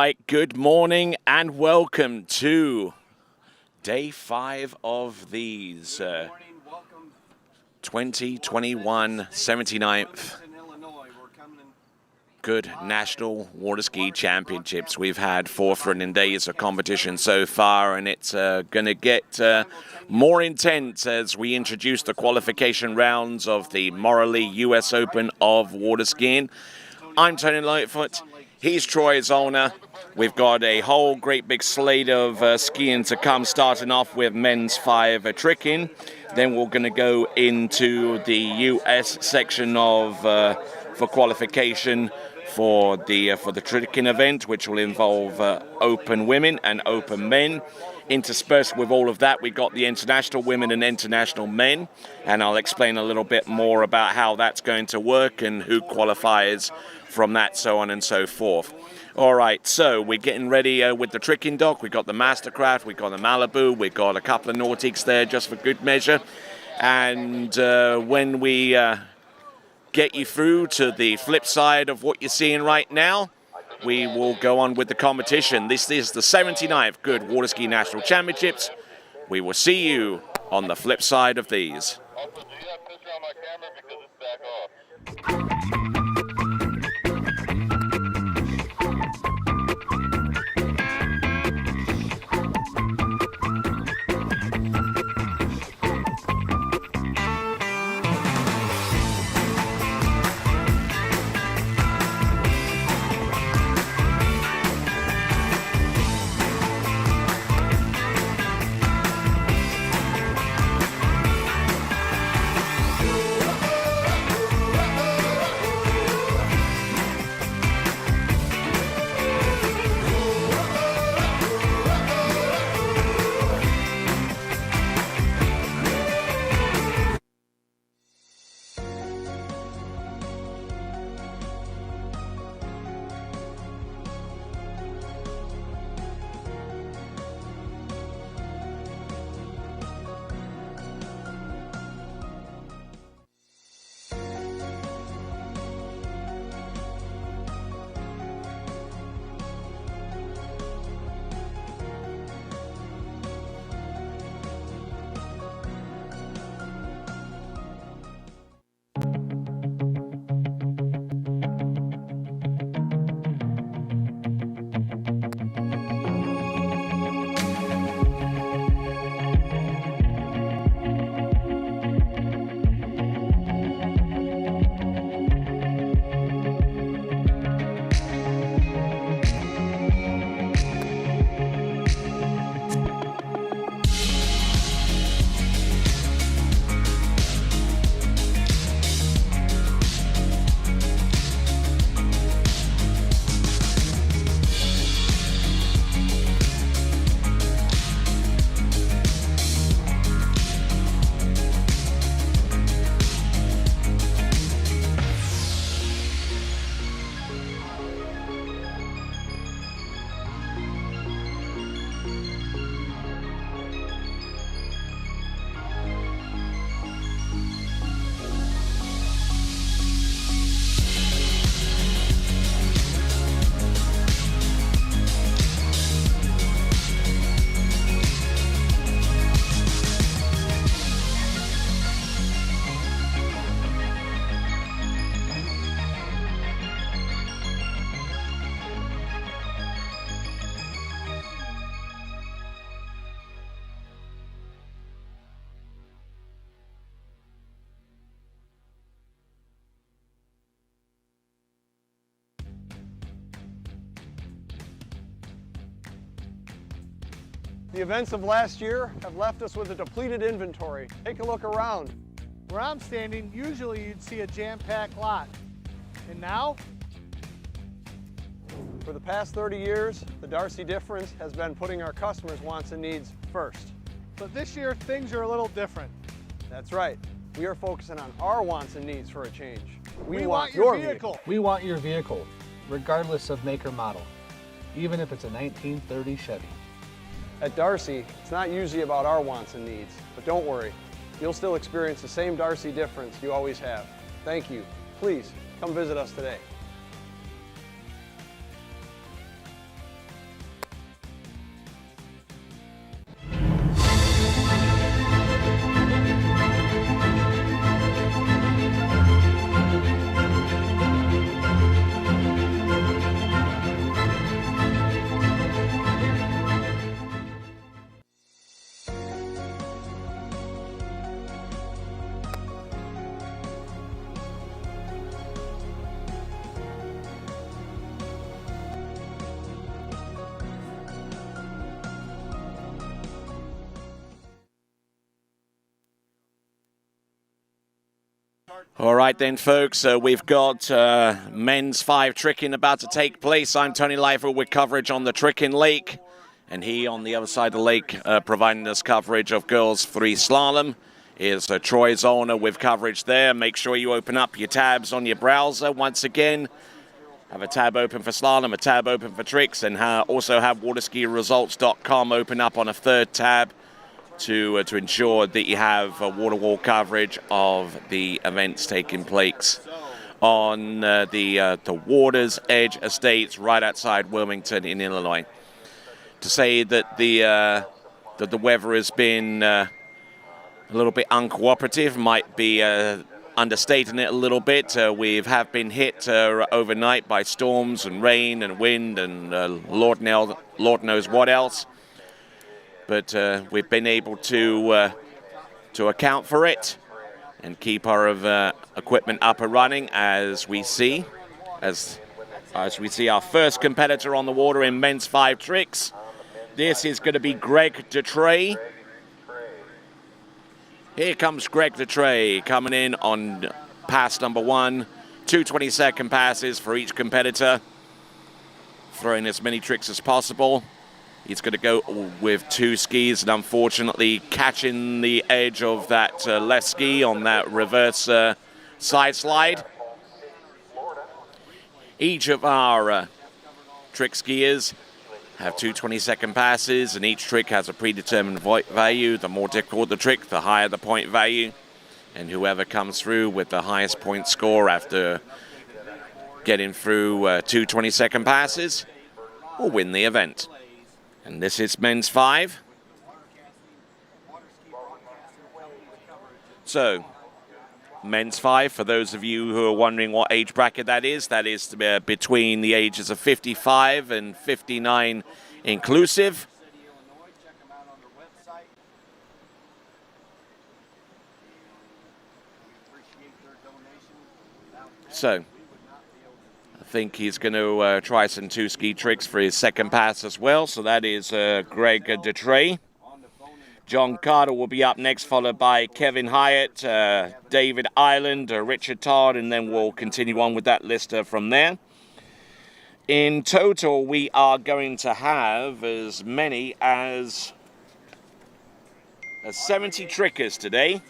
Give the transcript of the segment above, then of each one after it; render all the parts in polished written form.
right, good morning and welcome to day 5 of these 2021 79th Goode National Waterski Championships. We've had 4 thrilling days of competition so far, and it's going to get more intense as we introduce the qualification rounds of the Morley US Open of Waterskiing. I'm Tony Lightfoot. He's Troy Zollner. We've got a whole great big slate of skiing to come, starting off with men's 5 tricking. Then we're going to go into the US section of for qualification for the tricking event, which will involve open women and open men. Interspersed with all of that, we've got the international women and international men, and I'll explain a little bit more about how that's going to work and who qualifies from that, so on and so forth. All right, so we're getting ready with the tricking dock. We've got the Mastercraft, we've got the Malibu, we've got a couple of Nautics there just for good measure. And when we get you through to the flip side of what you're seeing right now, we will go on with the competition. This is the 79th Goode Waterski National Championships. We will see you on the flip side of these. Also, do you have a picture on my camera because it's back off? The events of last year have left us with a depleted inventory. Take a look around. Where I'm standing, usually you'd see a jam-packed lot. And now? For the past 30 years, the Darcy difference has been putting our customers' wants and needs first. But this year, things are a little different. That's right. We are focusing on our wants and needs for a change. We want your vehicle. We want your vehicle, regardless of make or model, even if it's a 1930 Chevy. At Darcy, it's not usually about our wants and needs, but don't worry, you'll still experience the same Darcy difference you always have. Thank you. Please, come visit us today. All right then, folks, we've got men's 5 tricking about to take place. I'm Tony Leifer with coverage on the Tricking Lake, and he on the other side of the lake providing us coverage of girls 3 slalom. Here's Troy Zollner with coverage there. Make sure you open up your tabs on your browser. Once again, have a tab open for slalom, a tab open for tricks, and also have waterskiresults.com open up on a 3rd tab to ensure that you have water wall coverage of the events taking place on the Waters Edge Estates right outside Wilmington in Illinois. To say that the weather has been a little bit uncooperative might be understating it a little bit. We have been hit overnight by storms and rain and wind and Lord knows what else. But we've been able to account for it and keep our equipment up and running as we see our first competitor on the water in men's 5 tricks. This is going to be Greg Detrey. Here comes Greg Detrey coming in on pass number 1. 2 20-second passes for each competitor, throwing as many tricks as possible. He's going to go with 2 skis and unfortunately catching the edge of that left ski on that reverse side slide. Each of our trick skiers have 2 20-second passes, and each trick has a predetermined value. The more difficult the trick, the higher the point value. And whoever comes through with the highest point score after getting through 2 20-second passes will win the event. And this is men's 5. So, men's 5, for those of you who are wondering what age bracket that is between the ages of 55 and 59 inclusive. So, I think he's going to try some 2 ski tricks for his second pass as well. So that is Greg Detrey. John Carter will be up next, followed by Kevin Hyatt, David Ireland, Richard Todd, and then we'll continue on with that list from there. In total, we are going to have as many as 70 trickers today.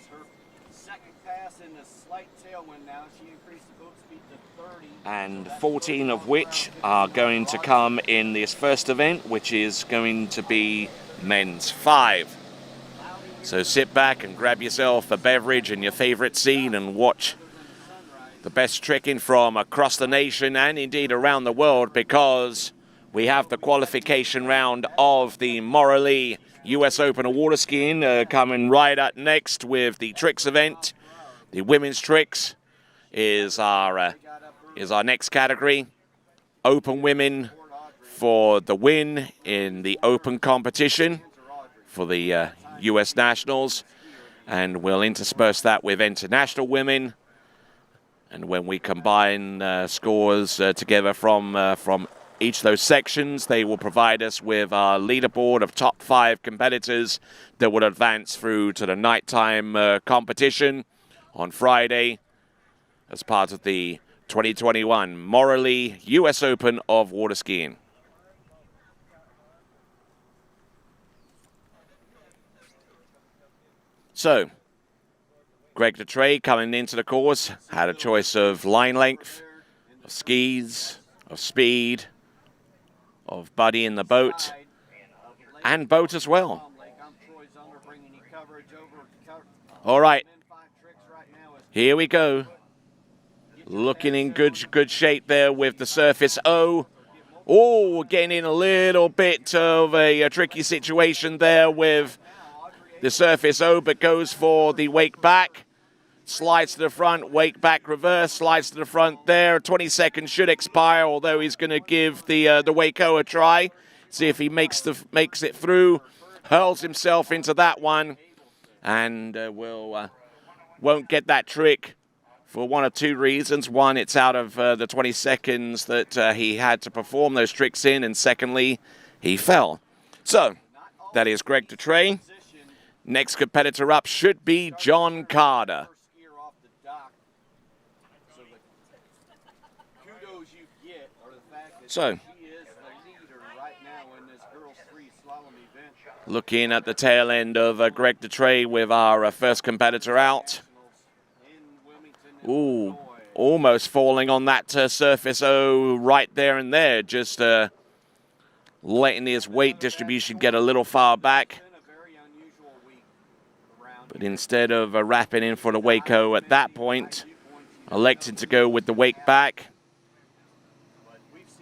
And 14 of which are going to come in this first event, which is going to be men's 5. So sit back and grab yourself a beverage and your favorite scene and watch the best tricking from across the nation and indeed around the world, because we have the qualification round of the Morley US Open of water skiing coming right up next with the tricks event. The women's tricks is our next category. Open women for the win in the open competition for the U.S. Nationals, and we'll intersperse that with international women. And when we combine scores together from each of those sections, they will provide us with our leaderboard of top 5 competitors that will advance through to the nighttime competition on Friday as part of the 2021 Morley US Open of water skiing. So, Greg Detrey coming into the course had a choice of line length, of skis, of speed, of buddy in the boat, and boat as well. All right, here we go. Looking in good shape there with the surface O. Oh, getting in a little bit of a tricky situation there with the surface O, but goes for the wake back. Slides to the front, wake back reverse, slides to the front there. 20 seconds should expire, although he's going to give the wake O a try. See if he makes it through. Hurls himself into that one, and won't get that trick for one of 2 reasons. One, it's out of the 20 seconds that he had to perform those tricks in, and secondly, he fell. So, that is Greg Detrey. Next competitor up should be John Carter. So, looking at the tail end of Greg DeTrey with our first competitor out. Ooh, almost falling on that surface. Oh, right there and there. Just letting his weight distribution get a little far back. But instead of wrapping in for the Waco at that point, elected to go with the wake back.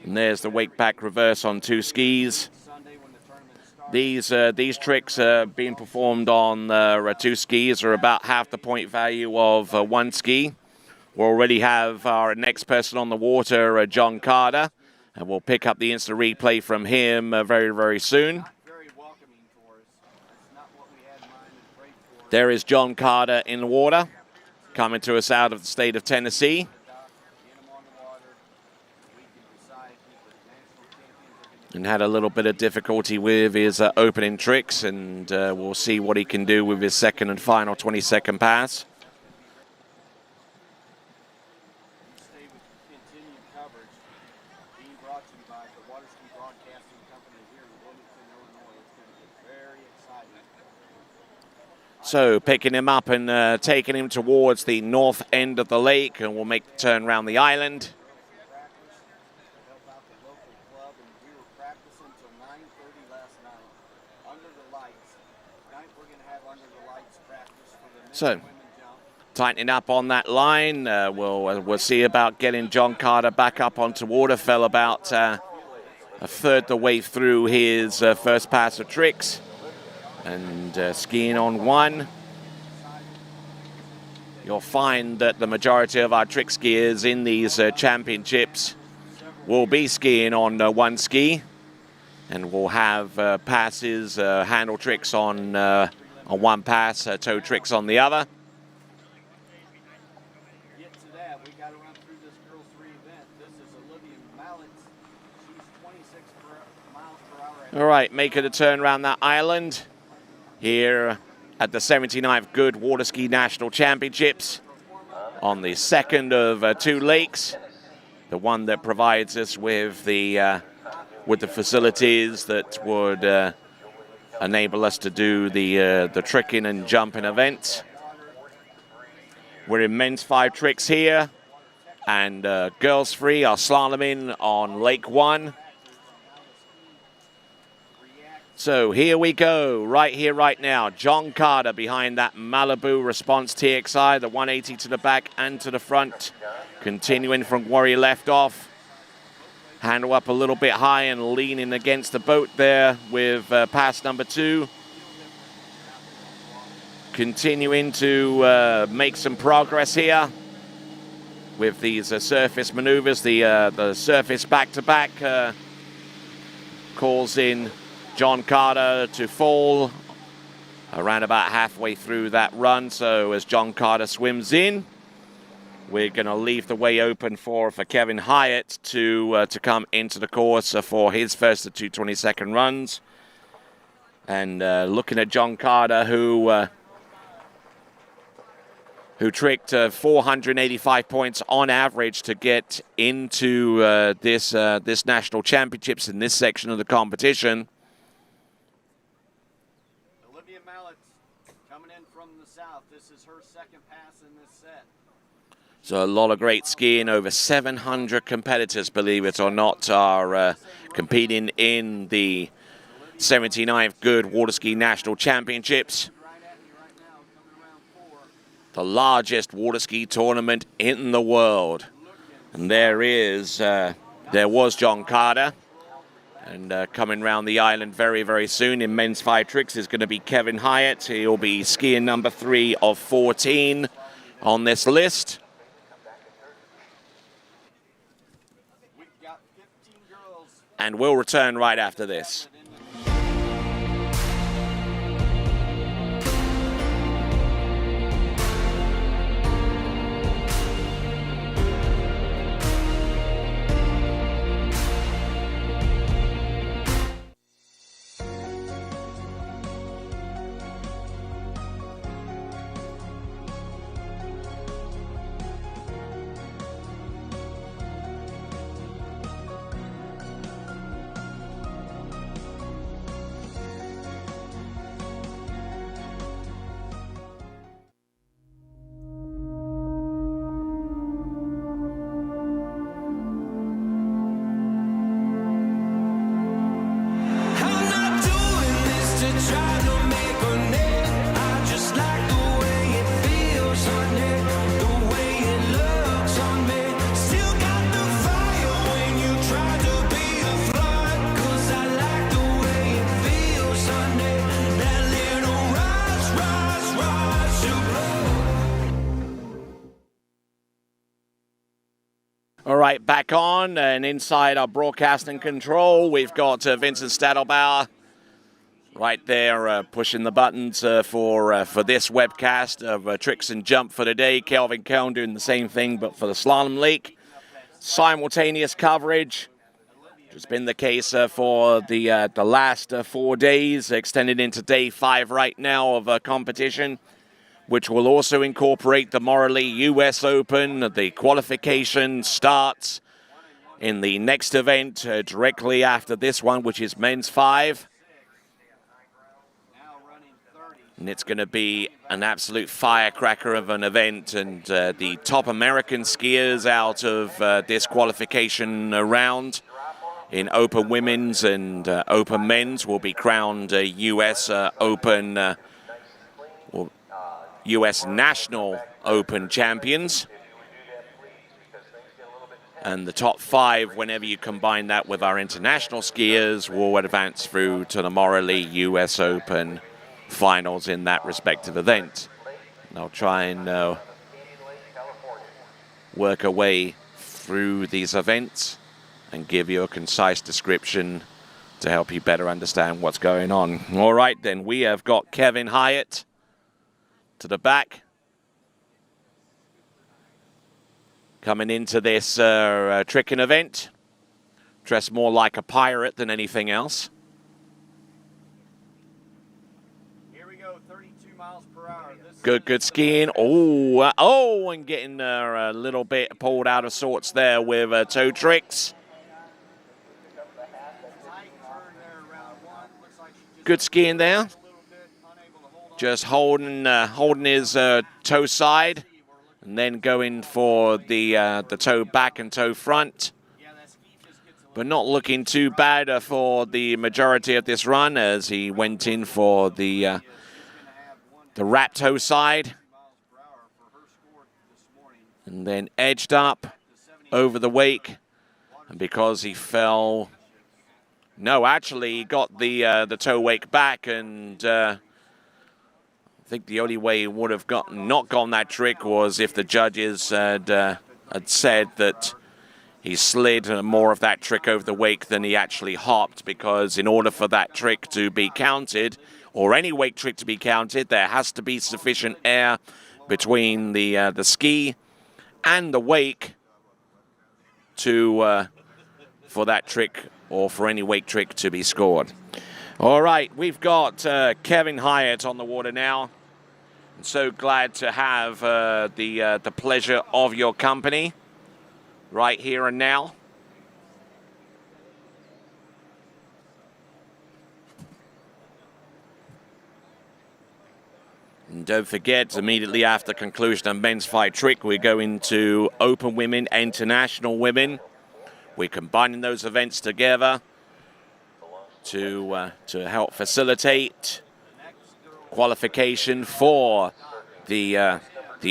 And there's the wake back reverse on 2 skis. These tricks being performed on 2 skis are about half the point value of 1 ski. We already have our next person on the water, John Carter, and we'll pick up the instant replay from him very, very soon. There is John Carter in the water, coming to us out of the state of Tennessee. And had a little bit of difficulty with his opening tricks, and we'll see what he can do with his second and final 22nd pass. Stay with continued coverage, being brought to you by the Waterski Broadcasting Company here in Wilmington, Illinois. It's going to get very exciting. So picking him up and taking him towards the north end of the lake, and we'll make the turn around the island. So, tightening up on that line. We'll see about getting John Carter back up onto water. Fell about a third the way through his first pass of tricks. And skiing on 1. You'll find that the majority of our trick skiers in these championships will be skiing on 1 ski. And we'll have passes, handle tricks on 1 pass, toe tricks on the other. Get to that. We got to run through this Girls 3 event. This is Olivia Mallet. She's 26 miles per hour. All right, making a turn around that island here at the 79th Goode Waterski National Championships on the second of 2 lakes. The one that provides us with the facilities that would enable us to do the tricking and jumping events. We're in men's 5 tricks here, and girls 3 are slaloming on Lake 1. So here we go, right here, right now. John Carter behind that Malibu Response TXI, the 180 to the back and to the front, continuing from where he left off. Handle up a little bit high and leaning against the boat there with pass number 2. Continuing to make some progress here with these surface maneuvers. The surface back-to-back calls in John Carter to fall around about halfway through that run. So as John Carter swims in, we're going to leave the way open for Kevin Hyatt to come into the course for his first of 2 22nd runs. And looking at John Carter, who tricked 485 points on average to get into this national championships in this section of the competition. Olivia Mallet coming in from the south. This is her second pass in this set. So a lot of great skiing. Over 700 competitors, believe it or not, are competing in the 79th Goode Waterski National Championships. The largest water ski tournament in the world. And there was John Carter. And coming around the island very, very soon in men's 5 tricks is going to be Kevin Hyatt. He'll be skiing number 3 of 14 on this list. And we'll return right after this. All right, back on and inside our broadcasting control, we've got Vincent Stadelbauer right there pushing the buttons for this webcast of Tricks and Jump for today. Kelvin Cohn doing the same thing, but for the Slalom League. Simultaneous coverage. It's been the case for the last 4 days, extended into day 5 right now of competition, which will also incorporate the Morley US Open. The qualification starts in the next event directly after this one, which is men's 5. And it's going to be an absolute firecracker of an event, and the top American skiers out of this qualification round in Open Women's and Open Men's will be crowned US Open US National Open champions. And the top 5, whenever you combine that with our international skiers, will advance through to the Morley US Open finals in that respective event. And I'll try and work our way through these events and give you a concise description to help you better understand what's going on. All right, then, we have got Kevin Hyatt to the back, coming into this tricking event, dressed more like a pirate than anything else. Here we go, 32 miles per hour. Good skiing. Oh, and getting a little bit pulled out of sorts there with toe tricks. Good skiing there. Just holding his toe side, and then going for the toe back and toe front. But not looking too bad for the majority of this run, as he went in for the wrap toe side, and then edged up over the wake. And because he fell, no, actually he got the toe wake back, and I think the only way he would have not gone that trick was if the judges had said that he slid more of that trick over the wake than he actually hopped, because in order for that trick to be counted, or any wake trick to be counted, there has to be sufficient air between the ski and the wake to for that trick, or for any wake trick to be scored. All right, we've got Kevin Hyatt on the water now. So glad to have the pleasure of your company right here and now. And don't forget, immediately after conclusion of men's 5 trick, we go into Open Women, International Women. We're combining those events together to help facilitate qualification for the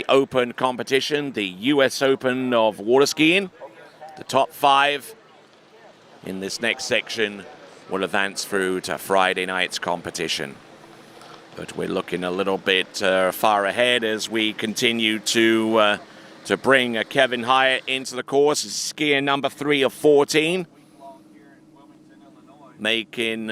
Open competition, the US Open of water skiing. The top 5 in this next section will advance through to Friday night's competition. But we're looking a little bit far ahead as we continue to bring Kevin Hyatt into the course. Skier number 3 of 14, making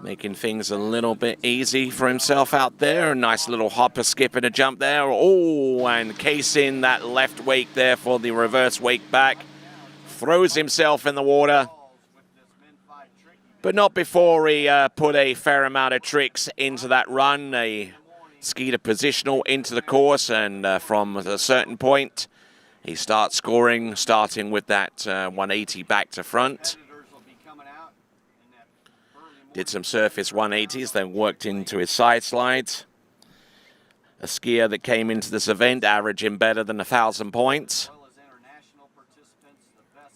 making things a little bit easy for himself out there. A nice little hopper, skip, and a jump there. Oh, and casing that left wake there for the reverse wake back. Throws himself in the water, but not before he put a fair amount of tricks into that run. He skied a positional into the course, and from a certain point, he starts scoring, starting with that 180 back to front. Did some surface 180s, then worked into his side slides. A skier that came into this event averaging better than 1,000 points.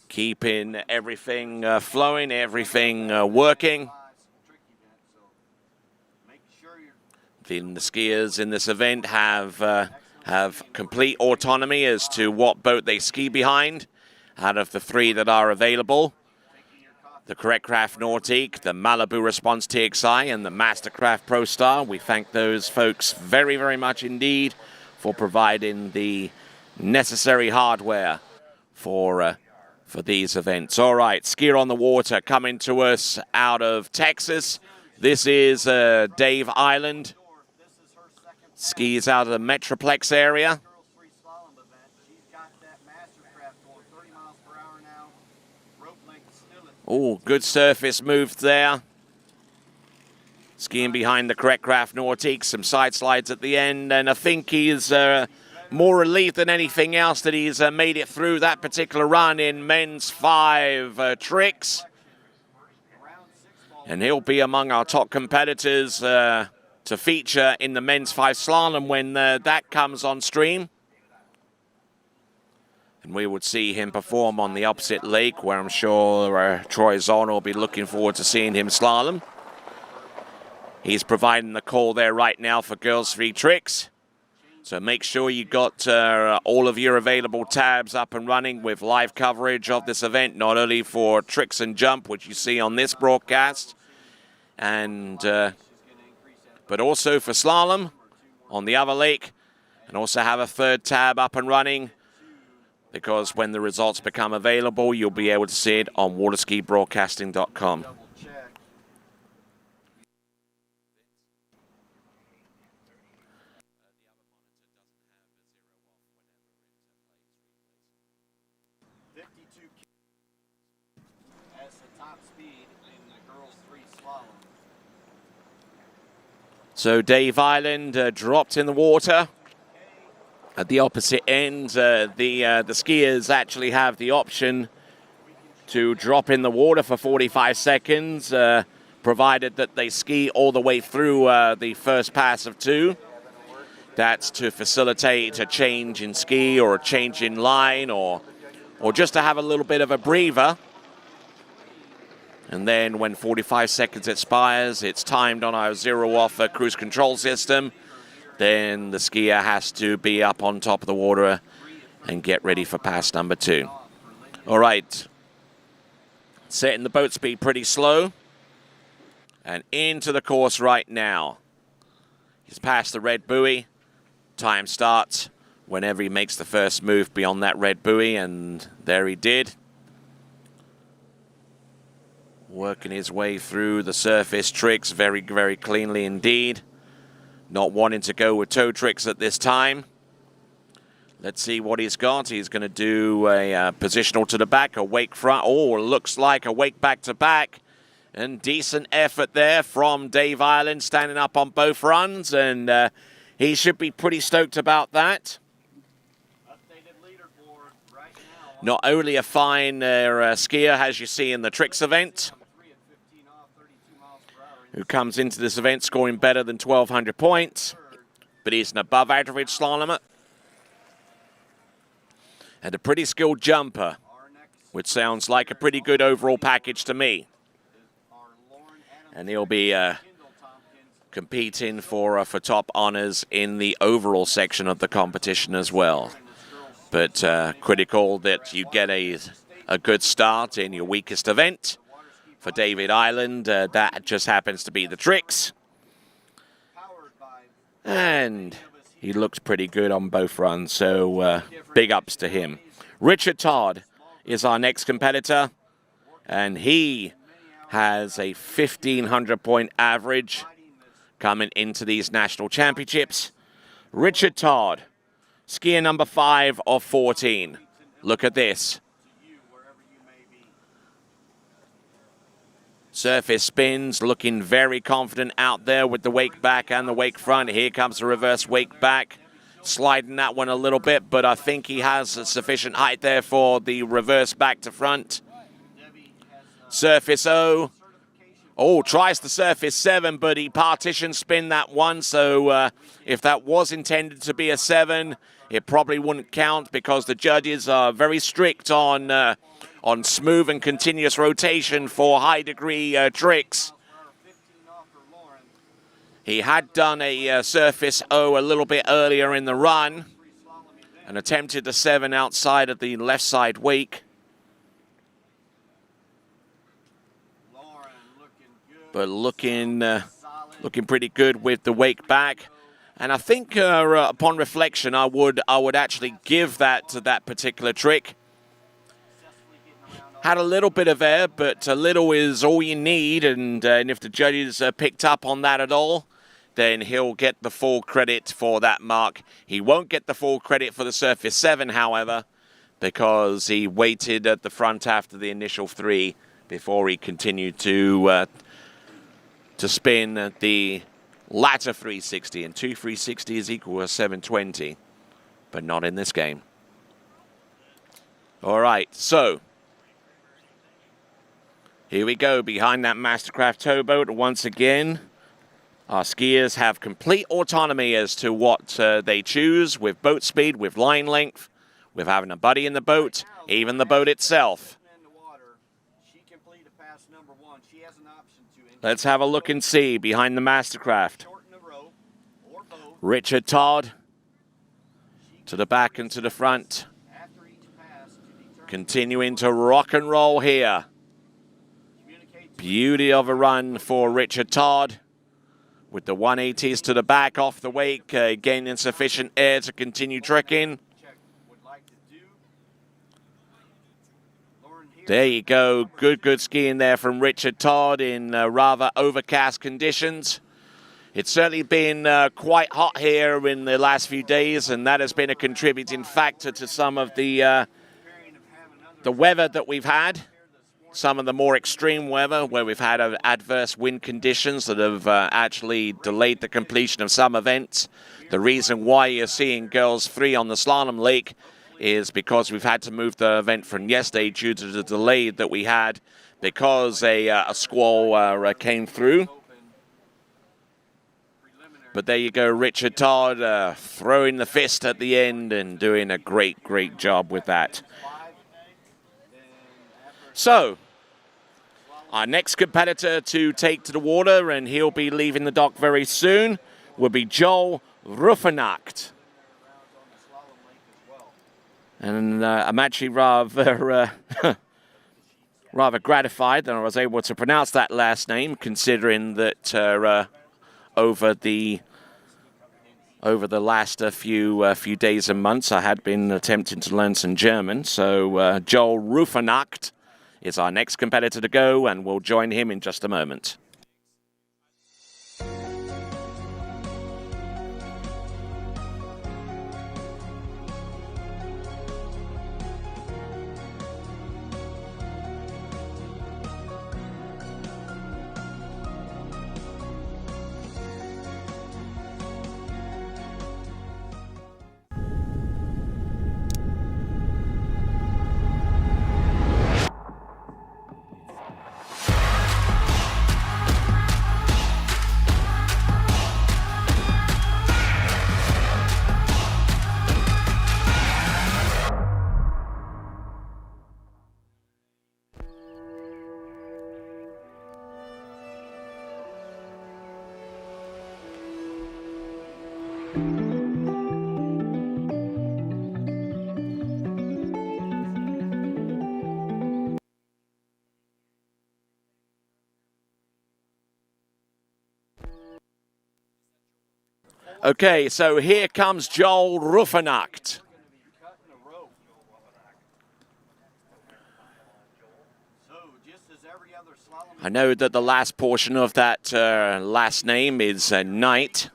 keeping everything flowing, everything working. Then the skiers in this event have complete autonomy as to what boat they ski behind out of the 3 that are available. The Correct Craft Nautique, the Malibu Response TXI, and the Mastercraft Pro Star. We thank those folks very, very much indeed for providing the necessary hardware for these events. All right, skier on the water coming to us out of Texas. This is Dave Island. Skis out of the Metroplex area. Oh, good surface move there. Skiing behind the Correct Craft Nautique, some side slides at the end, and I think he's more relieved than anything else that he's made it through that particular run in men's 5 tricks. And he'll be among our top competitors to feature in the men's 5 slalom when that comes on stream. And we would see him perform on the opposite lake, where I'm sure Troy Zahn will be looking forward to seeing him slalom. He's providing the call there right now for girls 3 tricks. So make sure you got all of your available tabs up and running with live coverage of this event, not only for tricks and jump, which you see on this broadcast, and but also for slalom on the other lake, and also have a 3rd tab up and running, because when the results become available, you'll be able to see it on waterskibroadcasting.com. So Dave Island dropped in the water. At the opposite end, the skiers actually have the option to drop in the water for 45 seconds, provided that they ski all the way through the first pass of 2. That's to facilitate a change in ski or a change in line, or just to have a little bit of a breather. And then when 45 seconds expires, it's timed on our zero-off cruise control system. Then the skier has to be up on top of the water and get ready for pass number 2. All right. Setting the boat speed pretty slow. And into the course right now. He's past the red buoy. Time starts whenever he makes the first move beyond that red buoy, and there he did. Working his way through the surface tricks very, very cleanly indeed. Not wanting to go with toe tricks at this time. Let's see what he's got. He's going to do a positional to the back, a wake front. Oh, looks like a wake back to back. And decent effort there from Dave Island, standing up on both runs. And he should be pretty stoked about that. Not only a fine skier, as you see in the tricks event, who comes into this event scoring better than 1,200 points, but he's an above-average slalomer. And a pretty skilled jumper, which sounds like a pretty good overall package to me. And he'll be competing for top honors in the overall section of the competition as well. But critical that you get a good start in your weakest event. For David Island, that just happens to be the tricks. And he looked pretty good on both runs, so big ups to him. Richard Todd is our next competitor, and he has a 1,500-point average coming into these national championships. Richard Todd, skier number 5 of 14. Look at this. Surface spins, looking very confident out there with the wake back and the wake front. Here comes the reverse wake back. Sliding that one a little bit, but I think he has a sufficient height there for the reverse back to front. Surface O. Oh, tries the surface 7, but he partition spin that one. So if that was intended to be a 7, it probably wouldn't count because the judges are very strict on smooth and continuous rotation for high-degree tricks. He had done a surface O a little bit earlier in the run and attempted the 7 outside of the left side wake. But looking pretty good with the wake back. And I think upon reflection, I would actually give that to that particular trick. Had a little bit of air, but a little is all you need. And if the judges picked up on that at all, then he'll get the full credit for that mark. He won't get the full credit for the surface 7, however, because he waited at the front after the initial 3 before he continued to spin the latter 360, and 2 360 is equal to 720, but not in this game. All right, so here we go behind that Mastercraft towboat once again. Our skiers have complete autonomy as to what they choose with boat speed, with line length, with having a buddy in the boat, even the boat itself. Let's have a look and see behind the Mastercraft. Richard Todd to the back and to the front. Continuing to rock and roll here. Beauty of a run for Richard Todd. With the 180s to the back off the wake, gaining sufficient air to continue trekking. There you go. Good skiing there from Richard Todd in rather overcast conditions. It's certainly been quite hot here in the last few days, and that has been a contributing factor to some of the weather that we've had. Some of the more extreme weather where we've had adverse wind conditions that have actually delayed the completion of some events. The reason why you're seeing girls 3 on the slalom lake is because we've had to move the event from yesterday due to the delay that we had because a squall came through. But there you go, Richard Todd throwing the fist at the end and doing a great job with that. So, our next competitor to take to the water, and he'll be leaving the dock very soon, will be Joel Ruffenacht. And I'm actually rather gratified that I was able to pronounce that last name, considering that over the last few days and months, I had been attempting to learn some German. So Joel Ruffenacht is our next competitor to go, and we'll join him in just a moment. Okay, so here comes Joel Ruffenacht. I know that the last portion of that last name is Knight.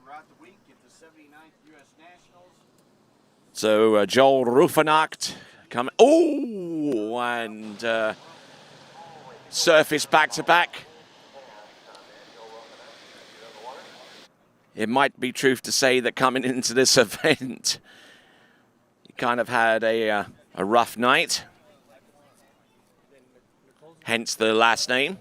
So Joel Ruffenacht coming. Oh, and surface back to back. It might be truth to say that coming into this event, he kind of had a rough night. Hence the last name.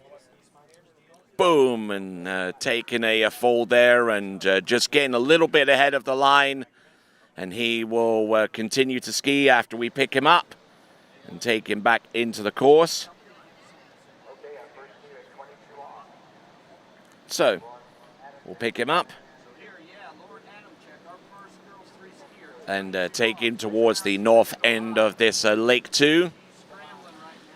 Boom, and taking a fall there and just getting a little bit ahead of the line and he will continue to ski after we pick him up and take him back into the course. So, we'll pick him up and take him towards the north end of this Lake 2.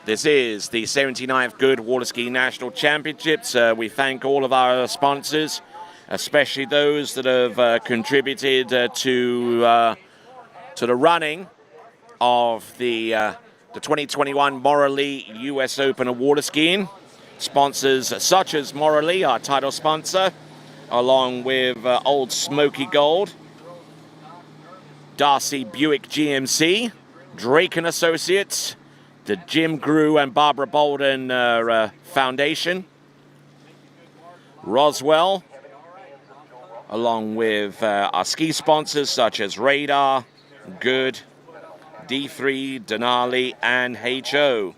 This is the 79th Goode Waterski National Championships. We thank all of our sponsors, especially those that have contributed to the running of the 2021 Morley US Open of water skiing. Sponsors such as Morley, our title sponsor, along with Old Smoky Gold, Darcy Buick GMC, Drake and Associates, the Jim Grew and Barbara Bolden Foundation, Roswell, along with our ski sponsors such as Radar, Goode, D3, Denali, and HO.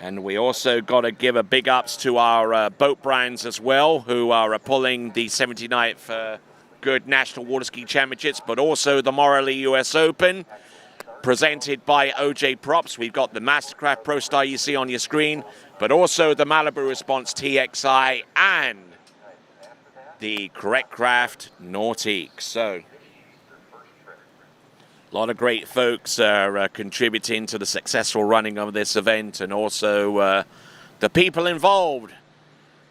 And we also got to give a big ups to our boat brands as well, who are pulling the 79th Goode National Waterski Championships, but also the Morley US Open, presented by OJ Props. We've got the Mastercraft Pro Star you see on your screen, but also the Malibu Response TXI and the Correct Craft Nautique. So, a lot of great folks are contributing to the successful running of this event, and also the people involved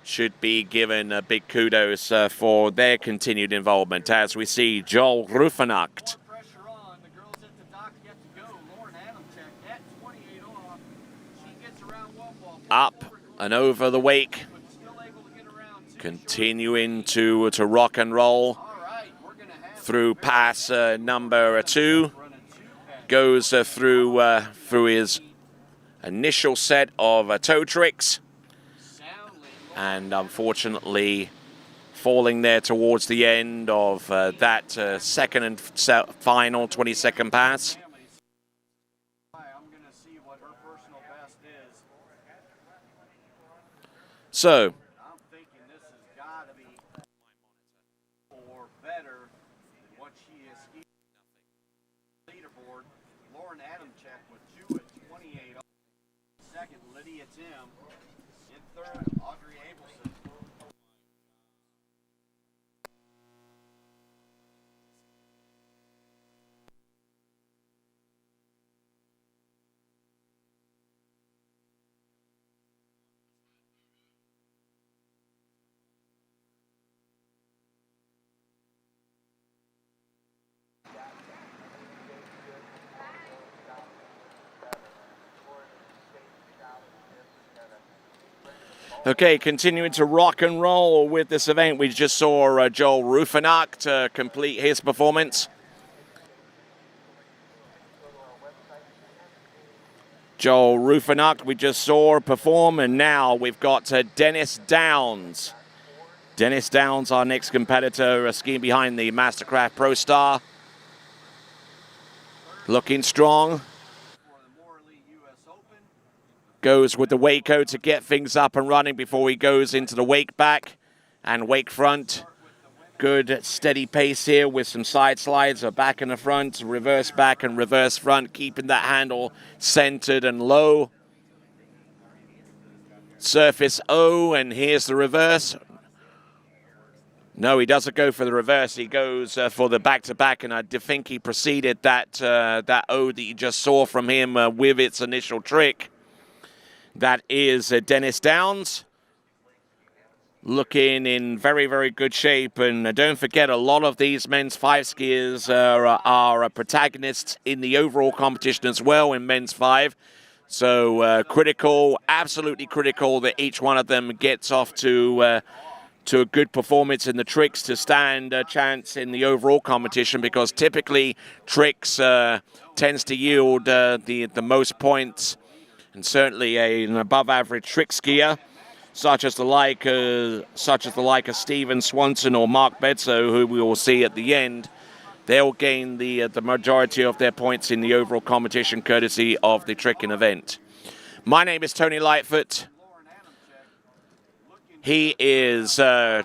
should be given a big kudos for their continued involvement. As we see Joel Rufenacht up and over the wake, continuing to rock and roll through pass number 2, goes through his initial set of toe tricks, and unfortunately falling there towards the end of that second and final 22nd pass. So, I'm thinking this has got to be or better than what she is skiing. Leaderboard, Lauren Adamchek with 2 at 28. Second, Lydia Tim. In third, Audrey Abelson. Okay, continuing to rock and roll with this event. We just saw Joel Rufenacht complete his performance. Joel Rufenacht we just saw perform, and now we've got Dennis Downs. Dennis Downs, our next competitor, skiing behind the Mastercraft Pro Star. Looking strong. Goes with the Waco to get things up and running before he goes into the wake back and wake front. Good steady pace here with some side slides, a back and a front, reverse back and reverse front, keeping that handle centered and low. Surface O, and here's the reverse. No, he doesn't go for the reverse. He goes for the back-to-back, and I think he preceded that O that you just saw from him with its initial trick. That is Dennis Downs, looking in very, very good shape. And don't forget, a lot of these men's 5 skiers are protagonists in the overall competition as well in men's 5. So critical, absolutely critical that each one of them gets off to a good performance in the tricks to stand a chance in the overall competition, because typically tricks tends to yield the most points. And certainly an above-average trick skier, such as the like of Stephen Swanson or Mark Bedsoe, who we will see at the end, they'll gain the majority of their points in the overall competition, courtesy of the tricking event. My name is Tony Lightfoot. He is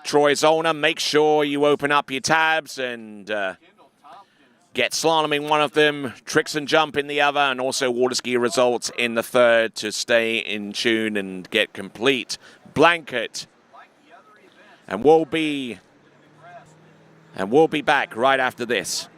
Troy's owner. Make sure you open up your tabs and Get slalom in one of them, tricks and jump in the other, and also Waterski results in the third to stay in tune and get complete blanket. And we'll be back right after this.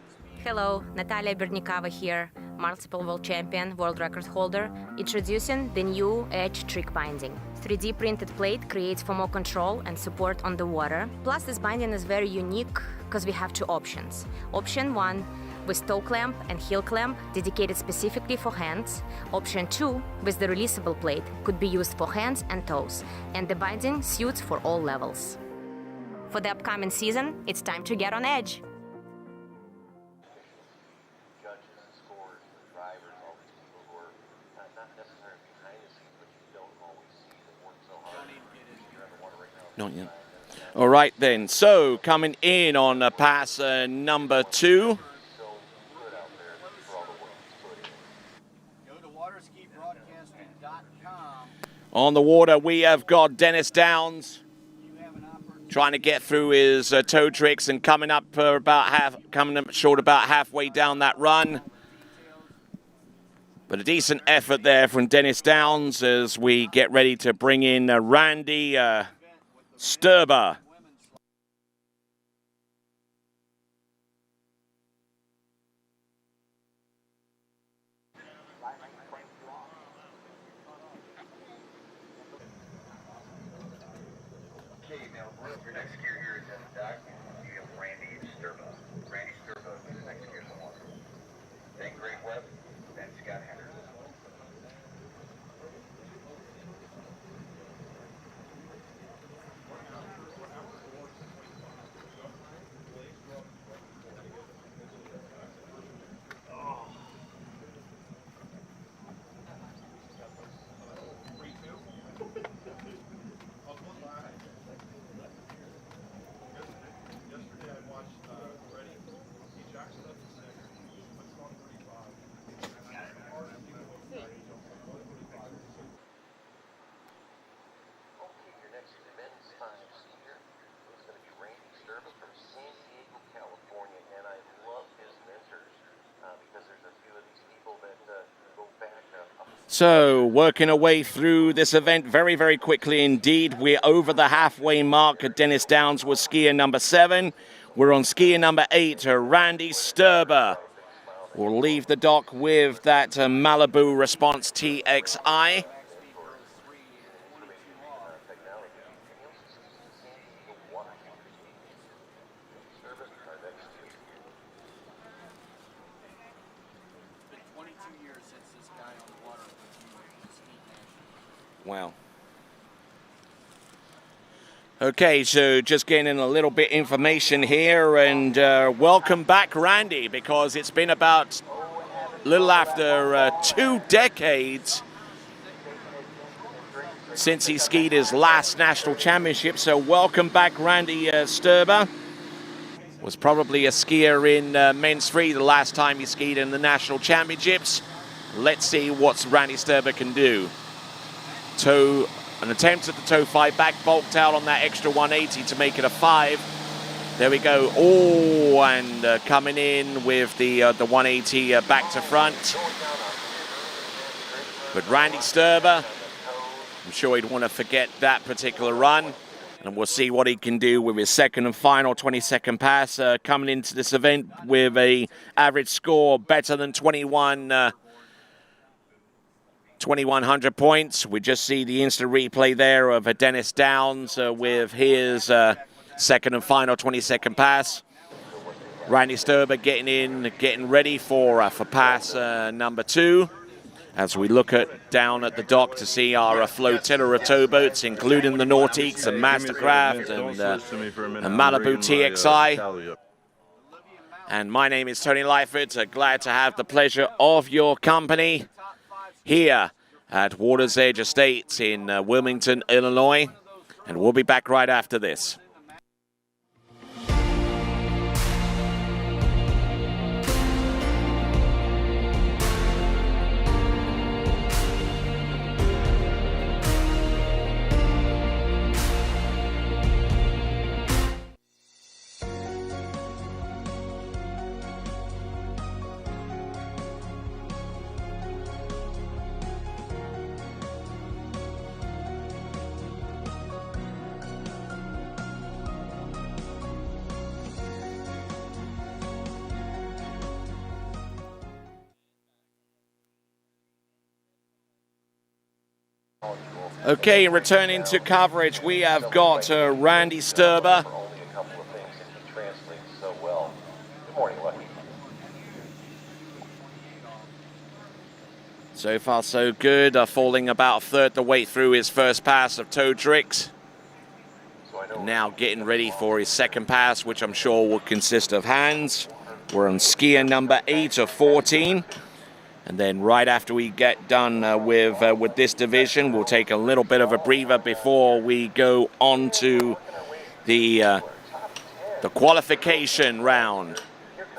Hello, Natalia Bernikava here, multiple world champion, world record holder, introducing the new Edge trick binding. 3D printed plate creates for more control and support on the water. Plus, this binding is very unique because we have two options. Option 1 with toe clamp and heel clamp dedicated specifically for hands. Option 2 with the releasable plate could be used for hands and toes, and the binding suits for all levels. For the upcoming season, it's time to get on Edge. Judges, scores, the drivers, all these people who are not necessarily behind the scenes, but you don't always see them work so hard. You're underwater right now. Not yet. All right then, so coming in on pass number 2. Go to waterskibroadcasting.com. On the water, we have got Dennis Downs trying to get through his toe tricks and coming up short about halfway down that run. But a decent effort there from Dennis Downs as we get ready to bring in Randy Sturber. Okay, now your next skier here is in the dock. You have Randy Sturba. Randy Sturba is the next skier in the water. Then Greg Webb, then Scott Henderson. So, working our way through this event very, very quickly indeed. We're over the halfway mark. Dennis Downs was skier number 7. We're on skier number 8, Randy Sturber. We'll leave the dock with that Malibu Response TXI. Wow. Okay, so just getting a little bit information here, and welcome back, Randy, because it's been about a little after 2 decades since he skied his last national championship. So welcome back, Randy Sturber. Was probably a skier in men's free the last time he skied in the national championships. Let's see what Randy Sturber can do. An attempt at the toe 5 back, bulked out on that extra 180 to make it a 5. There we go. Oh, and coming in with the 180 back to front. But Randy Sturber, I'm sure he'd want to forget that particular run. And we'll see what he can do with his second and final 22nd pass. Coming into this event with a average score better than 2,100 points. We just see the instant replay there of Dennis Downs with his second and final 22nd pass. Randy Sturber getting in, getting ready for pass number 2. As we look down at the dock to see our flotilla of towboats, including the Nautiques and Mastercraft and Malibu TXI. And my name is Tony Lightfoot. Glad to have the pleasure of your company here at Water's Edge Estates in Wilmington, Illinois. And we'll be back right after this. Okay, returning to coverage, we have got Randy Sturber. Only a couple of things, and he translates so well. Good morning, Lucky. So far, so good. Falling about a third the way through his first pass of toe tricks. Now getting ready for his second pass, which I'm sure will consist of hands. We're on skier number 8 of 14. And then right after we get done with this division, we'll take a little bit of a breather before we go on to the qualification round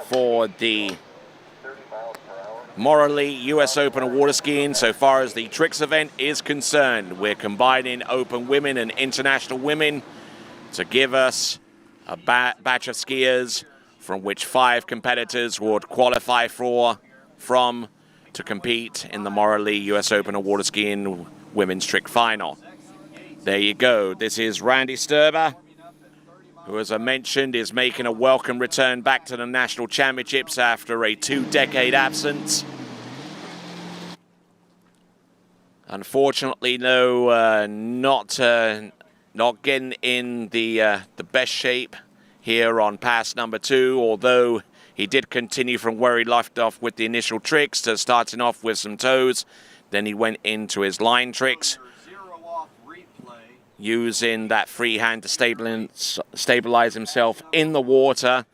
for the Morley US Open of water skiing. So far as the tricks event is concerned, we're combining open women and international women to give us a batch of skiers from which 5 competitors would qualify from to compete in the Morley US Open of water skiing women's trick final. There you go. This is Randy Sturber, who, as I mentioned, is making a welcome return back to the national championships after a 2-decade absence. Unfortunately, no, not getting in the best shape here on pass number 2, although he did continue from where he left off with the initial tricks to starting off with some toes. Then he went into his line tricks, using that free hand to stabilize himself in the water,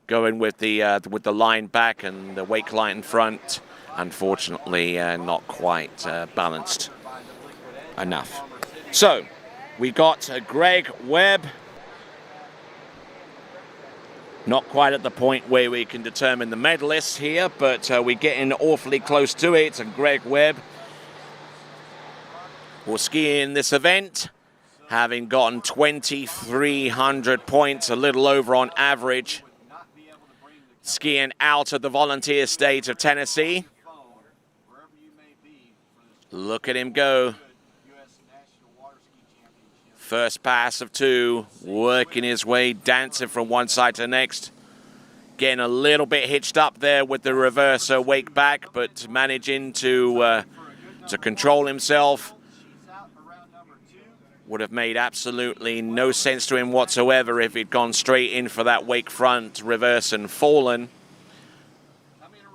going with the line back and the wake line in front. Unfortunately, not quite balanced enough. So we got Greg Webb. Not quite at the point where we can determine the medalists here, but we're getting awfully close to it. And Greg Webb will ski in this event, having gotten 2,300 points, a little over on average, skiing out of the volunteer state of Tennessee. Look at him go. First pass of 2, working his way, dancing from one side to the next. Getting a little bit hitched up there with the reverser wake back, but managing to control himself. Would have made absolutely no sense to him whatsoever if he'd gone straight in for that wake front reverse and fallen.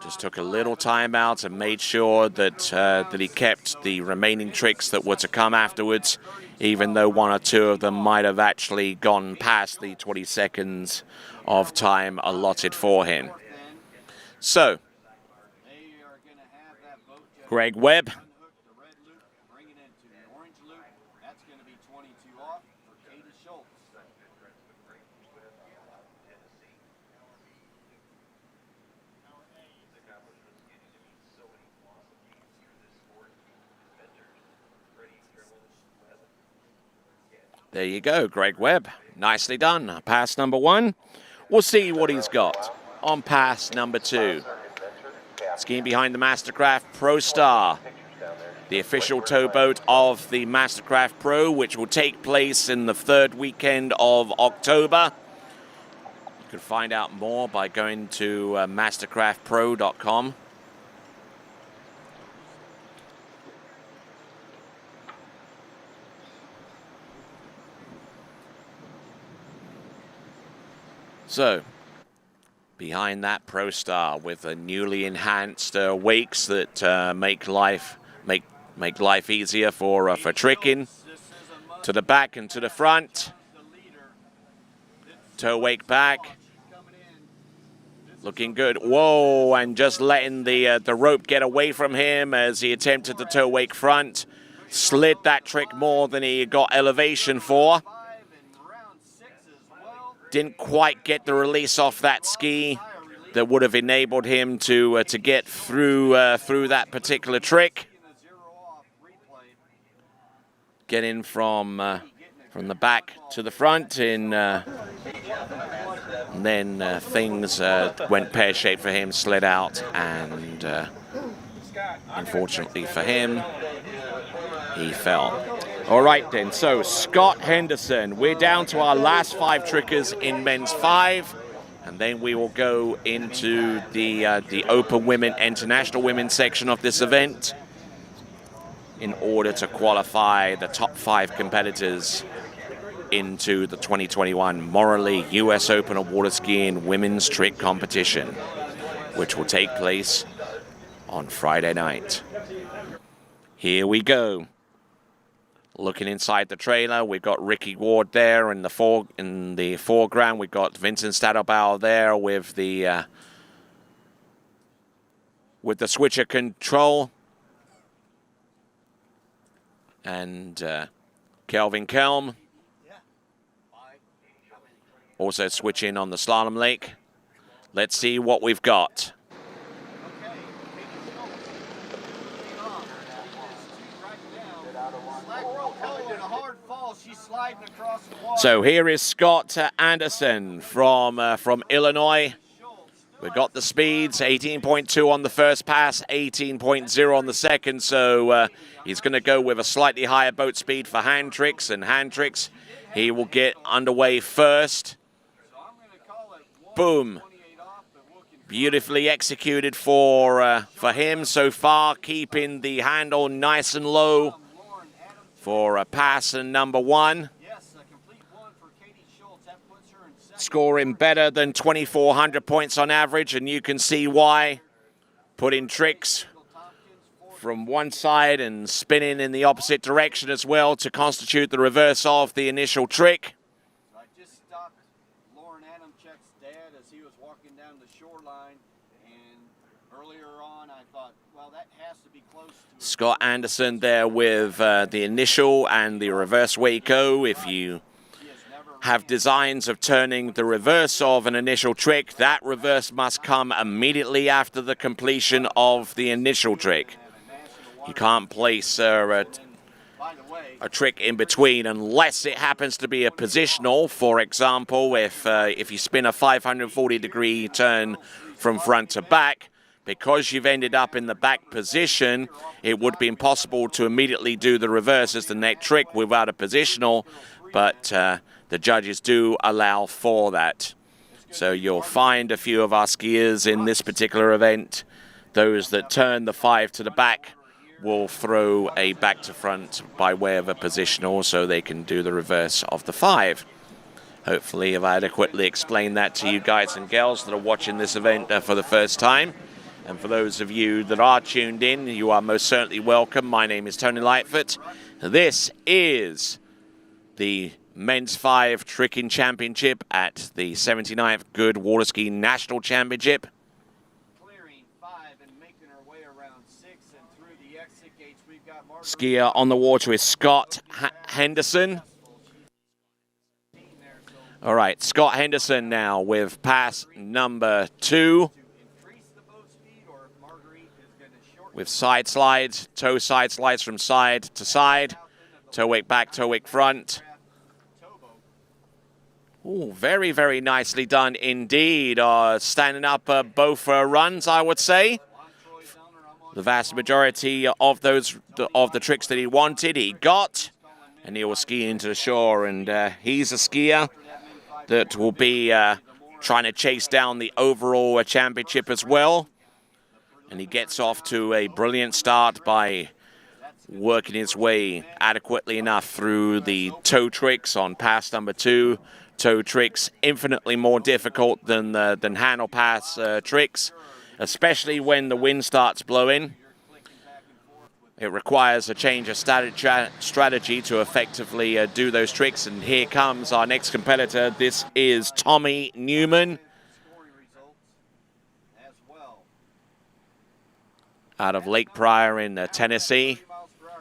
Just took a little time out and made sure that that he kept the remaining tricks that were to come afterwards, even though 1 or 2 of them might have actually gone past the 20 seconds of time allotted for him. So, Greg Webb. There you go, Greg Webb. Nicely done. Pass number 1. We'll see what he's got on pass number 2. Skiing behind the Mastercraft Pro Star, the official towboat of the Mastercraft Pro, which will take place in the 3rd weekend of October. You can find out more by going to mastercraftpro.com. So, behind that Pro Star with the newly enhanced wakes that make life easier for tricking. To the back and to the front. Toe wake back. Looking good. Whoa, and just letting the rope get away from him as he attempted the toe wake front. Slid that trick more than he got elevation for. Didn't quite get the release off that ski that would have enabled him to get through that particular trick. Getting from the back to the front, and then things went pear-shaped for him, slid out, and unfortunately for him, he fell. All right then, so Scott Henderson, we're down to our last 5 trickers in men's 5, and then we will go into the Open Women International Women section of this event. in order to qualify the top 5 competitors into the 2021 Morley US Open of Water Skiing Women's Trick Competition, which will take place on Friday night. Here we go. Looking inside the trailer, we've got Ricky Ward there in the foreground. We've got Vincent Stadobauer there with the switcher control, and Kelvin Kelm also switching on the slalom lake. Let's see what we've got. So here is Scott Anderson from Illinois. We've got the speeds, 18.2 on the first pass, 18.0 on the second. So he's going to go with a slightly higher boat speed for hand tricks. And hand tricks, he will get underway first. Boom. Beautifully executed for him so far, keeping the handle nice and low for pass and number 1. Scoring better than 2,400 points on average, and you can see why. Putting tricks from one side and spinning in the opposite direction as well to constitute the reverse of the initial trick. I just stopped Lauren Adamczyk's dad as he was walking down the shoreline, and earlier on I thought, well, that has to be close to Scott Anderson there with the initial and the reverse Waco. If you have designs of turning the reverse of an initial trick, that reverse must come immediately after the completion of the initial trick. You can't place a trick in between unless it happens to be a positional. For example, if you spin a 540-degree turn from front to back, because you've ended up in the back position, it would be impossible to immediately do the reverse as the next trick without a positional, but the judges do allow for that. So you'll find a few of our skiers in this particular event, those that turn the 5 to the back will throw a back to front by way of a positional so they can do the reverse of the 5. Hopefully I've adequately explained that to you guys and gals that are watching this event for the first time. And for those of you that are tuned in, you are most certainly welcome. My name is Tony Lightfoot. This is the Men's 5 Tricking Championship at the 79th Goode Waterski National Championship. clearing 5 and making our way around 6 and through the exit gates. We've got Skier on the water is Scott Henderson. All right, Scott Henderson now with pass number 2. With side slides, toe side slides from side to side, toe wake back, toe wake front. Ooh, very, very nicely done indeed. Standing up both runs, I would say. The vast majority of the tricks that he wanted, he got. And he will ski into the shore. And he's a skier that will be trying to chase down the overall championship as well. And he gets off to a brilliant start by working his way adequately enough through the toe tricks on pass number 2. Toe tricks infinitely more difficult than handle pass tricks, especially when the wind starts blowing. It requires a change of strategy to effectively do those tricks. And here comes our next competitor. This is Tommy Newman out of Lake Pryor in Tennessee.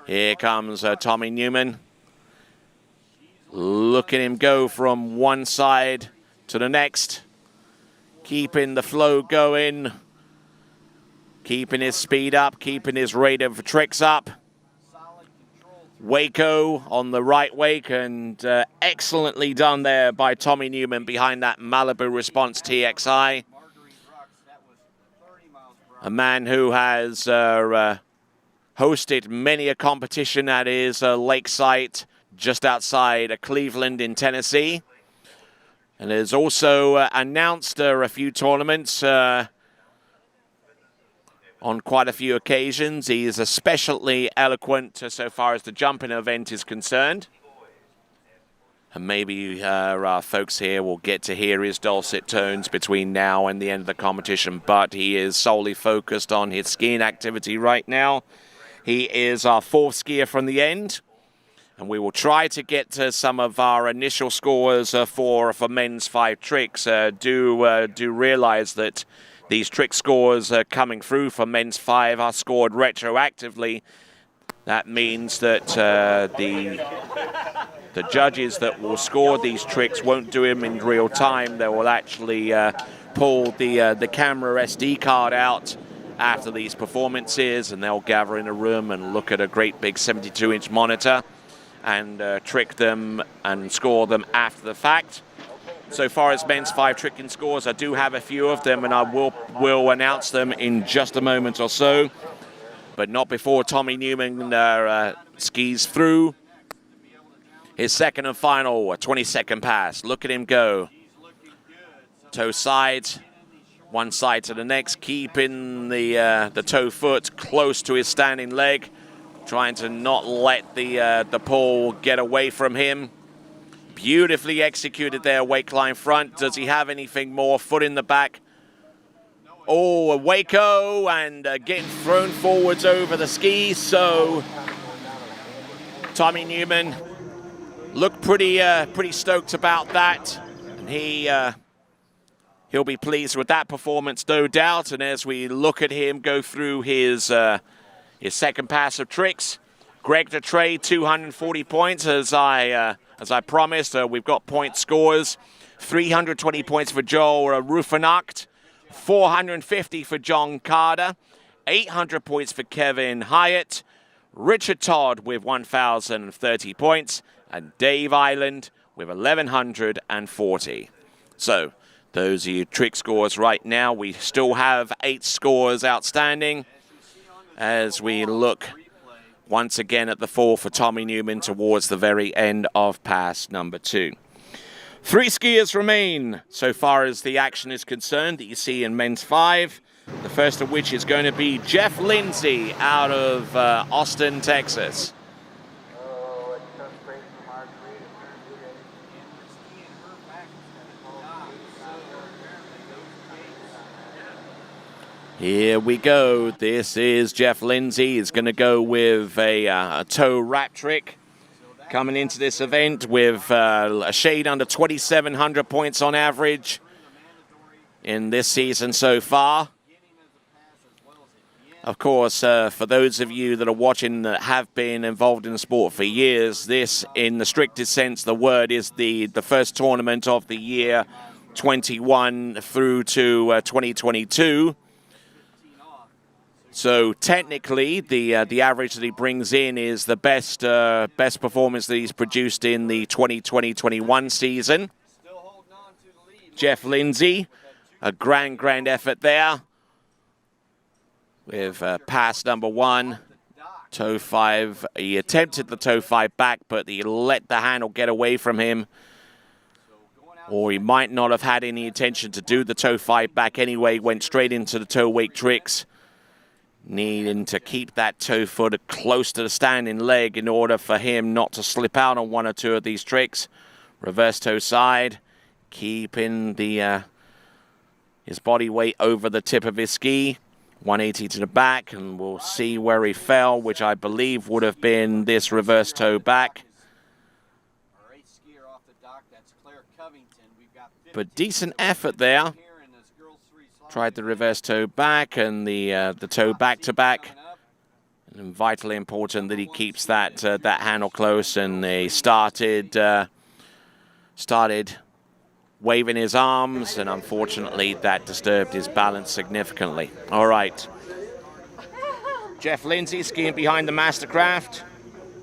Here comes Tommy Newman. Look at him go from one side to the next, keeping the flow going, keeping his speed up, keeping his rate of tricks up. Waco on the right wake, and excellently done there by Tommy Newman behind that Malibu Response TXI. A man who has hosted many a competition at his lake site just outside Cleveland in Tennessee, and has also announced a few tournaments on on quite a few occasions. He is especially eloquent so far as the jumping event is concerned. And maybe our folks here will get to hear his dulcet tones between now and the end of the competition, but he is solely focused on his skiing activity right now. He is our 4th skier from the end, and we will try to get to some of our initial scores for men's 5 tricks. Do realize that these trick scores coming through for men's 5 are scored retroactively. That means that the judges that will score these tricks won't do them in real time. They will actually pull the camera SD card out after these performances, and they'll gather in a room and look at a great big 72-inch monitor and trick them and score them after the fact. So far as men's 5 tricking scores, I do have a few of them, and I will announce them in just a moment or so, but not before Tommy Newman skis through his second and final 22nd pass. Look at him go. Toe side, one side to the next, keeping the toe foot close to his standing leg, trying to not let the pole get away from him. Beautifully executed there, wake line front. Does he have anything more? Foot in the back. Oh, a Waco, and getting thrown forwards over the skis. So Tommy Newman looked pretty stoked about that, and he'll be pleased with that performance, no doubt. And as we look at him go through his second pass of tricks, Greg DeTrey, 240 points, as I promised. We've got point scores: 320 points for Joel Rufenacht, 450 for John Carter, 800 points for Kevin Hyatt, Richard Todd with 1,030 points, and Dave Island with 1,140. So those are your trick scores right now. We still have 8 scores outstanding as we look once again at the fall for Tommy Newman towards the very end of pass number 2. 3 skiers remain so far as the action is concerned that you see in men's 5. The first of which is going to be Jeff Lindsay out of Austin, Texas. Here we go. This is Jeff Lindsay. He's going to go with a toe wrap trick. Coming into this event with a shade under 2,700 points on average in this season so far. Of course, for those of you that are watching that have been involved in the sport for years, this, in the strictest sense, the word is the first tournament of the year 21 through to 2022. So technically, the average that he brings in is the best performance that he's produced in the 2020-21 season. Jeff Lindsay, a grand effort there with pass number 1, toe 5. He attempted the toe 5 back, but he let the handle get away from him. Or he might not have had any intention to do the toe 5 back anyway, went straight into the toe wake tricks. Needing to keep that toe foot close to the standing leg in order for him not to slip out on 1 or 2 of these tricks. Reverse toe side, keeping his body weight over the tip of his ski. 180 to the back, and we'll see where he fell, which I believe would have been this reverse toe back. But decent effort there. Tried the reverse toe back and the toe back to back. And vitally important that he keeps that handle close. And he started waving his arms, and unfortunately that disturbed his balance significantly. All right. Jeff Lindsay skiing behind the Mastercraft.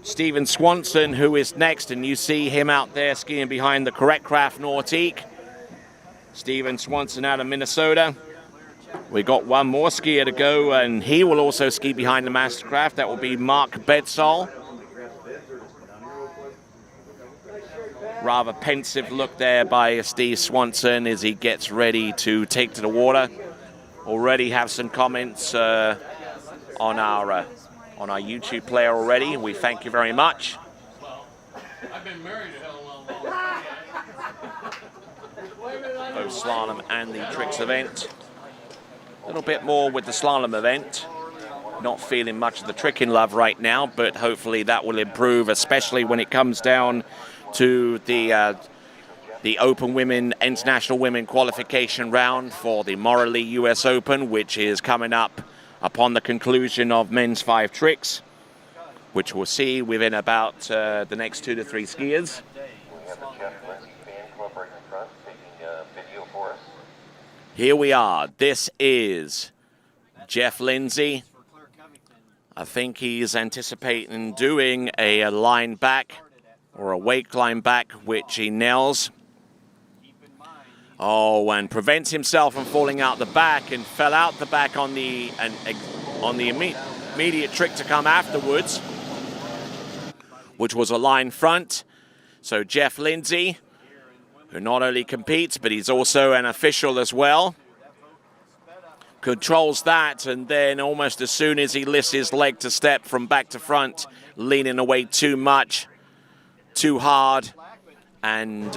Stephen Swanson, who is next, and you see him out there skiing behind the Correct Craft Nautique. Stephen Swanson out of Minnesota. We got one more skier to go, and he will also ski behind the Mastercraft. That will be Mark Bedsall. Rather pensive look there by Steve Swanson as he gets ready to take to the water. Already have some comments on our YouTube player already. We thank you very much. I've been married a hell of a long time. Both slalom and the tricks event. A little bit more with the slalom event. Not feeling much of the tricking love right now, but hopefully that will improve, especially when it comes down to the Open Women, International Women qualification round for the Morley US Open, which is coming up upon the conclusion of men's 5 tricks, which we'll see within about the next 2 to 3 skiers. We have the Jeff Lindsay fan club right in front taking video for us. Here we are. This is Jeff Lindsay. I think he's anticipating doing a line back or a wake climb back, which he nails. Oh, and prevents himself from falling out the back, and fell out the back on the immediate trick to come afterwards, which was a line front. So Jeff Lindsay, who not only competes, but he's also an official as well, controls that, and then almost as soon as he lifts his leg to step from back to front, leaning away too much, too hard, and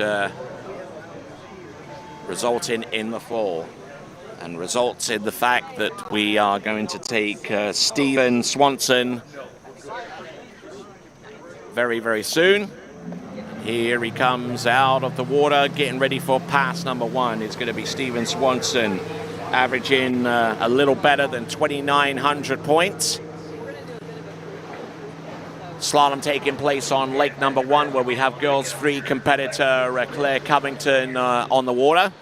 resulting in the fall. And results in the fact that we are going to take Stephen Swanson very, very soon. Here he comes out of the water, getting ready for pass number 1. It's going to be Stephen Swanson, averaging a little better than 2,900 points. Slalom taking place on lake number 1, where we have girls free competitor Claire Covington on the water.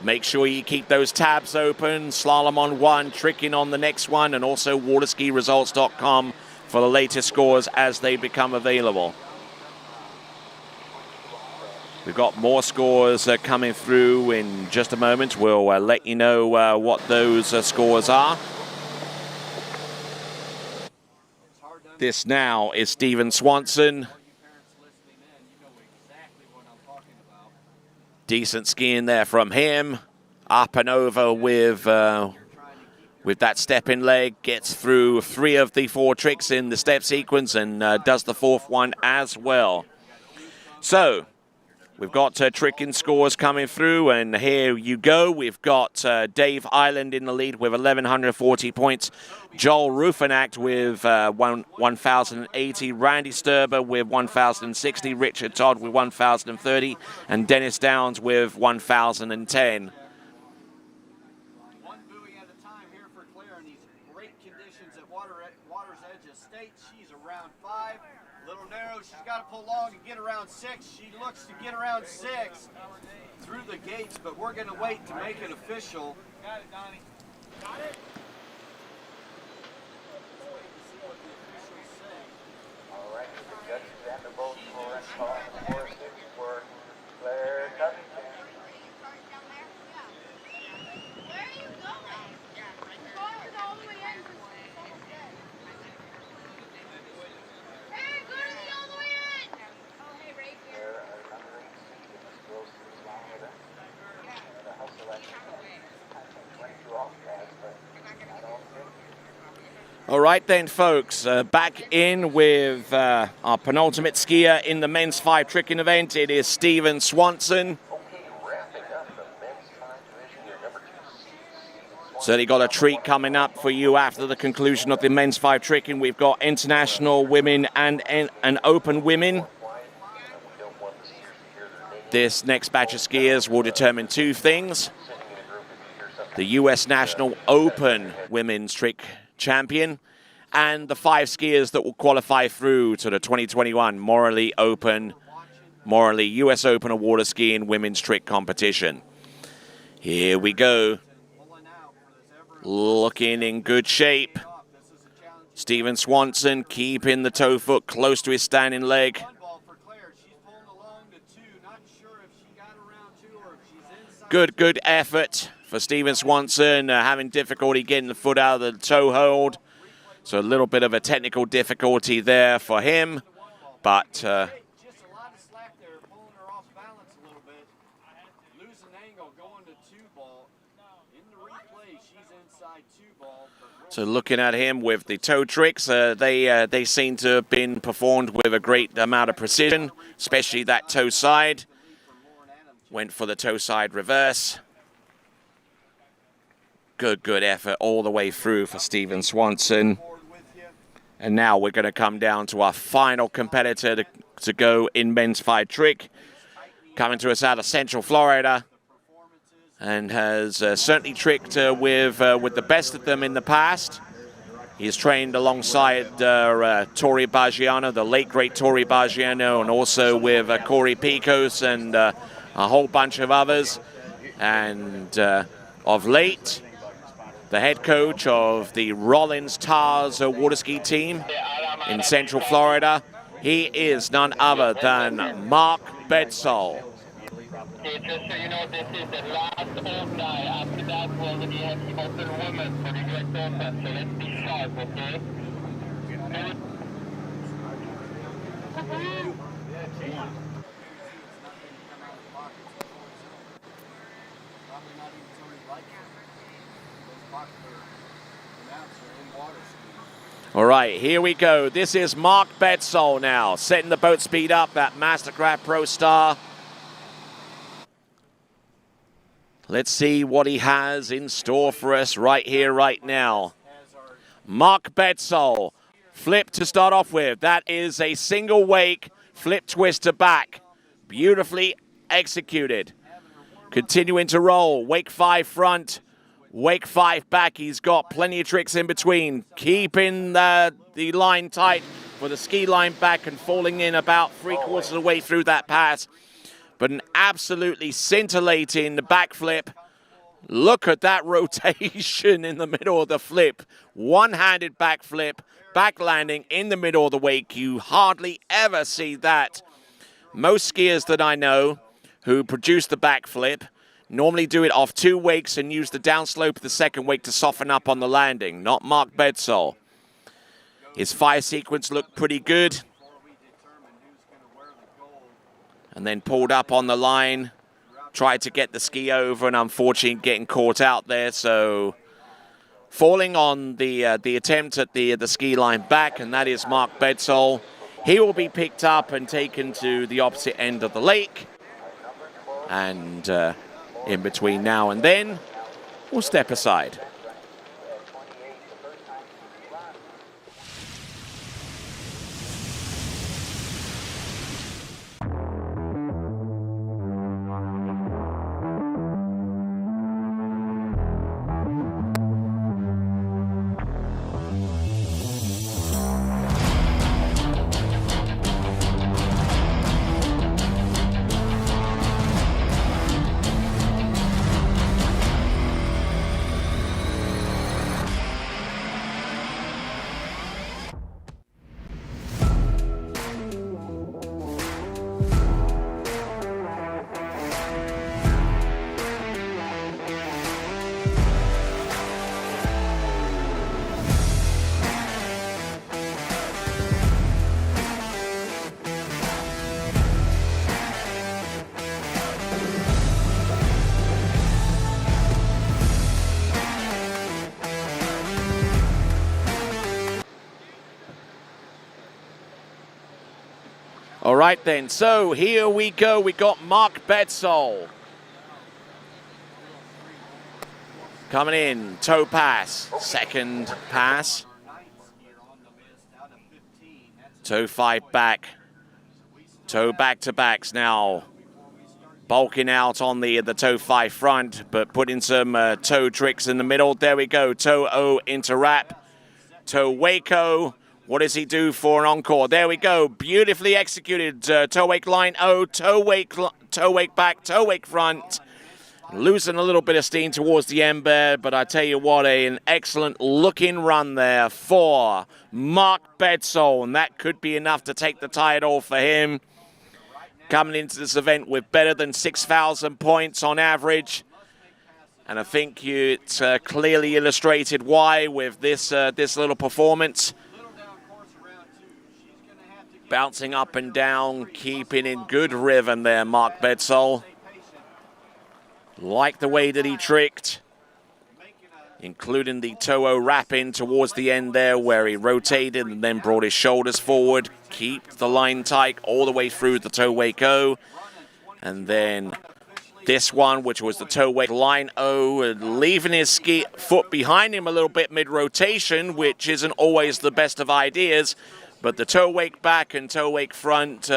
Make sure you keep those tabs open. Slalom on 1, tricking on the next one, and also waterskiresults.com for the latest scores as they become available. We've got more scores coming through in just a moment. We'll let you know what those scores are. This now is Stephen Swanson. Decent skiing there from him. Up and over with that step-in leg. Gets through 3 of the 4 tricks in the step sequence, and does the 4th one as well. So we've got tricking scores coming through, and here you go. We've got Dave Island in the lead with 1,140 points. Joel Ruffinacht with 1,080. Randy Sturber with 1,060. Richard Todd with 1,030. And Dennis Downs with 1,010. One buoy at a time here for Claire in these great conditions at Water's Edge Estate. She's around 5. Little narrow, she's got to pull long and get around 6. She looks to get around 6 through the gates, but we're going to wait to make it official. Got it, Donnie. Got it. All right, the judges and the vote for Claire Covington. Where are you going? Going all the way in. Hey, go to the all the way in. Oh, hey, right here. All right then, folks, back in with our penultimate skier in the men's 5 tricking event. It is Stephen Swanson. So they got a treat coming up for you after the conclusion of the men's 5 tricking. We've got international women and open women. This next batch of skiers will determine 2 things. The US National Open Women's Trick Champion, and the 5 skiers that will qualify through to the 2021 Morley US Open of Water Skiing Women's Trick Competition. Here we go. Looking in good shape. Stephen Swanson keeping the toe foot close to his standing leg. Good effort for Stephen Swanson, having difficulty getting the foot out of the toe hold. So a little bit of a technical difficulty there for him. But Just a lot of slack there, pulling her off balance a little bit. Losing angle, going to 2 ball. In the replay, she's inside. So looking at him with the toe tricks, they seem to have been performed with a great amount of precision, especially that toe side. Went for the toe side reverse. Good effort all the way through for Stephen Swanson. And now we're going to come down to our final competitor to go in men's 5 trick. Coming to us out of Central Florida. And has certainly tricked with the best of them in the past. He's trained alongside Tori Baggiano, the late great Tori Baggiano, and also with Corey Picos and a whole bunch of others. And of late, the head coach of the Rollins Tars Waterski team in Central Florida, he is none other than Mark Bedsole. Okay, just so you know, this is the last open eye. After that, we're going to have open women for the direct open. So let's be sharp, okay? All right, here we go. This is Mark Bedsole now, setting the boat speed up at Mastercraft Pro Star. Let's see what he has in store for us right here, right now. Mark Bedsole, flip to start off with. That is a single wake, flip twist to back. Beautifully executed. Continuing to roll, wake 5 front, wake 5 back. He's got plenty of tricks in between. Keeping the line tight for the ski line back and falling in about 3/4 of the way through that pass. But an absolutely scintillating backflip. Look at that rotation in the middle of the flip. One-handed backflip, back landing in the middle of the wake. You hardly ever see that. Most skiers that I know who produce the backflip normally do it off 2 wakes and use the downslope of the second wake to soften up on the landing. Not Mark Bedsole. His fire sequence looked pretty good. And then pulled up on the line, tried to get the ski over, and unfortunately getting caught out there. So falling on the attempt at the ski line back, and that is Mark Bedsole. He will be picked up and taken to the opposite end of the lake. And in between now and then, we'll step aside. All right then, so here we go. We got Mark Bedsole coming in, toe pass, second pass, toe 5 back, toe back to backs now, bulking out on the toe 5 front, but putting some toe tricks in the middle. There we go, toe O into wrap, toe Waco. What does he do for an encore? There we go. Beautifully executed. Toe wake line O, toe wake back, toe wake front. Losing a little bit of steam towards the end there, but I tell you what, an excellent looking run there for Mark Bedsole, and that could be enough to take the title for him. Coming into this event with better than 6,000 points on average. And I think it's clearly illustrated why with this little performance. Bouncing up and down, keeping in good rhythm there, Mark Bedsole. Like the way that he tricked. including the toe wrap in towards the end there where he rotated and then brought his shoulders forward, keep the line tight all the way through the toe wake O. And then this one, which was the toe wake line O, leaving his ski foot behind him a little bit mid-rotation, which isn't always the best of ideas. But the toe wake back and toe wake front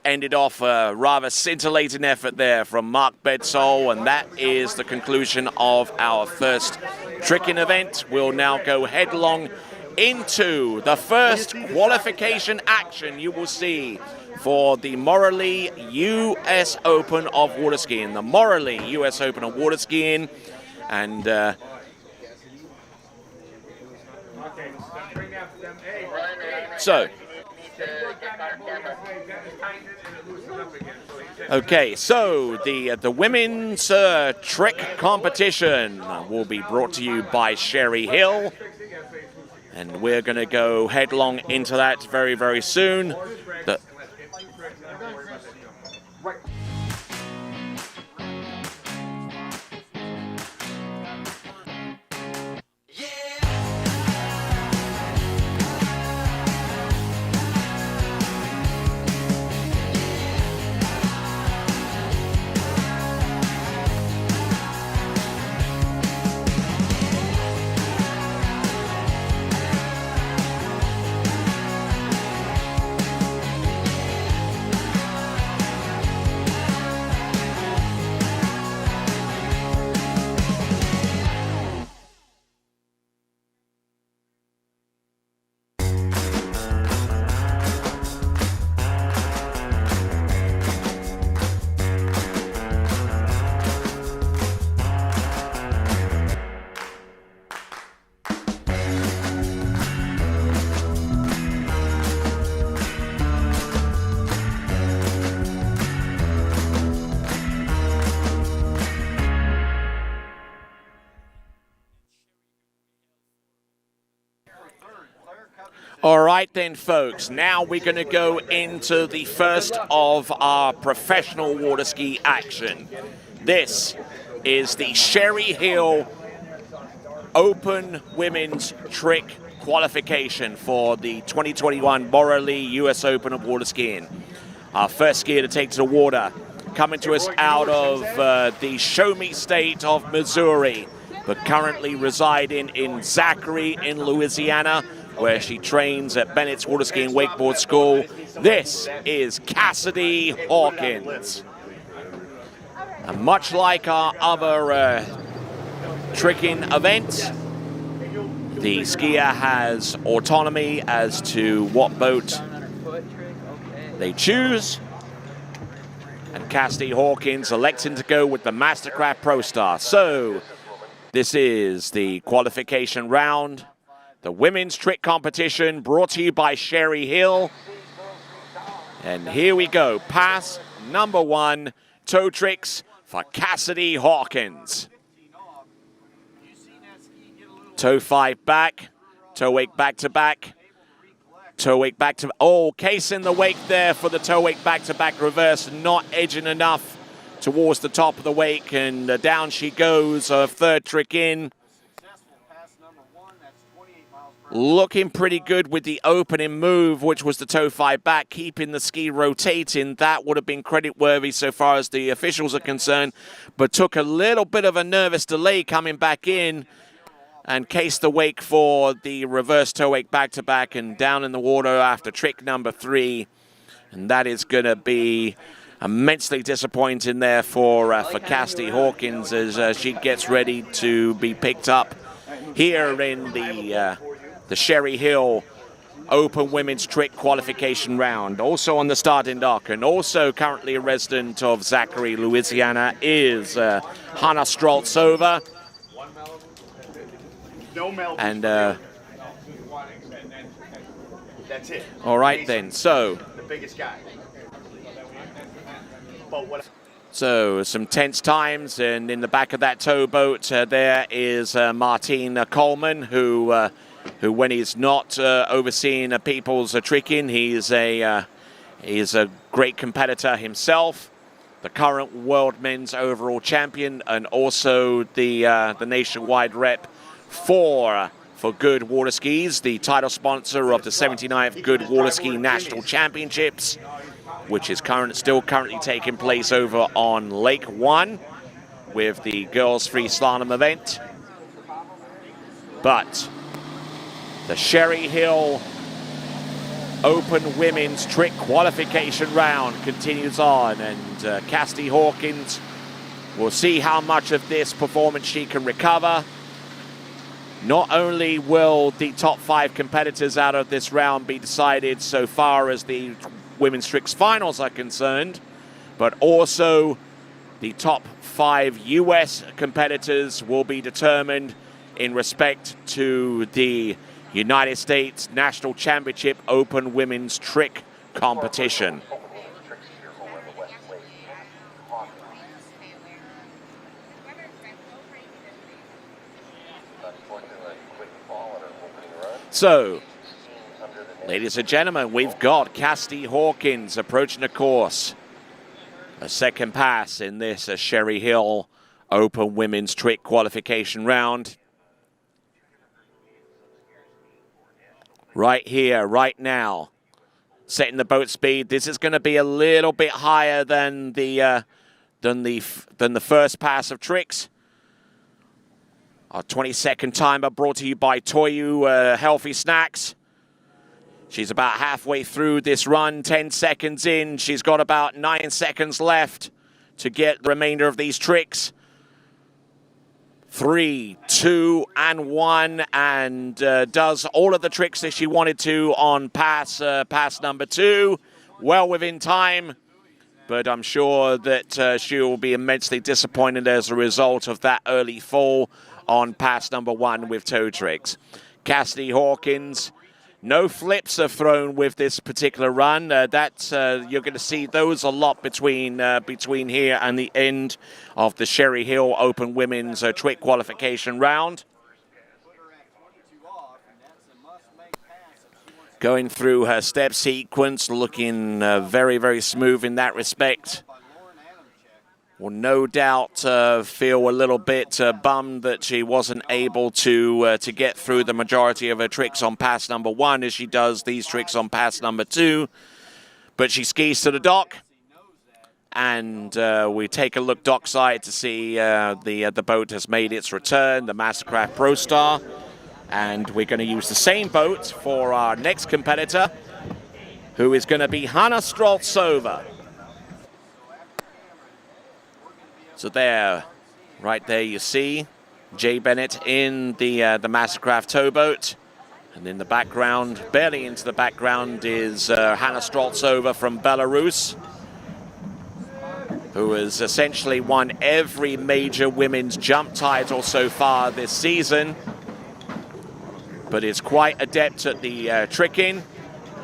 ended off a rather scintillating effort there from Mark Bedsole, and that is the conclusion of our first tricking event. We'll now go headlong into the first qualification action you will see for the Morley US Open of Water Skiing. The Morley US Open of Water Skiing. And okay, so the women's trick competition will be brought to you by Sherry Hill. And we're going to go headlong into that very, very soon. All right then, folks, now we're going to go into the first of our professional water ski action. This is the Sherry Hill Open Women's Trick Qualification for the 2021 Morley US Open of Water Skiing. Our first skier to take to the water, coming to us out of the Show Me state of Missouri, but currently residing in Zachary in Louisiana, where she trains at Bennett's Water Skiing Wakeboard School. This is Cassidy Hawkins. And much like our other tricking events, the skier has autonomy as to what boat they choose. And Cassidy Hawkins electing to go with the Mastercraft Pro Star. So this is the qualification round. The women's trick competition brought to you by Sherry Hill. And here we go. Pass number one, toe tricks for Cassidy Hawkins. Toe five back, toe wake back to back, toe wake back to, oh, case in the wake there for the toe wake back to back reverse, not edging enough towards the top of the wake, and down she goes, third trick in. Looking pretty good with the opening move, which was the toe five back, keeping the ski rotating. That would have been credit-worthy so far as the officials are concerned, but took a little bit of a nervous delay coming back in and cased the wake for the reverse toe wake back-to-back and down in the water after trick number three. And that is going to be immensely disappointing there for Cassidy Hawkins as she gets ready to be picked up here in the Sherry Hill Open Women's Trick Qualification round. Also on the starting dock, and also currently a resident of Zachary, Louisiana, is Hannah Stroltsova. And that's it. All right then, so The biggest guy. so some tense times, and in the back of that towboat there is Martine Coleman, who when he's not overseeing people's tricking, he's a great competitor himself. the current world men's overall champion, and also the nationwide rep for Goode Waterskis, the title sponsor of the 79th Goode Waterski National Championships, which is still currently taking place over on Lake One with the girls free slalom event. But the Sherry Hill Open Women's Trick Qualification round continues on, and Cassidy Hawkins will see how much of this performance she can recover. Not only will the top 5 competitors out of this round be decided so far as the Women's Tricks finals are concerned, but also the top 5 US competitors will be determined in respect to the United States National Championship Open Women's Trick competition. So, ladies and gentlemen, we've got Cassidy Hawkins approaching the course. A second pass in this Sherry Hill Open Women's Trick Qualification round. Right here, right now, setting the boat speed. This is going to be a little bit higher than the first pass of tricks. Our 20-second timer brought to you by Toyu Healthy Snacks. She's about halfway through this run, 10 seconds in. She's got about 9 seconds left to get the remainder of these tricks. 3, 2, and 1, and does all of the tricks that she wanted to on pass number 2. Well within time, but I'm sure that she will be immensely disappointed as a result of that early fall on pass number 1 with toe tricks. Cassidy Hawkins, no flips are thrown with this particular run. You're going to see those a lot between here and the end of the Sherry Hill Open Women's Trick Qualification round. Going through her step sequence, looking very, very smooth in that respect. Will no doubt feel a little bit bummed that she wasn't able to get through the majority of her tricks on pass number 1 as she does these tricks on pass number 2. But she skis to the dock, and we take a look dockside to see the boat has made its return, the Mastercraft Pro Star. And we're going to use the same boat for our next competitor, who is going to be Hanna Streltsova. So there, right there you see Jay Bennett in the Mastercraft towboat. And in the background, barely into the background, is Hanna Streltsova from Belarus, who has essentially won every major women's jump title so far this season, but is quite adept at the tricking.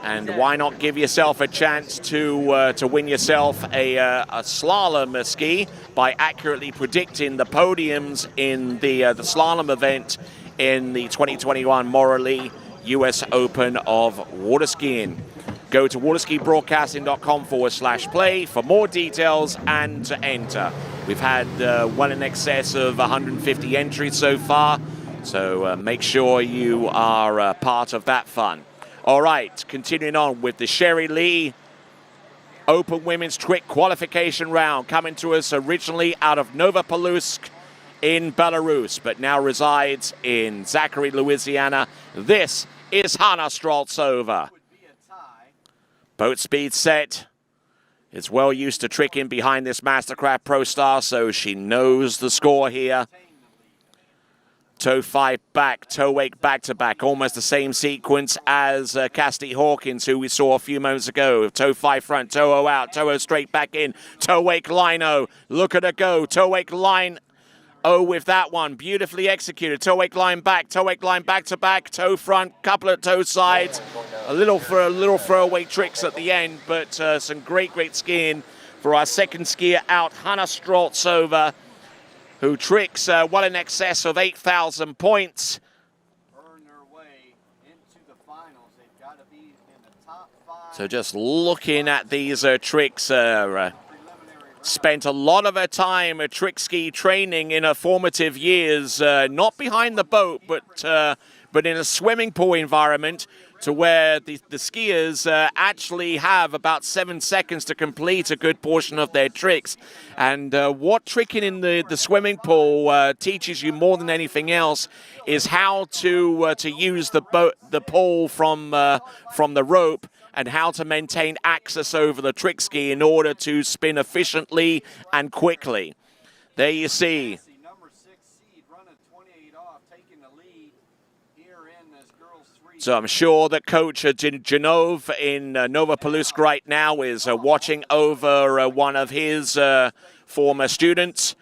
And why not give yourself a chance to win yourself a slalom ski by accurately predicting the podiums in the slalom event in the 2021 Morley US Open of Water Skiing. Go to waterskibroadcasting.com/play for more details and to enter. We've had well in excess of 150 entries so far, so make sure you are part of that fun. All right, continuing on with the Sherry Lee Open Women's Trick Qualification round, coming to us originally out of Novopolsk in Belarus, but now resides in Zachary, Louisiana. This is Hanna Streltsova. Boat speed set. Is well used to tricking behind this Mastercraft Pro Star, so she knows the score here. Toe 5 back, toe wake back to back, almost the same sequence as Cassidy Hawkins, who we saw a few moments ago. Toe 5 front, toe 0 out, toe 0 straight back in, toe wake line 0. Look at her go, toe wake line 0 with that one, beautifully executed. Toe wake line back to back, toe front, couple of toe sides, a little throwaway tricks at the end, but some great skiing for our second skier out, Hanna Streltsova, who tricks well in excess of 8,000 points. So just looking at these tricks, spent a lot of her time at trick ski training in her formative years, not behind the boat, but in a swimming pool environment, to where the skiers actually have about 7 seconds to complete a good portion of their tricks. And what tricking in the swimming pool teaches you more than anything else is how to use the pole from the rope, and how to maintain access over the trick ski in order to spin efficiently and quickly. There you see. Number 6 seed running 28 off, taking the lead here in this girls 3. So I'm sure that Coach Janov in Novopolsk right now is watching over one of his former students,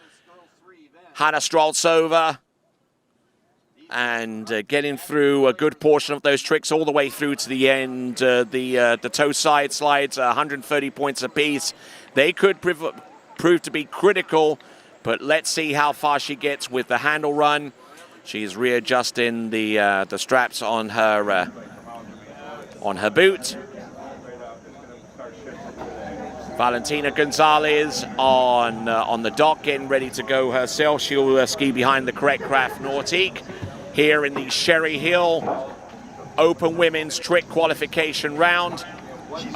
Hanna Straltsova, and getting through a good portion of those tricks all the way through to the end. The toe side slides, 130 points apiece. They could prove to be critical, but let's see how far she gets with the handle run. She's readjusting the straps on her boot. Valentina Gonzalez on the dock, getting ready to go herself. She'll ski behind the correct craft Nordique. Here in the Sherry Hill Open Women's Trick Qualification round.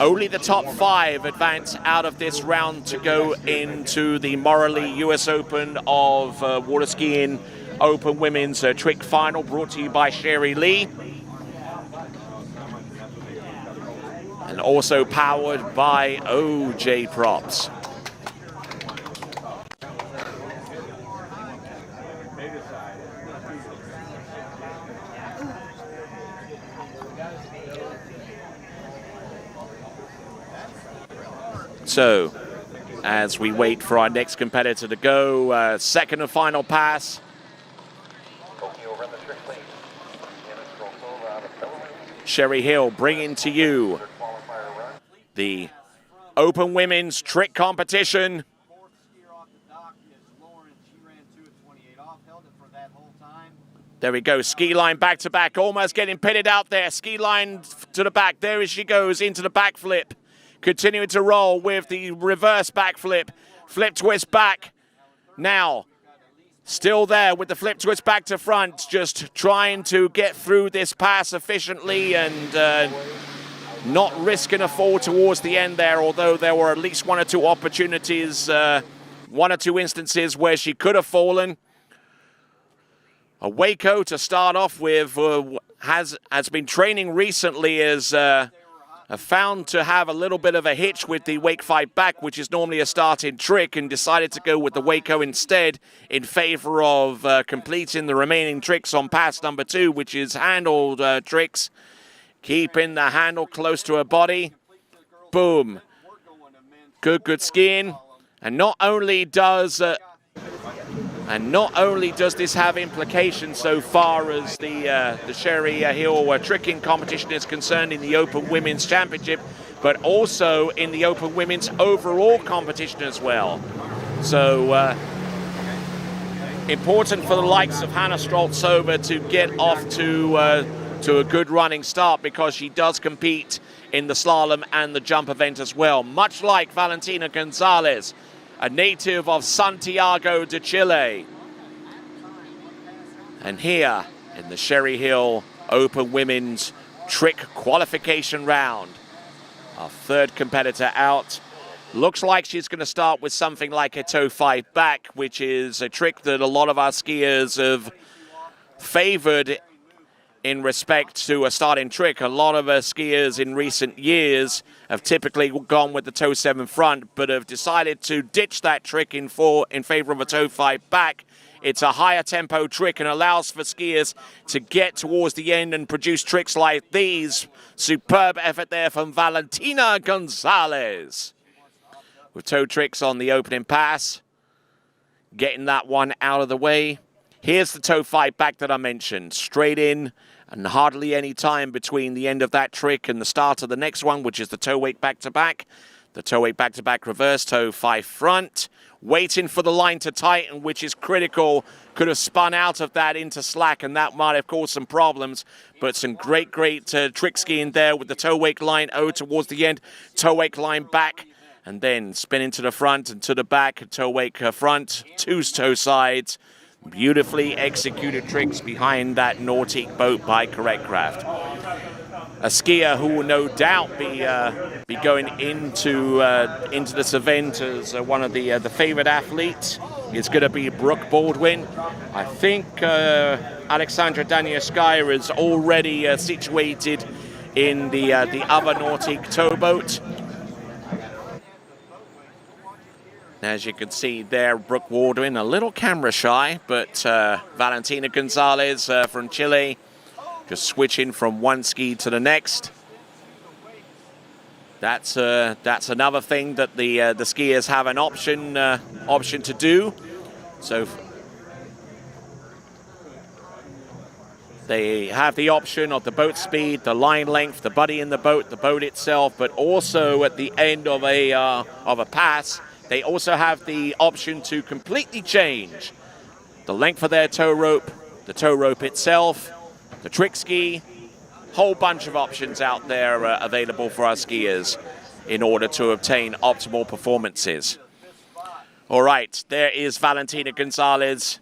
Only the top 5 advance out of this round to go into the Morley US Open of water skiing Open Women's Trick Final, brought to you by Sherry Lee. And also powered by OJ Props. So, as we wait for our next competitor to go, second and final pass. Sherry Hill bringing to you the Open Women's Trick Competition. There we go, ski line back to back, almost getting pitted out there. Ski line to the back, there she goes into the backflip. Continuing to roll with the reverse backflip, flip twist back. Now, still there with the flip twist back to front, just trying to get through this pass efficiently and not risking a fall towards the end there, although there were at least 1 or 2 opportunities, 1 or 2 instances where she could have fallen. A Waco to start off with has been training recently, as found to have a little bit of a hitch with the Wake 5 back, which is normally a starting trick, and decided to go with the Waco instead in favor of completing the remaining tricks on pass number 2, which is handled tricks. Keeping the handle close to her body. Boom. Good skiing. And not only does this have implications so far as the Sherry Hill tricking competition is concerned in the Open Women's Championship, but also in the Open Women's overall competition as well. So important for the likes of Hanna Straltsova to get off to a good running start, because she does compete in the slalom and the jump event as well, much like Valentina Gonzalez, a native of Santiago de Chile. And here in the Sherry Hill Open Women's Trick Qualification round, our 3rd competitor out. Looks like she's going to start with something like a toe 5 back, which is a trick that a lot of our skiers have favored in respect to a starting trick. A lot of our skiers in recent years have typically gone with the toe 7 front, but have decided to ditch that trick in favor of a toe 5 back. It's a higher tempo trick and allows for skiers to get towards the end and produce tricks like these. Superb effort there from Valentina Gonzalez. With toe tricks on the opening pass. Getting that one out of the way. Here's the toe 5 back that I mentioned. Straight in, and hardly any time between the end of that trick and the start of the next one, which is the toe wake back to back. The toe wake back to back reverse, toe 5 front. Waiting for the line to tighten, which is critical. Could have spun out of that into slack, and that might have caused some problems. But some great trick skiing there with the toe wake line towards the end. Toe wake line back and then spinning to the front and to the back, toe wake front, two toe sides. Beautifully executed tricks behind that Nautique boat by Correct Craft. A skier who will no doubt be going into this event as one of the favorite athletes is going to be Brooke Baldwin. I think Alexandra Danielskaya is already situated in the other Nautique towboat. As you can see there, Brooke Baldwin, a little camera shy, but Valentina Gonzalez from Chile, just switching from one ski to the next. That's another thing that the skiers have an option to do. So they have the option of the boat speed, the line length, the buddy in the boat itself, but also at the end of a pass, they also have the option to completely change the length of their tow rope, the tow rope itself, the trick ski. Whole bunch of options out there available for our skiers in order to obtain optimal performances. All right, there is Valentina Gonzalez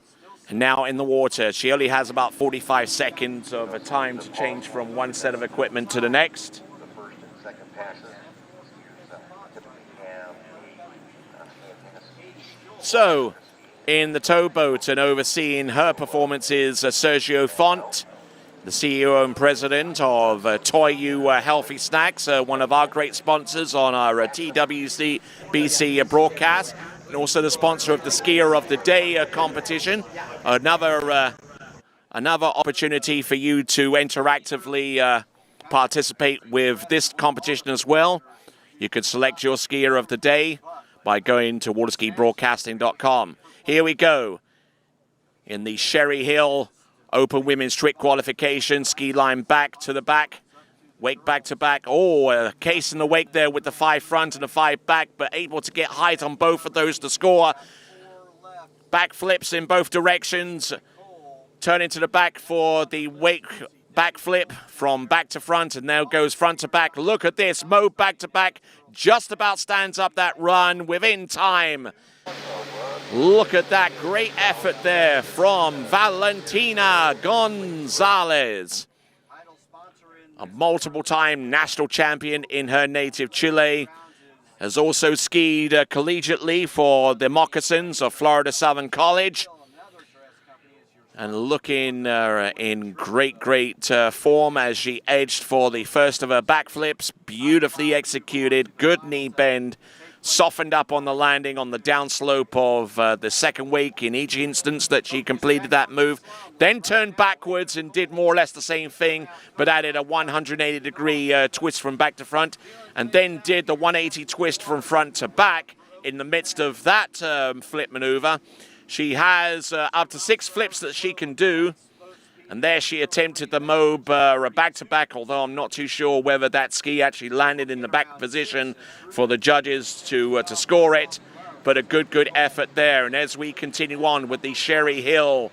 now in the water. She only has about 45 seconds of a time to change from one set of equipment to the next. The first and second passes, skiers typically have a So, in the towboat and overseeing her performances, Sergio Font, the CEO and president of Toyu Healthy Snacks, one of our great sponsors on our TWC BC broadcast, and also the sponsor of the Skier of the Day competition. Another opportunity for you to interactively participate with this competition as well. You can select your Skier of the Day by going to waterskibroadcasting.com. Here we go in the Sherry Hill Open Women's Trick Qualification. Ski line back to the back, wake back to back. Oh, a case in the wake there with the 5 front and the 5 back, but able to get height on both of those to score. Back flips in both directions. Turning to the back for the wake back flip from back to front, and now goes front to back. Look at this, Mo back to back, just about stands up that run within time. Look at that great effort there from Valentina Gonzalez, a multiple-time national champion in her native Chile. Has also skied collegiately for the Moccasins of Florida Southern College. And looking in great form as she edged for the first of her backflips. Beautifully executed, good knee bend, softened up on the landing on the downslope of the second wake in each instance that she completed that move. Then turned backwards and did more or less the same thing, but added a 180-degree twist from back to front, and then did the 180 twist from front to back in the midst of that flip maneuver. She has up to 6 flips that she can do. And there she attempted the mob back-to-back, although I'm not too sure whether that ski actually landed in the back position for the judges to score it. But a good effort there. And as we continue on with the Sherry Hill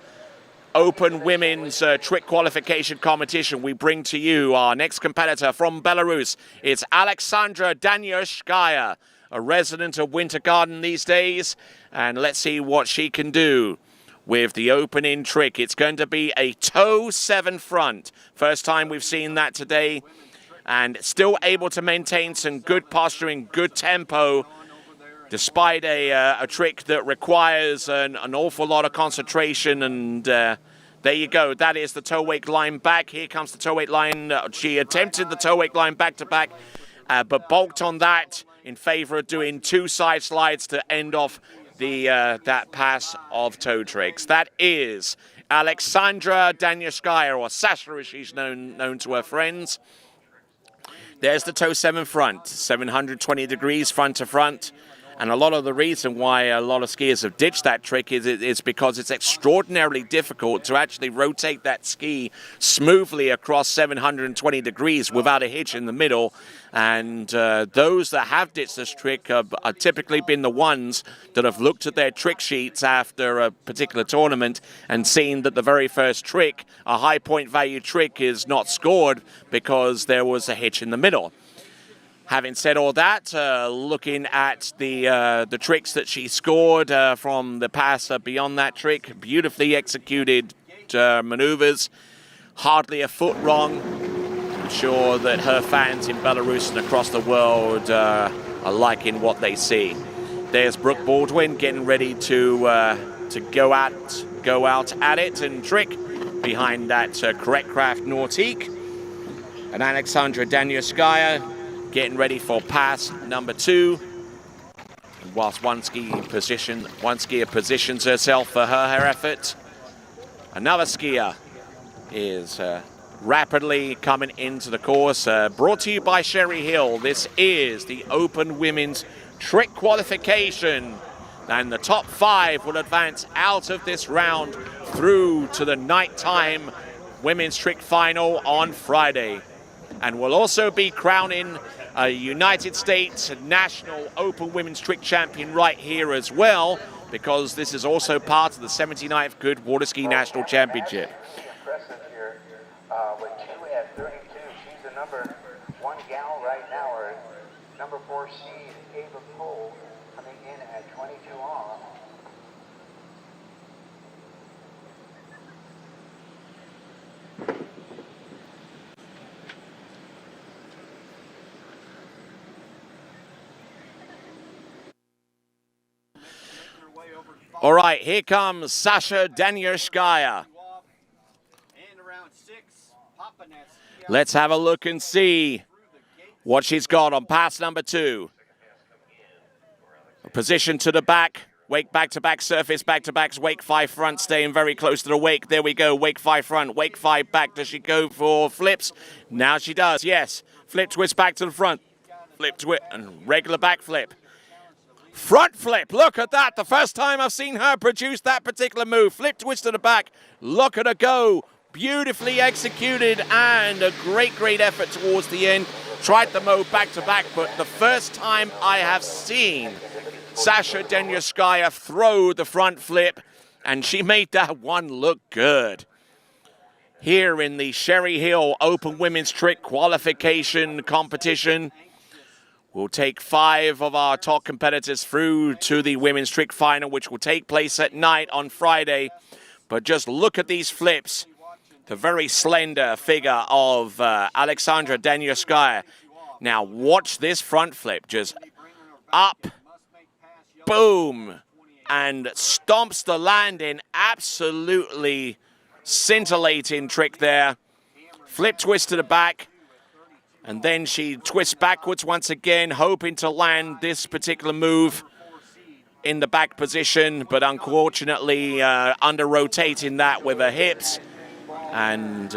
Open Women's Trick Qualification Competition, we bring to you our next competitor from Belarus. It's Alexandra Danielskaya, a resident of Winter Garden these days. And let's see what she can do with the opening trick. It's going to be a toe 7 front. First time we've seen that today. And still able to maintain some good posturing, good tempo, despite a trick that requires an awful lot of concentration. And there you go. That is the toe wake line back. Here comes the toe wake line. She attempted the toe wake line back to back, but balked on that in favor of doing 2 side slides to end off that pass of toe tricks. That is Alexandra Danielskaya, or Sasha as she's known to her friends. There's the toe 7 front, 720 degrees front to front. And a lot of the reason why a lot of skiers have ditched that trick is because it's extraordinarily difficult to actually rotate that ski smoothly across 720 degrees without a hitch in the middle. And those that have ditched this trick have typically been the ones that have looked at their trick sheets after a particular tournament and seen that the very first trick, a high point value trick, is not scored because there was a hitch in the middle. Having said all that, looking at the tricks that she scored from the pass beyond that trick, beautifully executed maneuvers, hardly a foot wrong. I'm sure that her fans in Belarus and across the world are liking what they see. There's Brooke Baldwin getting ready to go out at it and trick behind that correct craft Nautique, and Alexandra Danyevskaya getting ready for pass number 2. And whilst one skier positions herself for her effort, another skier is rapidly coming into the course. Brought to you by Sherry Hill. This is the Open Women's Trick Qualification. And the top 5 will advance out of this round through to the nighttime women's trick final on Friday. And we'll also be crowning a United States National Open Women's Trick Champion right here as well, because this is also part of the 79th Goode Waterski National Championship. Impressive here with 2 at 32. She's the number 1 gal right now, or number 4 seed Ava Cole coming in at 22 off. All right, here comes Sasha Danyevskaya. Let's have a look and see what she's got on pass number 2. Position to the back, wake back-to-back, surface back-to-backs, wake 5 front, staying very close to the wake. There we go, wake 5 front, wake 5 back. Does she go for flips? Now she does, yes. Flip twist back to the front. Flip twist and regular back flip. Front flip, look at that. The first time I've seen her produce that particular move. Flip twist to the back, look at her go. Beautifully executed and a great effort towards the end. Tried the move back to back, but the first time I have seen Sasha Danyevskaya throw the front flip, and she made that one look good. Here in the Sherry Hill Open Women's Trick Qualification competition, we'll take 5 of our top competitors through to the Women's Trick Final, which will take place at night on Friday. But just look at these flips. The very slender figure of Alexandra Danyevskaya. Now watch this front flip. Just up, boom, and stomps the landing. Absolutely scintillating trick there. Flip twist to the back. And then she twists backwards once again, hoping to land this particular move in the back position, but unfortunately under-rotating that with her hips. And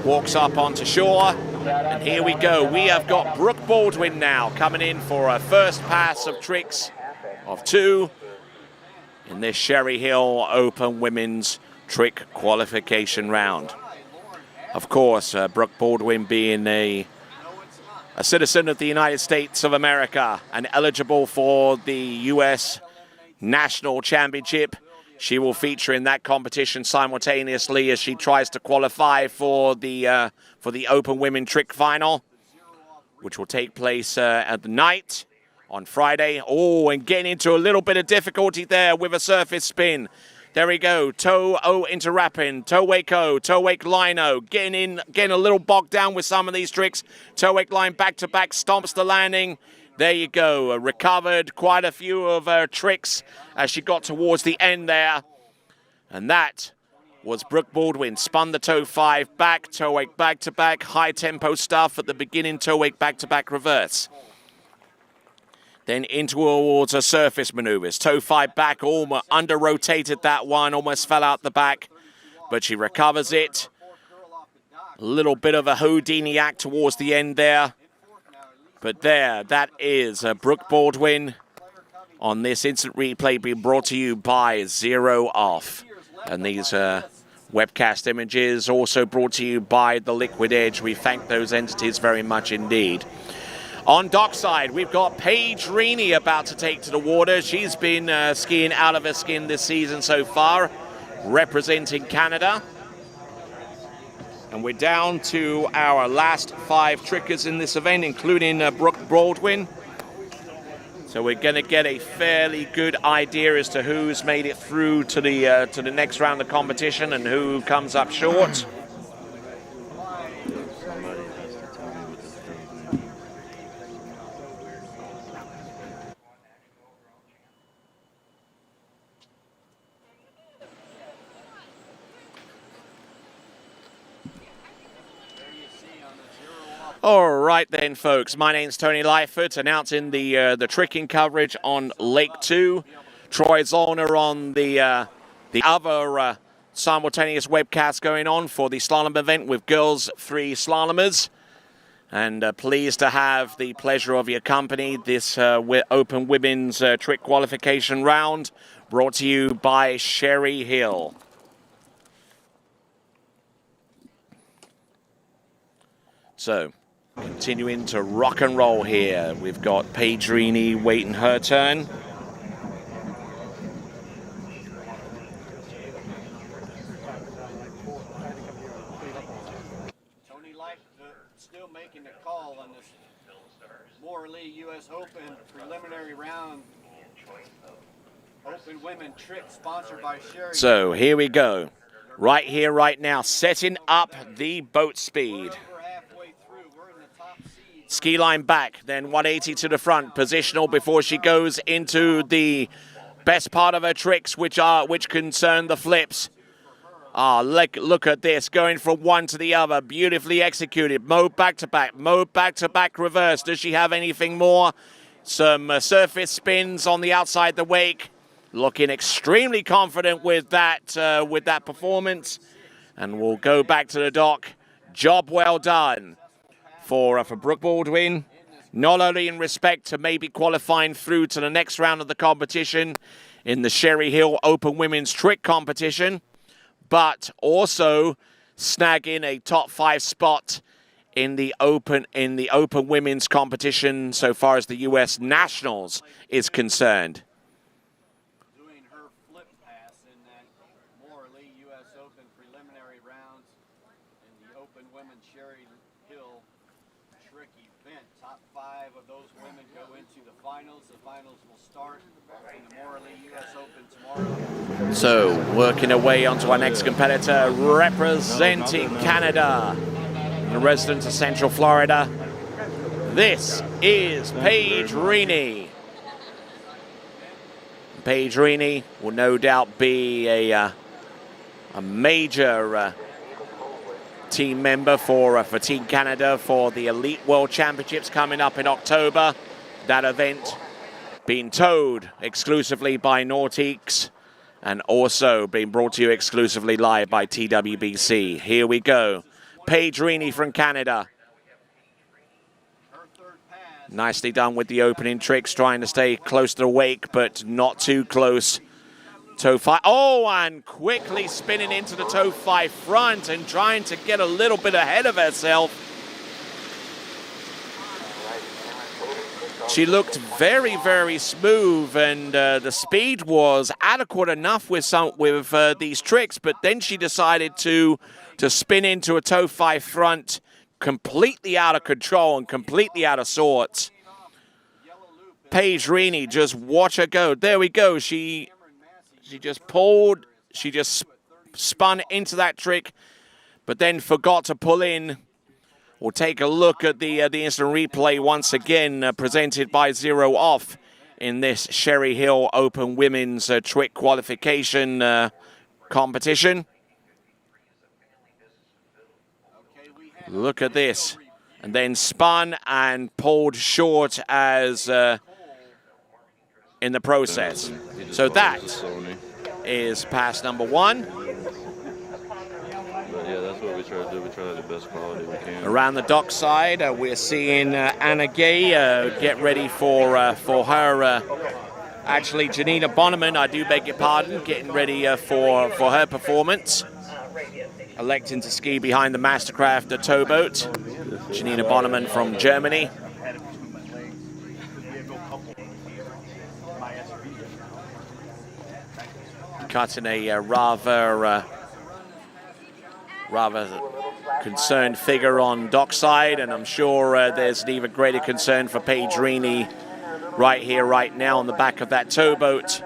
walks up onto shore. And here we go. We have got Brooke Baldwin now coming in for her first pass of tricks of 2 in this Sherry Hill Open Women's Trick Qualification round. Of course, Brooke Baldwin being a citizen of the United States of America and eligible for the U.S. National Championship. She will feature in that competition simultaneously as she tries to qualify for the Open Women Trick Final, which will take place at the night on Friday. Oh, and getting into a little bit of difficulty there with a surface spin. There we go, toe-o into wrapping, toe-wake-o, toe-wake line-o, getting a little bogged down with some of these tricks. Toe-wake line back-to-back, stomps the landing. There you go, recovered quite a few of her tricks as she got towards the end there. And that was Brooke Baldwin. Spun the toe 5 back, toe-wake back-to-back, high-tempo stuff at the beginning, toe-wake back-to-back reverse. Then into towards her surface maneuvers. Toe 5 back, almost under-rotated that one, almost fell out the back, but she recovers it. A little bit of a Houdini act towards the end there. But there, that is Brooke Baldwin on this instant replay being brought to you by Zero Off. And these webcast images also brought to you by the Liquid Edge. We thank those entities very much indeed. On dockside, we've got Paige Reaney about to take to the water. She's been skiing out of her skin this season so far, representing Canada. And we're down to our last 5 trickers in this event, including Brooke Baldwin. So we're going to get a fairly good idea as to who's made it through to the next round of competition and who comes up short. All right then, folks. My name's Tony Lightfoot, announcing the tricking coverage on Lake 2. Troy Zollner on the other simultaneous webcast going on for the slalom event with girls 3 slalomers. And pleased to have the pleasure of your company this open women's trick qualification round, brought to you by Sherry Hill. So, continuing to rock and roll here. We've got Paige Rini waiting her turn. Tony Light still making the call on this Morley U.S. Open preliminary round. Open women trick sponsored by Sherry. So here we go. Right here, right now, setting up the boat speed. Ski line back, then 180 to the front, positional before she goes into the best part of her tricks, which concern the flips. Look at this, going from one to the other, beautifully executed. Mode back to back reverse. Does she have anything more? Some surface spins on the outside the wake. Looking extremely confident with that performance, and we'll go back to the dock. Job well done for Brooke Baldwin, not only in respect to maybe qualifying through to the next round of the competition in the Sherry Hill Open Women's Trick Competition, but also snagging a top 5 spot in the Open Women's Competition so far as the U.S. Nationals is concerned. Doing her flip pass in that Morley U.S. Open preliminary rounds in the Open Women's Sherry Hill Trick event. Top 5 of those women go into the finals. The finals will start in the Morley U.S. Open tomorrow. So, working away onto our next competitor, representing Canada, the resident of Central Florida. This is Paige Rini. Paige Rini will no doubt be a major team member for Team Canada for the Elite World Championships coming up in October. That event being towed exclusively by Nautiques and also being brought to you exclusively live by TWBC. Here we go. Paige Rini from Canada. Nicely done with the opening tricks, trying to stay close to the wake, but not too close. Toe 5. Oh, and quickly spinning into the toe 5 front and trying to get a little bit ahead of herself. She looked very, very smooth, and the speed was adequate enough with these tricks, but then she decided to spin into a toe 5 front, completely out of control and completely out of sorts. Paige Rini, just watch her go. There we go. She just pulled, she just spun into that trick, but then forgot to pull in. We'll take a look at the instant replay once again, presented by Zero Off in this Sherry Hill Open Women's Trick Qualification competition. Look at this. And then spun and pulled short as in the process. So that is pass number 1. Yeah, that's what we try to do. We try to have the best quality we can. Around the dock side, we're seeing Anna Gay get ready for her. Actually, Janina Bonneman, I do beg your pardon, getting ready for her performance. Electing to ski behind the Mastercraft towboat. Janina Bonneman from Germany. Cutting a rather concerned figure on dockside, and I'm sure there's an even greater concern for Paige Reaney right here, right now on the back of that towboat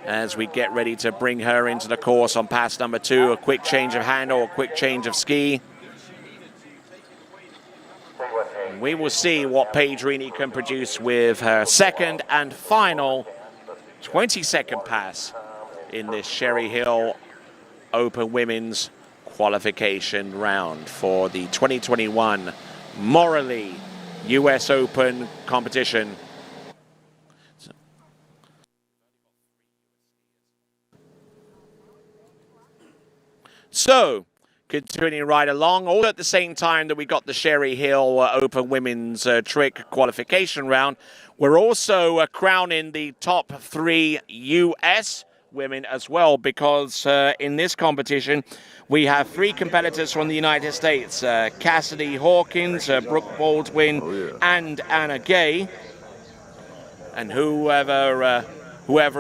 as we get ready to bring her into the course on pass number 2. A quick change of handle, a quick change of ski. We will see what Paige Reaney can produce with her second and final 22nd pass in this Sherry Hill Open Women's qualification round for the 2021 Morley US Open competition. So, continuing right along, all at the same time that we got the Sherry Hill Open Women's Trick qualification round, we're also crowning the top 3 US women as well, because in this competition we have 3 competitors from the United States, Cassidy Hawkins, Brooke Baldwin, and Anna Gay. And whoever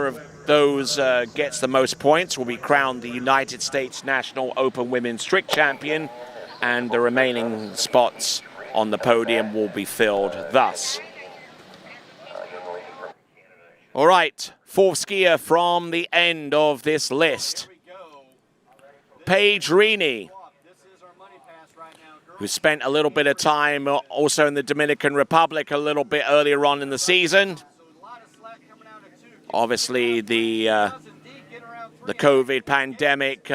of those gets the most points will be crowned the United States National Open Women's Trick Champion, and the remaining spots on the podium will be filled thus. All right, 4th skier from the end of this list, Paige Reaney, who spent a little bit of time also in the Dominican Republic a little bit earlier on in the season. Obviously, the COVID pandemic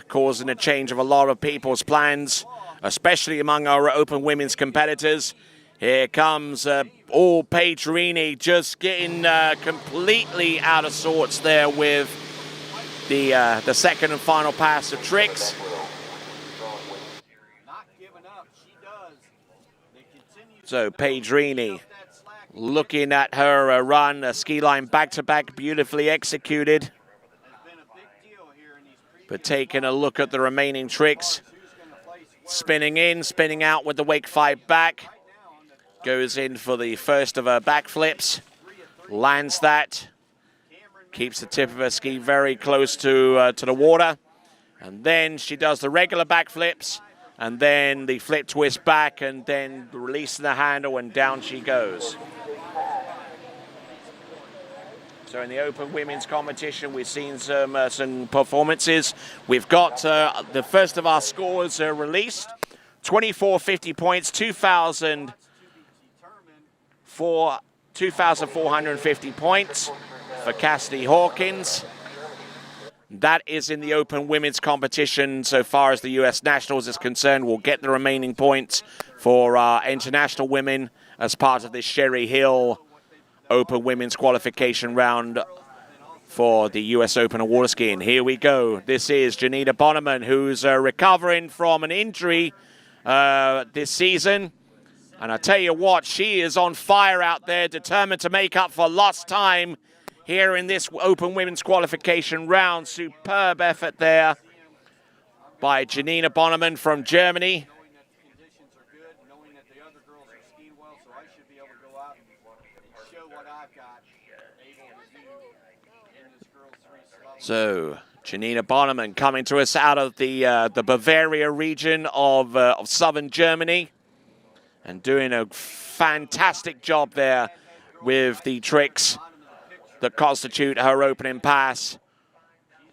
causing a change of a lot of people's plans, especially among our Open Women's competitors. Here comes Paige Reaney just getting completely out of sorts there with the second and final pass of tricks. So Paige Reaney, looking at her run, a ski line back-to-back, beautifully executed. But taking a look at the remaining tricks, spinning in, spinning out with the wake 5 back. Goes in for the first of her backflips, lands that, keeps the tip of her ski very close to the water. And then she does the regular backflips, and then the flip twist back, and then releasing the handle, and down she goes. So in the Open Women's competition, we've seen some performances. We've got the first of our scores released. 2,450 points, 2,450 points for Cassidy Hawkins. That is in the Open Women's competition so far as the US Nationals is concerned. We'll get the remaining points for our international women as part of this Sherry Hill Open Women's qualification round for the US Open of Waterski. And here we go. This is Janina Bonneman, who's recovering from an injury this season. And I tell you what, she is on fire out there, determined to make up for lost time here in this Open Women's qualification round. Superb effort there by Janina Bonneman from Germany. So, Janina Bonneman coming to us out of the Bavaria region of southern Germany, and doing a fantastic job there with the tricks that constitute her opening pass.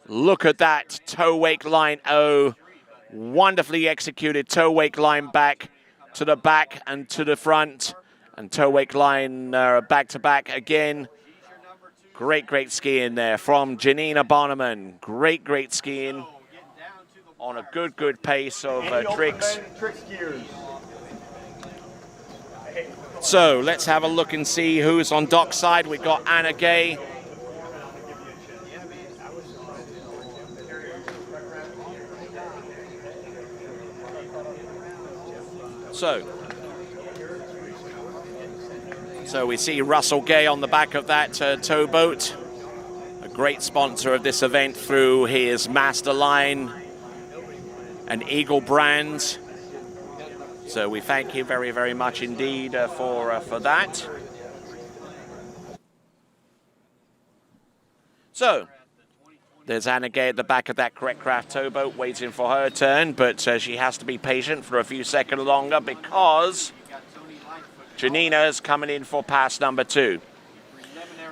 Look at that toe wake line O, wonderfully executed toe wake line back to the back and to the front, and toe wake line back to back again. Great skiing there from Janina Bonneman. Great skiing on a good pace of tricks. So let's have a look and see who's on dockside. We've got Anna Gay. So we see Russell Gay on the back of that towboat, a great sponsor of this event through his Master Line and Eagle brands. So we thank you very much indeed for that. So There's Anna Gay at the back of that correct craft towboat waiting for her turn, but she has to be patient for a few seconds longer because Janina's coming in for pass number 2.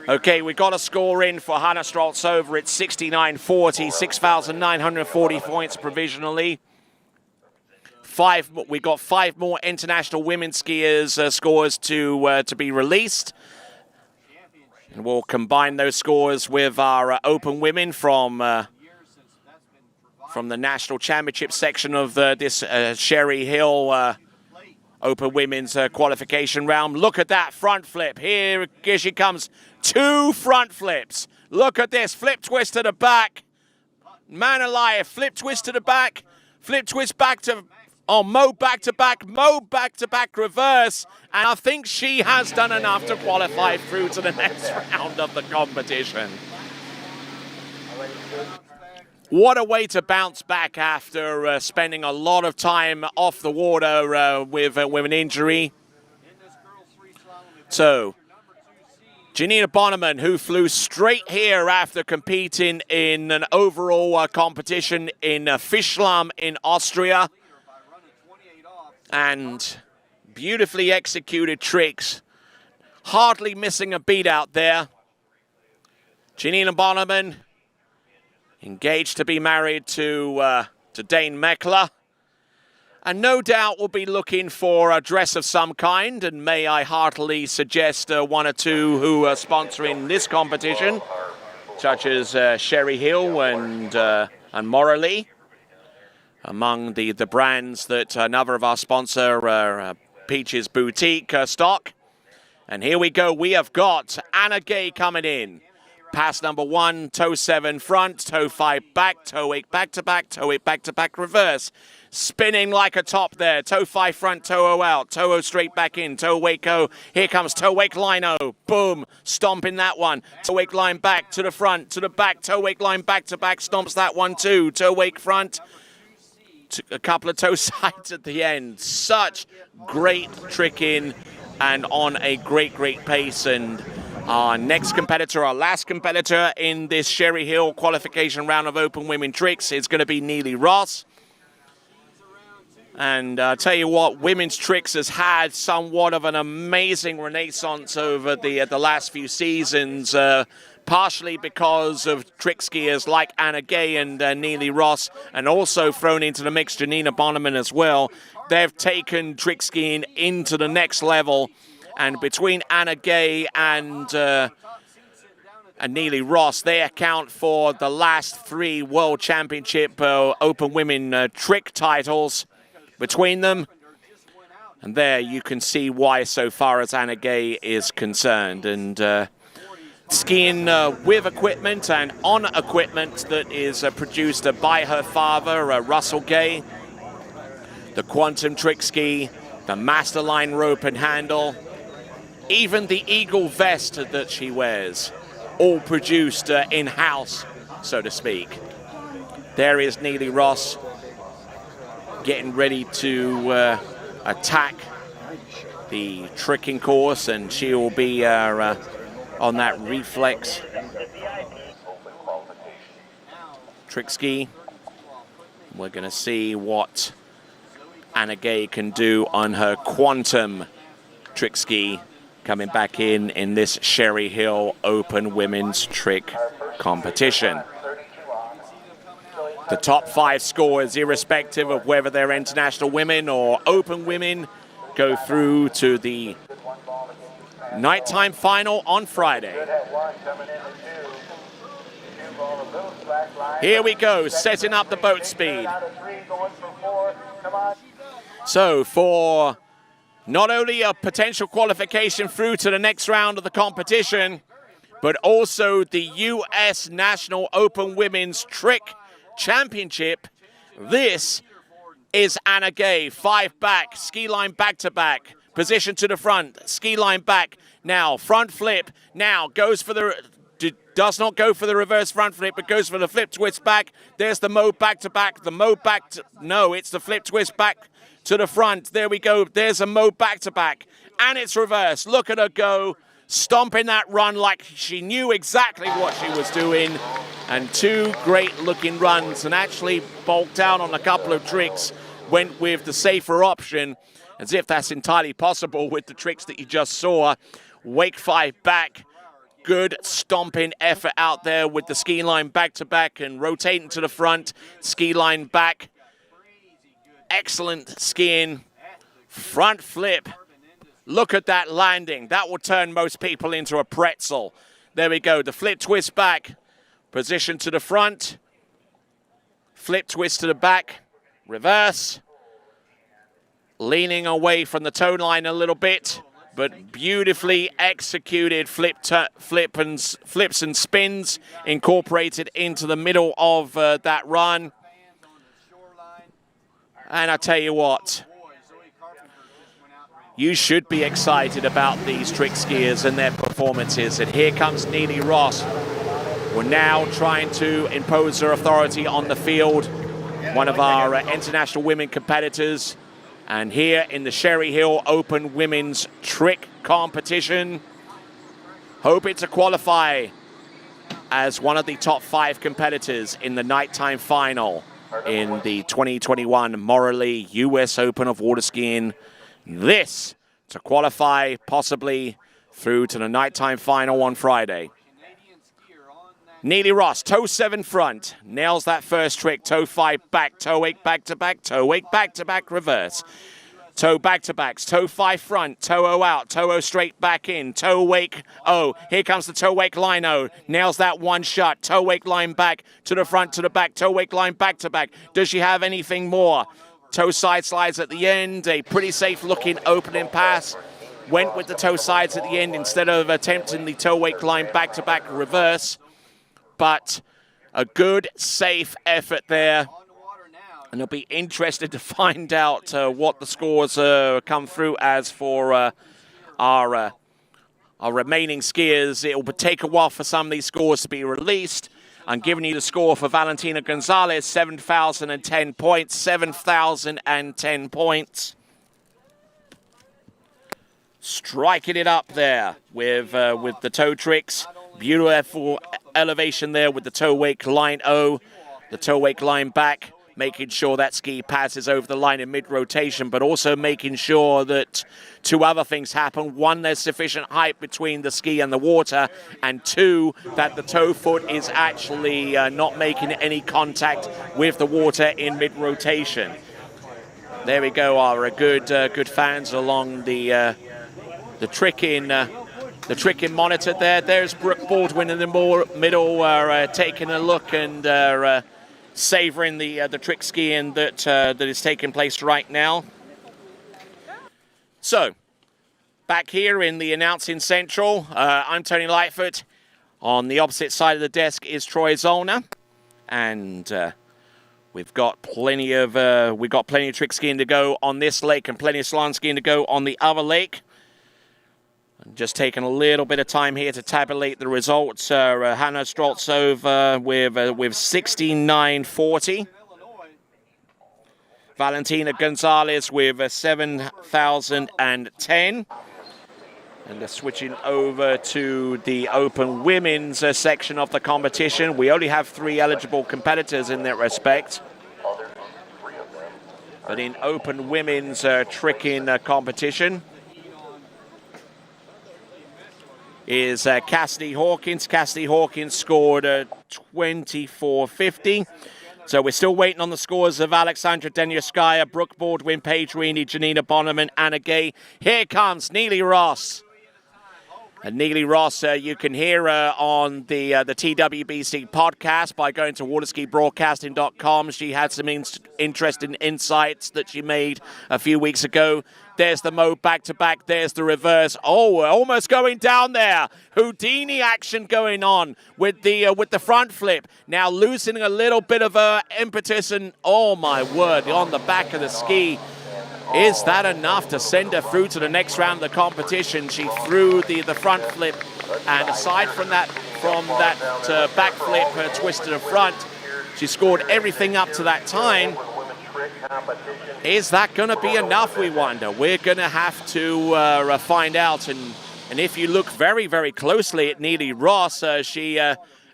Okay, we got a score in for Hannah Streltsova. It's 69.40, 6,940 points provisionally. We got 5 more international women skiers scores to be released. And we'll combine those scores with our open women from the national championship section of this Sherry Hill open women's qualification round. Look at that front flip. Here she comes. 2 front flips. Look at this. Flip twist to the back. Man alive. Flip twist to the back. Flip twist back to... Oh, Mo back-to-back, Mo back-to-back reverse. And I think she has done enough to qualify through to the next round of the competition. What a way to bounce back after spending a lot of time off the water with an injury. So, Janina Bonneman, who flew straight here after competing in an overall competition in Fischlam in Austria. And beautifully executed tricks. Hardly missing a beat out there. Janina Bonneman, engaged to be married to Dane Meckler. And no doubt will be looking for a dress of some kind. And may I heartily suggest 1 or 2 who are sponsoring this competition, such as Sherry Hill and Morley. Among the brands that another of our sponsor, Peaches Boutique stock. And here we go. We have got Anna Gay coming in. Pass number 1, toe 7 front, toe 5 back, toe 8 back-to-back, toe 8 back-to-back reverse. Spinning like a top there. Toe 5 front, toe 0 out, toe 0 straight back in, toe wake 0. Here comes toe wake line 0. Boom. Stomping that one. Toe wake line back to the front, to the back, toe wake line back-to-back. Stomps that one too. Toe wake front. A couple of toe sides at the end. Such great tricking and on a great pace. And our next competitor, our last competitor in this Sherry Hill qualification round of open women tricks is going to be Neely Ross. And I'll tell you what, women's tricks has had somewhat of an amazing renaissance over the last few seasons. Partially because of trick skiers like Anna Gay and Neely Ross, and also thrown into the mix Janina Bonneman as well. They've taken trick skiing into the next level, and between Anna Gay and Neely Ross, they account for the last 3 World Championship Open Women trick titles between them. And there you can see why so far as Anna Gay is concerned. And skiing with equipment and on equipment that is produced by her father, Russell Gay. The quantum trick ski, the Masterline rope and handle, even the eagle vest that she wears, all produced in-house, so to speak. There is Neely Ross getting ready to attack the tricking course, and she will be on that reflex trick ski. We're going to see what Anna Gay can do on her quantum trick ski coming back in this Sherry Hill Open Women's Trick Competition. The top 5 scores, irrespective of whether they're international women or open women, go through to the nighttime final on Friday. Here we go, setting up the boat speed. So for not only a potential qualification through to the next round of the competition, but also the U.S. National Open Women's Trick Championship, this is Anna Gay, 5 back, ski line back-to-back. Position to the front, ski line back. Now, front flip. Now, goes for the... Does not go for the reverse front flip, but goes for the flip twist back. There's the Mo back-to-back. The Mo back to... No, it's the flip twist back to the front. There we go. There's a Mo back-to-back. And it's reverse. Look at her go. Stomping that run like she knew exactly what she was doing. And 2 great-looking runs, and actually bulked down on a couple of tricks, went with the safer option, as if that's entirely possible with the tricks that you just saw. Wake 5 back. Good stomping effort out there with the ski line back-to-back and rotating to the front. Ski line back. Excellent skiing. Front flip. Look at that landing. That will turn most people into a pretzel. There we go. The flip twist back. Position to the front. Flip twist to the back. Reverse. Leaning away from the toe line a little bit, but beautifully executed flips and spins incorporated into the middle of that run. And I tell you what, you should be excited about these trick skiers and their performances. And here comes Neely Ross. We're now trying to impose her authority on the field. One of our international women competitors. And here in the Sherry Hill Open Women's Trick Competition, hoping to qualify as one of the top 5 competitors in the nighttime final in the 2021 Morley US Open of Water Skiing. This to qualify possibly through to the nighttime final on Friday. Neely Ross, toe 7 front, nails that first trick, toe 5 back, toe wake back-to-back, toe wake back-to-back reverse. Toe back-to-backs, toe 5 front, toe O out, toe O straight back in, toe wake O. Here comes the toe wake line O, nails that one shot, toe wake line back, to the front, to the back, toe wake line back-to-back. Does she have anything more? Toe side slides at the end, a pretty safe looking opening pass. Went with the toe sides at the end instead of attempting the toe wake line back-to-back reverse. But a good, safe effort there. And I'll be interested to find out what the scores come through as for our remaining skiers. It will take a while for some of these scores to be released. I'm giving you the score for Valentina Gonzalez, 7,010 points, 7,010 points. Striking it up there with the toe tricks. Beautiful elevation there with the toe wake line O, the toe wake line back, making sure that ski passes over the line in mid-rotation, but also making sure that 2 other things happen. 1, there's sufficient height between the ski and the water, and 2, that the toe foot is actually not making any contact with the water in mid-rotation. There we go, our good fans along the tricking monitor there. There's Brooke Baldwin in the middle, taking a look and savoring the trick skiing that is taking place right now. So, back here in the announcing central, I'm Tony Lightfoot. On the opposite side of the desk is Troy Zollner, and we've got plenty of trick skiing to go on this lake and plenty of slalom skiing to go on the other lake. I'm just taking a little bit of time here to tabulate the results. Hannah Stroltsova with 69.40. Valentina Gonzalez with 7,010. And they're switching over to the Open Women's section of the competition. We only have 3 eligible competitors in that respect. But in Open Women's tricking competition is Cassidy Hawkins. Cassidy Hawkins scored 24.50. So we're still waiting on the scores of Alexandra Denyaskaya, Brooke Baldwin, Paige Reaney, Janina Bonham, and Anna Gay. Here comes Neely Ross. And Neely Ross, you can hear her on the TWBC podcast by going to waterskibroadcasting.com. She had some interesting insights that she made a few weeks ago. There's the mode back-to-back. There's the reverse. Oh, we're almost going down there. Houdini action going on with the front flip. Now loosening a little bit of impetus, and oh my word, on the back of the ski. Is that enough to send her through to the next round of the competition? She threw the front flip, and aside from that back flip, twist to the front, she scored everything up to that time. Is that going to be enough, we wonder? We're going to have to find out. And if you look very, very closely at Neely Ross, she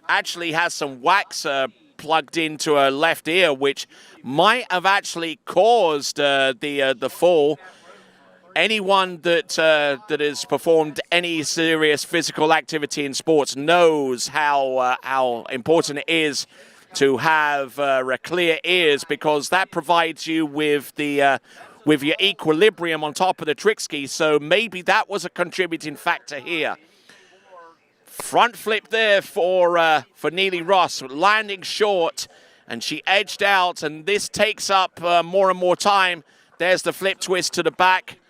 actually has some wax plugged into her left ear, which might have actually caused the fall. Anyone that has performed any serious physical activity in sports knows how important it is to have clear ears, because that provides you with your equilibrium on top of the trick ski. So maybe that was a contributing factor here. Front flip there for Neely Ross, landing short, and she edged out, and this takes up more and more time. There's the flip twist to the back,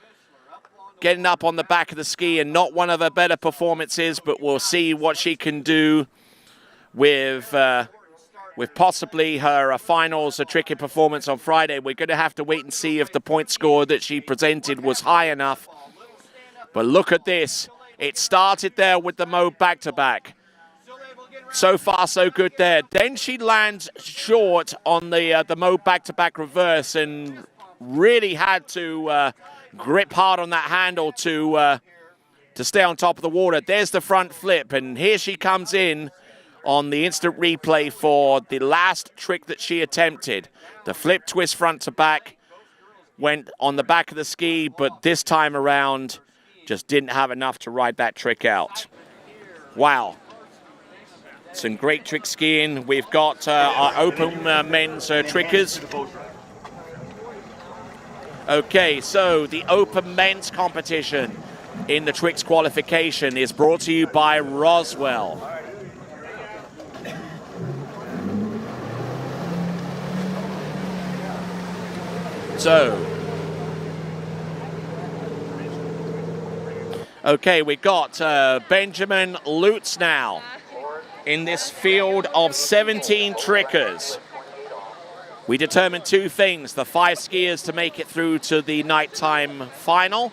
getting up on the back of the ski, and not one of her better performances, but we'll see what she can do with possibly her finals, a tricky performance on Friday. We're going to have to wait and see if the point score that she presented was high enough. But look at this. It started there with the mode back-to-back. So far, so good there. Then she lands short on the mode back-to-back reverse and really had to grip hard on that handle to stay on top of the water. There's the front flip, and here she comes in on the instant replay for the last trick that she attempted. The flip twist front to back went on the back of the ski, but this time around just didn't have enough to ride that trick out. Wow. Some great trick skiing. We've got our open men's trickers. Okay, so the open men's competition in the tricks qualification is brought to you by Roswell. So, okay, we got Benjamin Lutz now in this field of 17 trickers. We determined two things: the 5 skiers to make it through to the nighttime final,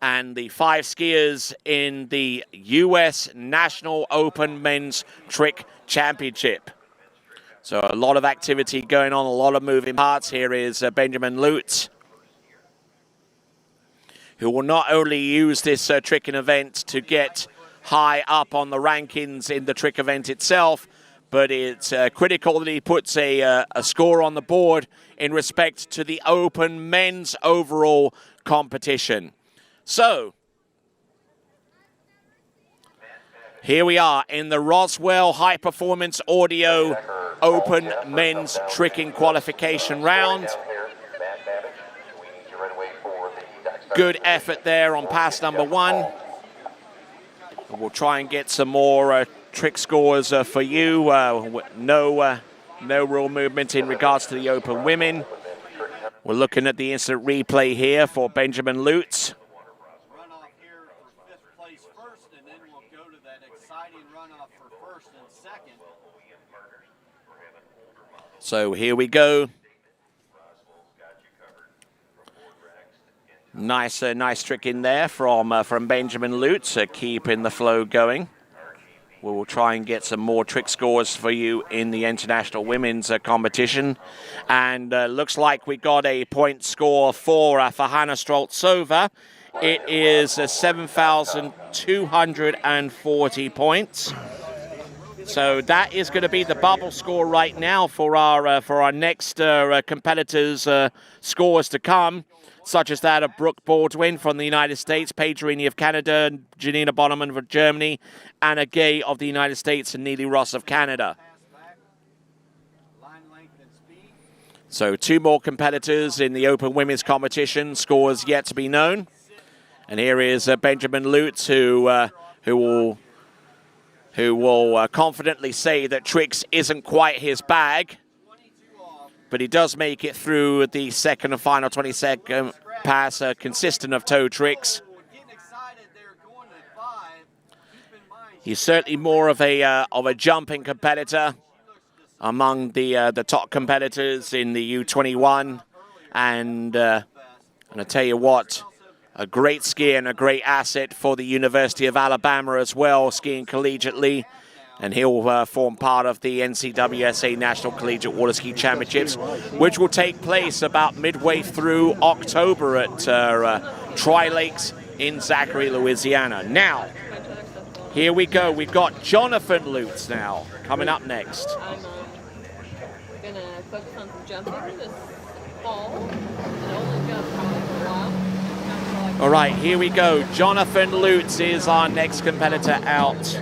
and the 5 skiers in the U.S. National Open Men's Trick Championship. So a lot of activity going on, a lot of moving parts. Here is Benjamin Lutz, who will not only use this tricking event to get high up on the rankings in the trick event itself, but it's critical that he puts a score on the board in respect to the open men's overall competition. So, here we are in the Roswell High Performance Audio Open Men's Tricking Qualification Round. Good effort there on pass number 1. We'll try and get some more trick scores for you. No real movement in regards to the open women. We're looking at the instant replay here for Benjamin Lutz. Runoff here for 5th place first, and then we'll go to that exciting runoff for 1st and 2nd. So here we go. Nice trick in there from Benjamin Lutz, keeping the flow going. We will try and get some more trick scores for you in the international women's competition. And looks like we got a point score for Hannah Streltsova. It is 7,240 points. So that is going to be the bubble score right now for our next competitors' scores to come, such as that of Brooke Baldwin from the United States, Paige Rini of Canada, Janina Bonneman of Germany, Anna Gay of the United States, and Neely Ross of Canada. So 2 more competitors in the open women's competition, scores yet to be known. And here is Benjamin Lutz, who will confidently say that tricks isn't quite his bag, but he does make it through the second and final 22nd pass, consistent of toe tricks. He's certainly more of a jumping competitor among the top competitors in the U21, and I tell you what, a great skier and a great asset for the University of Alabama as well, skiing collegiately. And he'll form part of the NCWSA National Collegiate Waterski Championships, which will take place about midway through October at Tri Lakes in Zachary, Louisiana. Now, Here we go. We've got Jonathan Lutz now coming up next. I'm gonna focus on some jumping this fall and only jump probably for a while. All right, here we go. Jonathan Lutz is our next competitor out.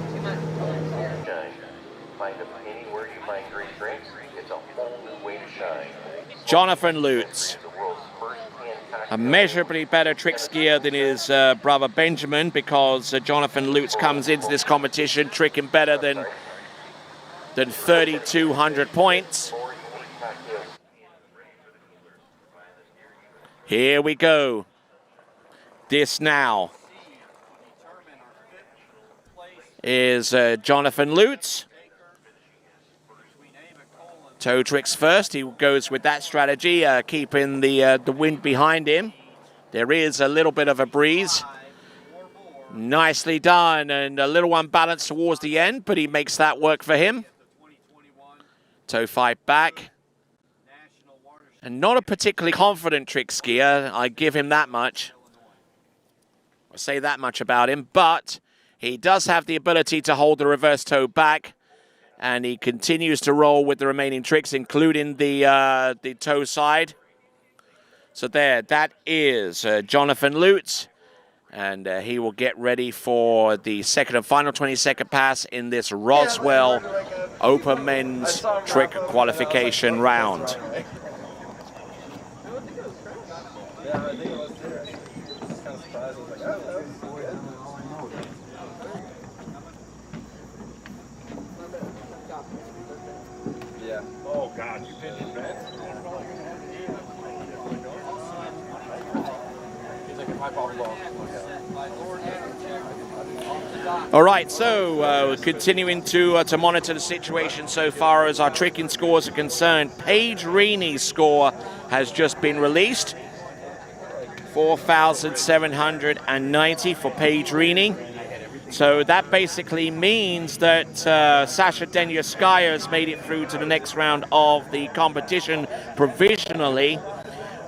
Find them anywhere you find great drinks. It's a whole new way to shine. Jonathan Lutz, a measurably better trick skier than his brother Benjamin, because Jonathan Lutz comes into this competition tricking better than 3,200 points. Here we go. This now is Jonathan Lutz. Toe tricks first. He goes with that strategy, keeping the wind behind him. There is a little bit of a breeze. Nicely done, and a little unbalanced towards the end, but he makes that work for him. Toe 5 back. And not a particularly confident trick skier, I give him that much. I say that much about him, but he does have the ability to hold the reverse toe back, and he continues to roll with the remaining tricks, including the toe side. So there, that is Jonathan Lutz, and he will get ready for the second and final 20-second pass in this Roswell Open Men's Trick Qualification round. Oh God, you pinned it back. He's like a pipe off ball. All right, so continuing to monitor the situation so far as our tricking scores are concerned. Paige Reaney's score has just been released. 4,790 for Paige Reaney. So that basically means that Sasha Denyaskaya has made it through to the next round of the competition provisionally.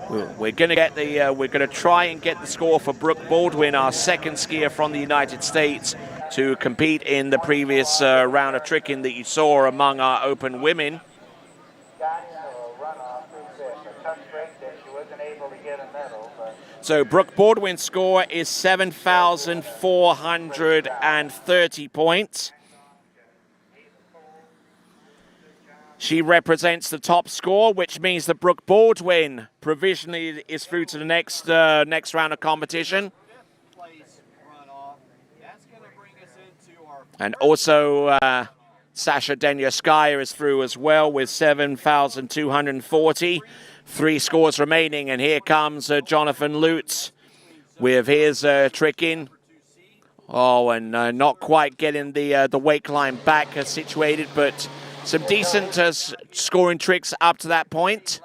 We're going to get we're going to try and get the score for Brooke Baldwin, our second skier from the United States, to compete in the previous round of tricking that you saw among our open women. So Brooke Baldwin's score is 7,430 points. She represents the top score, which means that Brooke Baldwin provisionally is through to the next round of competition. And also Sasha Denyaskaya is through as well with 7,240. 3 scores remaining, and here comes Jonathan Lutz with his tricking. Oh, and not quite getting the wake line back situated, but some decent scoring tricks up to that point.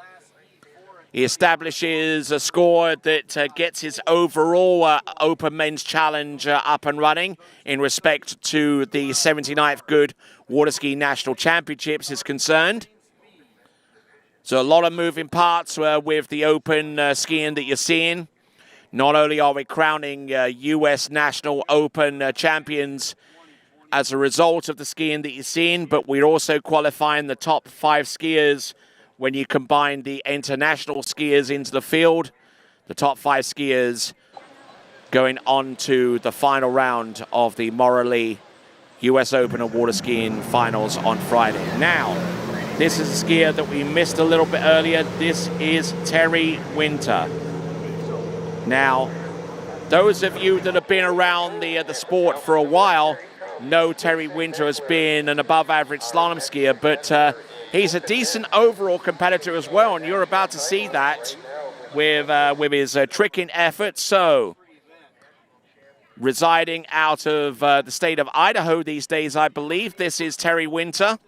He establishes a score that gets his overall Open Men's Challenge up and running in respect to the 79th Goode Waterski National Championships is concerned. So a lot of moving parts with the open skiing that you're seeing. Not only are we crowning U.S. National Open champions as a result of the skiing that you're seeing, but we're also qualifying the top 5 skiers when you combine the international skiers into the field. The top 5 skiers going on to the final round of the Morley U.S. Open and water skiing finals on Friday. Now, this is a skier that we missed a little bit earlier. This is Terry Winter. Now, those of you that have been around the sport for a while know Terry Winter has been an above-average slalom skier, but he's a decent overall competitor as well, and you're about to see that with his tricking efforts. So, residing out of the state of Idaho these days, I believe, this is Terry Winter.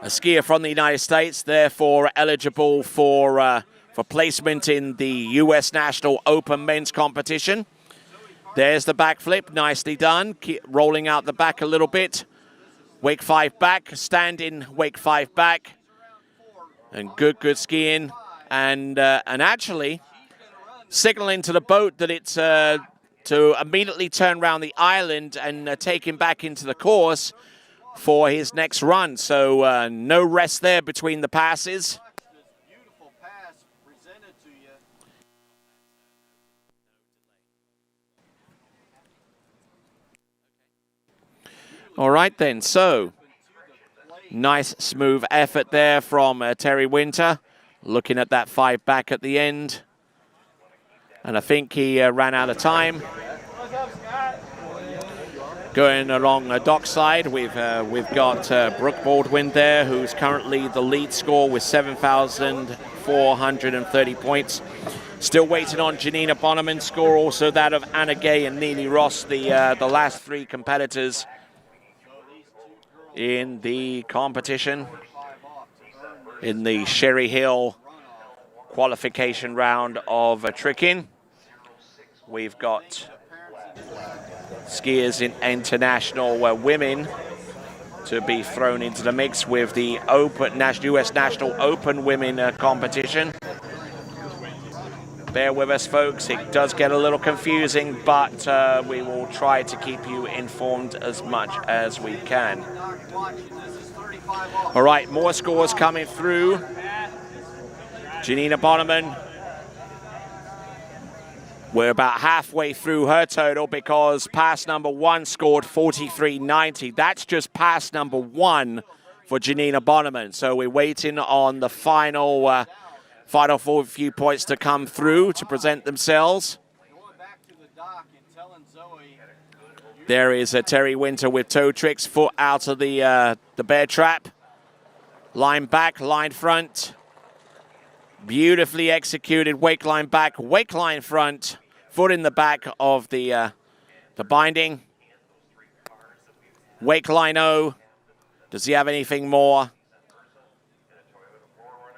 A skier from the United States, therefore eligible for placement in the U.S. National Open Men's Competition. There's the backflip, nicely done. Keep rolling out the back a little bit. Wake 5 back, standing wake 5 back. And good skiing. And actually signaling to the boat that it's to immediately turn around the island and take him back into the course for his next run. So no rest there between the passes. Beautiful pass presented to you. All right then, so nice smooth effort there from Terry Winter. Looking at that 5 back at the end. And I think he ran out of time. Going along dockside, we've got Brooke Baldwin there, who's currently the lead score with 7,430 points. Still waiting on Janina Bonneman's score, also that of Anna Gay and Neely Ross, the last 3 competitors in the competition in the Sherry Hill qualification round of tricking. We've got skiers in international women to be thrown into the mix with the Open US National Open Women competition. Bear with us, folks. It does get a little confusing, but we will try to keep you informed as much as we can. All right, more scores coming through. Janina Bonneman, we're about halfway through her total because pass number 1 scored 43.90. That's just pass number 1 for Janina Bonneman. So we're waiting on the final 4 few points to come through to present themselves. There is Terry Winter with toe tricks, foot out of the bear trap. Line back, line front. Beautifully executed wake line back, wake line front, foot in the back of the binding. Wake line O. Does he have anything more?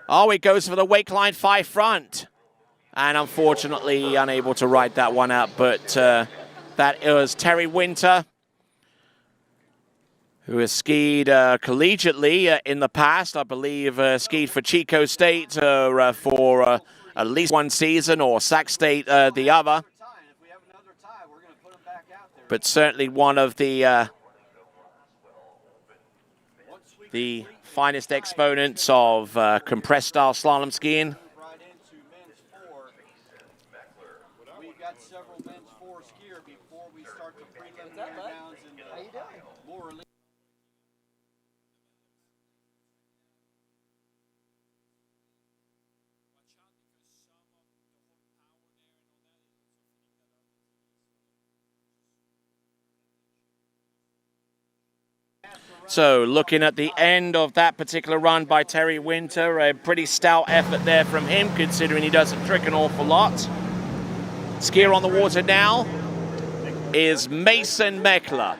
Oh, he goes for the wake line 5 front. And unfortunately unable to ride that one out, but that was Terry Winter, who has skied collegiately in the past. I believe skied for Chico State for at least 1 season, or Sac State the other. But certainly one of the finest exponents of compressed style slalom skiing. We've got several men's 4 skier before we start the preliminary rounds in the lower league. So looking at the end of that particular run by Terry Winter, a pretty stout effort there from him, considering he doesn't trick an awful lot. Skier on the water now is Mason Meckler.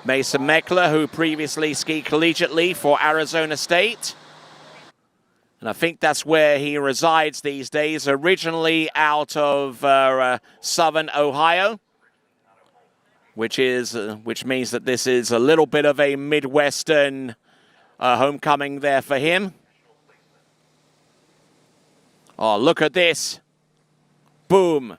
Mason Meckler, who previously skied collegiately for Arizona State. And I think that's where he resides these days, originally out of southern Ohio, which means that this is a little bit of a Midwestern homecoming there for him. Oh, look at this. Boom.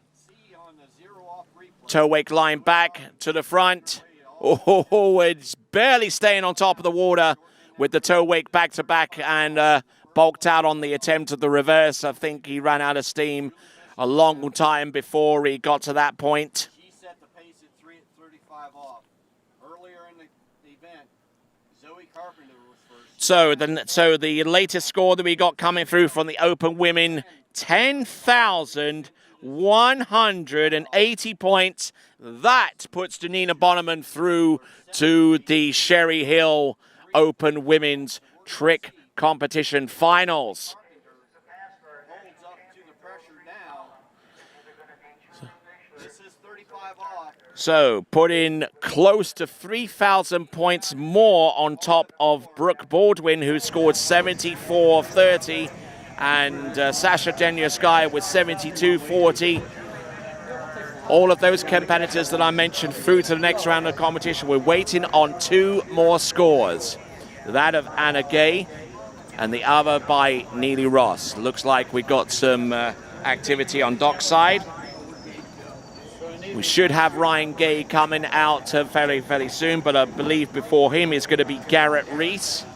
Toe wake line back to the front. Oh, it's barely staying on top of the water with the toe wake back to back and bulked out on the attempt of the reverse. I think he ran out of steam a long time before he got to that point. She set the pace at 3:35 off. Earlier in the event, Zoe Carpenter was first. So the latest score that we got coming through from the Open Women, 10,180 points. That puts Janina Bonneman through to the Sherry Hill Open Women's Trick Competition Finals. Holds up to the pressure now. This is 35 off. So put in close to 3,000 points more on top of Brooke Baldwin, who scored 74.30, and Sasha Denyaskaya with 72.40. All of those competitors that I mentioned through to the next round of competition. We're waiting on 2 more scores. That of Anna Gay, and the other by Neely Ross. Looks like we got some activity on dockside. We should have Ryan Gay coming out fairly soon, but I believe before him is going to be Garrett Reese.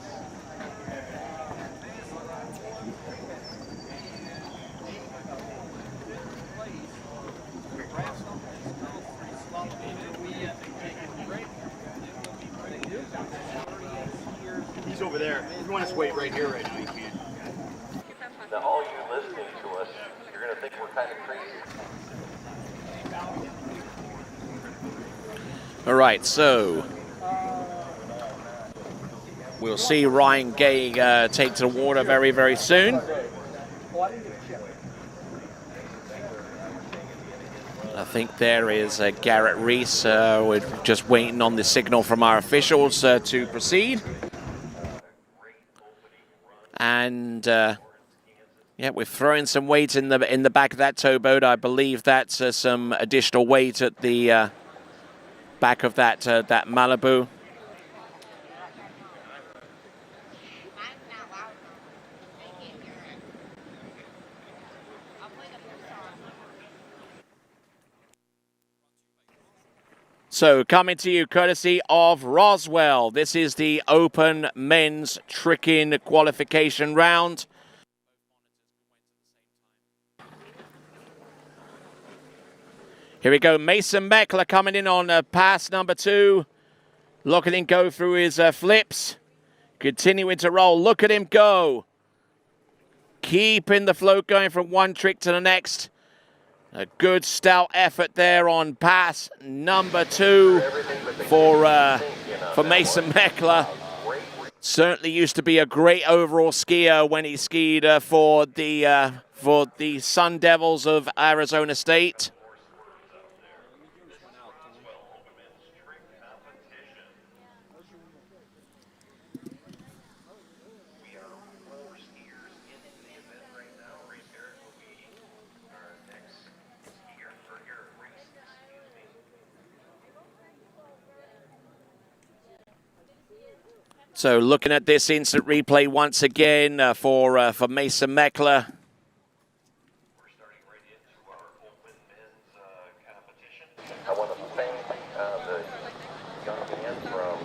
He's over there. If you want us to wait right here right now, you can. Now, all you listening to us, you're going to think we're kind of crazy. All right, so we'll see Ryan Gay take to the water very soon. I think there is Garrett Reese. We're just waiting on the signal from our officials to proceed. And yeah, we're throwing some weight in the back of that towboat. I believe that's some additional weight at the back of that that Malibu. So coming to you courtesy of Roswell. This is the Open Men's Tricking Qualification Round. Here we go, Mason Meckler coming in on pass number 2. Look at him go through his flips. Continuing to roll, look at him go. Keeping the float going from one trick to the next. A good stout effort there on pass number 2 for Mason Meckler. Certainly used to be a great overall skier when he skied for the Sun Devils of Arizona State. So looking at this instant replay once again for Mason Meckler. We're starting right into our Open Men's competition. I want to thank the young man from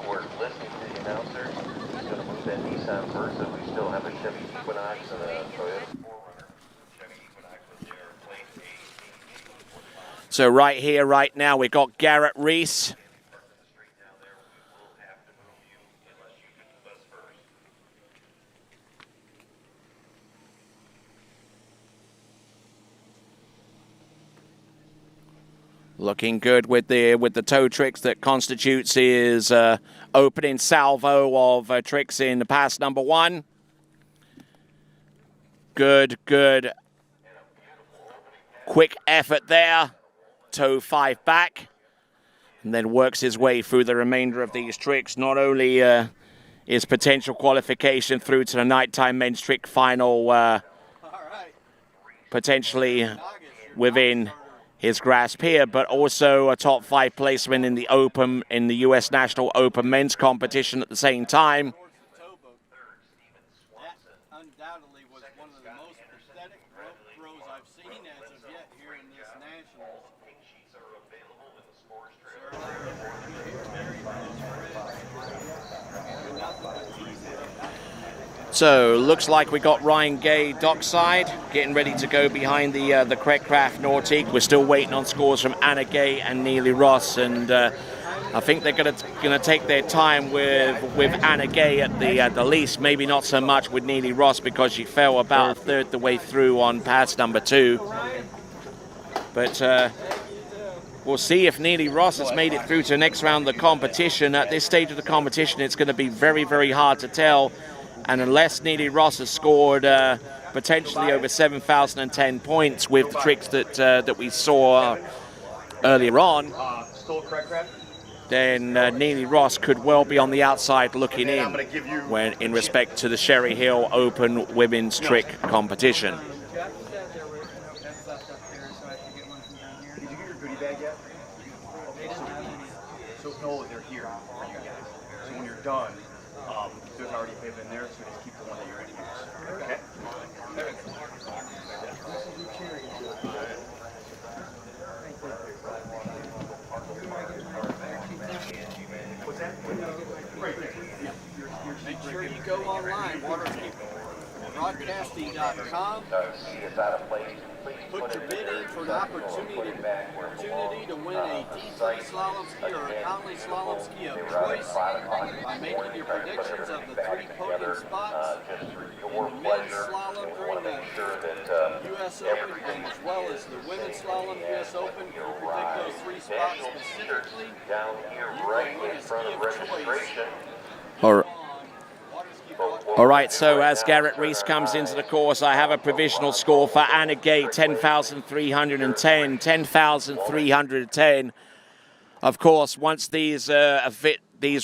who are listening to the announcer. He's going to move that Nissan Versa. We still have a Chevy Equinox and a Toyota 4Runner. Chevy Equinox with their plate A. So right here, right now, we've got Garrett Reese. Looking good with the toe tricks that constitutes his opening salvo of tricks in pass number 1. Good. Quick effort there. Toe 5 back. And then works his way through the remainder of these tricks. Not only is potential qualification through to the nighttime men's trick final potentially within his grasp here, but also a top 5 placement in the U.S. National Open Men's competition at the same time. That undoubtedly was one of the most pathetic rope throws I've seen as of yet here in this Nationals. Sheets are available in the scores So looks like we got Ryan Gay dockside, getting ready to go behind the Craigcraft Nautique. We're still waiting on scores from Anna Gay and Neely Ross, and I think they're gonna take their time with Anna Gay at the least. Maybe not so much with Neely Ross because she fell about a third the way through on pass number 2. But we'll see if Neely Ross has made it through to the next round of the competition. At this stage of the competition, it's going to be very hard to tell. And unless Neely Ross has scored potentially over 7,010 points with the tricks that we saw earlier on, then Neely Ross could well be on the outside looking in when in respect to the Sherry Hill Open Women's Trick competition. Did you get your goodie bag yet? So no, they're here for you guys. So when you're done, there's already in there, so just keep the one that you're in here. Okay? Make sure you go online, waterskibroadcasting.com. See it's out of place. Put your bid in for an opportunity to win a D3 slalom ski or a Conley slalom ski of choice by making your predictions of the 3 podium spots in the men's slalom during the U.S. Open and as well as the women's slalom U.S. Open. If you predict those 3 spots specifically, Down here right in front of registration. All right, so as Garrett Reese comes into the course, I have a provisional score for Anna Gay, 10,310, 10,310. Of course, once these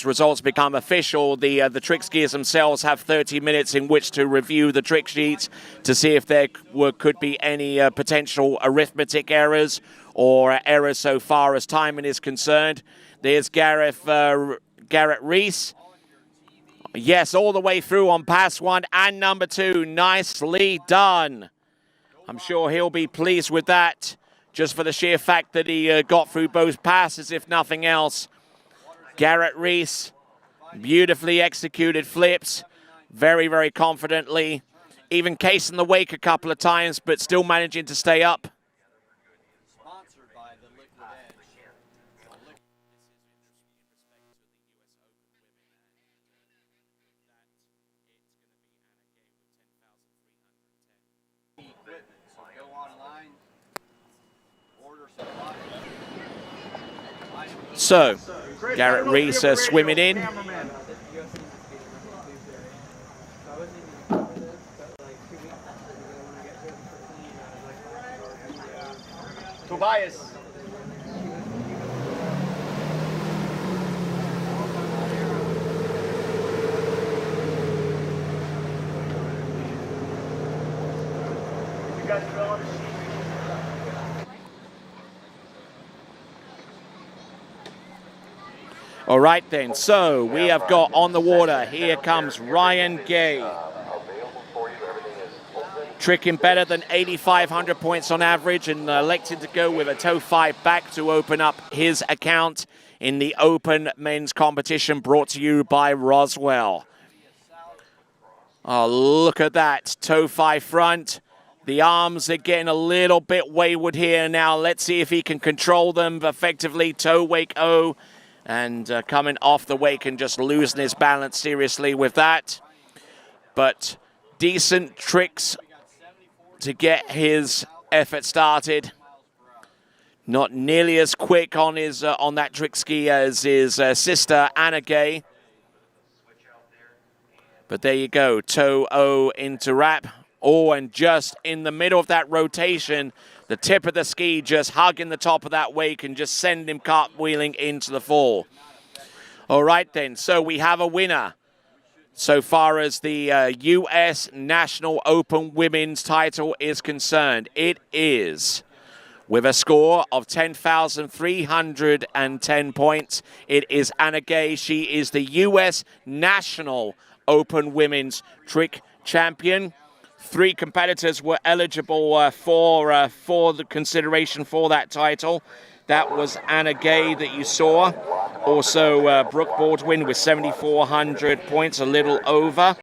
results become official, the trick skiers themselves have 30 minutes in which to review the trick sheets to see if there could be any potential arithmetic errors or errors so far as timing is concerned. There's Garrett Reese. Yes, all the way through on pass 1 and number 2. Nicely done. I'm sure he'll be pleased with that, just for the sheer fact that he got through both passes, if nothing else. Garrett Reese, beautifully executed flips, very, very confidently, even casing the wake a couple of times, but still managing to stay up. So, Garrett Reese swimming in. Tobias. You guys go on the sheet. All right then, so we have got on the water, here comes Ryan Gay. Tricking better than 8,500 points on average and elected to go with a toe 5 back to open up his account in the Open Men's Competition brought to you by Roswell. Oh, look at that, toe 5 front. The arms are getting a little bit wayward here now. Let's see if he can control them effectively. Toe wake O. And coming off the wake and just losing his balance seriously with that. But decent tricks to get his effort started. Not nearly as quick on his on that trick ski as his sister Anna Gay. But there you go, toe O into wrap. Oh, and just in the middle of that rotation, the tip of the ski just hugging the top of that wake and just sending him cartwheeling into the fall. All right then, so we have a winner so far as the U.S. National Open Women's title is concerned. It is, with a score of 10,310 points, it is Anna Gay. She is the U.S. National Open Women's Trick Champion. 3 competitors were eligible for the consideration for that title. That was Anna Gay that you saw. Also, Brooke Baldwin with 7,400 points, a little over,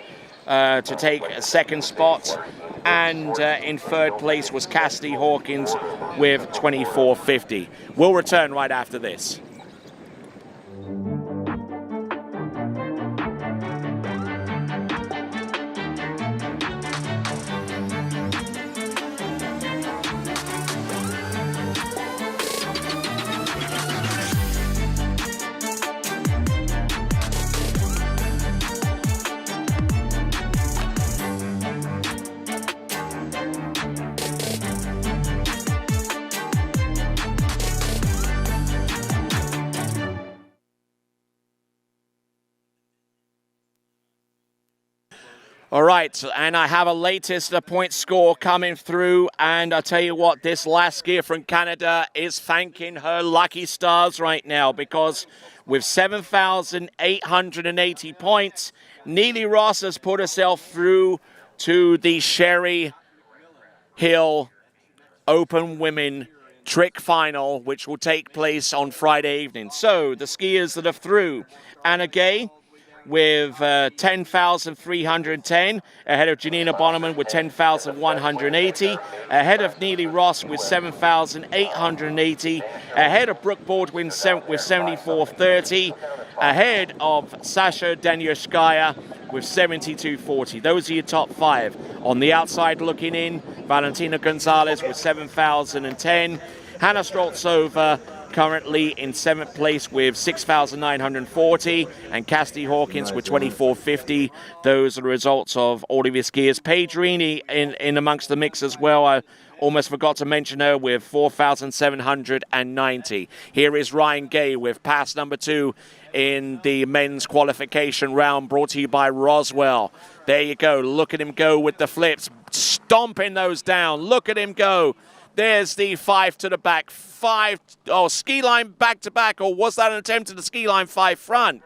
to take a second spot. And in third place was Cassidy Hawkins with 2,450. We'll return right after this. All right, and I have a latest point score coming through, and I tell you what, this last skier from Canada is thanking her lucky stars right now, because with 7,880 points, Neely Ross has put herself through to the Sherry Hill Open Women Trick Final, which will take place on Friday evening. So the skiers that are through: Anna Gay with 10,310, ahead of Janina Bonneman with 10,180, ahead of Neely Ross with 7,880, ahead of Brooke Baldwin with 7,430, ahead of Sasha Danyashkaya with 7,240. Those are your top five. On the outside looking in, Valentina Gonzalez with 7,010, Hannah Stroltsova currently in 7th place with 6,940, and Cassidy Hawkins with 2,450. Those are the results of all of your skiers. Paige Reaney in amongst the mix as well. I almost forgot to mention her with 4,790. Here is Ryan Gay with pass number 2 in the men's qualification round, brought to you by Roswell. There you go. Look at him go with the flips, stomping those down. Look at him go. There's the 5 to the back, 5, ski line back to back, or was that an attempt at the ski line 5 front?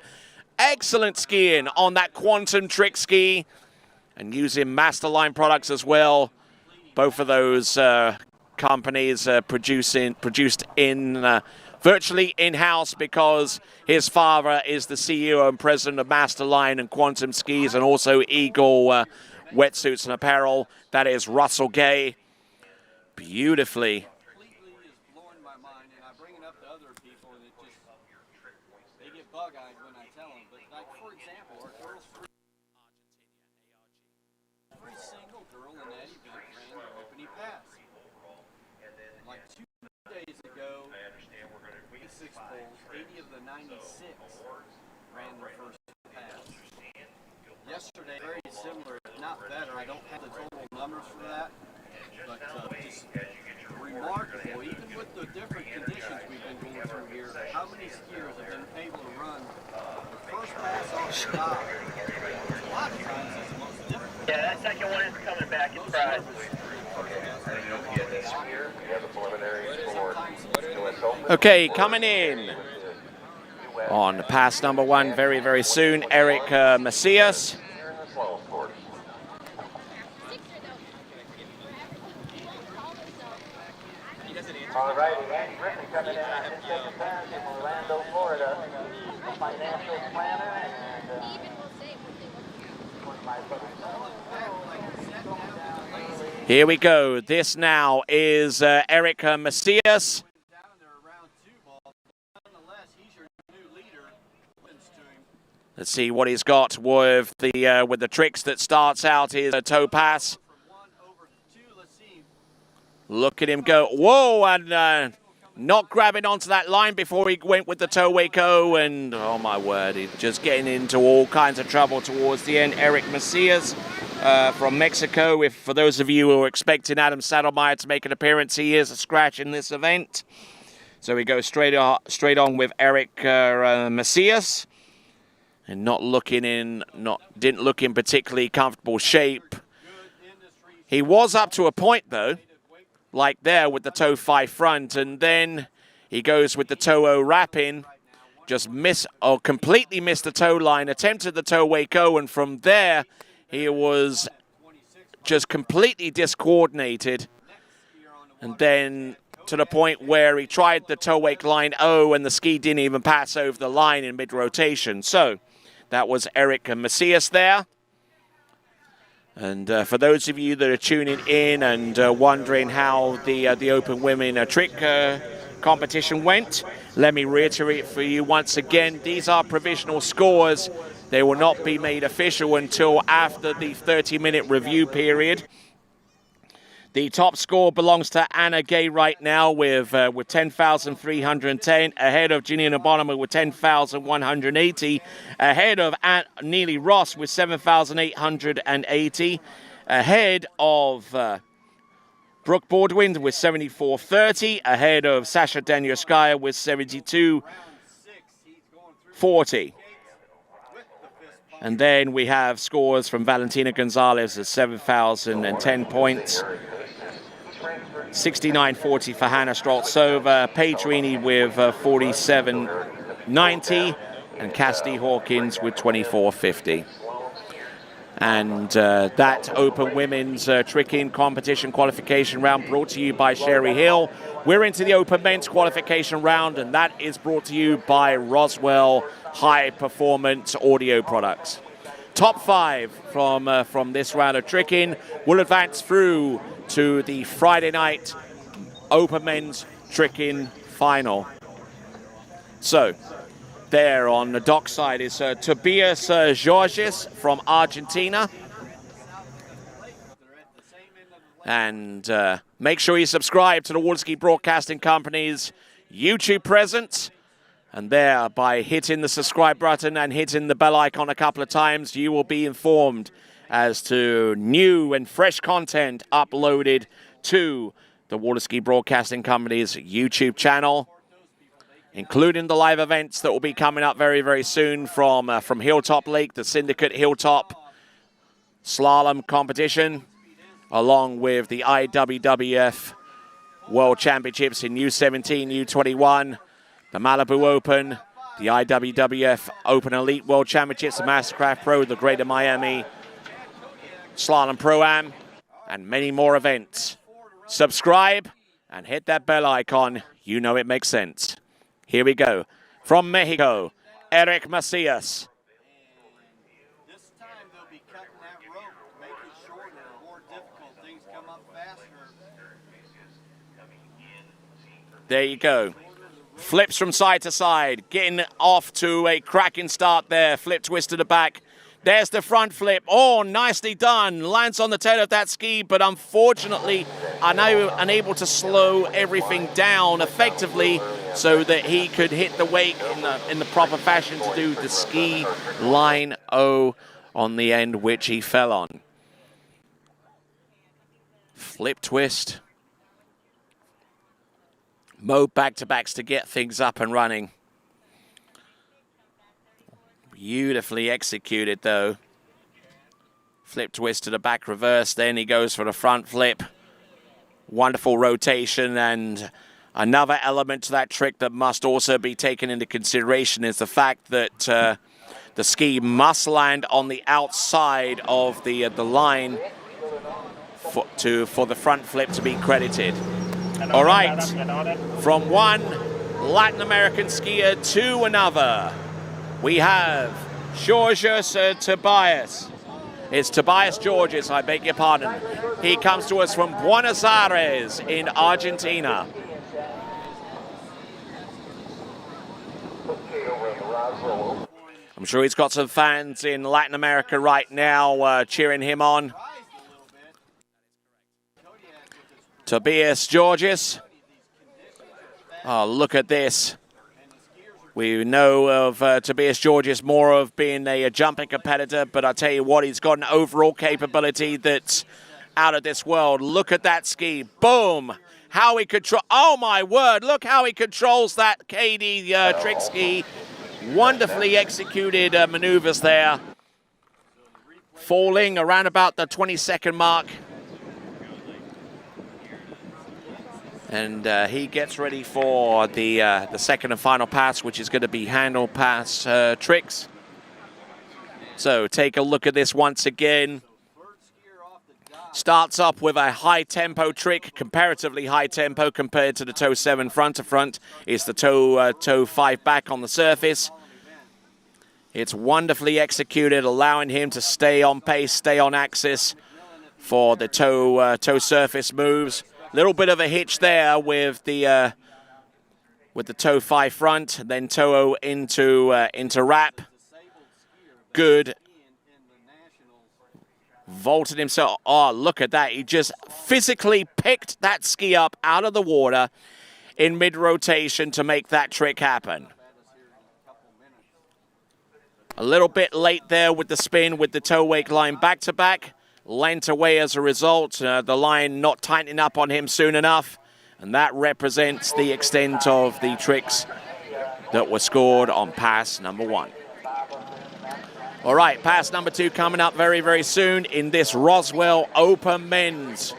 Excellent skiing on that Quantum trick ski, and using Masterline products as well. Both of those companies produced in virtually in-house, because his father is the CEO and president of Masterline and Quantum Skis, and also Eagle wetsuits and apparel. That is Russell Gay. Beautifully. Completely is blowing my mind, and I bring it up to other people, and it just, they get bug-eyed when I tell them. But like, for example, our girls every single girl in that event ran the opening pass. Like 2 days ago, 86 poles, 80 of the 96 ran the first pass. Yesterday, very similar, if not better. I don't have the total numbers for that. But just remarkable, even with the different conditions we've been going through here, how many skiers have been able to run the first pass off the top? A lot of times it's the most difficult. Yeah, that second one is coming back in pride. Okay, coming in on pass number 1 very, very soon, Eric Macias. All right, Andy Griffin coming in on his second pass from Orlando, Florida. A financial planner and Here we go. This now is Eric Macias. Let's see what he's got with the tricks that starts out his toe pass. Look at him go. Whoa, and not grabbing onto that line before he went with the toe Waco, and oh my word, he's just getting into all kinds of trouble towards the end. Eric Macias from Mexico. For those of you who are expecting Adam Saddlemeyer to make an appearance, he is a scratch in this event. So we go straight on with Eric Macias, and didn't look in particularly comfortable shape. He was up to a point though, like there with the toe 5 front, and then he goes with the toe O wrapping, just completely missed the toe line, attempted the toe Waco, and from there he was just completely discoordinated, and then to the point where he tried the toe wake line O and the ski didn't even pass over the line in mid-rotation. So that was Eric Macias there. And for those of you that are tuning in and wondering how the Open Women trick competition went, let me reiterate for you once again, these are provisional scores. They will not be made official until after the 30-minute review period. The top score belongs to Anna Gay right now with 10,310, ahead of Janina Bonneman with 10,180, ahead of Neely Ross with 7,880, ahead of Brooke Baldwin with 7,430, ahead of Sasha Danyashkaya with 7,240. And then we have scores from Valentina Gonzalez at 7,010 points. 69.40 for Hannah Stroltsova, Paige Reaney with 47.90, and Cassidy Hawkins with 24.50. And that Open Women's Tricking Competition Qualification Round brought to you by Sherry Hill. We're into the Open Men's Qualification Round, and that is brought to you by Roswell High Performance Audio Products. Top 5 from this round of tricking will advance through to the Friday night Open Men's Tricking Final. So, there on the dock side is Tobias Georges from Argentina. And make sure you subscribe to the Waterski Broadcasting Company's YouTube presence. And there, by hitting the subscribe button and hitting the bell icon a couple of times, you will be informed as to new and fresh content uploaded to the Waterski Broadcasting Company's YouTube channel, including the live events that will be coming up very, very soon from Hilltop Lake, the Syndicate Hilltop Slalom Competition, along with the IWWF World Championships in U17, U21, the Malibu Open, the IWWF Open Elite World Championships, the Mastercraft Pro, the Greater Miami Slalom Pro-Am, and many more events. Subscribe and hit that bell icon. You know it makes sense. Here we go. From Mexico, Eric Macias. This time they'll be cutting that rope, make it shorter, more difficult, things come up faster. There you go. Flips from side to side, getting off to a cracking start there. Flip twist to the back. There's the front flip. Oh, nicely done. Lands on the tail of that ski, but unfortunately unable to slow everything down effectively so that he could hit the wake in the proper fashion to do the ski line O on the end, which he fell on. Flip twist. Mo back-to-backs to get things up and running. Beautifully executed, though. Flip twist to the back reverse, then he goes for the front flip. Wonderful rotation, and another element to that trick that must also be taken into consideration is the fact that the ski must land on the outside of the line for the front flip to be credited. All right, from one Latin American skier to another, we have Georges Tobias. It's Tobias Georges, I beg your pardon. He comes to us from Buenos Aires in Argentina. I'm sure he's got some fans in Latin America right now cheering him on. Tobias Georges. Oh, look at this. We know of Tobias Georges more of being a jumping competitor, but I tell you what, he's got an overall capability that's out of this world. Look at that ski. Boom. How he control. Oh, my word. Look how he controls that KD trick ski. Wonderfully executed maneuvers there. Falling around about the 20-second mark. And he gets ready for the second and final pass, which is going to be handle pass tricks. So take a look at this once again. Starts up with a high-tempo trick, comparatively high-tempo compared to the toe 7 front-to-front. It's the toe 5 back on the surface. It's wonderfully executed, allowing him to stay on pace, stay on axis for the toe surface moves. Little bit of a hitch there with the toe 5 front, then toe into wrap. Good. Vaulted himself. Oh, look at that. He just physically picked that ski up out of the water in mid-rotation to make that trick happen. A little bit late there with the spin with the toe wake line back-to-back. Lent away as a result, the line not tightening up on him soon enough, and that represents the extent of the tricks that were scored on pass number 1. All right, pass number 2 coming up very, very soon in this Roswell Open Men's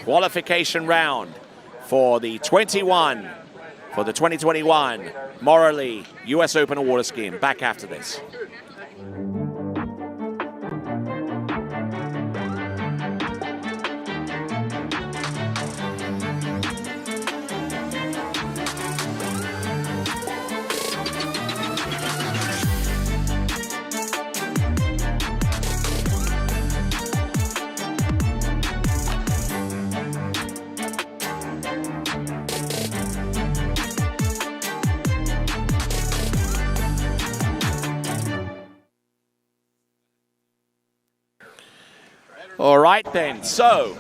Qualification Round for the 2021 Morley US Open of Water Skiing. Back after this. All right then, so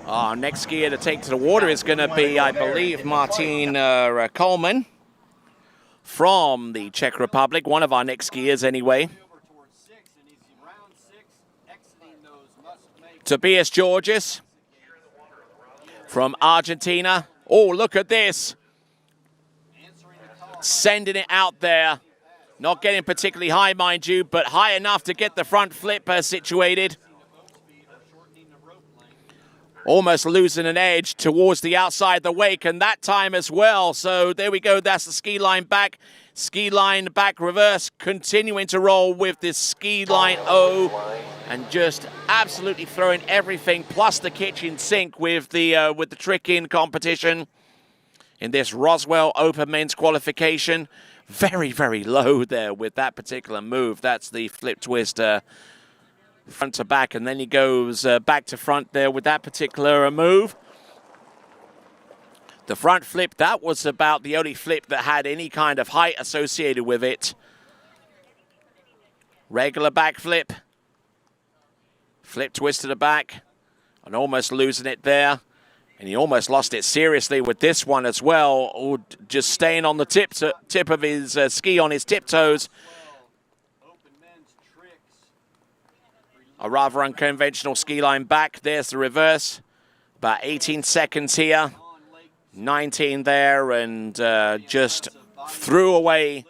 our next skier to take to the water is going to be, I believe, Martin Coleman from the Czech Republic, one of our next skiers anyway. Tobias Georges from Argentina. Oh, look at this. Sending it out there. Not getting particularly high, mind you, but high enough to get the front flip situated. Almost losing an edge towards the outside of the wake, and that time as well. So there we go. That's the ski line back reverse, continuing to roll with this ski line O, and just absolutely throwing everything plus the kitchen sink with the trick in competition in this Roswell Open men's qualification. Very, very low there with that particular move. That's the flip twist front to back, and then he goes back to front there with that particular move. The front flip, that was about the only flip that had any kind of height associated with it. Regular back flip. Flip twist to the back, and almost losing it there. And he almost lost it seriously with this one as well, just staying on the tip of his ski on his tiptoes. A rather unconventional ski line back. There's the reverse. About 18 seconds here. 19 there, and just threw away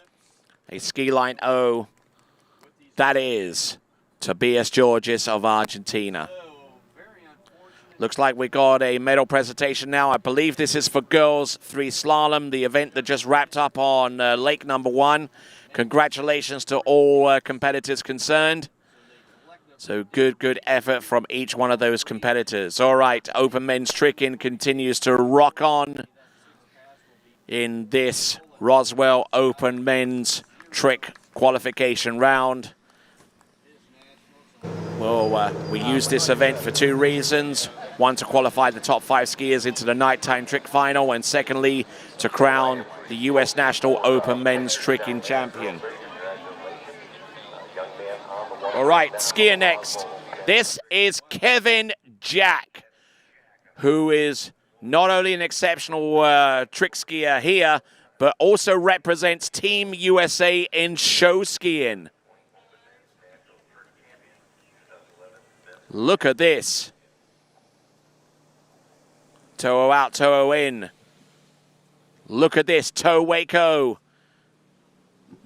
a ski line O. That is Tobias Georges of Argentina. Looks like we got a medal presentation now. I believe this is for girls 3 slalom, the event that just wrapped up on lake number 1. Congratulations to all competitors concerned. So good effort from each one of those competitors. All right, Open men's trick-in continues to rock on in this Roswell Open men's trick qualification round. Well, we use this event for 2 reasons. One, to qualify the top 5 skiers into the nighttime trick final, and secondly, to crown the U.S. National Open men's trick-in champion. All right, skier next. This is Kevin Jack, who is not only an exceptional trick skier here, but also represents Team USA in show skiing. Look at this. Toe out, toe in. Look at this, toe wake O.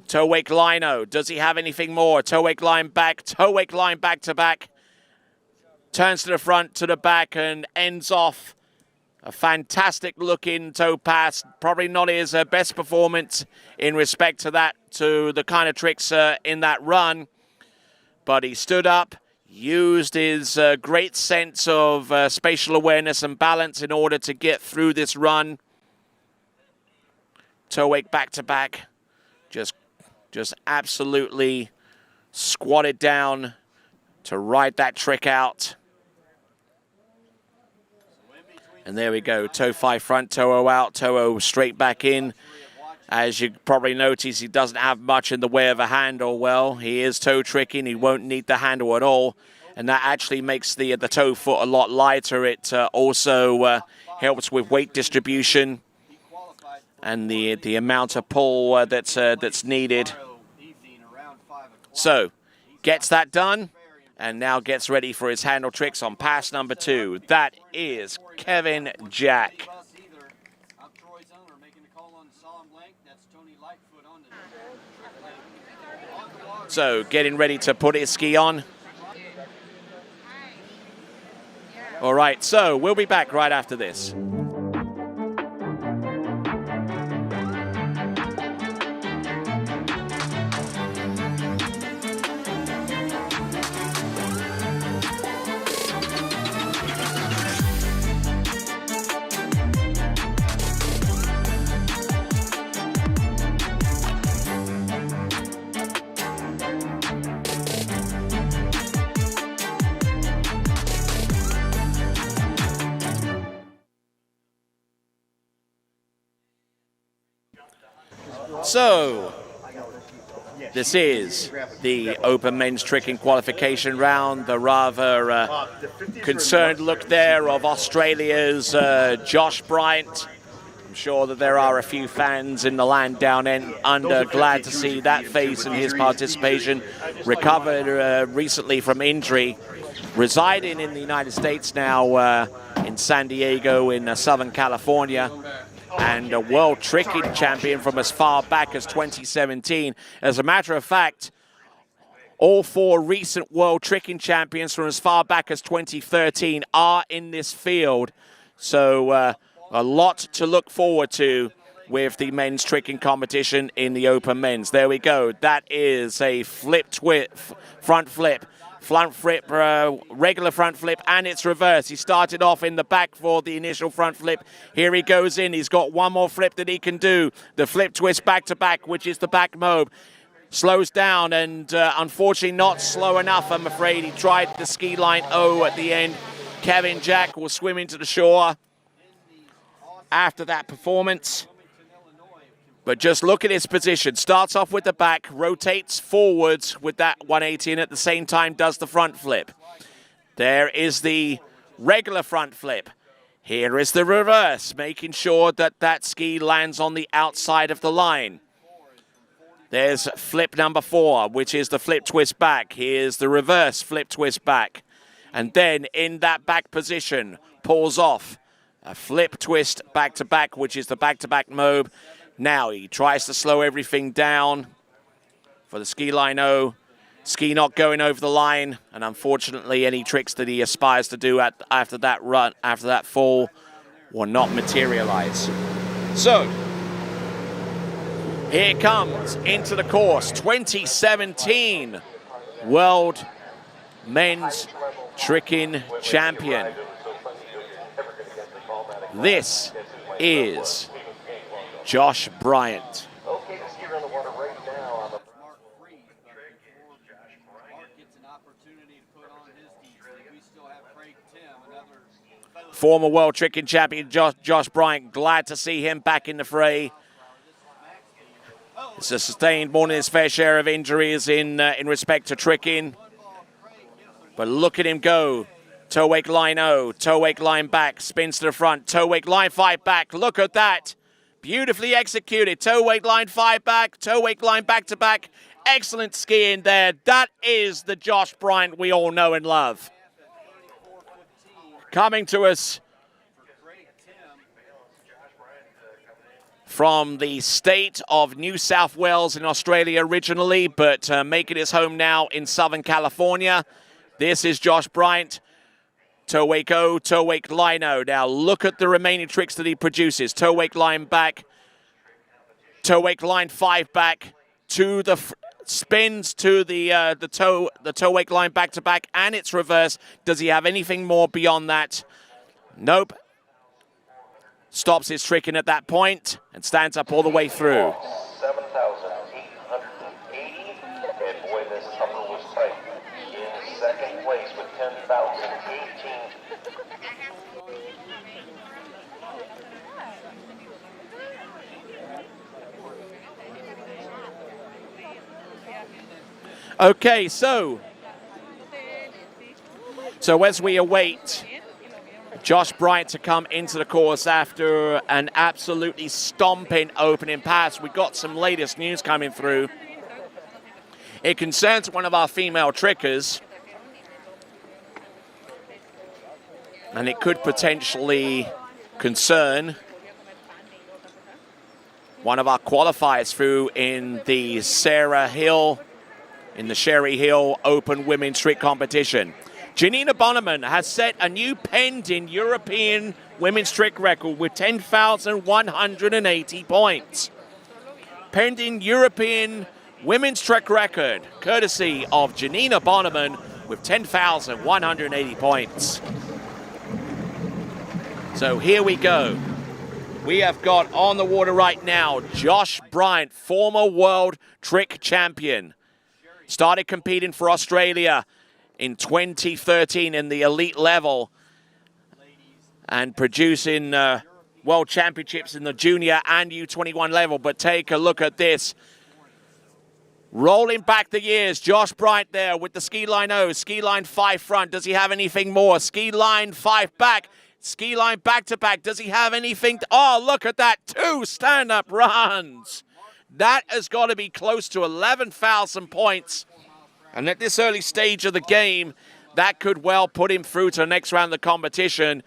Toe wake line O. Does he have anything more? Toe wake line back to back. Turns to the front, to the back, and ends off a fantastic looking toe pass. Probably not his best performance in respect to that, to the kind of tricks in that run. But he stood up, used his great sense of spatial awareness and balance in order to get through this run. Toe wake back to back. Just absolutely squatted down to ride that trick out. And there we go, toe 5 front, toe O out, toe O straight back in. As you probably notice, he doesn't have much in the way of a handle. Well, he is toe tricking, he won't need the handle at all. And that actually makes the toe foot a lot lighter. It also helps with weight distribution and the amount of pull that's needed. So, gets that done, and now gets ready for his handle tricks on pass number 2. That is Kevin Jack. So, getting ready to put his ski on. All right, so we'll be back right after this. So, This is the Open Men's Tricking Qualification round. The rather concerned look there of Australia's Josh Bryant. I'm sure that there are a few fans in the land down under glad to see that face and his participation. Recovered recently from injury, residing in the United States now in San Diego in Southern California, and a world tricking champion from as far back as 2017. As a matter of fact, all 4 recent world tricking champions from as far back as 2013 are in this field. So a lot to look forward to with the men's tricking competition in the Open Men's. There we go. That is a front flip, regular front flip, and it's reverse. He started off in the back for the initial front flip. Here he goes in. He's got one more flip that he can do. The flip twist back to back, which is the back mob. Slows down, and unfortunately not slow enough, I'm afraid. He tried the ski line O at the end. Kevin Jack will swim into the shore after that performance. But just look at his position. Starts off with the back, rotates forwards with that 180, and at the same time does the front flip. There is the regular front flip. Here is the reverse, making sure that that ski lands on the outside of the line. There's flip number 4, which is the flip twist back. Here's the reverse flip twist back. And then in that back position, pulls off a flip twist back to back, which is the back-to-back mob. Now he tries to slow everything down for the ski line O. Ski not going over the line, and unfortunately any tricks that he aspires to do after that run, after that fall, will not materialize. So, here comes into the course, 2017 World Men's Tricking Champion. This is Josh Bryant. Okay, the skier on the water right now on the Mark gets an opportunity to put on his defense. We still have Craig Tim, another Former world tricking champion Josh Bryant. Glad to see him back in the fray. He's sustained more than his fair share of injuries in respect to tricking. But look at him go. Toe wake line O, toe wake line back, spins to the front, toe wake line 5 back. Look at that. Beautifully executed. Toe wake line 5 back, toe wake line back to back. Excellent skiing there. That is the Josh Bryant we all know and love. Coming to us from the state of New South Wales in Australia originally, but making his home now in Southern California. This is Josh Bryant. Toe wake O, toe wake line O. Now look at the remaining tricks that he produces. Toe wake line back, toe wake line 5 back, to the spins to the toe wake line back to back, and it's reverse. Does he have anything more beyond that? Nope. Stops his tricking at that point and stands up all the way through. 7,880, and boy, this upper was tight. In second place with 10,018. Okay, so as we await Josh Bryant to come into the course after an absolutely stomping opening pass, we got some latest news coming through. It concerns one of our female trickers, and it could potentially concern one of our qualifiers through in the Sherry Hill Open Women's Trick Competition. Janina Bonneman has set a new pending European women's trick record with 10,180 points. Pending European women's trick record, courtesy of Janina Bonneman with 10,180 points. So here we go. We have got on the water right now Josh Bryant, former world trick champion. Started competing for Australia in 2013 in the elite level and producing world championships in the junior and U21 level. But take a look at this. Rolling back the years, Josh Bright there with the ski line O, ski line 5 front. Does he have anything more? Ski line 5 back, ski line back to back. Does he have anything? Oh, look at that, 2 stand-up runs. That has got to be close to 11,000 points. And at this early stage of the game, that could well put him through to the next round of the competition.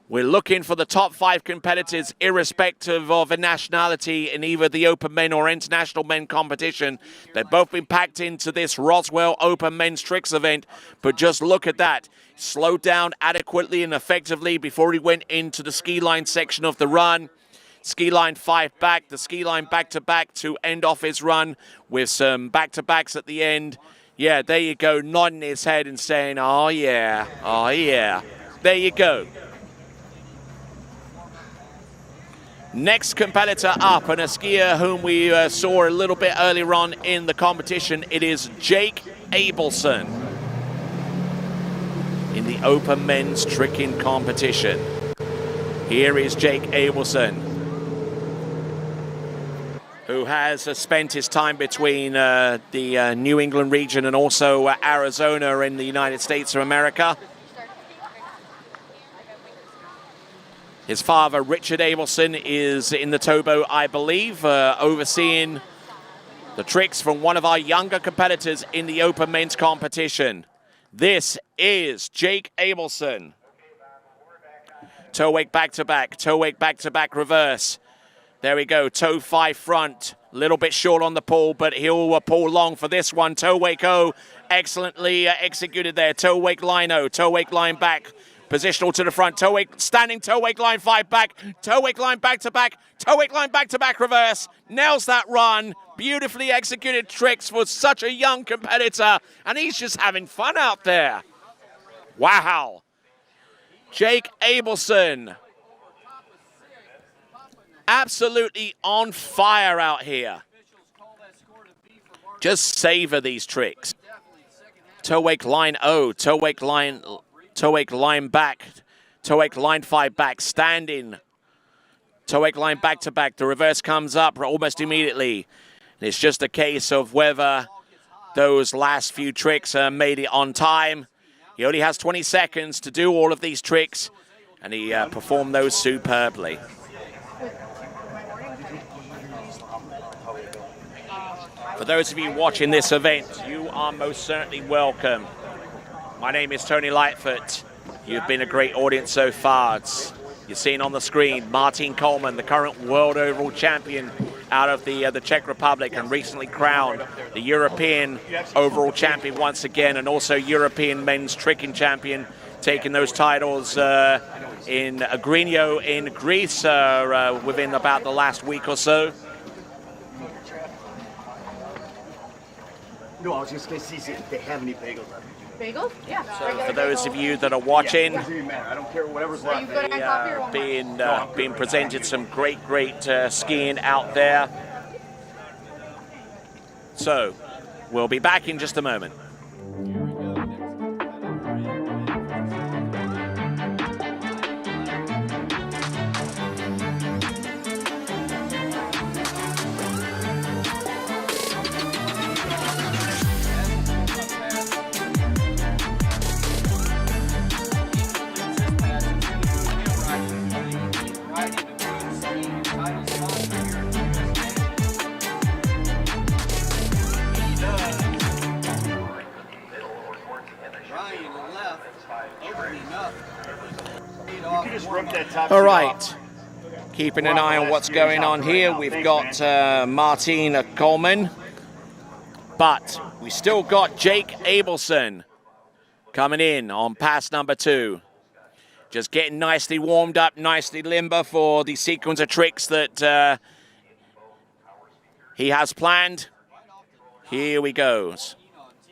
We're looking for the top 5 competitors, irrespective of a nationality in either the Open Men or International Men competition. They've both been packed into this Roswell Open Men's Tricks event. But just look at that. Slowed down adequately and effectively before he went into the ski line section of the run. Ski line 5 back, the ski line back-to-back to end off his run with some back-to-backs at the end. Yeah, there you go, nodding his head and saying, oh yeah, oh yeah. There you go. Next competitor up, and a skier whom we saw a little bit earlier on in the competition, it is Jake Abelson in the Open Men's Tricking competition. Here is Jake Abelson, who has spent his time between the New England region and also Arizona in the United States of America. His father, Richard Abelson, is in the towboat, I believe, overseeing the tricks from one of our younger competitors in the Open Men's competition. This is Jake Abelson. Toe wake back-to-back reverse. There we go, toe 5 front. Little bit short on the pull, but he'll pull long for this one. Toe wake O, excellently executed there. Toe wake line O, toe wake line back. Positional to the front, toe wake, standing toe wake line 5 back, toe wake line back-to-back, toe wake line back-to-back reverse. Nails that run. Beautifully executed tricks for such a young competitor, and he's just having fun out there. Wow. Jake Abelson. Absolutely on fire out here. Just savor these tricks. Toe wake line O, toe wake line back, toe wake line 5 back, standing. Toe wake line back-to-back. The reverse comes up almost immediately. And it's just a case of whether those last few tricks made it on time. He only has 20 seconds to do all of these tricks, and he performed those superbly. For those of you watching this event, you are most certainly welcome. My name is Tony Lightfoot. You've been a great audience so far. You're seeing on the screen Martin Coleman, the current world overall champion out of the Czech Republic, and recently crowned the European overall champion once again, and also European men's tricking champion, taking those titles in Agrinio in Greece within about the last week or so. No, I was just going to see if they have any bagels left. Bagels? Yeah. So for those of you that are watching, I don't care whatever's left. being presented some great skiing out there. So we'll be back in just a moment. All right, keeping an eye on what's going on here. We've got Martin Coleman, but we still got Jake Abelson coming in on pass number 2. Just getting nicely warmed up, nicely limber for the sequence of tricks that he has planned. Here we go.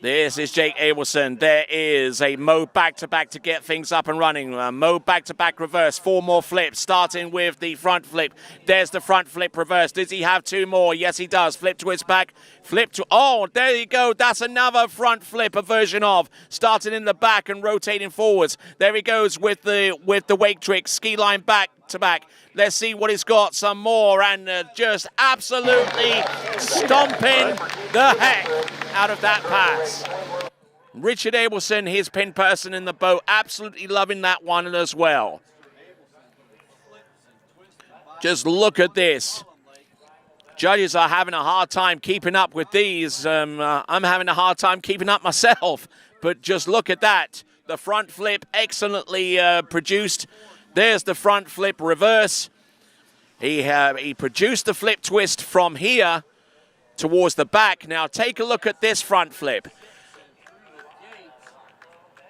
This is Jake Abelson. There is a mode back-to-back to get things up and running. Mode back-to-back reverse. 4 more flips, starting with the front flip. There's the front flip reverse. Does he have 2 more? Yes, he does. Flip twist back. Flip to... Oh, there you go. That's another front flip, a version of. Starting in the back and rotating forwards. There he goes with the wake trick. Ski line back-to-back. Let's see what he's got. Some more, and just absolutely stomping the heck out of that pass. Richard Abelson, his pin person in the boat, absolutely loving that one as well. Just look at this. Judges are having a hard time keeping up with these. I'm having a hard time keeping up myself, but just look at that. The front flip excellently produced. There's the front flip reverse. He produced the flip twist from here towards the back. Now take a look at this front flip.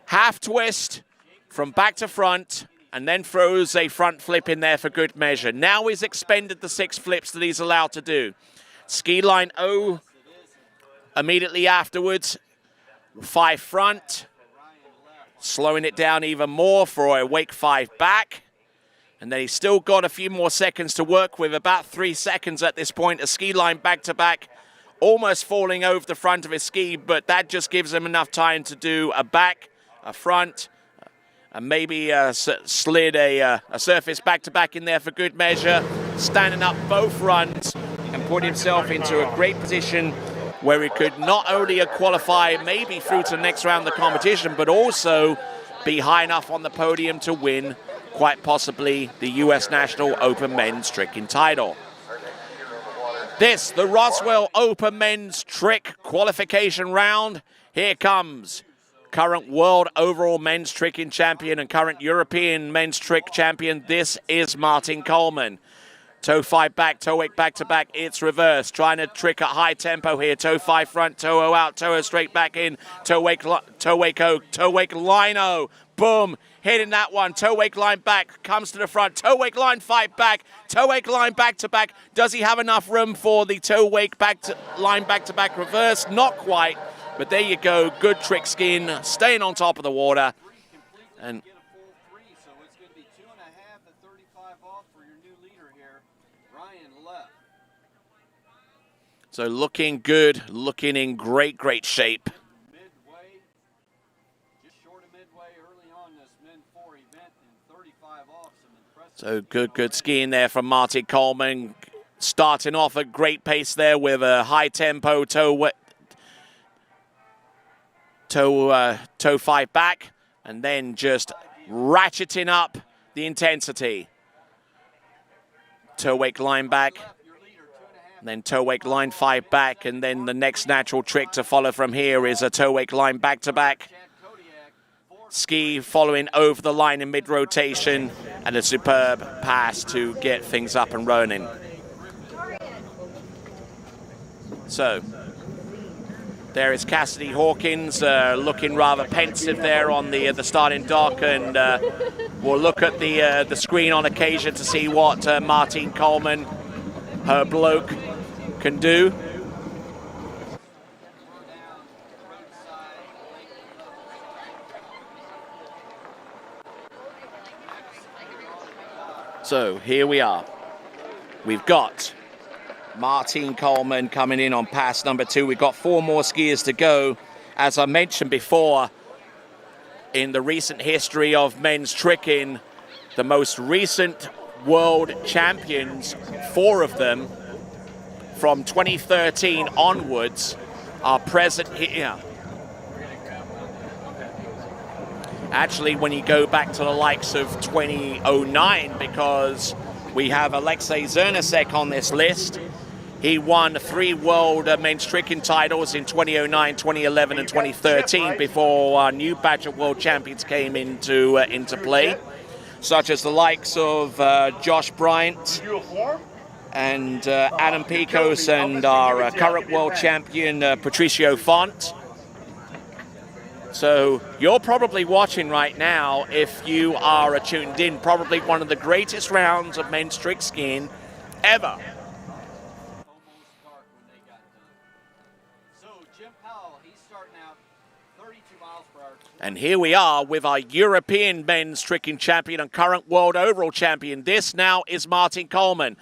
Half twist from back to front, and then throws a front flip in there for good measure. Now he's expended the 6 flips that he's allowed to do. Ski line O immediately afterwards. 5 front. Slowing it down even more for a wake 5 back. And then he's still got a few more seconds to work with, about 3 seconds at this point. A ski line back-to-back, almost falling over the front of his ski, but that just gives him enough time to do a back, a front, and maybe slid a surface back-to-back in there for good measure, standing up both runs and put himself into a great position where he could not only qualify maybe through to the next round of the competition, but also be high enough on the podium to win quite possibly the U.S. National Open Men's Tricking title. This, the Roswell Open Men's Trick qualification round. Here comes current world overall men's tricking champion and current European men's trick champion. This is Martin Coleman. Toe 5 back, toe wake back to back, it's reverse. Trying to trick at high tempo here. Toe 5 front, toe O out, toe O straight back in. Toe wake O, toe wake line O. Boom, hitting that one. Toe wake line back, comes to the front. Toe wake line 5 back, toe wake line back to back. Does he have enough room for the toe wake line back to back reverse? Not quite, but there you go. Good trick skiing, staying on top of the water. And so looking good, looking in great shape. Midway, just short of midway early on this Men 4 event and 35 off. Some impressive. So good skiing there from Martin Coleman. Starting off at great pace there with a high tempo toe 5 back, and then just ratcheting up the intensity. Toe wake line back. And then toe wake line 5 back, and then the next natural trick to follow from here is a toe wake line back to back. Ski following over the line in mid-rotation, and a superb pass to get things up and running. So there is Cassidy Hawkins looking rather pensive there on the starting dock, and we'll look at the screen on occasion to see what Martin Coleman, her bloke, can do. So here we are. We've got Martin Coleman coming in on pass number 2. We've got 4 more skiers to go. As I mentioned before, in the recent history of men's tricking, the most recent world champions, 4 of them, from 2013 onwards, are present here. Actually, when you go back to the likes of 2009, because we have Alexei Zernasek on this list. He won 3 world men's tricking titles in 2009, 2011, and 2013 before our new batch of world champions came into play, such as the likes of Josh Bryant and Adam Picos, and our current world champion Patricio Font. So you're probably watching right now, if you are tuned in, probably one of the greatest rounds of men's trick skiing ever. So Jim Powell, he's starting out And here we are with our European men's tricking champion and current world overall champion. This now is Martin Coleman.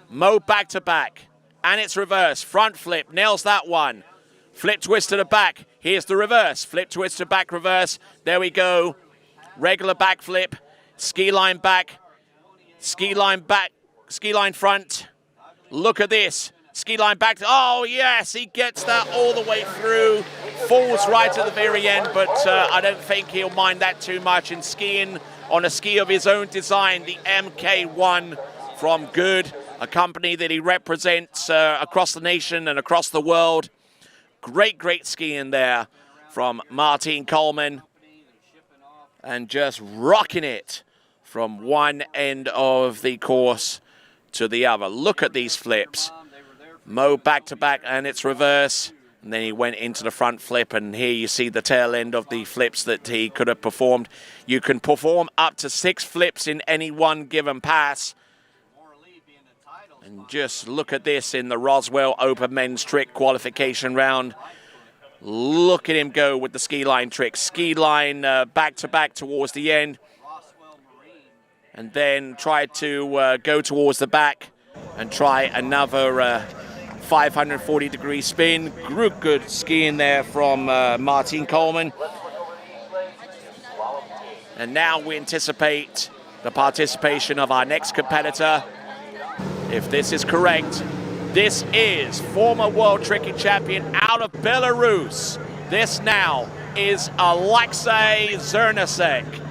Mo back-to-back, and it's reverse. Front flip, nails that one. Flip twist to the back. Here's the reverse. Flip twist to back reverse. There we go. Regular back flip. Ski line back. Ski line back. Ski line front. Look at this. Ski line back. Oh, yes, he gets that all the way through. Falls right at the very end, but I don't think he'll mind that too much. And skiing on a ski of his own design, the MK1 from Goode, a company that he represents across the nation and across the world. Great, great skiing there from Martin Coleman. And just rocking it from one end of the course to the other. Look at these flips. Mo back-to-back, and it's reverse. And then he went into the front flip, and here you see the tail end of the flips that he could have performed. You can perform up to 6 flips in any one given pass. And just look at this in the Roswell Open Men's Trick qualification round. Look at him go with the ski line trick. Ski line back-to-back towards the end. And then tried to go towards the back and try another 540-degree spin. Good skiing there from Martin Coleman. And now we anticipate the participation of our next competitor. If this is correct, this is former world tricking champion out of Belarus. This now is Alexei Zernasek.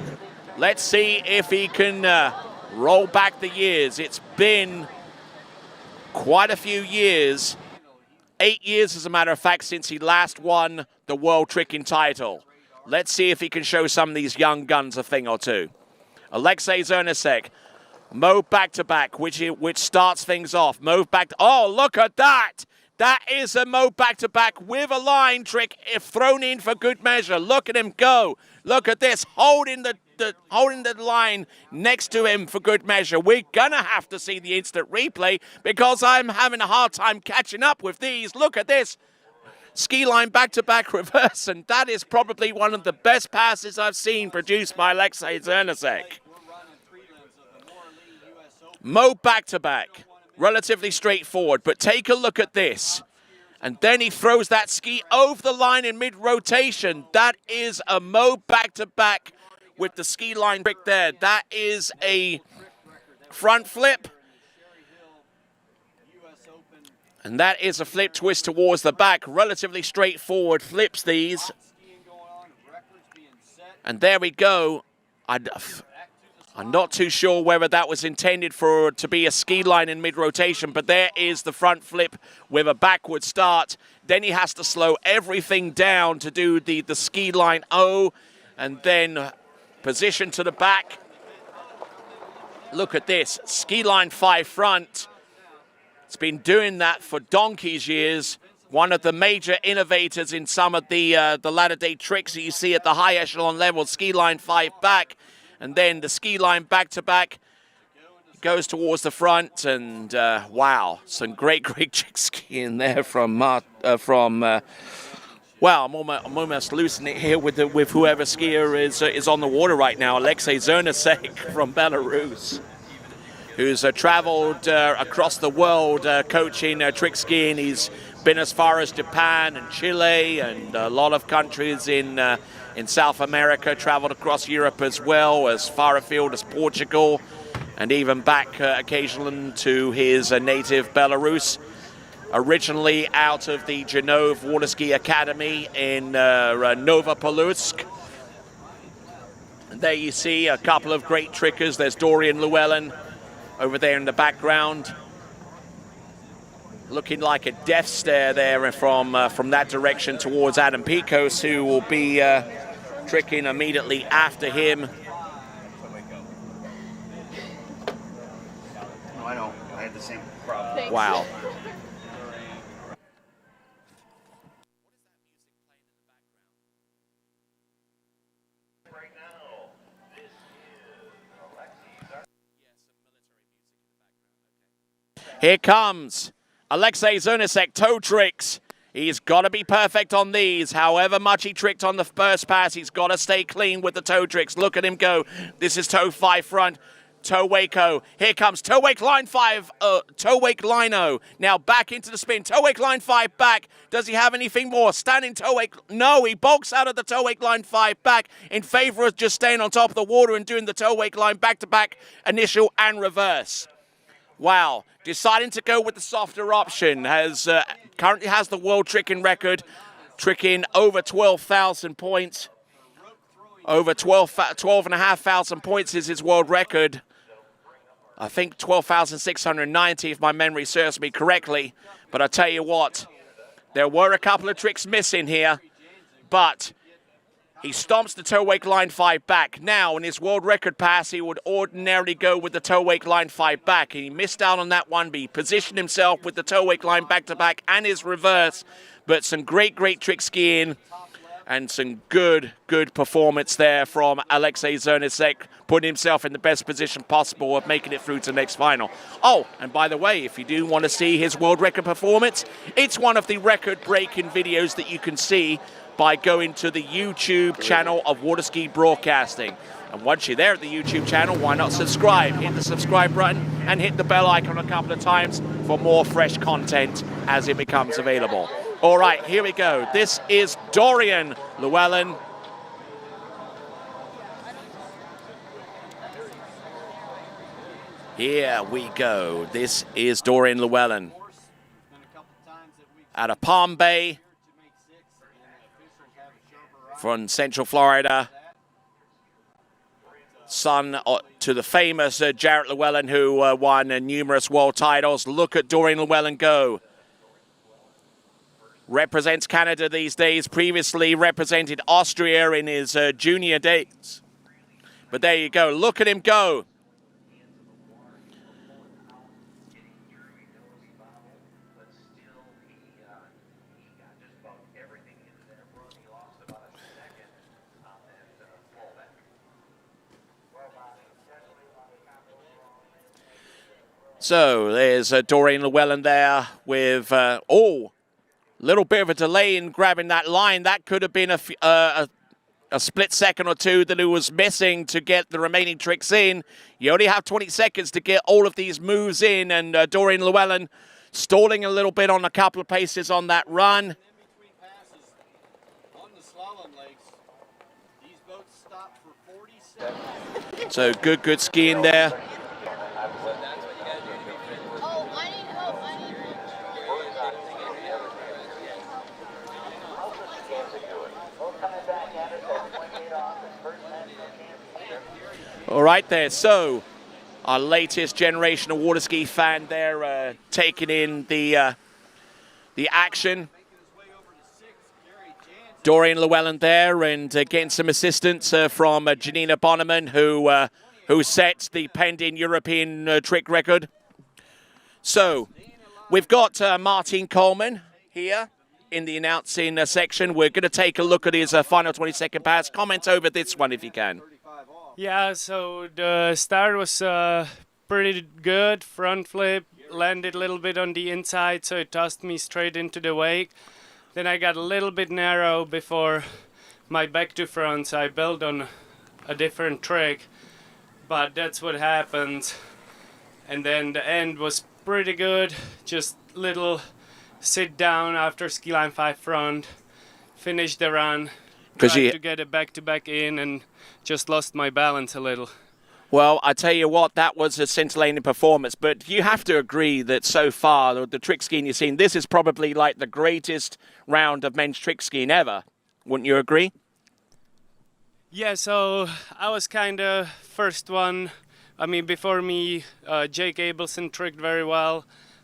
Let's see if he can roll back the years. It's been quite a few years, 8 years as a matter of fact, since he last won the world tricking title. Let's see if he can show some of these young guns a thing or two. Alexei Zernasek, Mo back-to-back, which starts things off. Mo back, oh, look at that! That is a Mo back-to-back with a line trick if thrown in for good measure. Look at him go. Look at this, holding the line next to him for good measure. We're gonna have to see the instant replay because I'm having a hard time catching up with these. Look at this. Ski line back-to-back reverse, and that is probably one of the best passes I've seen produced by Alexei Zernasek. Mo back-to-back, relatively straightforward, but take a look at this. And then he throws that ski over the line in mid-rotation. That is a Mo back-to-back with the ski line trick there. That is a front flip. And that is a flip twist towards the back. Relatively straightforward flips these. And there we go. I'm not too sure whether that was intended to be a ski line in mid-rotation, but there is the front flip with a backward start. Then he has to slow everything down to do the ski line O, and then position to the back. Look at this, ski line 5 front. It's been doing that for donkey's years. One of the major innovators in some of the latter-day tricks that you see at the high echelon level, ski line 5 back. And then the ski line back-to-back goes towards the front, and wow, some great trick skiing there from well, I'm almost losing it here with whoever skier is on the water right now. Alexei Zernasek from Belarus, who's traveled across the world coaching trick skiing. He's been as far as Japan and Chile and a lot of countries in South America, traveled across Europe as well, as far afield as Portugal, and even back occasionally to his native Belarus. Originally out of the Genove Waterski Academy in Novopolotsk. And there you see a couple of great trickers. There's Dorian Llewellyn over there in the background, looking like a death stare there from that direction towards Adam Picos, who will be tricking immediately after him. No, I know. I had the same problem. Thanks. Wow. Here comes Alexei Zernasek, toe tricks. He's got to be perfect on these. However much he tricked on the first pass, he's got to stay clean with the toe tricks. Look at him go. This is toe 5 front. Toe wake-o. Here comes toe wake line 5. Toe wake line-o. Now back into the spin. Toe wake line 5 back. Does he have anything more? Standing toe wake. No, he bulks out of the toe wake line 5 back in favor of just staying on top of the water and doing the toe wake line back-to-back initial and reverse. Wow, deciding to go with the softer option. Currently has the world tricking record, tricking over 12,000 points. Over 12,500 points is his world record. I think 12,690 if my memory serves me correctly. But I tell you what, there were a couple of tricks missing here, but he stomps the toe wake line 5 back. Now, in his world record pass, he would ordinarily go with the toe wake line 5 back. He missed out on that one, but he positioned himself with the toe wake line back-to-back and his reverse. But some great trick skiing and some good performance there from Alexei Zernisek, putting himself in the best position possible of making it through to the next final. Oh, and by the way, if you do want to see his world record performance, it's one of the record-breaking videos that you can see by going to the YouTube channel of Waterski Broadcasting. And once you're there at the YouTube channel, why not subscribe? Hit the subscribe button and hit the bell icon a couple of times for more fresh content as it becomes available. All right, here we go. This is Dorian Llewellyn. Here we go. This is Dorian Llewellyn out of Palm Bay, from Central Florida, son to the famous Jarrett Llewellyn, who won numerous world titles. Look at Dorian Llewellyn go. Represents Canada these days, previously represented Austria in his junior days. But there you go, look at him go. So there's Dorian Llewellyn there with, little bit of a delay in grabbing that line. That could have been a split second or two that he was missing to get the remaining tricks in. You only have 20 seconds to get all of these moves in, and Dorian Llewellyn stalling a little bit on a couple of paces on that run. So good skiing there. All right there, so our latest generation of water ski fan there taking in the action. Dorian Llewellyn there and getting some assistance from Janina Bonneman, who set the pending European trick record. So we've got Martin Coleman here in the announcing section. We're going to take a look at his final 20-second pass. Comment over this one if you can. Yeah, so the start was pretty good. Front flip, landed a little bit on the inside, so it tossed me straight into the wake. Then I got a little bit narrow before my back to front, so I built on a different trick. But that's what happened. And then the end was pretty good. Just little sit down after ski line 5 front. Finished the run. Tried to get it back-to-back in and just lost my balance a little. Well, I tell you what, that was a scintillating performance, but you have to agree that so far, the trick skiing you've seen, this is probably like the greatest round of men's trick skiing ever. Wouldn't you agree? Yeah, so I was kind of first one. I mean, before me, Jake Abelson tricked very well.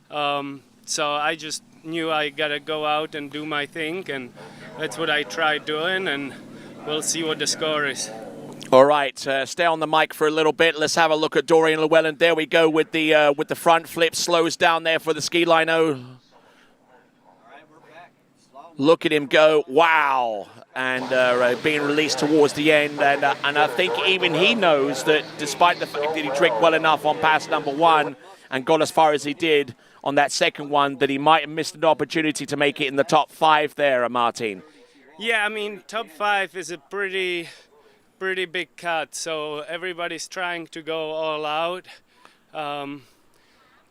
So I just knew I gotta go out and do my thing, and that's what I tried doing, and we'll see what the score is. All right, stay on the mic for a little bit. Let's have a look at Dorian Llewellyn. There we go with the front flip, slows down there for the ski line-o. Look at him go! Wow, and being released towards the end, and I think even he knows that despite the fact that he tricked well enough on pass number 1 and got as far as he did on that second one that he might have missed an opportunity to make it in the top 5 there, Martin. Yeah, I mean, top 5 is a pretty big cut, so everybody's trying to go all out.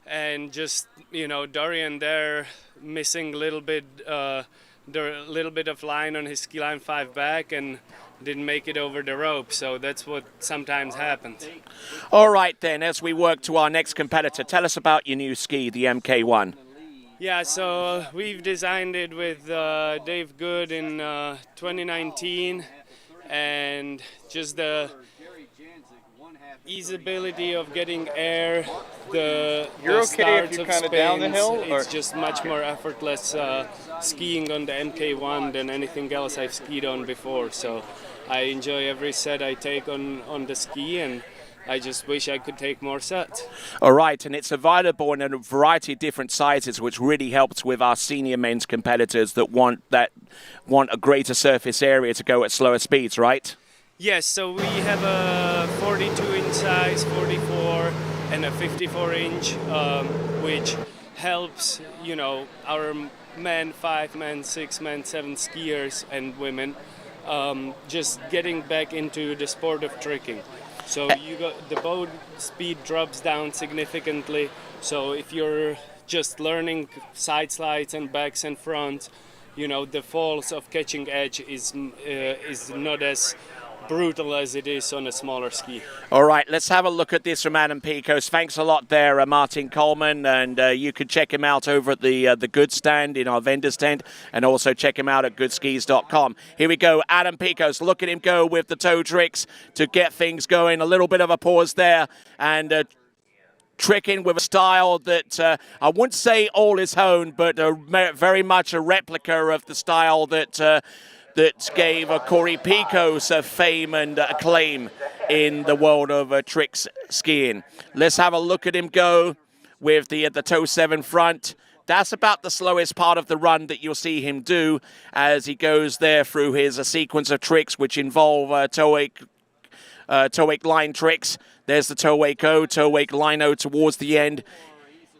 And just, you know, Dorian there missing a little bit of line on his ski line 5 back and didn't make it over the rope, so that's what sometimes happens. All right then, as we work to our next competitor, tell us about your new ski, the MK1. Yeah, so we've designed it with Dave Goode in 2019, and just the easeability of getting air, the starts of spins, down the hill, it's just much more effortless skiing on the MK1 than anything else I've skied on before. So I enjoy every set I take on the ski, and I just wish I could take more sets. All right, and it's available in a variety of different sizes, which really helps with our senior men's competitors that want a greater surface area to go at slower speeds, right? Yes, so we have a 42-inch size, 44, and a 54-inch, which helps, you know, our men, 5 men, 6 men, 7 skiers and women just getting back into the sport of tricking. So the boat speed drops down significantly. So if you're just learning side slides and backs and fronts, you know, the falls of catching edge is not as brutal as it is on a smaller ski. All right, let's have a look at this from Adam Picos. Thanks a lot there, Martin Coleman, and you can check him out over at the Goode stand in our vendor's tent, and also check him out at goodskis.com. Here we go, Adam Picos. Look at him go with the toe tricks to get things going. A little bit of a pause there, and tricking with a style that I wouldn't say all his own, but very much a replica of the style that gave Corey Picos fame and acclaim in the world of tricks skiing. Let's have a look at him go with the toe 7 front. That's about the slowest part of the run that you'll see him do as he goes there through his sequence of tricks, which involve toe wake line tricks. There's the toe wake O, toe wake line O towards the end.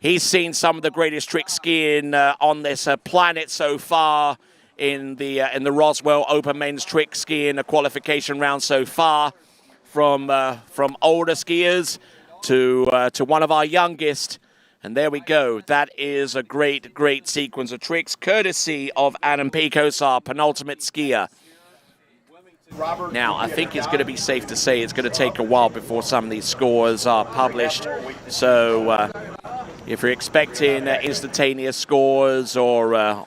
He's seen some of the greatest trick skiing on this planet so far in the Roswell Open Men's Trick Skiing qualification round so far, from older skiers to one of our youngest. And there we go. That is a great sequence of tricks, courtesy of Adam Picos, our penultimate skier. Now, I think it's going to be safe to say it's going to take a while before some of these scores are published. So if you're expecting instantaneous scores or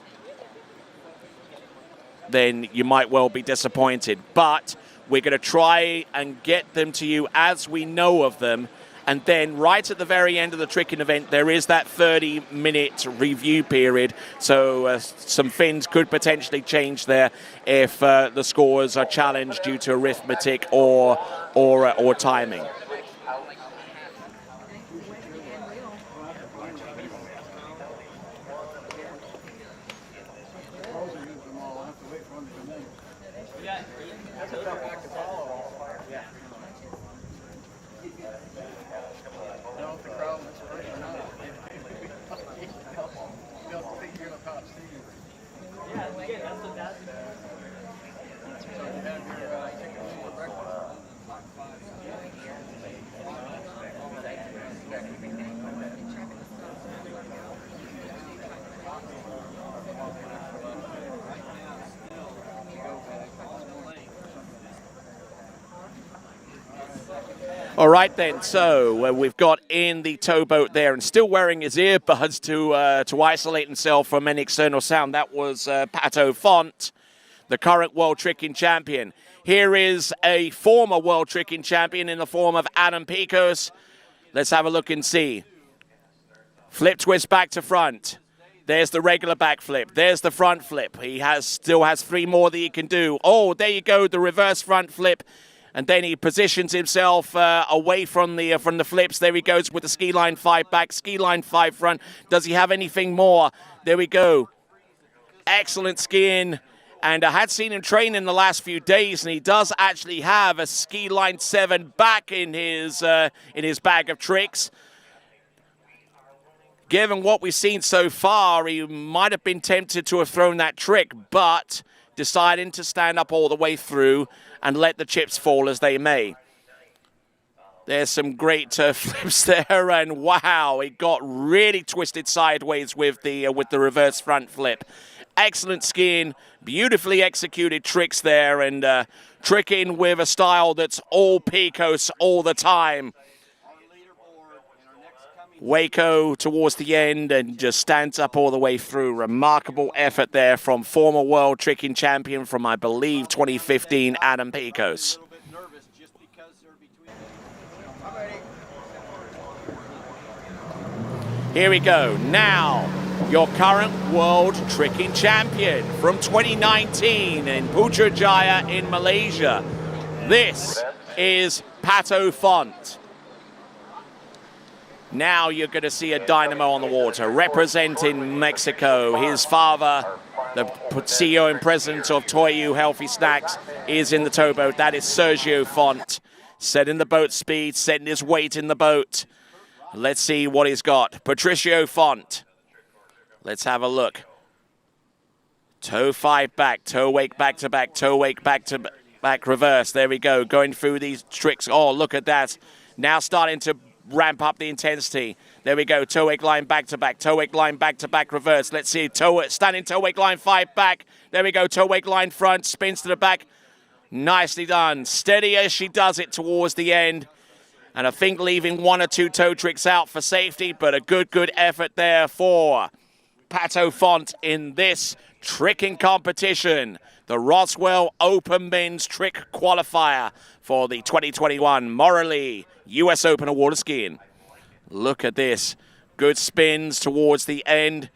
then you might well be disappointed. But we're going to try and get them to you as we know of them. And then right at the very end of the tricking event, there is that 30-minute review period. So some fins could potentially change there if the scores are challenged due to arithmetic or timing. All right then, so we've got in the towboat there and still wearing his earbuds to isolate himself from any external sound. That was Pato Font, the current World Tricking Champion. Here is a former World Tricking Champion in the form of Adam Picos. Let's have a look and see. Flip twist back to front. There's the regular back flip. There's the front flip. He still has 3 more that he can do. Oh, there you go, the reverse front flip. And then he positions himself away from the flips. There he goes with the ski line 5 back, ski line 5 front. Does he have anything more? There we go. Excellent skiing. And I had seen him train in the last few days, and he does actually have a ski line 7 back in his bag of tricks. given what we've seen so far, he might have been tempted to have thrown that trick, but deciding to stand up all the way through and let the chips fall as they may. There's some great flips there, and wow, it got really twisted sideways with the reverse front flip. Excellent skiing, beautifully executed tricks there, and tricking with a style that's all picos all the time. Waco towards the end and just stands up all the way through. Remarkable effort there from former world tricking champion from, I believe, 2015, Adam Picos. Here we go. Now, your current world tricking champion from 2019 in Putrajaya in Malaysia. This is Pato Font. Now you're going to see a dynamo on the water representing Mexico. His father, the CEO and president of Toyu Healthy Snacks, is in the towboat. That is Sergio Font, setting the boat speed, setting his weight in the boat. Let's see what he's got. Patricio Font. Let's have a look. Toe 5 back, toe wake back to back, toe wake back to back reverse. There we go, going through these tricks. Oh, look at that. Now starting to ramp up the intensity. There we go, toe wake line back to back, toe wake line back to back reverse. Let's see, standing toe wake line 5 back. There we go, toe wake line front, spins to the back. Nicely done. Steady as she does it towards the end. And I think leaving 1 or 2 toe tricks out for safety, but a good effort there for Pato Font in this tricking competition. The Roswell Open Men's Trick Qualifier for the 2021 Morley US Open of Water Skiing. Look at this. Good spins towards the end.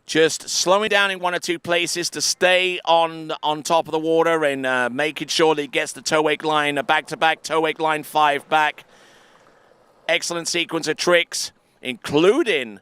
Just slowing down in 1 or 2 places to stay on top of the water and making sure that he gets the toe wake line back-to-back, toe wake line 5 back. Excellent sequence of tricks, including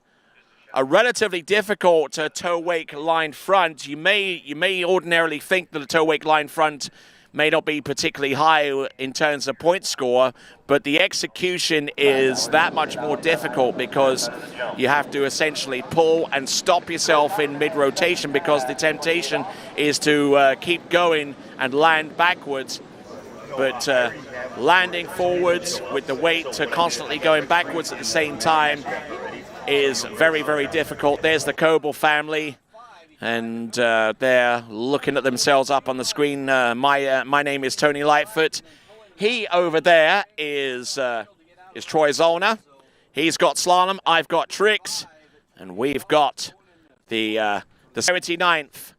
a relatively difficult toe wake line front. You may ordinarily think that a toe wake line front may not be particularly high in terms of point score, but the execution is that much more difficult because you have to essentially pull and stop yourself in mid-rotation because the temptation is to keep going and land backwards. But landing forwards with the weight constantly going backwards at the same time is very difficult. There's the Coble family, and they're looking at themselves up on the screen. My name is Tony Lightfoot. He over there is Troy Zollner. He's got slalom, I've got tricks, and we've got the 79th.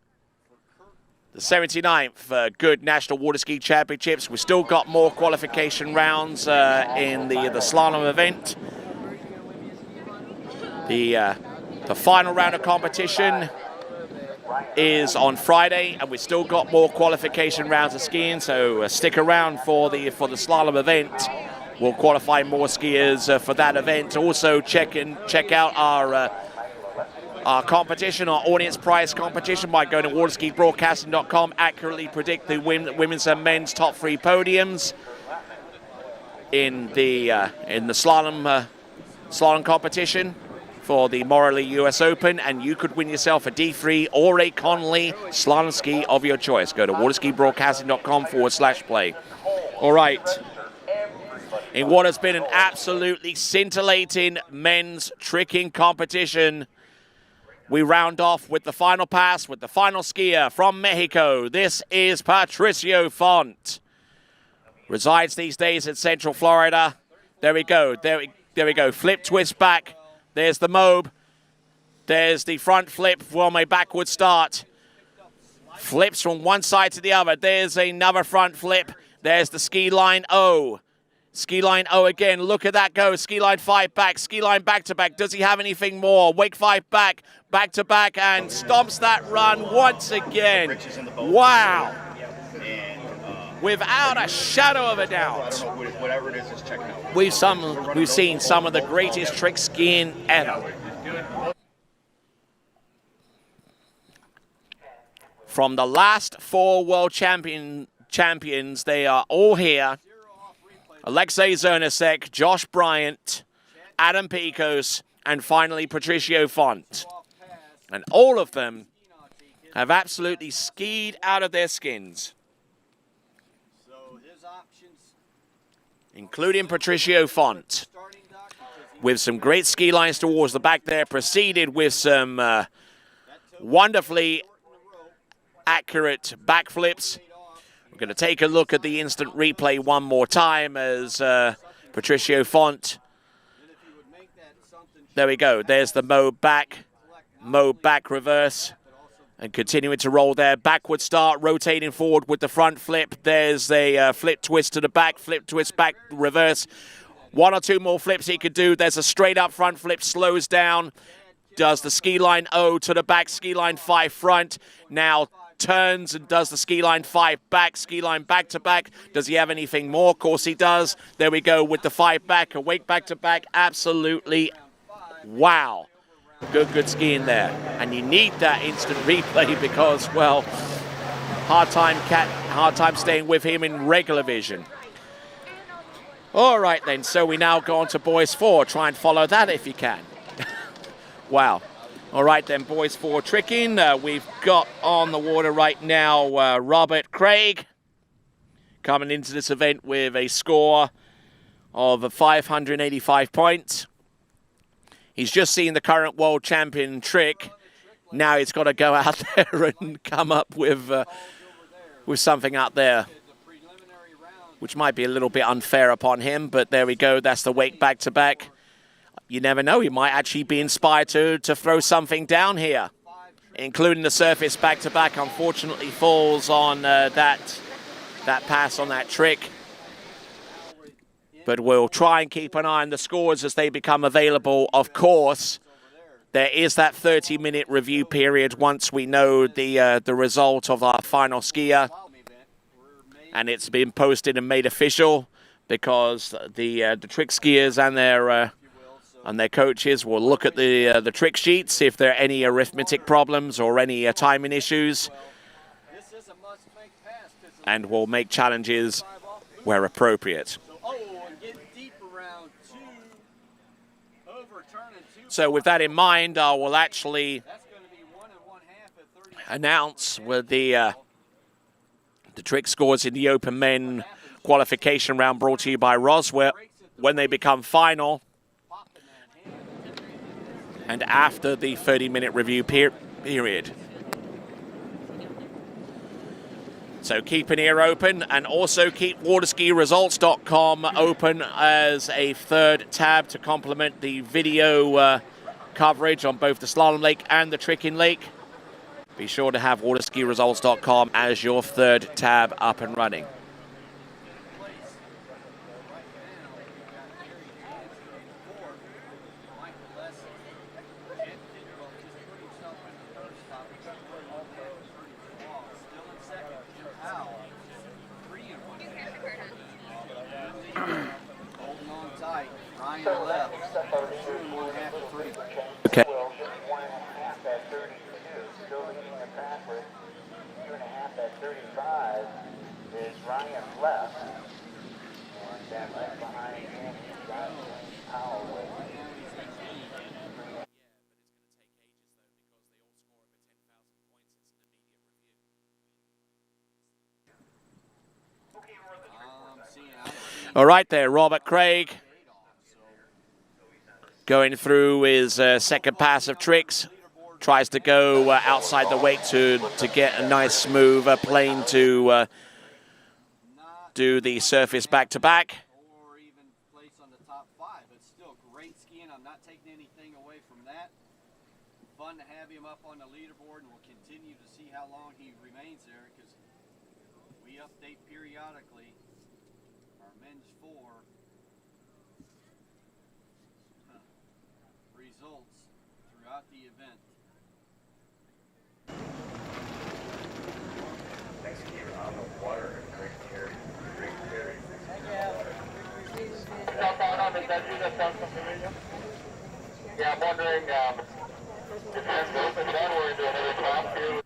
The 79th Goode National Water Ski Championships. We've still got more qualification rounds in the slalom event. The final round of competition is on Friday, and we've still got more qualification rounds of skiing, so stick around for the slalom event. We'll qualify more skiers for that event. Also check out our competition, our audience prize competition, by going to waterskibroadcasting.com. Accurately predict the women's and men's top 3 podiums in the slalom competition for the Morley US Open, and you could win yourself a D3 or a Conley slalom ski of your choice. Go to waterskibroadcasting.com/play. All right. In what has been an absolutely scintillating men's tricking competition, we round off with the final pass with the final skier from Mexico. This is Patricio Font. Resides these days in Central Florida. There we go. There we go. Flip, twist back. There's the mobe. There's the front flip from a backward start. Flips from one side to the other. There's another front flip. There's the ski line O. Ski line O again. Look at that go. Ski line 5 back. Ski line back to back. Does he have anything more? Wake 5 back. Back to back, and stomps that run once again. Wow. Without a shadow of a doubt. Whatever it is, just check it out. We've seen some of the greatest trick skiing ever. From the last 4 world champions, they are all here. Alexei Zernasek, Josh Bryant, Adam Picos, and finally Patricio Font. And all of them have absolutely skied out of their skins, including Patricio Font, with some great ski lines towards the back there, proceeded with some wonderfully accurate backflips. We're going to take a look at the instant replay one more time as Patricio Font. There we go. There's the mode back reverse, and continuing to roll there. Backward start, rotating forward with the front flip. There's a flip twist to the back, flip twist back, reverse. One or two more flips he could do. There's a straight up front flip, slows down. Does the ski line O to the back, ski line 5 front. Now turns and does the ski line 5 back, ski line back to back. Does he have anything more? Of course he does. There we go with the 5 back, a wake back to back. Absolutely wow. Good skiing there. And you need that instant replay because, well, hard time staying with him in regular vision. All right then, so we now go on to boys 4. Try and follow that if you can. Wow. All right then, boys 4 tricking. We've got on the water right now Robert Craig coming into this event with a score of 585 points. He's just seen the current world champion trick. Now he's got to go out there and come up with something out there, which might be a little bit unfair upon him. But there we go. That's the wake back to back. You never know. He might actually be inspired to throw something down here, including the surface back to back. Unfortunately, falls on that pass on that trick. But we'll try and keep an eye on the scores as they become available. Of course, there is that 30-minute review period once we know the result of our final skier. And it's been posted and made official because the trick skiers and their coaches will look at the trick sheets if there are any arithmetic problems or any timing issues. And will make challenges where appropriate. So with that in mind, I will actually announce with the trick scores in the open men qualification round brought to you by Roswell when they become final and after the 30-minute review period. So keep an ear open and also keep waterskiresults.com open as a third tab to complement the video coverage on both the slalom lake and the tricking lake. Be sure to have waterskiresults.com as your third tab up and running. Okay. All right there, Robert Craig going through his second pass of tricks. Tries to go outside the wake to get a nice smooth plane to do the surface back-to-back. Or even place on the top 5, but still great skiing. I'm not taking anything away from that. Fun to have him up on the leaderboard, and we'll continue to see how long he remains there because we update periodically our men's 4 results throughout the event. Next year on the water, Greg Terry. Yeah, I'm wondering if that's open then we're into another top here.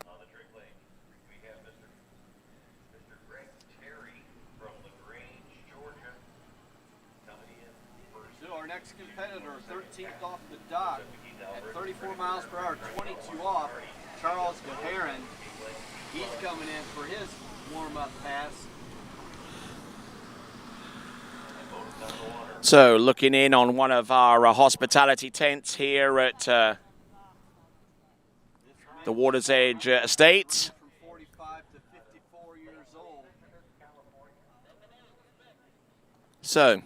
On the trick lane, we have Mr. Greg Terry from LaGrange, Georgia, coming in first. next competitor, 13th off the dock at 34 miles per hour, 22 off, Charles Gaharin. He's coming in for his warm-up pass. So looking in on one of our hospitality tents here at the Water's Edge Estate. From 45 to 54 years old. So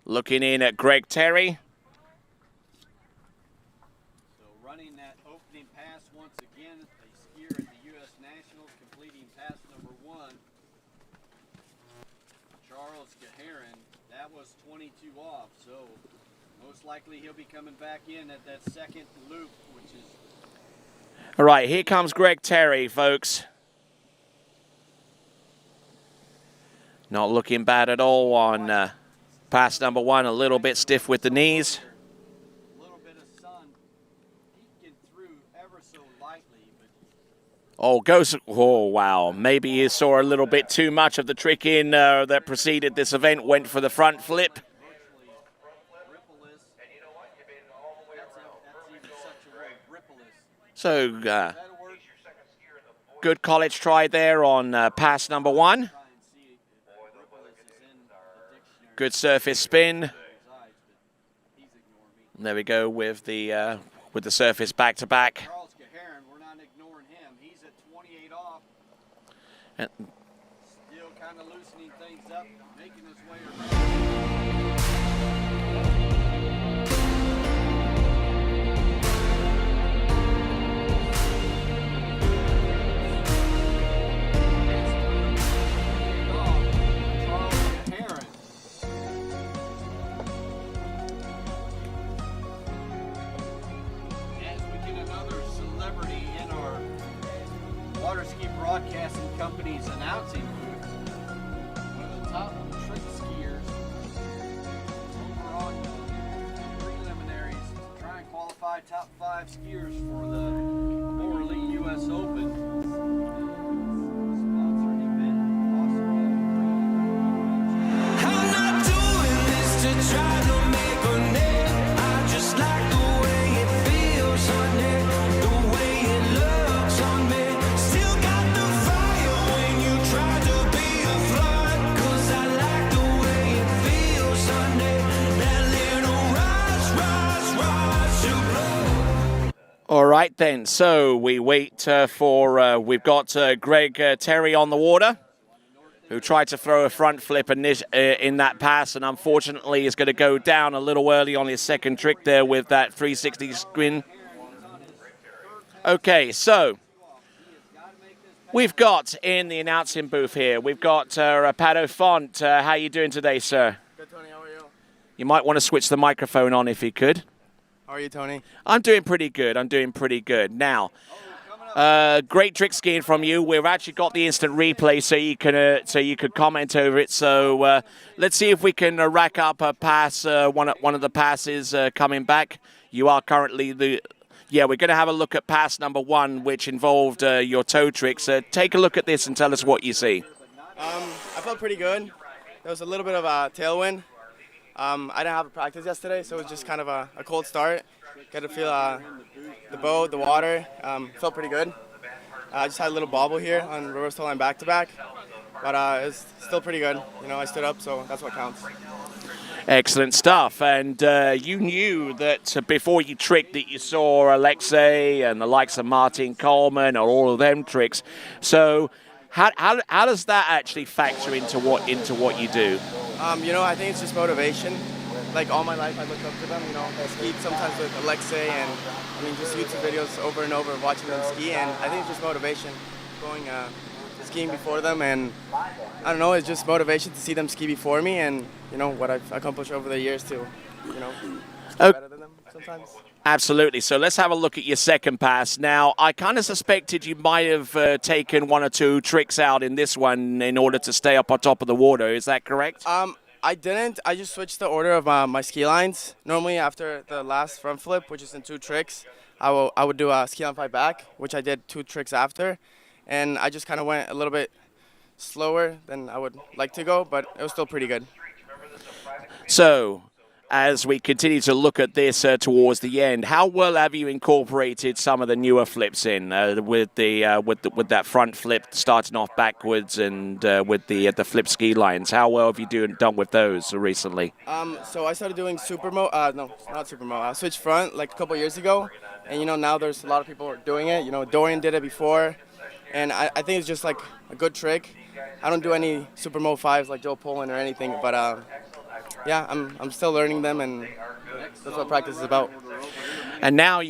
looking in at Greg Terry. So running that opening pass once again, a skier at the U.S. Nationals, completing pass number 1. Charles Gaharin, that was 22 off, so most likely he'll be coming back in at that second loop, which is... All right, here comes Greg Terry, folks. Not looking bad at all on pass number 1, a little bit stiff with the knees. A little bit of sun peeking through ever so lightly, but... Oh, goes, oh, wow. Maybe you saw a little bit too much of the trick in that preceded this event, went for the front flip. So, good college try there on pass number 1. Good surface spin. There we go with the surface back to back. Charles Gaharin, we're not ignoring him. He's at 28 off. And Still kind of loosening things up, making his way around. Waterski Broadcasting Company's announcing booth. One of the top trick skiers over on the preliminaries to try and qualify top 5 skiers for the More Elite U.S. Open. Sponsored event. I'm not doing this to try to make a name. I just like the way it feels on it, the way it looks on me. all right then, so we wait for, we've got Greg Terry on the water, who tried to throw a front flip in that pass, and unfortunately is going to go down a little early on his second trick there with that 360 spin. Okay, so we've got in the announcing booth here, we've got Pato Font. How you doing today, sir? Good, Tony. How are you? You might want to switch the microphone on if you could. How are you, Tony? I'm doing pretty good. I'm doing pretty good. Now, great trick skiing from you. We've actually got the instant replay so you could comment over it. So let's see if we can rack up a pass, one of the passes coming back. You are currently we're going to have a look at pass number 1, which involved your toe tricks. Take a look at this and tell us what you see. I felt pretty good. There was a little bit of a tailwind. I didn't have a practice yesterday, so it was just kind of a cold start. Got to feel the boat, the water. Felt pretty good. I just had a little bobble here on reverse toe line back-to-back, but it was still pretty good. You know, I stood up, so that's what counts. Excellent stuff. And you knew that before you tricked that you saw Alexei and the likes of Martin Coleman and all of them tricks. So how does that actually factor into what you do? You know, I think it's just motivation. Like all my life, I looked up to them. You know, I skied sometimes with Alexei and just YouTube videos over and over, watching them ski. And I think it's just motivation, going skiing before them. And I don't know, it's just motivation to see them ski before me, and you know what I've accomplished over the years to, you know, ski better than them sometimes. Absolutely. So let's have a look at your second pass. Now, I kind of suspected you might have taken 1 or 2 tricks out in this one in order to stay up on top of the water. Is that correct? I didn't. I just switched the order of my ski lines. Normally, after the last front flip, which is in 2 tricks, I would do a ski line 5 back, which I did 2 tricks after. And I just kind of went a little bit slower than I would like to go, but it was still pretty good. So, as we continue to look at this towards the end, how well have you incorporated some of the newer flips in with that front flip starting off backwards and with the flip ski lines? How well have you done with those recently? So I started doing switch front like a couple years ago, and now there's a lot of people doing it. Dorian did it before, and I think it's just like a good trick. I don't do any supermo 5s like Joe Poland or anything, but yeah, I'm still learning them, and that's what practice is about. And now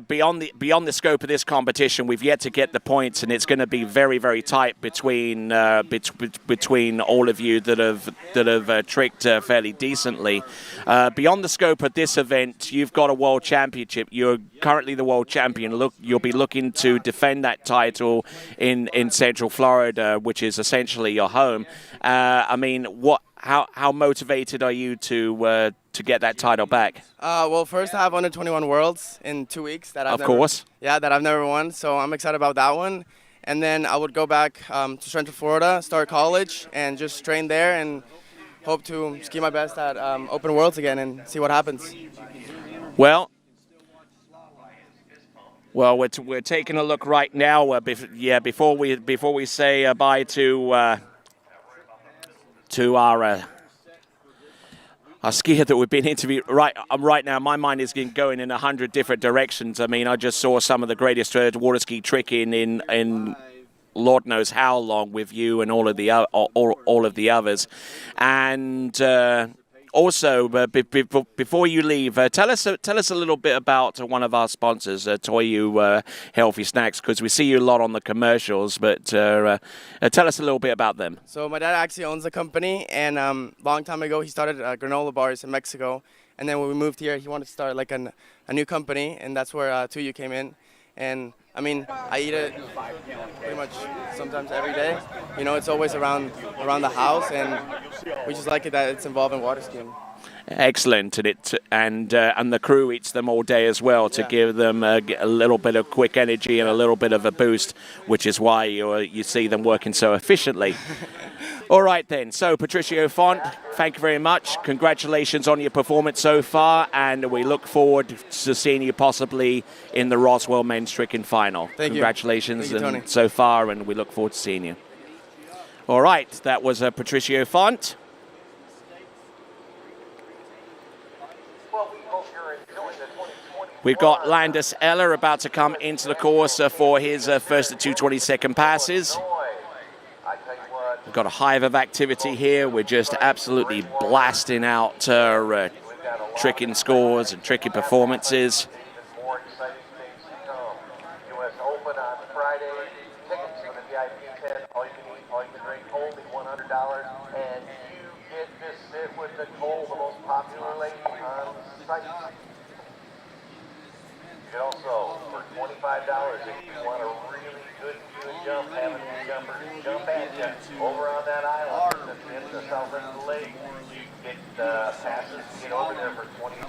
beyond the scope of this competition, we've yet to get the points, and it's going to be very, very tight between all of you that have tricked fairly decently. Beyond the scope of this event, you've got a world championship. You're currently the world champion. You'll be looking to defend that title in Central Florida, which is essentially your home. I mean, how motivated are you to get that title back? Well, first I have under 21 Worlds in 2 weeks that I've never won, so I'm excited about that one. And then I would go back to Central Florida, start college, and just train there, and hope to ski my best at Open Worlds again and see what happens. Well, we're taking a look right now. Before we say bye to our skier that we've been interviewing right now. My mind is going in 100 different directions. I mean, I just saw some of the greatest water ski tricking in Lord knows how long with you and all of the others. And also, before you leave, tell us a little bit about one of our sponsors, Toyu Healthy Snacks, because we see you a lot on the commercials. But tell us a little bit about them. So my dad actually owns the company, and long time ago he started granola bars in Mexico. And then when we moved here, he wanted to start like a new company, and that's where Toyu came in. And I mean, I eat it pretty much sometimes every day. It's always around the house, and we just like it that it's involved in water skiing. Excellent, and the crew eats them all day as well to give them a little bit of quick energy and a little bit of a boost, which is why you see them working so efficiently. All right then, so Patricio Font, thank you very much. Congratulations on your performance so far, and we look forward to seeing you possibly in the Roswell Men's Tricking Final. Congratulations so far, and we look forward to seeing you. All right, that was Patricio Font. We've got Landis Eller about to come into the course for his first 222nd passes. We've got a hive of activity here. We're just absolutely blasting out tricking scores and tricking performances. More exciting things to come. U.S. Open on Friday. Tickets for the VIP tent. All you can eat, all you can drink, only $100. And you get to sit with Nicole, the most popular lady on site. You can also, for $25, if you want a really good view and jump, have a new jumper jump at you over on that island at the end of the south end of the lake. You can get passes to get over there for $25.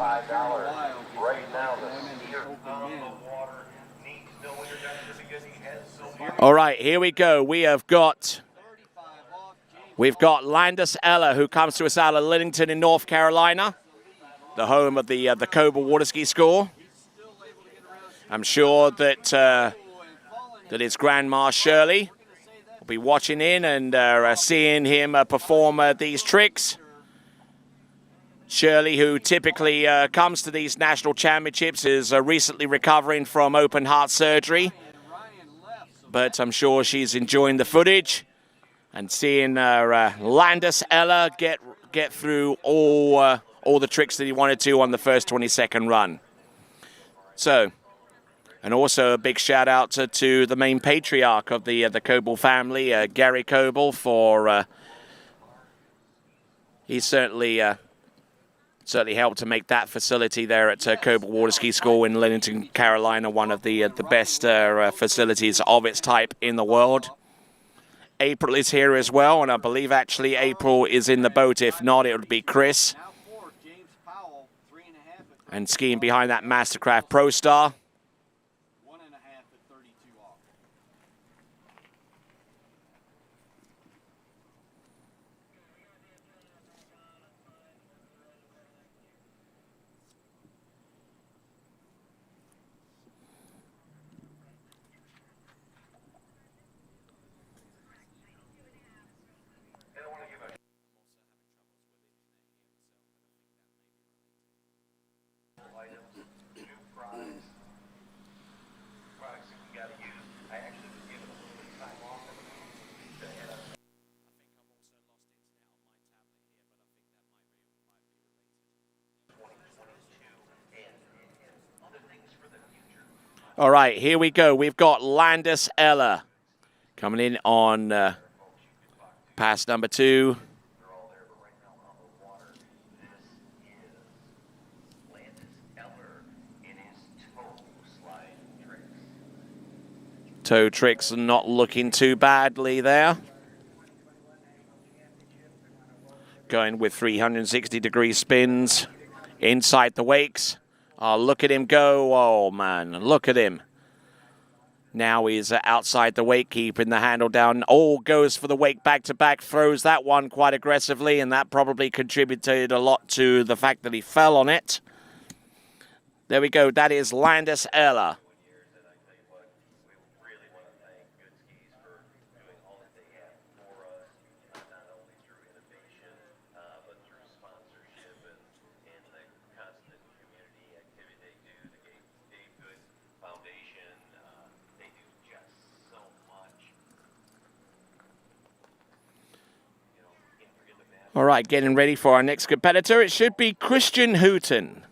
Right now, the skier on the water needs to know when you're done because he has so much. All right, here we go. We've got Landis Eller, who comes to us out of Littleton in North Carolina, the home of the Cobble Waterski School. I'm sure that his grandma Shirley will be watching in and seeing him perform these tricks. Shirley, who typically comes to these national championships, is recently recovering from open heart surgery. But I'm sure she's enjoying the footage and seeing Landis Eller get through all the tricks that he wanted to on the first 22nd run. So. And also a big shout out to the main patriarch of the Coble family, Gary Coble, for he certainly helped to make that facility there at Coble Waterski School in Littleton, Carolina, one of the best facilities of its type in the world. April is here as well, and I believe actually April is in the boat. If not, it would be Chris. And skiing behind that Mastercraft Pro Star. All right, here we go. We've got Landis Ella coming in on pass number 2. Toe tricks not looking too badly there. Going with 360-degree spins inside the wakes. Oh, look at him go. Oh, man, look at him. Now he's outside the wake, keeping the handle down. Oh, goes for the wake back-to-back, throws that one quite aggressively, and that probably contributed a lot to the fact that he fell on it. There we go. That is Landis Ella. All right, getting ready for our next competitor. It should be Christian Hooten.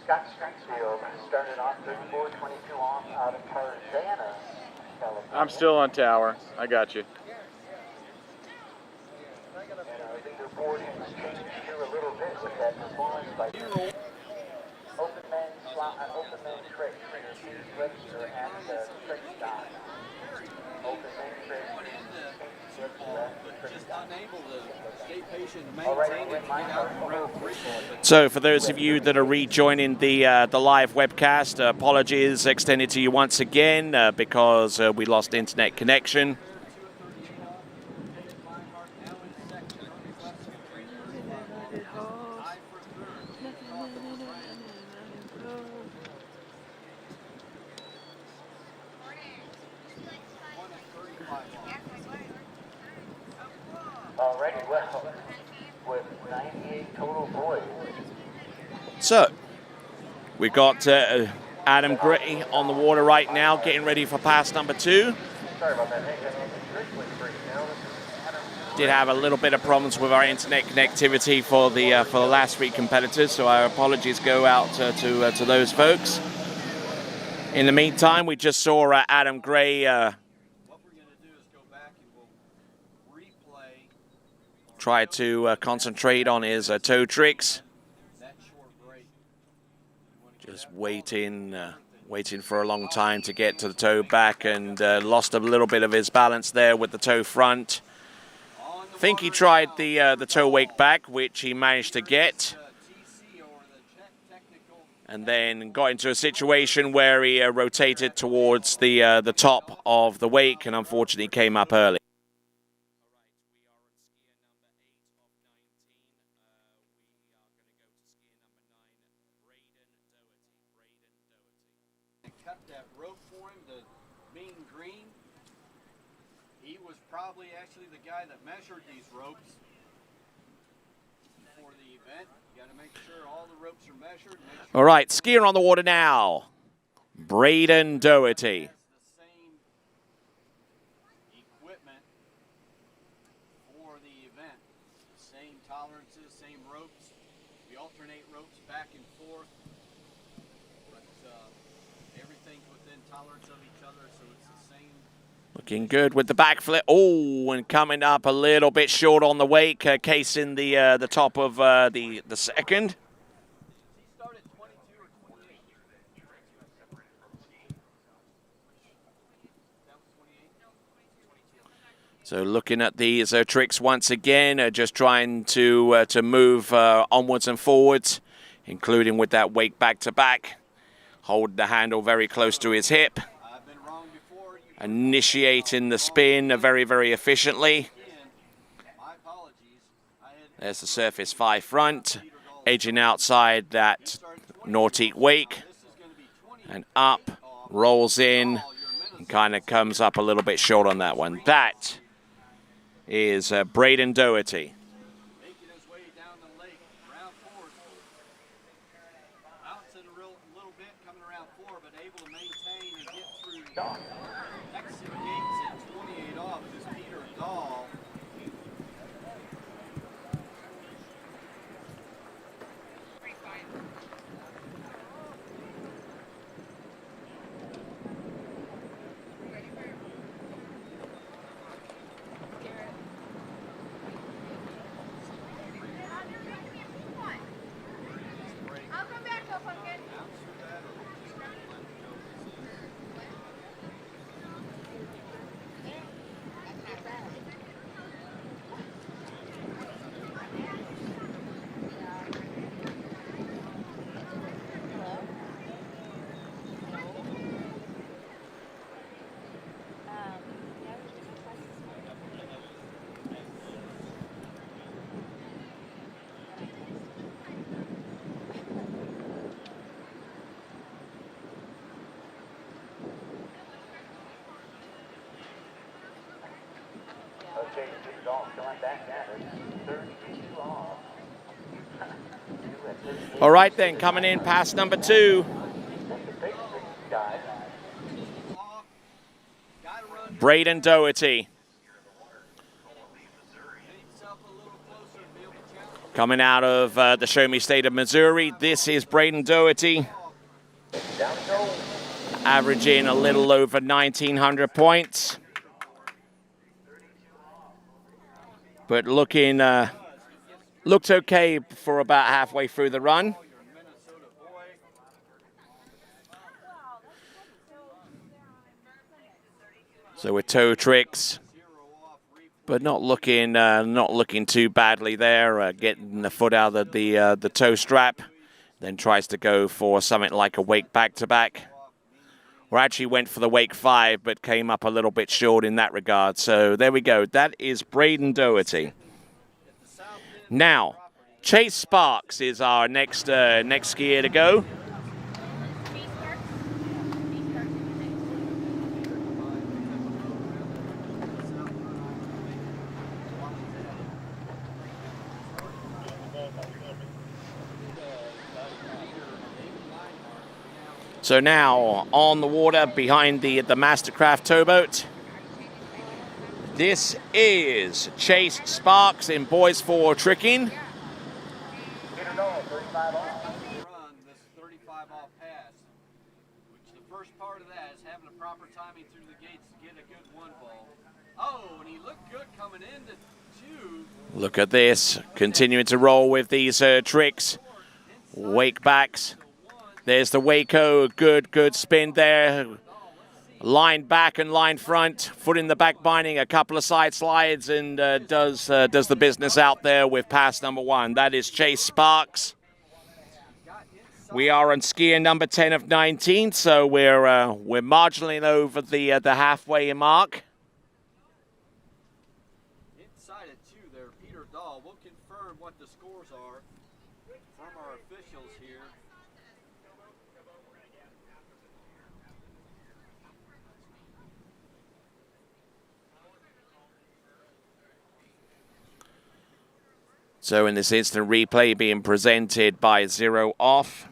Scott Streetsfield started off 34-22 off out of Tarzana, California. I'm still on tower. I got you. And our leaderboard has changed here a little bit with that performance by open man trick. Register at the trick dot. Open man trick. So for those of you that are rejoining the live webcast, apologies extended to you once again because we lost internet connection. Already well, with 98 total boys. So, we've got Adam Gray on the water right now, getting ready for pass number 2. Sorry about that. Did have a little bit of problems with our internet connectivity for the last 3 competitors, so our apologies go out to those folks. In the meantime, we just saw Adam Gray try to concentrate on his toe tricks. Just waiting for a long time to get to the toe back, and lost a little bit of his balance there with the toe front. I think he tried the toe wake back, which he managed to get. And then got into a situation where he rotated towards the top of the wake and unfortunately came up early. Probably actually the guy that measured these ropes for the event. You got to make sure all the ropes are measured. All right, skier on the water now, Braden Doherty. The same equipment for the event. Same tolerances, same ropes. We alternate ropes back and forth, but everything's within tolerance of each other, so it's the same. Looking good with the back flip. Oh, and coming up a little bit short on the wake, casing the top of the second. So looking at these tricks once again, just trying to move onwards and forwards, including with that wake back to back. Hold the handle very close to his hip. Initiating the spin very, very efficiently. There's the surface 5 front, edging outside that nautique wake, and up, rolls in, and kind of comes up a little bit short on that one. That is Braden Doherty. Making his way down the lake, round 4. Bouncing a little bit, coming around 4, but able to maintain and get through exit gates at 28 off is Peter Dahl. I'll come back to Pumpkin. Okay, Peter Dahl going back at it. 32 off. All right then, coming in past number 2. Braden Doherty. Coming out of the Show Me State of Missouri, this is Braden Doherty. Averaging a little over 1,900 points. But looking, looked okay for about halfway through the run. So with toe tricks, but not looking too badly there. Getting the foot out of the toe strap, then tries to go for something like a wake back to back. Or actually went for the wake 5, but came up a little bit short in that regard. So there we go. That is Braden Doherty. Now, Chase Sparks is our next skier to go. So now on the water behind the Mastercraft towboat. This is Chase Sparks in boys 4 tricking. Peter Dahl, 35 off. Run this 35 off pass, which the first part of that is having the proper timing through the gates to get a good 1 ball. Oh, and he looked good coming into 2. Look at this, continuing to roll with these tricks. Wake backs. There's the Waco, good spin there. Line back and line front, foot in the back binding, a couple of side slides, and does the business out there with pass number 1. That is Chase Sparks. We are on skier number 10 of 19, so we're marginally over the halfway mark. Inside of 2 there, Peter Dahl. We'll confirm what the scores are from our officials here. So in this instant replay being presented by 0 off.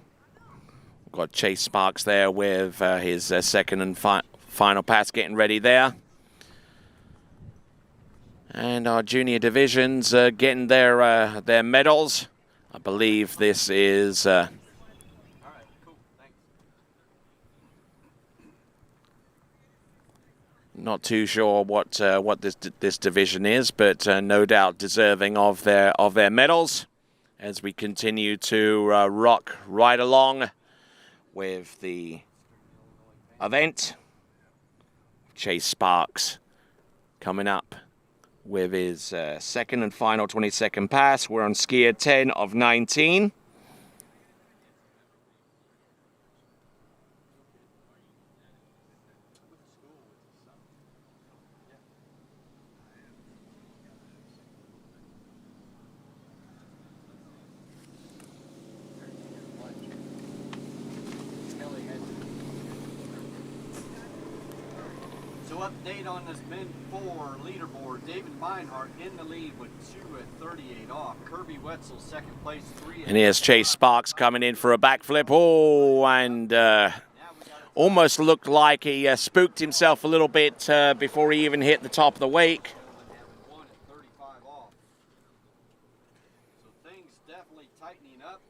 We've got Chase Sparks there with his second and final pass getting ready there. And our junior divisions getting their medals. I believe this is not too sure what this division is, but no doubt deserving of their medals as we continue to rock right along with the event. Chase Sparks coming up with his second and final 22nd pass. We're on skier 10 of 19. So update on this Men 4 leaderboard. David Meinhardt in the lead with 2 at 38 off. Kirby Wetzel second place, 3 at... And here's Chase Sparks coming in for a backflip. Oh, and almost looked like he spooked himself a little bit before he even hit the top of the wake. 1 at 35 off. So things definitely tightening up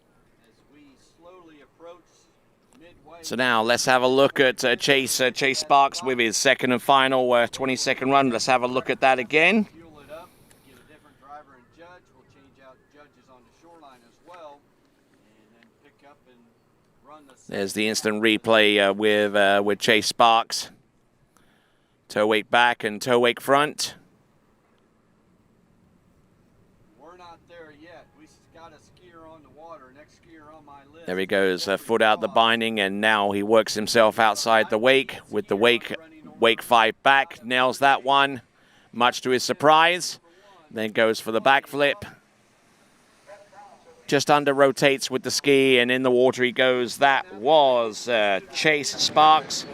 as we slowly approach midway. So now let's have a look at Chase Sparks with his second and final 22nd run. Let's have a look at that again. Fuel it up, get a different driver and judge. We'll change out judges on the shoreline as well, and then pick up and run the... There's the instant replay with Chase Sparks. Toe wake back and toe wake front. We're not there yet. We got a skier on the water. Next skier on my list. There he goes, foot out the binding, and now he works himself outside the wake with the wake 5 back. Nails that one, much to his surprise. Then goes for the backflip. Just under rotates with the ski, and in the water he goes. That was Chase Sparks.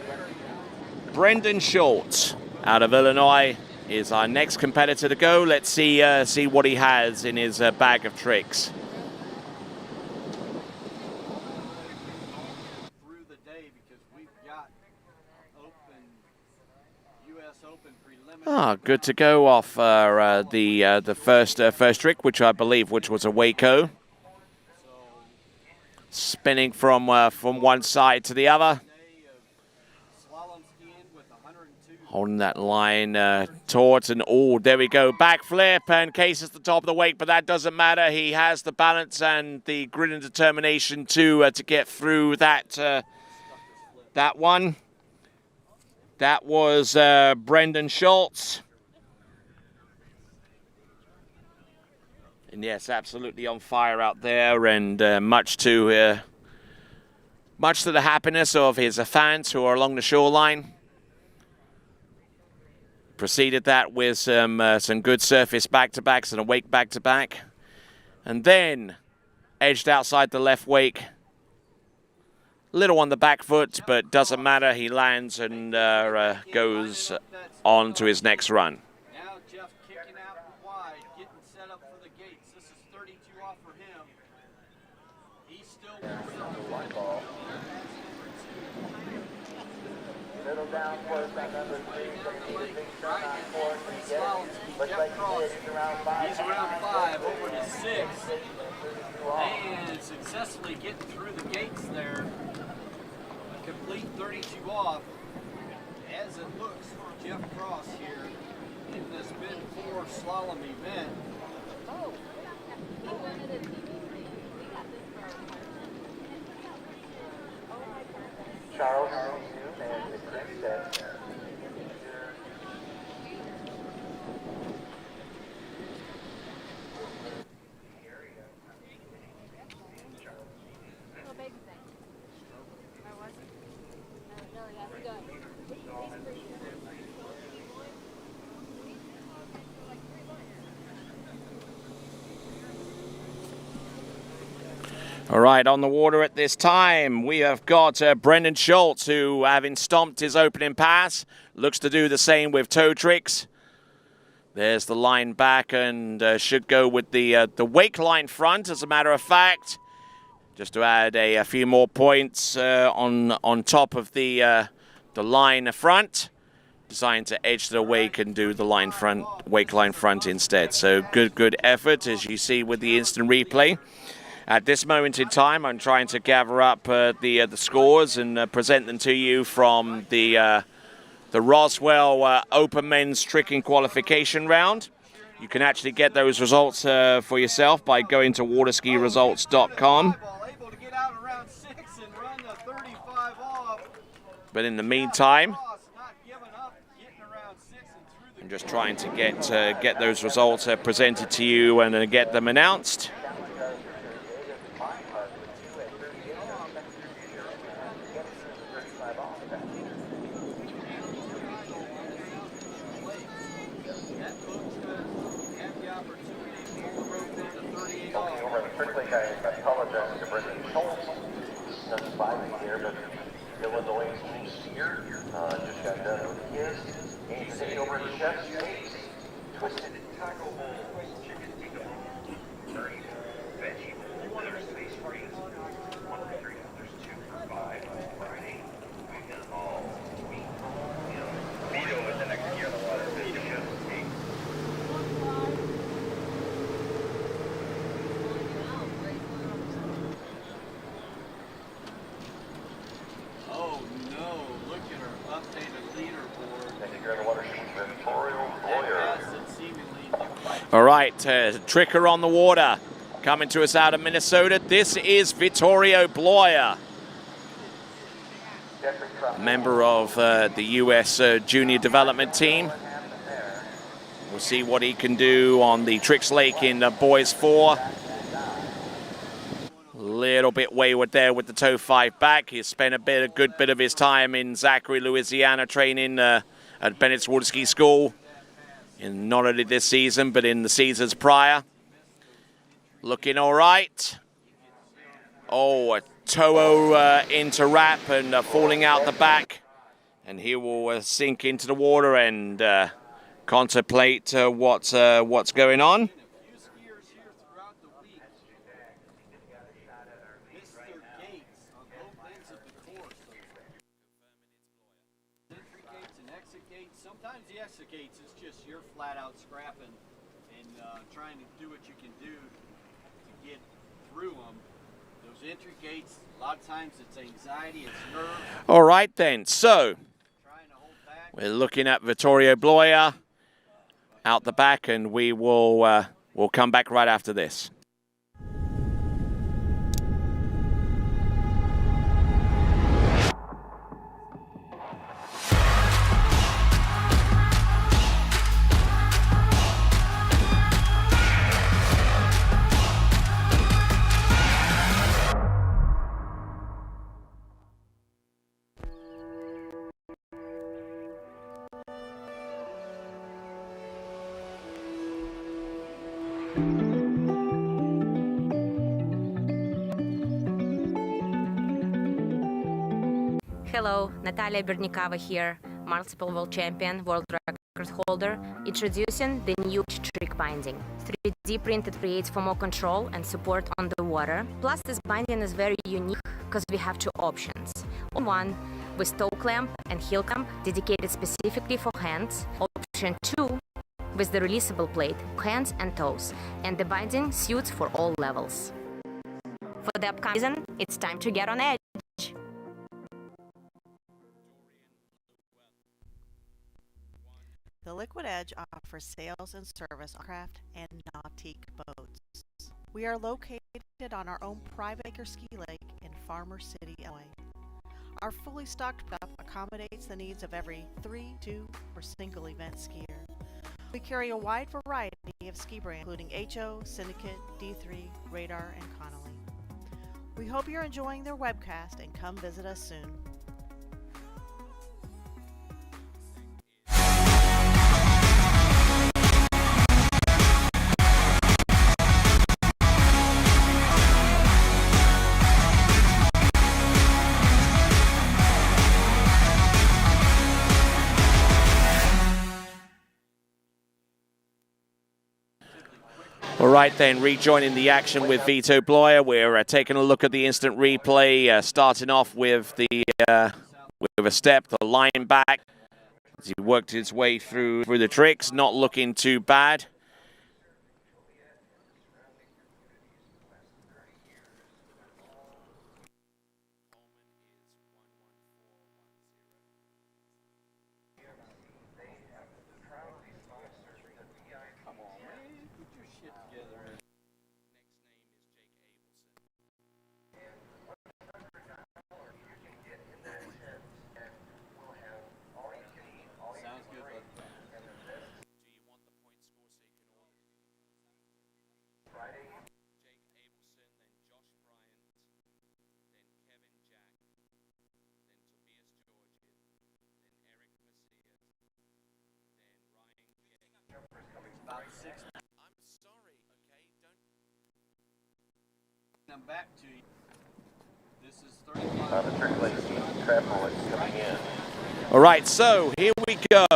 Brendan Schultz out of Illinois is our next competitor to go. Let's see what he has in his bag of tricks. Through the day because we've got U.S. Open preliminary. Good to go off the first trick, which I believe was a Waco. Spinning from one side to the other. Holding that line towards, and oh, there we go, backflip, and Case is the top of the wake, but that doesn't matter. He has the balance and the grit and determination to get through that that one. That was Brendan Schultz. And yes, absolutely on fire out there, and much to the happiness of his fans who are along the shoreline. Preceded that with some good surface back-to-backs and a wake back-to-back. And then edged outside the left wake. Little on the back foot, but doesn't matter. He lands and goes on to his next run. Now Jeff kicking out wide, getting set up for the gates. This is 32 off for him. He's still Middle down course on number 3. He's around 5, over to 6. And successfully getting through the gates there. A complete 32 off. As it looks for Jeff Cross here in this mid-4 slalom event. Charles and Chris. All right, on the water at this time, we have got Brendan Schultz, who, having stomped his opening pass, looks to do the same with toe tricks. There's the line back, and should go with the wake line front, as a matter of fact, just to add a few more points on top of the line front. Designed to edge the wake and do the wake line front instead. So good effort, as you see with the instant replay. At this moment in time, I'm trying to gather up the scores and present them to you from the Roswell Open Men's Tricking Qualification round. You can actually get those results for yourself by going to waterskiresults.com. But in the meantime, I'm just trying to get those results presented to you and get them announced. Illinois skier just got done with his. And today over at Chef's Taste, twisted taco bowl, chicken tikka bowl, curry bowl, veggie bowl, other space freeze. 1 for $3, 2 for $5 on Friday. We've done all week. Vito is the next year on the water. Chef's Taste. Oh no, look at our updated leaderboard. And here on the water, Victoria Lawyer. All right, Tricker on the water, coming to us out of Minnesota. This is Vittorio Bloyer, a member of the U.S. Junior Development Team. We'll see what he can do on the Tricks Lake in Boys 4. Little bit wayward there with the toe 5 back. He spent a good bit of his time in Zachary, Louisiana, training at Bennett's Waterski School. And not only this season, but in the seasons prior. Looking all right. Oh, a toe into wrap and falling out the back. And he will sink into the water and contemplate what's going on. Sometimes the exit gates is just you're flat out scrapping and trying to do what you can do to get through them. Those entry gates, a lot of times it's anxiety, it's nerves. All right then, so we're looking at Vittorio Bloyer out the back, and we'll come back right after this. Hello, Natalia Bernikava here, multiple world champion, world record holder, introducing the new trick binding. 3D printed creates for more control and support on the water. Plus, this binding is very unique because we have 2 options. One with toe clamp and heel clamp dedicated specifically for hands. Option 2 with the releasable plate, hands and toes, and the binding suits for all levels. For the upcoming season, it's time to get on edge. The Liquid Edge offers sales and service on craft and nautique boats. We are located on our own private acre ski lake in Farmer City, Illinois. Our fully stocked pickup accommodates the needs of every 3, 2, or single event skier. We carry a wide variety of ski brands, including HO, Syndicate, D3, Radar, and Connolly. We hope you're enjoying their webcast and come visit us soon. All right then, rejoining the action with Vito Bloyer. We're taking a look at the instant replay, starting off with with a step, the line back. As he worked his way through the tricks, not looking too bad. them back to you. This is 35. The trick plate travel is coming in. All right, so here we go,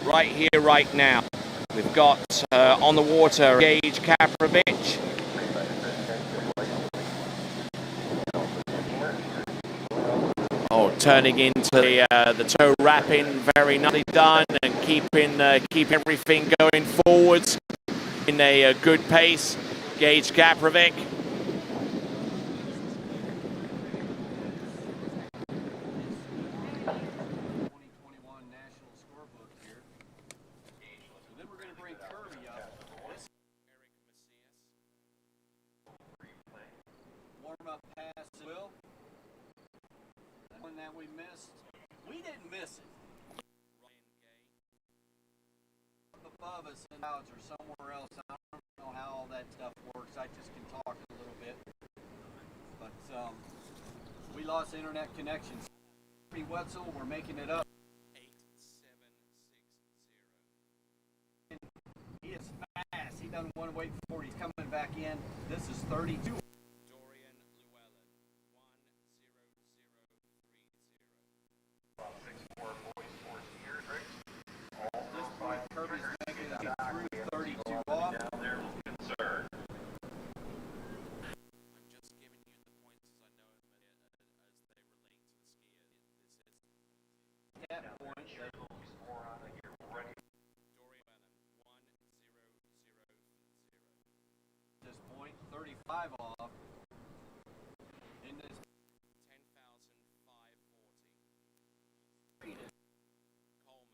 right here, right now. We've got on the water Gage Kaprovic. Oh, turning into the toe wrapping, very nicely done, and keeping everything going forwards in a good pace. Gage Kaprovic. 2021 national scorebook here. So then we're going to bring Kirby up. This warm-up pass, Will. That one that we missed. We didn't miss it. Up above us in clouds or somewhere else. I don't know how all that stuff works. I just can talk a little bit. But we lost internet connections. Wetzel, we're making it up. 8760. He is fast. He doesn't want to wait for it. He's coming back in. This is 32. Dorian Llewellyn, 10030. 6'4" boys, 4 skiers, Rick. At this point, Kirby's making it through 32 off. Down there, concerned. That point, this point, 35 off. In this 10,540. Coleman,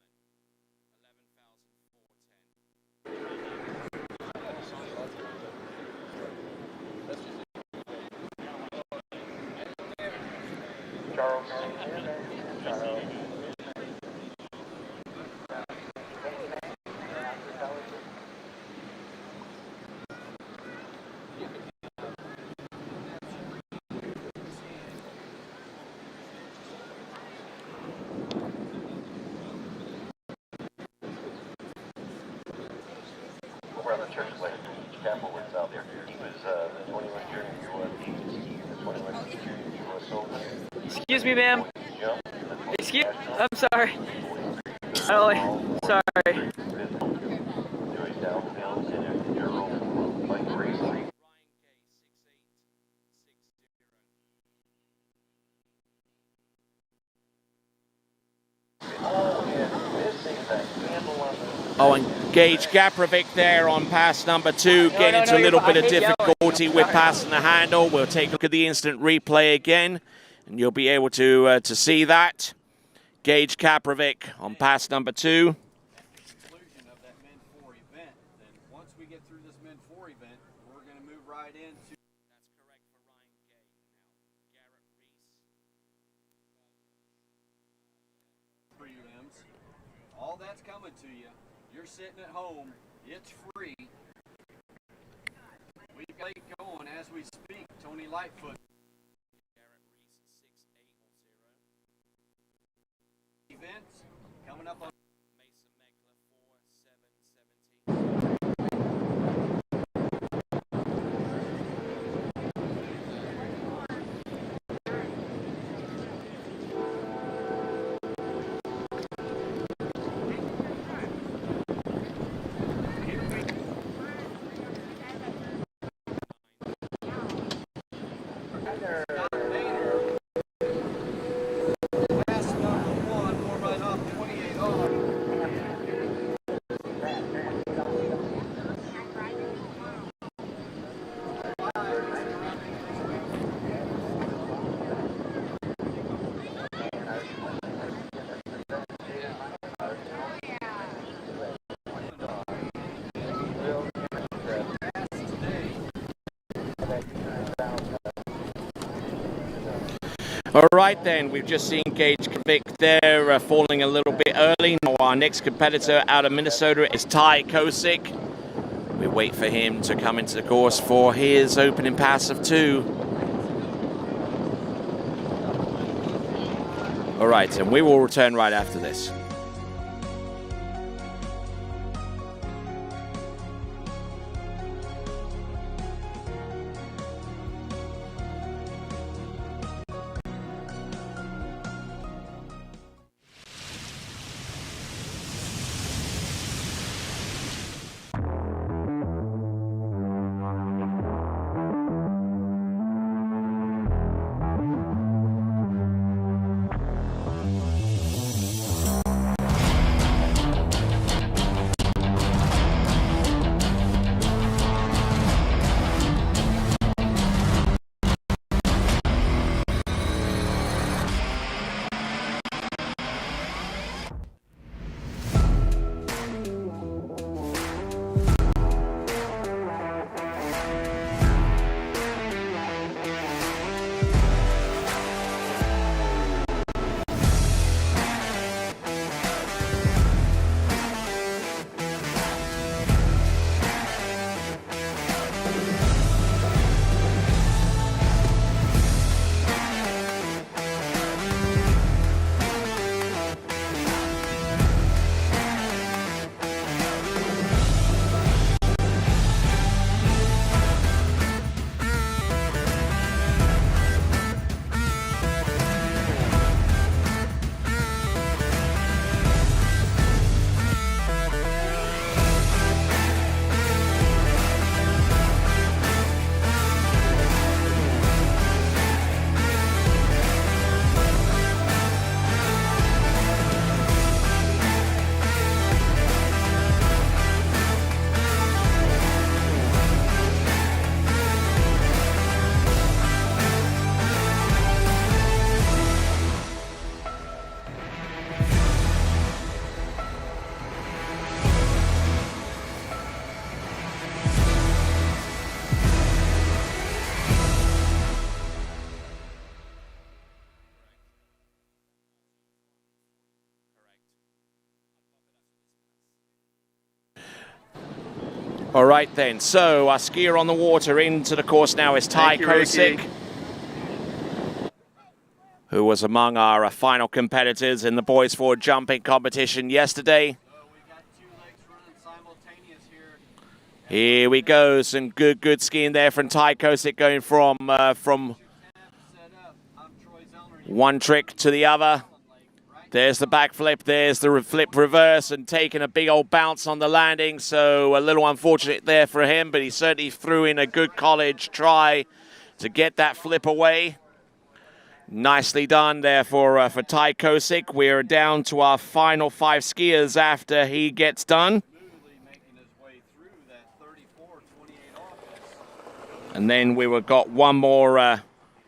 11,410. Charles. Over on the church plate, Campbell's out there. He was the 21 junior U.S. the 21 junior U.S. Open. Excuse me, ma'am. Excuse. I'm sorry. Oh, sorry. Doing downhill in a Euro bike racing. Oh, and Gage Kaprovic there on pass number 2, getting into a little bit of difficulty with passing the handle. We'll take a look at the instant replay again, and you'll be able to see that. Gage Kaprovic on pass number 2. Conclusion of that Men 4 event. Then once we get through this Men 4 event, we're going to move right into. That's correct for Ryan Gay. Now, Garrett Reese. Prelims. All that's coming to you. You're sitting at home. It's free. We've got it going as we speak. Tony Lightfoot. Garrett Reese, 6'8", events coming up on Mason Meckler 7'7". All right, then, we've just seen Gage Kaprovic there falling a little bit early. Now our next competitor out of Minnesota is Ty Kosick. We wait for him to come into the course for his opening pass of 2. All right, and we will return right after this. All right then, so our skier on the water into the course now is Ty Kosick, who was among our final competitors in the boys forward jumping competition yesterday. Here we go, some good skiing there from Ty Kosick, going from one trick to the other. There's the backflip, there's the flip reverse, and taking a big old bounce on the landing, so a little unfortunate there for him, but he certainly threw in a good college try to get that flip away. Nicely done there for Ty Kosick. We're down to our final 5 skiers after he gets done. And then we got one more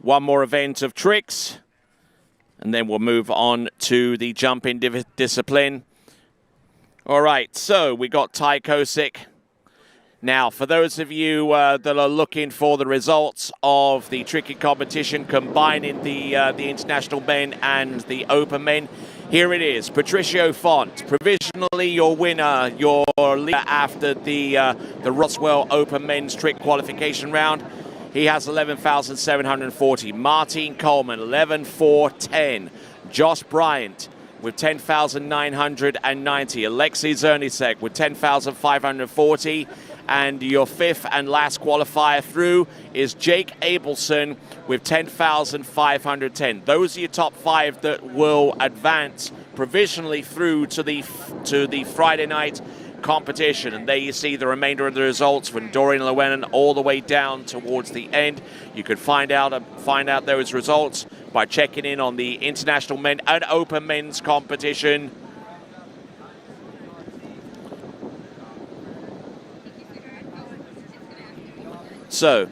event of tricks. And then we'll move on to the jumping discipline. All right, so we got Ty Kosick. Now, for those of you that are looking for the results of the tricking competition, combining the international men and the open men, here it is. Patricio Font, provisionally your winner, your leader after the Roswell Open Men's Trick Qualification round. He has 11,740. Martin Coleman, 11,410. Josh Bryant with 10,990. Alexei Zernisek with 10,540. And your 5th and last qualifier through is Jake Abelson with 10,510. Those are your top 5 that will advance provisionally through to the Friday night competition. And there you see the remainder of the results from Dorian Llewellyn all the way down towards the end. You could find out those results by checking in on the international men and open men's competition. So,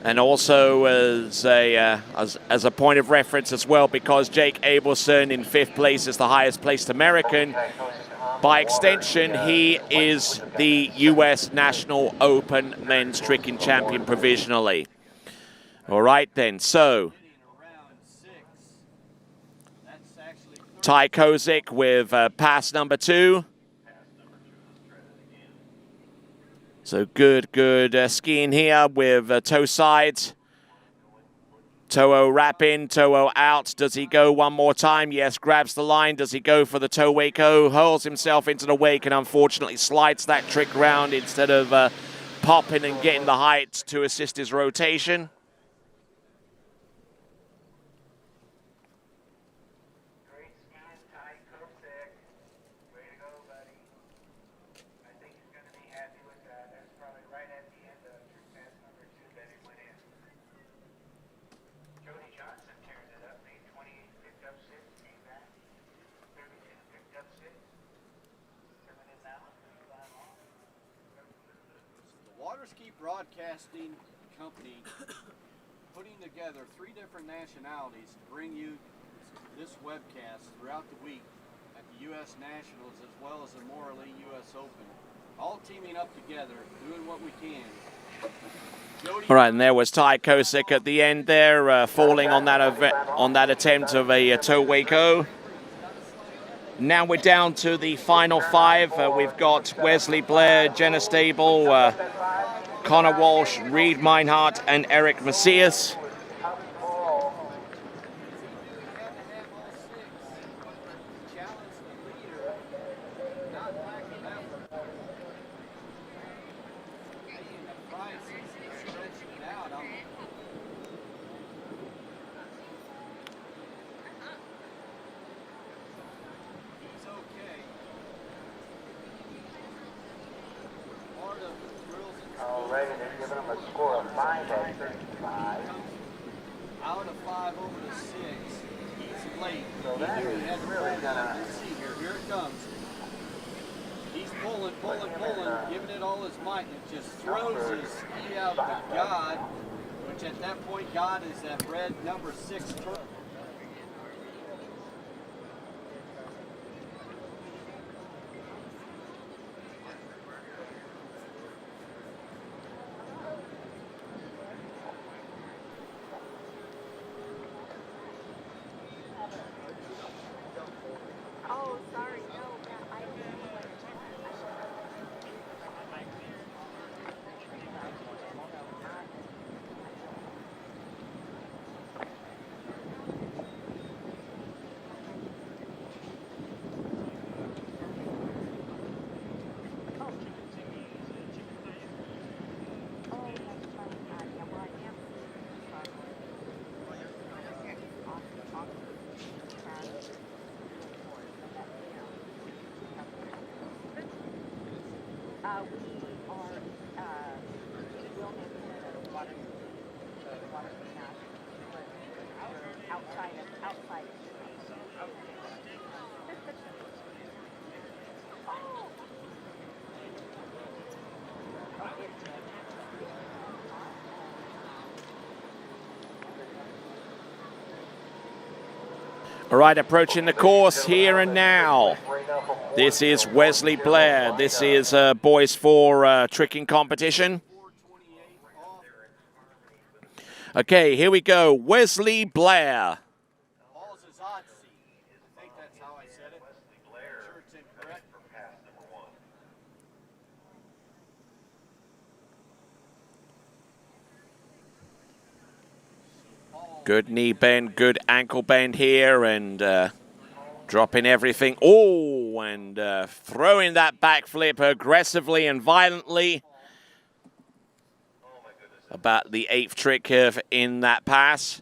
and also as a point of reference as well, because Jake Abelson in 5th place is the highest placed American, by extension, he is the U.S. National Open Men's Tricking Champion provisionally. All right then, so Ty Kosick with pass number 2. So good skiing here with toe sides. Toho wrap in, Toho out. Does he go one more time? Yes, grabs the line. Does he go for the toe wake-o? Hurls himself into the wake and unfortunately slides that trick round instead of popping and getting the height to assist his rotation. Waterski Broadcasting Company putting together 3 different nationalities to bring you this webcast throughout the week at the U.S. Nationals as well as the Morley U.S. Open. All teaming up together, doing what we can. All right, and there was Ty Kosick at the end there, falling on that attempt of a toe wake-o. Now we're down to the final 5. We've got Wesley Blair, Jenna Stable, Connor Walsh, Reed Meinhardt, and Eric Macias. Out of 5 over to 6. He's late. So he knew he had to really see here. Here it comes. He's pulling, giving it all his might, and just throws his ski out to God, which at that point, God is that red number 6 turtle. All right, approaching the course here and now. This is Wesley Blair. This is boys 4 tricking competition. Okay, here we go. Wesley Blair. Good knee bend, good ankle bend here, and dropping everything. Oh, and throwing that backflip aggressively and violently. About the 8th trick in that pass.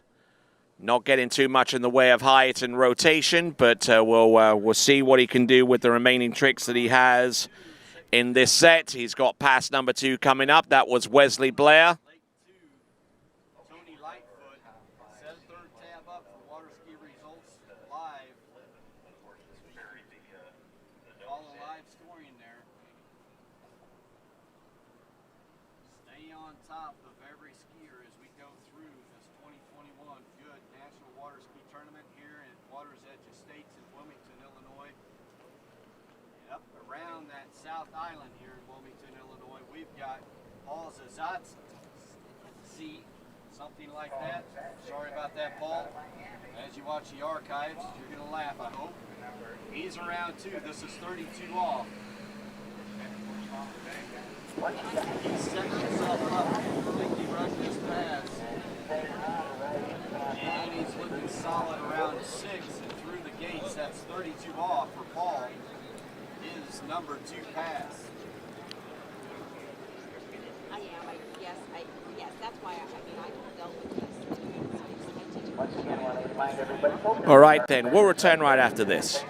Not getting too much in the way of height and rotation, but we'll see what he can do with the remaining tricks that he has in this set. He's got pass number 2 coming up. That was Wesley Blair. Waterski results live. All the live scoring there. Stay on top of every skier as we go through this 2021 Goode National Waterski Tournament here at Water's Edge Estates in Wilmington, Illinois. Up around that South Island here in Wilmington, Illinois, we've got Paul Zazatsi, something like that. Sorry about that, Paul. As you watch the archives, you're going to laugh, I hope. He's around 2. This is 32 off. He's setting himself up. I think he rushed his pass. And he's looking solid around 6. And through the gates, that's 32 off for Paul. His number 2 pass. Yes, that's why I dealt with this. All right, then. We'll return right after this.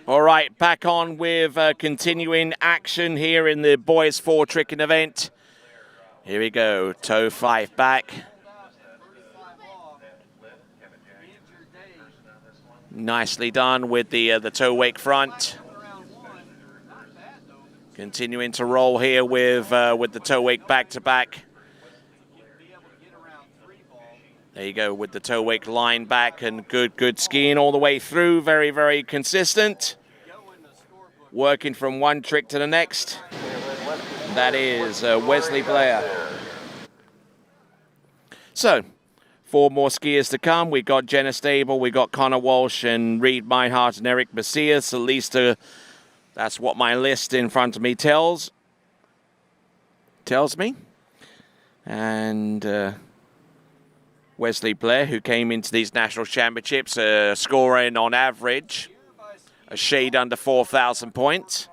All right, back on with continuing action here in the boys 4 tricking event. Here we go, toe 5 back. Nicely done with the toe wake front. Continuing to roll here with the toe wake back to back. There you go with the toe wake line back, and good skiing all the way through. Very, very consistent. Working from one trick to the next. That is Wesley Blair. So, 4 more skiers to come. We got Jenna Stable, we got Connor Walsh, and Reed Meinhardt and Eric Macias. At least that's what my list in front of me tells me. And Wesley Blair, who came into these national championships scoring on average a shade under 4,000 points.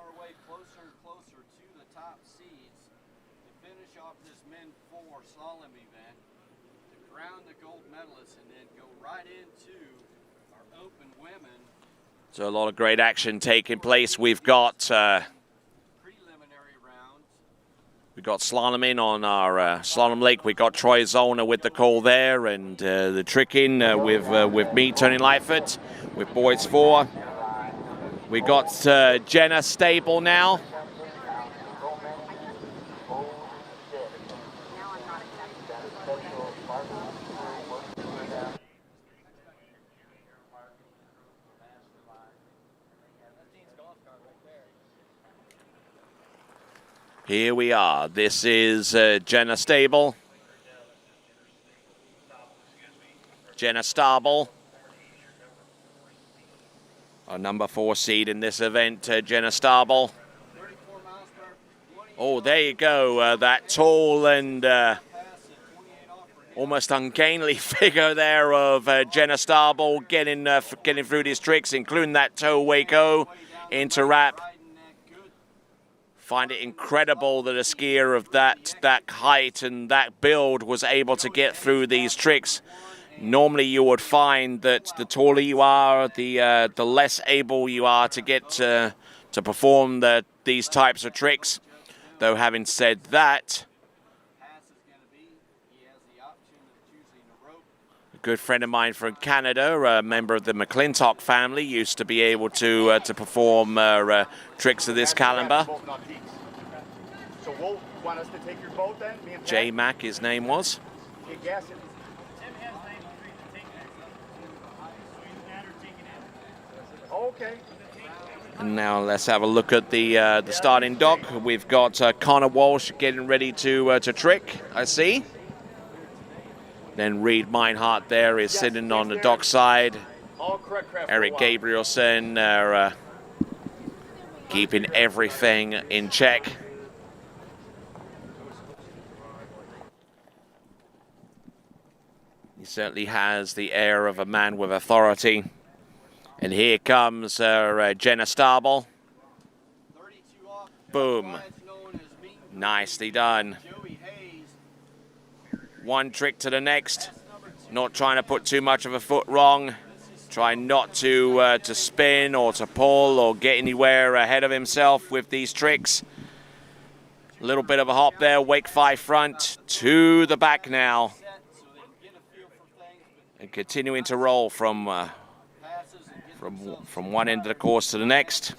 So a lot of great action taking place. We've got We got slalom in on our slalom lake. We got Troy Zollner with the call there, and the trick in with me, Tony Lightfoot, with boys 4. We got Jenna Stable now. Here we are. This is Jenna Stable. Jenna Stable. Our number 4 seed in this event, Jenna Stable. Oh, there you go. That tall and almost ungainly figure there of Jenna Stable getting through these tricks, including that toe wake-o into wrap. Find it incredible that a skier of that height and that build was able to get through these tricks. Normally you would find that the taller you are, the less able you are to get to perform these types of tricks. Though having said that, a good friend of mine from Canada, a member of the McClintock family, used to be able to perform tricks of this caliber. So we'll want us to take your boat then? Me and J Mac, his name was. Okay, gas it. Okay. And now let's have a look at the starting dock. We've got Connor Walsh getting ready to trick, I see. Then Reed Meinhardt there is sitting on the dock side. Eric Gabrielson keeping everything in check. He certainly has the air of a man with authority. And here comes Jenna Stable. Boom. Nicely done. One trick to the next. Not trying to put too much of a foot wrong. Trying not to spin or to pull or get anywhere ahead of himself with these tricks. A little bit of a hop there. Wake 5 front to the back now. And continuing to roll from one end of the course to the next.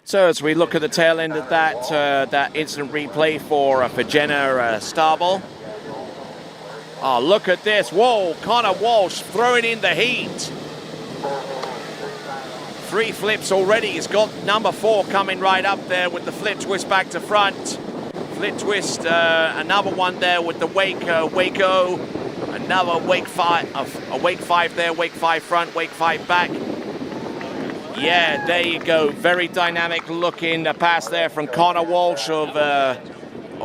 So as we look at the tail end of that instant replay for Jenna Stable. Oh, look at this. Whoa, Connor Walsh throwing in the heat. 3 flips already. He's got number 4 coming right up there with the flip twist back to front. Flip twist, another one there with the wake-o. Another wake 5, a wake 5 there, wake 5 front, wake 5 back. Yeah, there you go. Very dynamic looking pass there from Connor Walsh of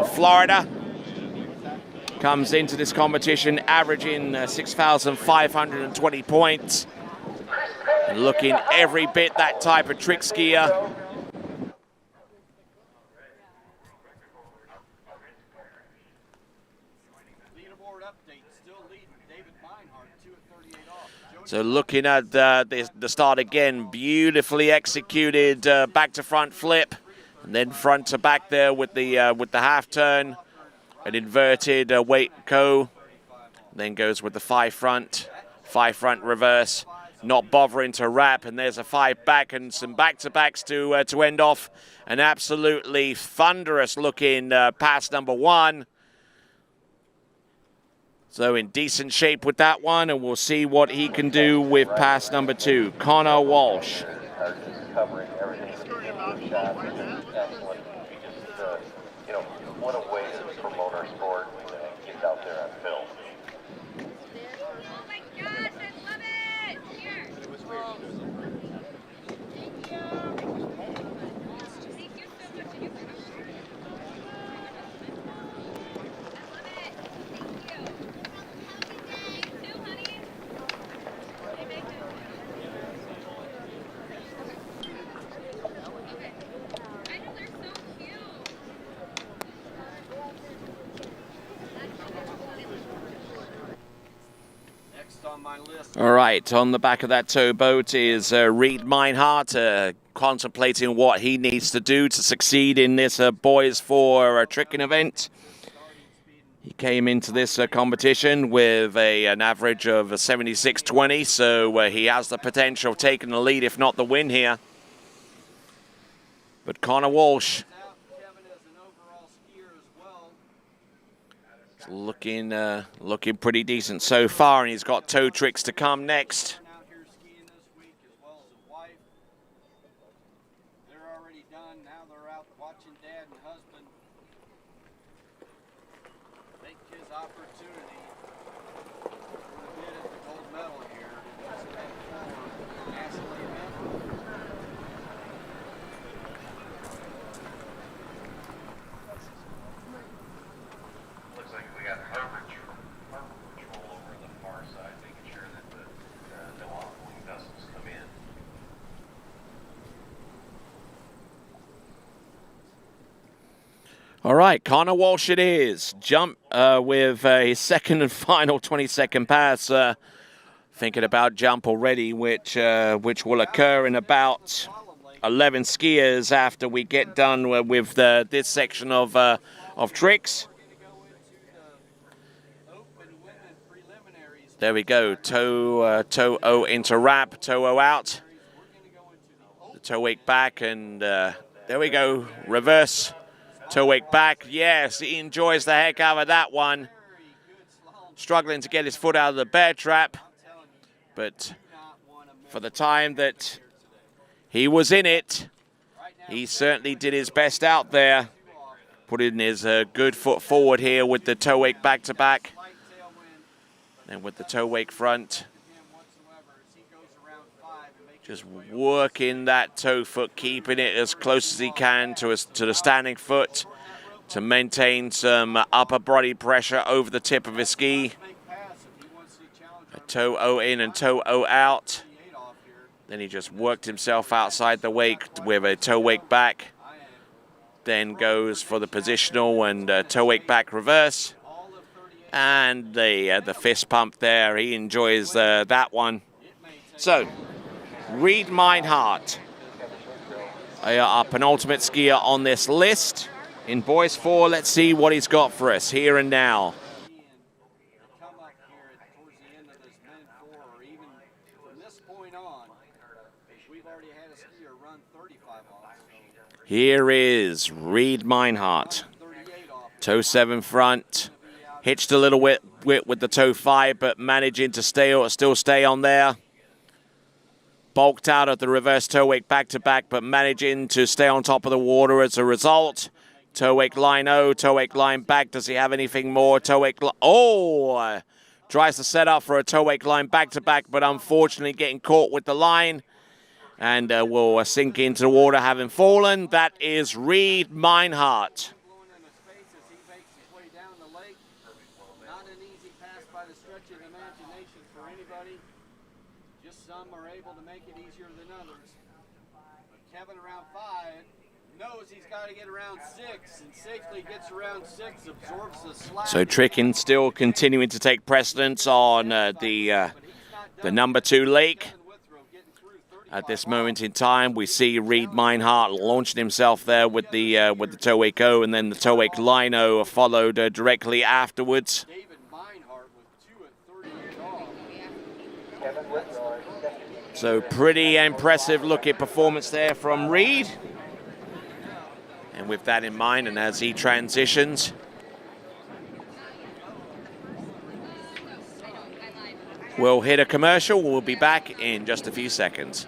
Florida. Comes into this competition averaging 6,520 points. Looking every bit that type of trick skier. So looking at the start again, beautifully executed back to front flip, and then front to back there with the half turn, an inverted wake-o, then goes with the 5 front reverse, not bothering to wrap, and there's a 5 back and some back-to-backs to end off an absolutely thunderous looking pass number 1. So in decent shape with that one, and we'll see what he can do with pass number 2. Connor Walsh. Are just covering everything. Shot, excellent. We just, you know, what a way to promote our sport and get out there on film. Oh my gosh, I love it! Here. Thank you. Thank you so much. I love it. Thank you. Too, honey. I know they're so cute. Next on my list. All right, on the back of that towboat is Reed Meinhardt, contemplating what he needs to do to succeed in this boys for tricking event. He came into this competition with an average of 76.20, so he has the potential of taking the lead, if not the win here. But Connor Walsh is looking pretty decent so far, and he's got toe tricks to come next. They're already done. Now they're out watching dad and husband. Take his opportunity to get at the gold medal here. Step forward. Nationally event. Looks like we got harbor patrol over the far side, making sure that no oncoming vessels come in. All right, Connor Walsh it is. Jump with his second and final 20-second pass. Thinking about jump already, which will occur in about 11 skiers after we get done with this section of tricks. There we go. Toe O into wrap, toe O out. The toe wake back, and there we go. Reverse. Toe wake back. Yes, he enjoys the heck out of that one. Struggling to get his foot out of the bear trap. But for the time that he was in it, he certainly did his best out there. Putting his good foot forward here with the toe wake back to back. And with the toe wake front. Just working that toe foot, keeping it as close as he can to the standing foot to maintain some upper body pressure over the tip of his ski. A toe O in and toe O out. Then he just worked himself outside the wake with a toe wake back. Then goes for the positional and toe wake back reverse. And the fist pump there, he enjoys that one. So, Reed Meinhardt, our penultimate skier on this list. In boys 4, let's see what he's got for us here and now. Here is Reed Meinhardt. Toe 7 front. Hitched a little bit with the toe 5, but managing to still stay on there. Bulked out of the reverse toe wake back to back, but managing to stay on top of the water as a result. Toe wake line O, toe wake line back. Does he have anything more? Toe wake tries to set up for a toe wake line back to back, but unfortunately getting caught with the line. And will sink into the water having fallen. That is Reed Meinhardt. Some are able to make it easier than others. But Kevin around 5 knows he's got to get around 6 and safely gets around 6, absorbs the slack. So tricking still continuing to take precedence on the number 2 lake. At this moment in time, we see Reed Meinhardt launching himself there with the toe wake O, and then the toe wake lino followed directly afterwards. So pretty impressive looking performance there from Reed. And with that in mind, and as he transitions We'll hit a commercial. We'll be back in just a few seconds.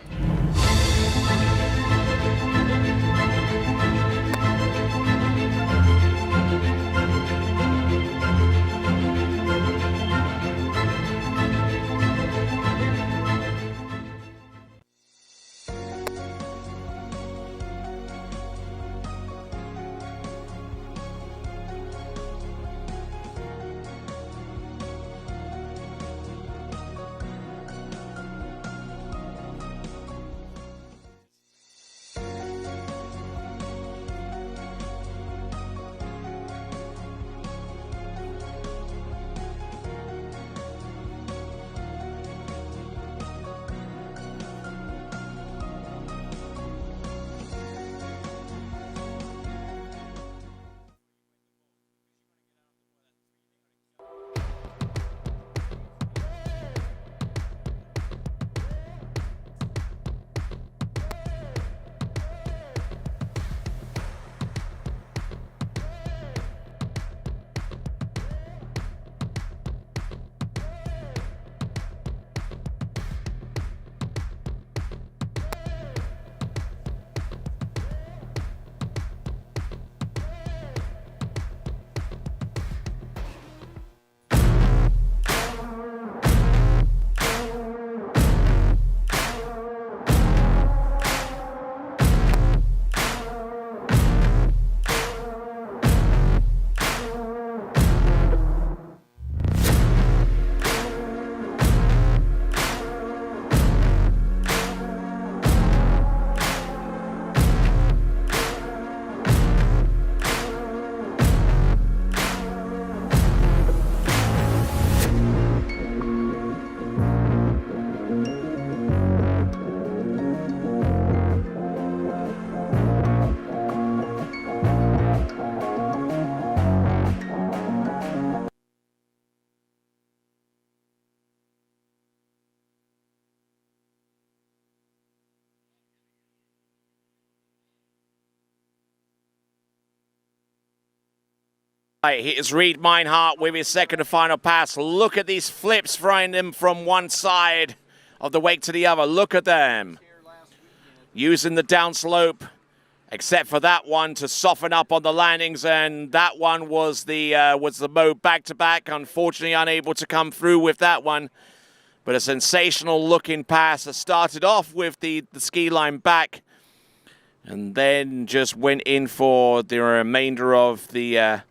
Here's Reed Meinhardt with his second and final pass. Look at these flips flying them from one side of the wake to the other. Look at them. Using the downslope, except for that one, to soften up on the landings, and that one was the mode back-to-back. Unfortunately, unable to come through with that one. But a sensational-looking pass that started off with the ski line back, and then just went in for the remainder of the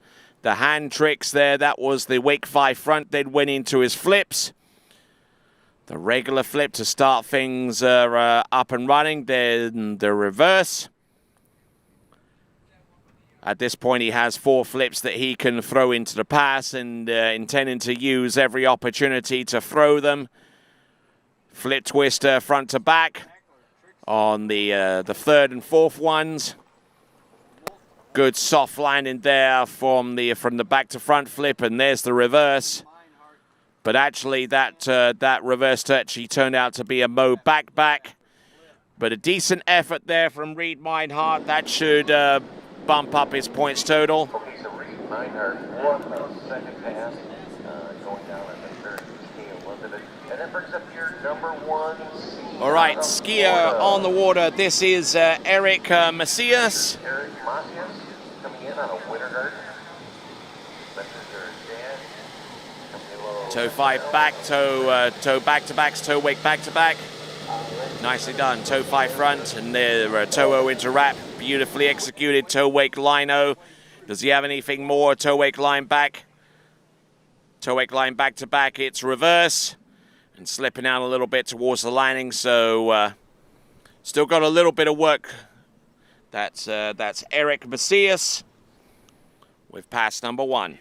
hand tricks there. That was the wake 5 front, then went into his flips. The regular flip to start things up and running, then the reverse. At this point, he has 4 flips that he can throw into the pass, and intending to use every opportunity to throw them. Flip twister front to back on the third and fourth ones. Good soft landing there from the back to front flip, and there's the reverse. But actually, that reverse touch, he turned out to be a mode back. But a decent effort there from Reed Meinhardt. That should bump up his points total. Okay, so Reed Meinhardt won the second pass, going down at the third scale of it. And that brings up your number 1. All right, skier on the water. This is Eric Macias. Eric Macias coming in on a winter guard. Toe 5 back, toe back-to-backs, toe wake back-to-back. Nicely done. Toe 5 front, and there toe O into wrap. Beautifully executed toe wake line O. Does he have anything more? Toe wake line back. Toe wake line back-to-back, it's reverse. And slipping out a little bit towards the landing, so still got a little bit of work. That's Eric Macias with pass number 1.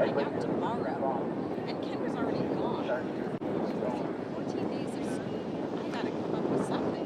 coming out tomorrow, and Kendra's already gone. 14 days of school. I gotta come up with something.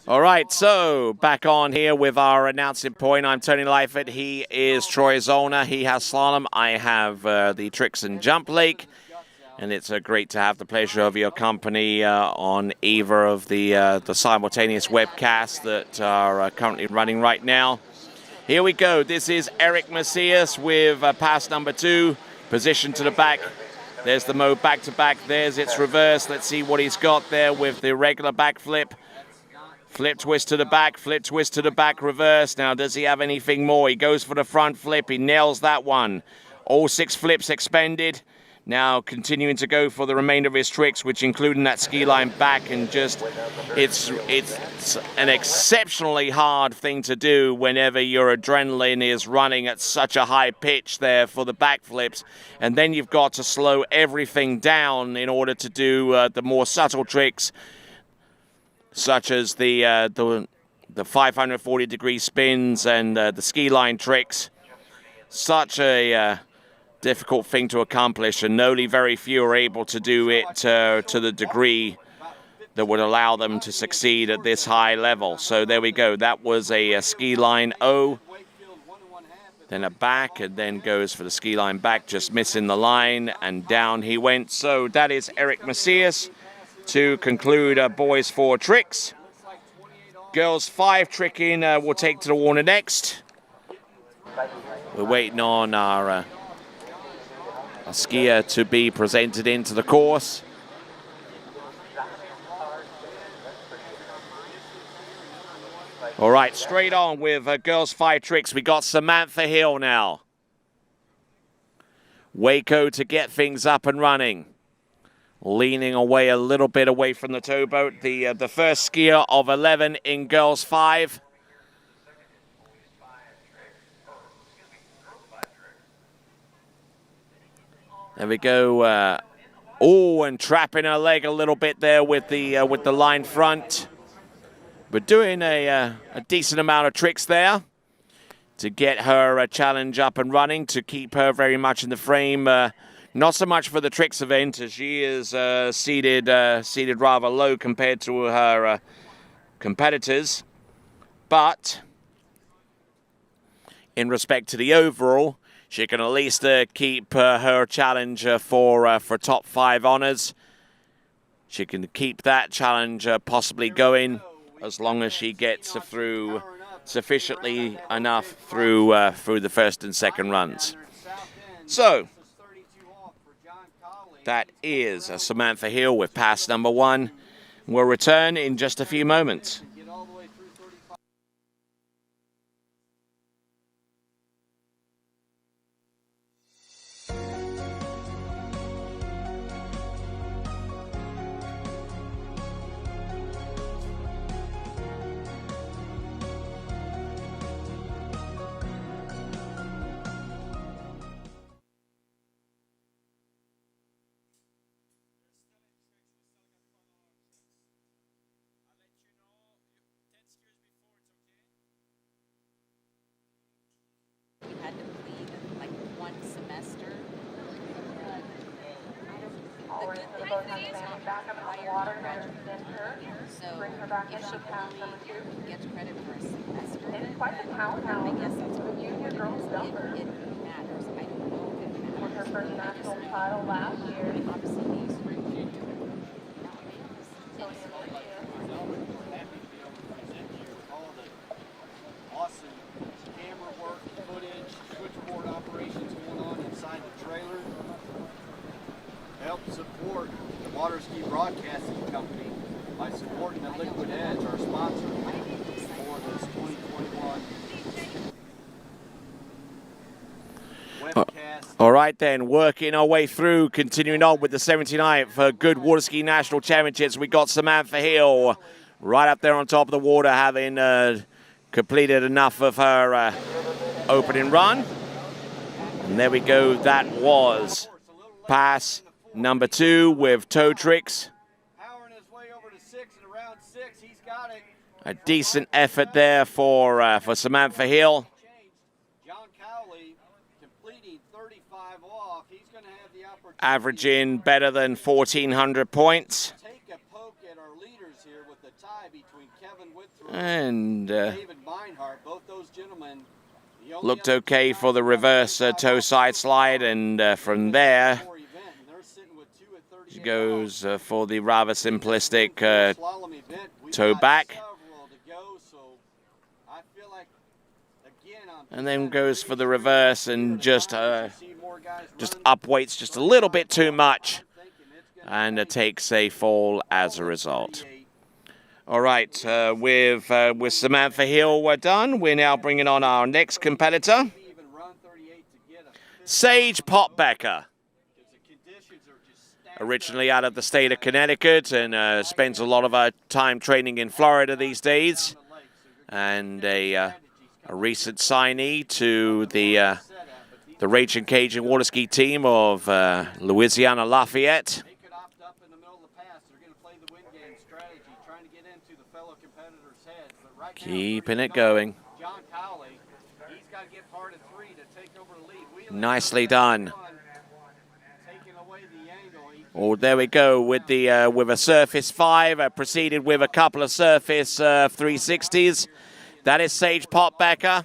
All right, so back on here with our announcing point. I'm Tony Lyford. He is Troy Zollner. He has slalom. I have the tricks and jump lake. And it's great to have the pleasure of your company on either of the simultaneous webcasts that are currently running right now. Here we go. This is Eric Macias with pass number 2, position to the back. There's the mode back-to-back. There's its reverse. Let's see what he's got there with the regular backflip. Flip twist to the back, flip twist to the back, reverse. Now, does he have anything more? He goes for the front flip. He nails that one. All 6 flips expended. Now, continuing to go for the remainder of his tricks, which including that ski line back, and just, it's an exceptionally hard thing to do whenever your adrenaline is running at such a high pitch there for the backflips. And then you've got to slow everything down in order to do the more subtle tricks, such as the 540-degree spins and the ski line tricks. Such a difficult thing to accomplish, and only very few are able to do it to the degree that would allow them to succeed at this high level. So there we go. That was a ski line O, then a back, and then goes for the ski line back, just missing the line, and down he went. So that is Eric Macias to conclude boys 4 tricks. Girls 5 tricking we'll take to the Warner next. We're waiting on our skier to be presented into the course. All right, straight on with girls 5 tricks. We got Samantha Hill now. Waco to get things up and running. Leaning away a little bit away from the towboat. The first skier of 11 in girls 5. There we go. Oh, and trapping her leg a little bit there with the line front. But doing a decent amount of tricks there to get her challenge up and running, to keep her very much in the frame. Not so much for the tricks event, as she is seated rather low compared to her competitors. But in respect to the overall, she can at least keep her challenge for top 5 honors. She can keep that challenge possibly going as long as she gets through sufficiently enough through the first and second runs. So that is Samantha Hill with pass number 1. We'll return in just a few moments. semester. The good thing is not required to graduate. So if she only gets credit for a semester, I guess that's what it matters. I don't know if it matters. For her first national title last year. Obviously, these awesome camera work, footage, switchboard operations going on inside the trailer. Help support the Waterski Broadcasting Company by supporting the Liquid Edge, our sponsor for this 2021 webcast. All right then, working our way through, continuing on with the 79th Goode Waterski National Championships. We got Samantha Hill right up there on top of the water, having completed enough of her opening run. And there we go, that was pass number 2 with toe tricks. A decent effort there for Samantha Hill. Averaging better than 1,400 points. And looked okay for the reverse toe side slide, and from there she goes for the rather simplistic toe back, and then goes for the reverse and just up weights just a little bit too much, and takes a fall as a result. All right, with Samantha Hill, we're done. We're now bringing on our next competitor, Sage Potbecker. Originally out of the state of Connecticut, and spends a lot of her time training in Florida these days, and a recent signee to the Raging Cajun Waterski team of Louisiana Lafayette. Keeping it going. Nicely done. Oh, there we go with the with a surface 5. Proceeded with a couple of surface 360s. That is Sage Potbecker.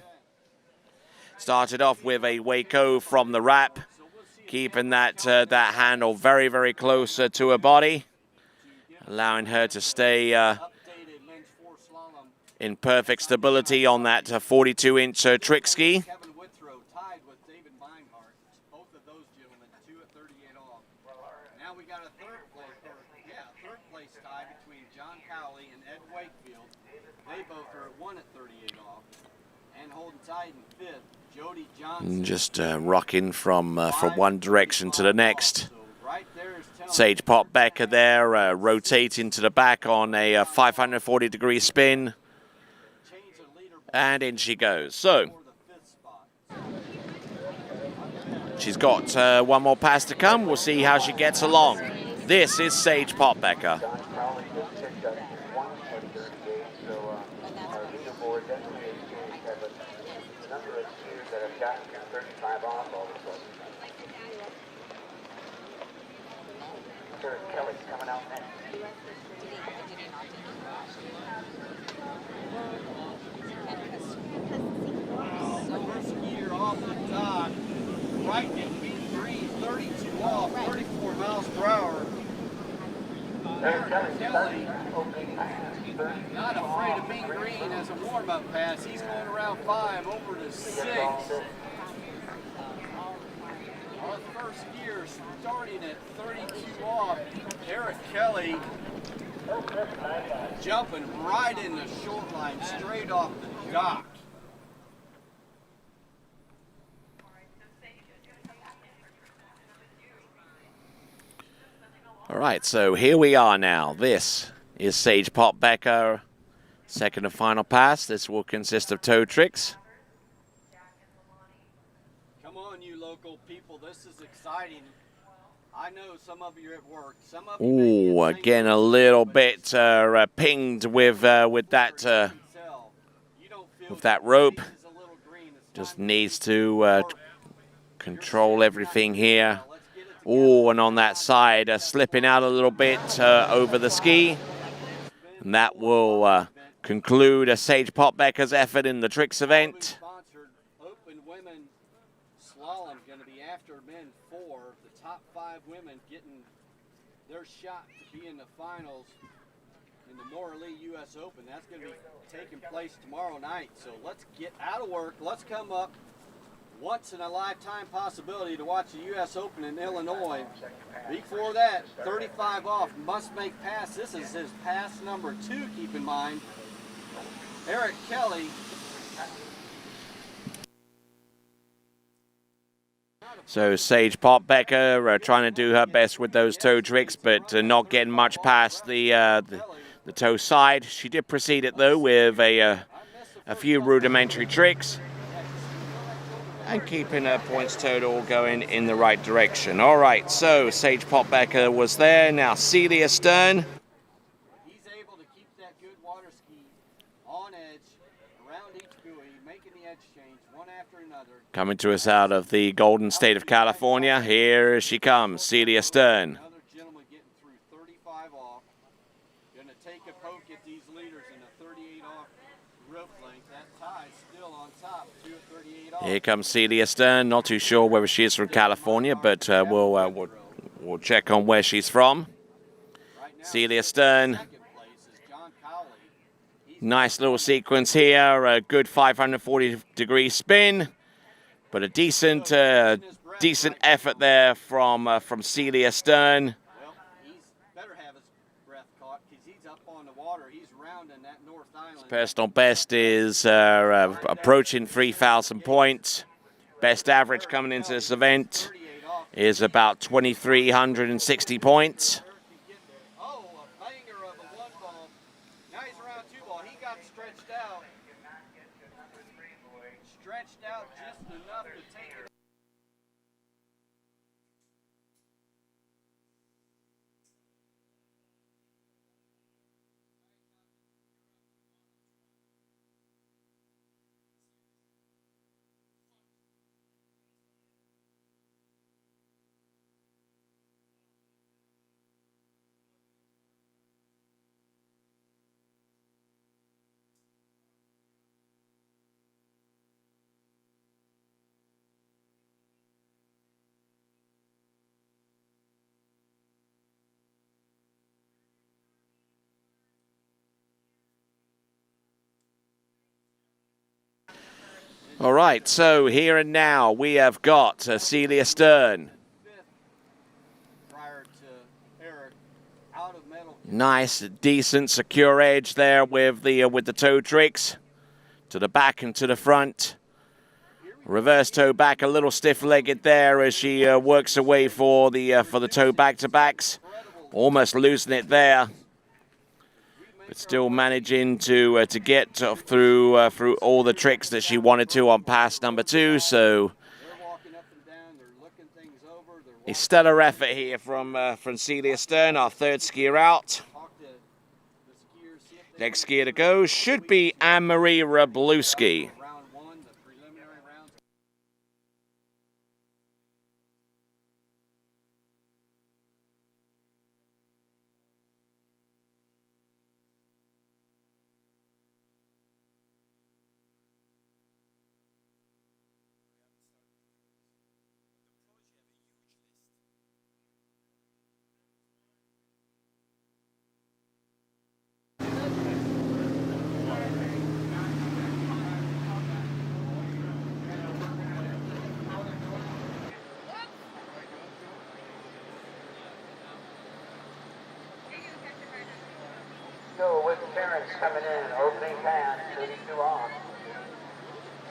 Started off with a Waco from the wrap, keeping that that handle very, very close to her body, allowing her to stay in perfect stability on that 42-inch trick ski. And just rocking from one direction to the next. Sage Potbecker there, rotating to the back on a 540-degree spin. And in she goes. So, she's got one more pass to come. We'll see how she gets along. This is Sage Potbecker. Right in B3, 32 off, 34 miles per hour. Kelly, not afraid of being green as a warm-up pass. He's going around 5 over to 6. Our first gear starting at 32 off. Eric Kelly jumping right in the short line, straight off the dock. All right, so here we are now. This is Sage Potbecker, second and final pass. This will consist of toe tricks. Come on, you local people. This is exciting. I know some of you are at work. Some of you Ooh, again a little bit pinged with that rope. Just needs to control everything here. Oh, and on that side, slipping out a little bit over the ski. And that will conclude Sage Popbecker's effort in the tricks event. Sponsored Open Women Slalom going to be after men 4. The top 5 women getting their shot to be in the finals in the Morley U.S. Open. That's going to be taking place tomorrow night. So let's get out of work. Let's come up. Once in a lifetime possibility to watch the U.S. Open in Illinois. Before that, 35 off, must make pass. This is his pass number 2, keep in mind. Eric Kelly. So Sage Popbecker trying to do her best with those toe tricks, but not getting much past the toe side. She did proceed it though with a few rudimentary tricks. And keeping her points total going in the right direction. All right, so Sage Popbecker was there. Now Celia Stern. He's able to keep that good water ski on edge around each buoy, making the edge change one after another. Coming to us out of the golden state of California. Here she comes, Celia Stern. Another gentleman getting through 35 off. Going to take a poke at these leaders in a 38 off rope length. That tie still on top, 2 at 38 off. Here comes Celia Stern. Not too sure whether she is from California, but we'll check on where she's from. Celia Stern. Nice little sequence here. A good 540-degree spin, but a decent effort there from Celia Stern. Well, he's better have his breath caught because he's up on the water. He's rounding that North Island. Personal best is approaching 3,000 points. Best average coming into this event is about 2,360 points. Oh, a banger of a 1 ball. Now he's around 2 ball. He got stretched out. Stretched out just enough to take it. All right, so here and now we have got Celia Stern. Prior to Eric, out of medal. Nice, decent, secure edge there with the toe tricks to the back and to the front. Reverse toe back, a little stiff-legged there as she works her way for the toe back-to-backs. Almost losing it there, but still managing to get through all the tricks that she wanted to on pass number 2. So a stellar effort here from Celia Stern, our 3rd skier out. Next skier to go should be Anne-Marie Rabluski. So with Terrence coming in, opening pass, 32 on.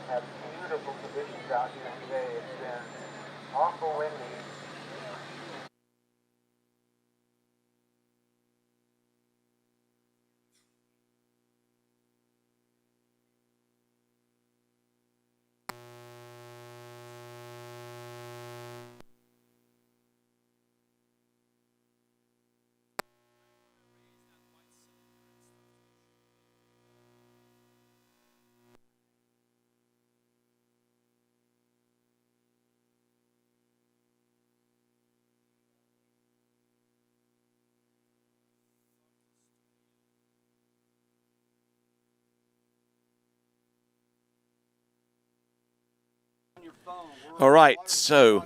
Have beautiful conditions out here today. It's been awful windy. All right, so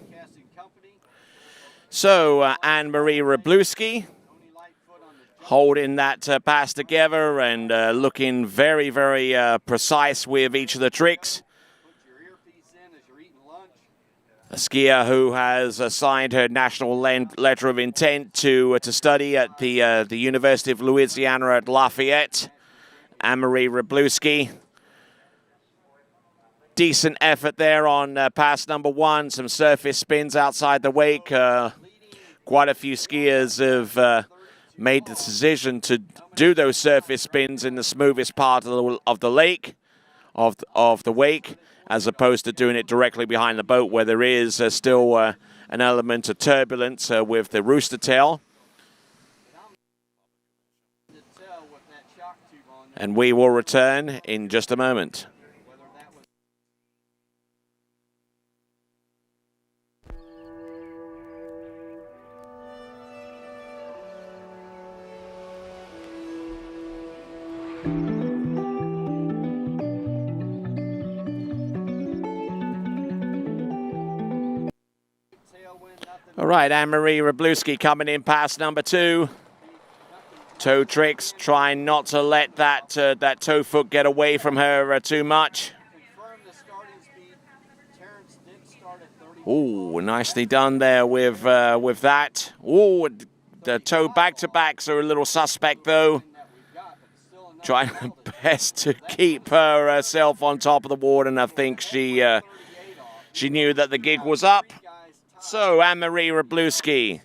Anne-Marie Wroblewski holding that pass together and looking very, very precise with each of the tricks. A skier who has signed her national letter of intent to study at the University of Louisiana at Lafayette, Anne-Marie Wroblewski. Decent effort there on pass number one. Some surface spins outside the wake. Quite a few skiers have made the decision to do those surface spins in the smoothest part of the lake, of the wake, as opposed to doing it directly behind the boat where there is still an element of turbulence with the rooster tail. And we will return in just a moment. All right, Anne-Marie Wroblewski coming in past number two. Toe tricks, trying not to let that toe foot get away from her too much. Ooh, nicely done there with that. Ooh, the toe back-to-backs are a little suspect though. Trying her best to keep herself on top of the water, and I think she knew that the gig was up. So Anne-Marie Wroblewski,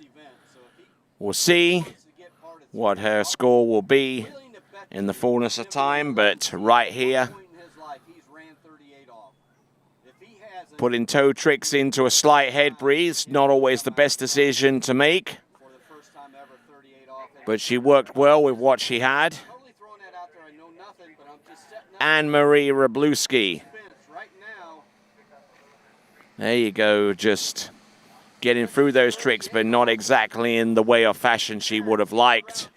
we'll see what her score will be in the fullness of time, but right here, putting toe tricks into a slight head breeze, not always the best decision to make, but she worked well with what she had. Anne-Marie Wroblewski. There you go, just getting through those tricks, but not exactly in the way or fashion she would have liked.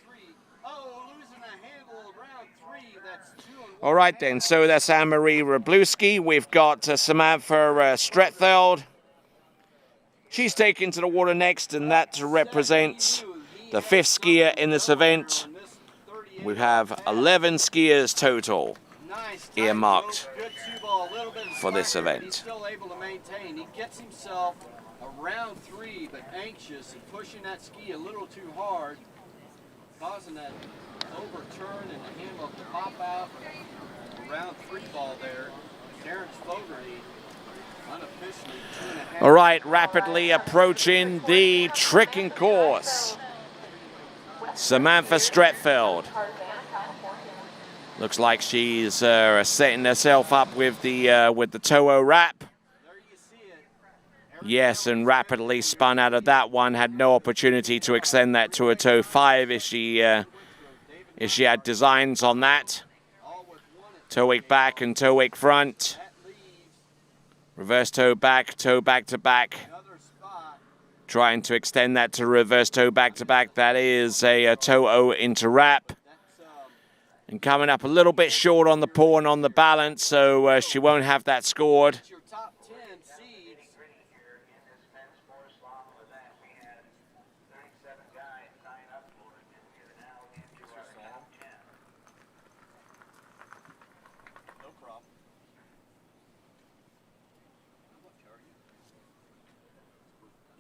All right then, so that's Anne-Marie Wroblewski. We've got Samantha Stretfeld. She's taken to the water next, and that represents the 5th skier in this event. We have 11 skiers total earmarked for this event. He gets himself around 3, but anxious and pushing that ski a little too hard, causing that overturn and the handle to pop out. Round 3 ball there. Terrence Fogarty unofficially 2.5. All right, rapidly approaching the tricking course. Samantha Stretfeld. Looks like she's setting herself up with the toe wrap. Yes, and rapidly spun out of that one. Had no opportunity to extend that to a toe 5 if she had designs on that. Toe wake back and toe wake front. Reverse toe back to back. Trying to extend that to reverse toe back to back. That is a toe O into wrap. And coming up a little bit short on the pull and on the balance, so she won't have that scored.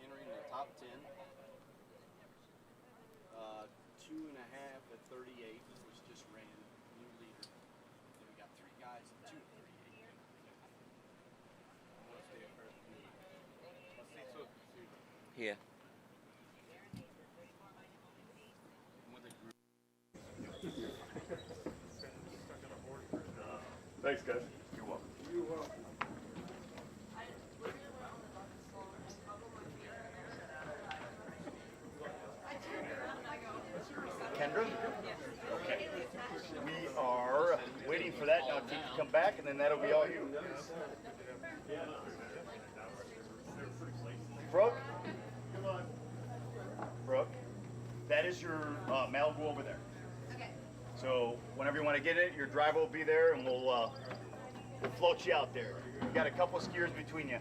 Entering the top 10. 2.5 at 38, which just ran new leader. Then we got 3 guys at 2 at 38. Here. Thanks, guys. You're welcome. You're welcome. Kendra? Okay. We are waiting for that now to come back, and then that'll be all you. Brooke? Brooke, that is your Malibu over there. Okay. So whenever you want to get it, your driver will be there, and we'll float you out there. You got a couple skiers between you.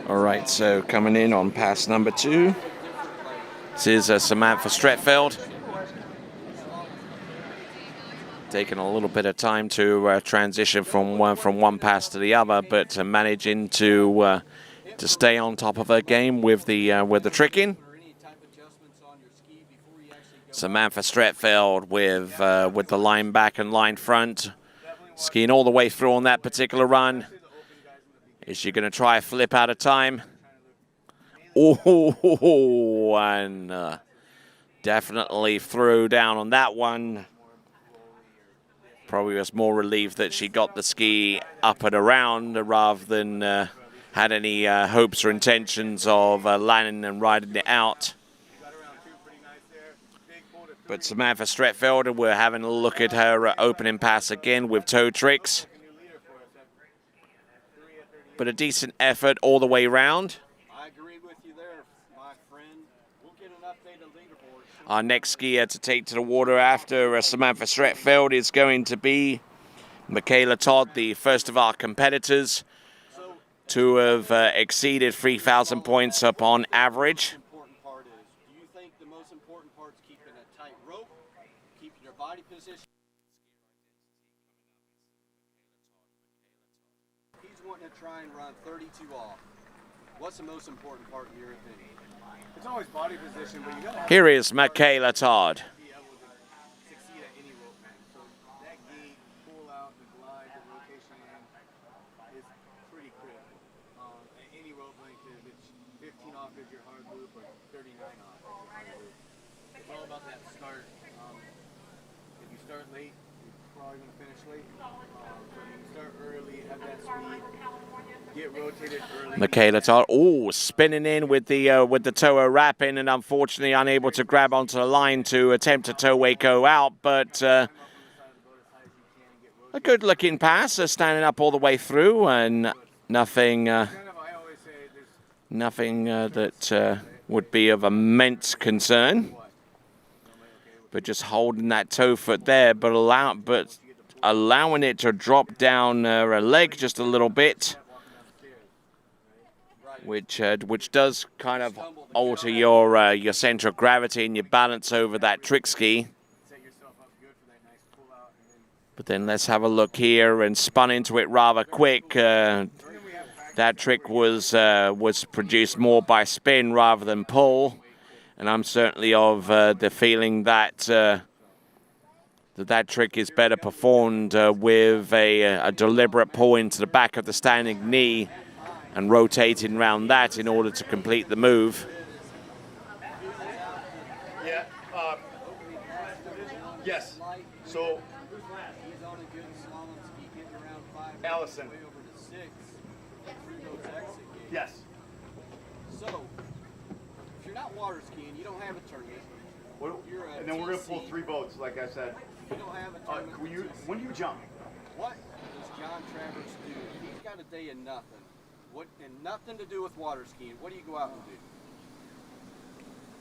All right, so coming in on pass number 2. This is Samantha Stretfeld. Taking a little bit of time to transition from one pass to the other, but managing to stay on top of her game with the tricking. Samantha Stretfeld with the line back and line front, skiing all the way through on that particular run. Is she going to try a flip out of time? Oh, and definitely threw down on that one. Probably was more relieved that she got the ski up and around rather than had any hopes or intentions of landing and riding it out. But Samantha Stretfeld, we're having a look at her opening pass again with toe tricks. But a decent effort all the way around. I agree with you there, my friend. We'll get an updated leaderboard. Our next skier to take to the water after Samantha Stretfeld is going to be Michaela Todd, the first of our competitors to have exceeded 3,000 points up on average. Important part is, do you think the most important part is keeping a tight rope, keeping your body position? He's wanting to try and run 32 off. What's the most important part in your opinion? It's always body position, but you gotta Here is Michaela Todd. be able to succeed at any rope man. So that gate, pull out, the glide, the rotation is pretty critical. At any rope length, if it's 15 off is your hard loop or 39 off is your hard loop. It's all about that start. If you start late, you're probably going to finish late. So if you start early, have that speed, get rotated early. Michaela Todd, oh, spinning in with the tower wrapping, and unfortunately unable to grab onto the line to attempt to toe Waco out, but a good-looking pass, standing up all the way through, and nothing that would be of immense concern. But just holding that toe foot there, but allowing it to drop down her leg just a little bit, which does kind of alter your center of gravity and your balance over that trick ski. But then let's have a look here, and spun into it rather quick. That trick was produced more by spin rather than pull, and I'm certainly of the feeling that that trick is better performed with a deliberate pull into the back of the standing knee and rotating around that in order to complete the move. Yeah. Yes. So, Allison. Yes. So, if you're not water skiing, you don't have a tournament. And then we're going to pull 3 boats, like I said. You don't have a tournament. When do you jump? What does John Travers do? He's got a day of nothing. And nothing to do with water skiing. What do you go out and do?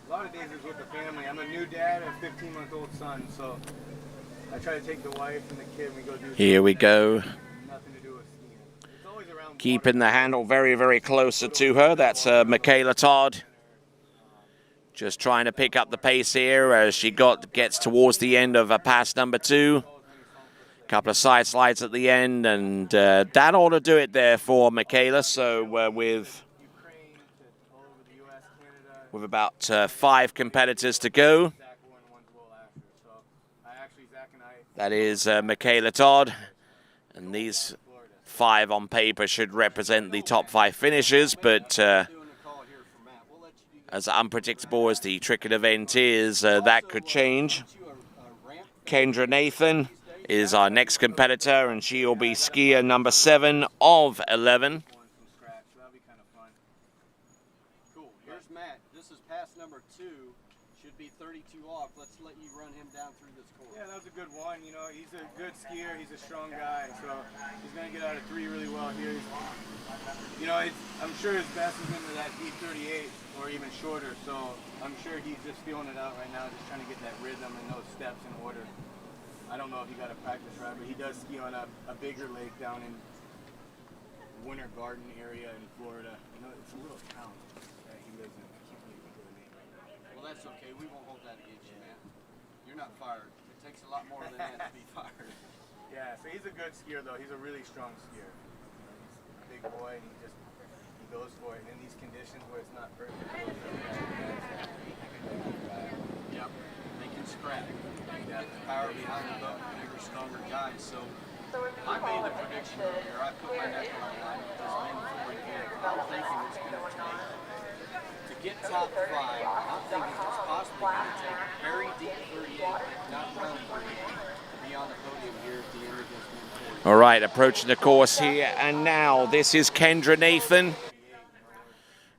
A lot of days is with the family. I'm a new dad of a 15-month-old son, so I try to take the wife and the kid and we go do Here we go. nothing to do with skiing. It's always around Keeping the handle very, very closer to her. That's Michaela Todd. Just trying to pick up the pace here as she gets towards the end of pass number 2. Couple of side slides at the end, and that ought to do it there for Michaela. So with about 5 competitors to go, that is Michaela Todd, and these 5 on paper should represent the top 5 finishers, but as unpredictable as the Trickett event is, that could change. Kendra Nathan is our next competitor, and she will be skier number 7 of 11. Cool. Here's Matt. This is pass number 2. Should be 32 off. Let's let you run him down through this course. Yeah, that was a good one. You know, he's a good skier. He's a strong guy, so he's going to get out of 3 really well here. You know, I'm sure his best is into that deep 38 or even shorter, so I'm sure he's just feeling it out right now, just trying to get that rhythm and those steps in order. I don't know if he got a practice ride, but he does ski on a bigger lake down in Winter Garden area in Florida. You know, it's a little town that he lives in. I can't really think of the name right now. Well, that's okay. We won't hold that against you, man. You're not fired. It takes a lot more than that to be fired. Yeah, so he's a good skier, though. He's a really strong skier. You know, he's a big boy, and he goes for it. And in these conditions where it's not perfect, Yep, they can scrap. They have the power behind the boat, bigger, stronger guys. So I made the prediction earlier. I put my neck on the line with this men forward here. I'm thinking it's going to take, to get top 5, I'm thinking it's possibly going to take very deep 38, not round 38, to be on the podium here at the end of this men 40. All right, approaching the course here, and now this is Kendra Nathan,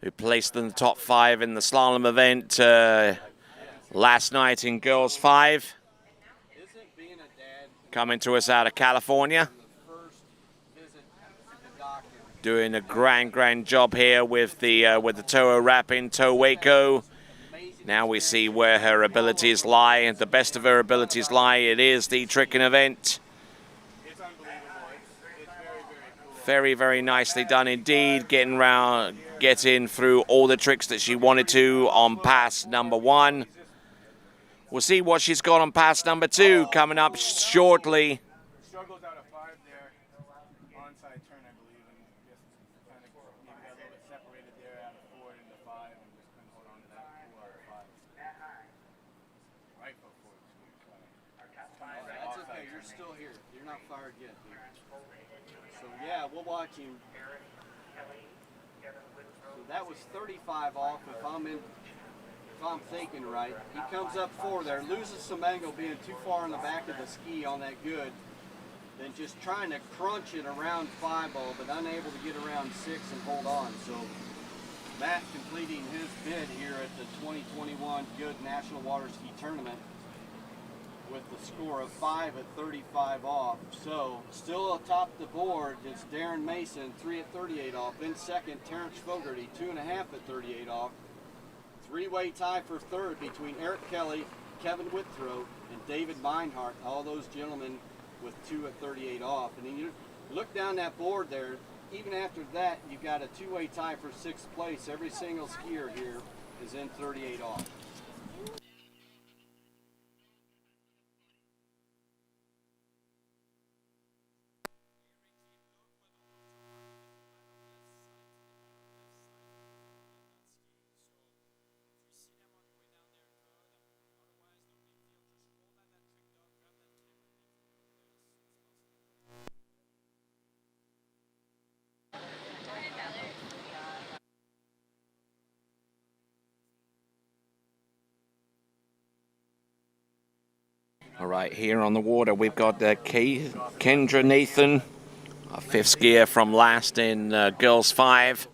who placed in the top 5 in the slalom event last night in Girls 5. Coming to us out of California. Doing a grand job here with the toe wrap in toe Waco. Now we see where her abilities lie, and the best of her abilities lie. It is the tricking event. Very, very nicely done indeed. Getting through all the tricks that she wanted to on pass number 1. We'll see what she's got on pass number 2 coming up shortly. struggles out of 5 there. Onside turn, I believe, and just kind of maybe got a little bit separated there out of 4 into 5 and just couldn't hold on to that 2 out of 5. Right foot forward. That's okay, you're still here. You're not fired yet, dude. So yeah, we'll watch him. So that was 35 off if I'm thinking right. He comes up 4 there, loses some angle being too far in the back of the ski on that good. Then just trying to crunch it around 5-0, but unable to get around 6 and hold on. So Matt completing his bid here at the 2021 Goode National Water Ski Tournament with the score of 5 at 35 off. So still atop the board is Darren Mason, 3 at 38 off. In second, Terrence Fogarty, 2.5 at 38 off. 3-way tie for third between Eric Kelly, Kevin Withrow, and David Meinhardt. All those gentlemen with 2 at 38 off. And then you look down that board there, even after that, you've got a 2-way tie for 6th place. Every single skier here is in 38 off. All right, here on the water, we've got Kendra Nathan, a fifth skier from last in girls 5.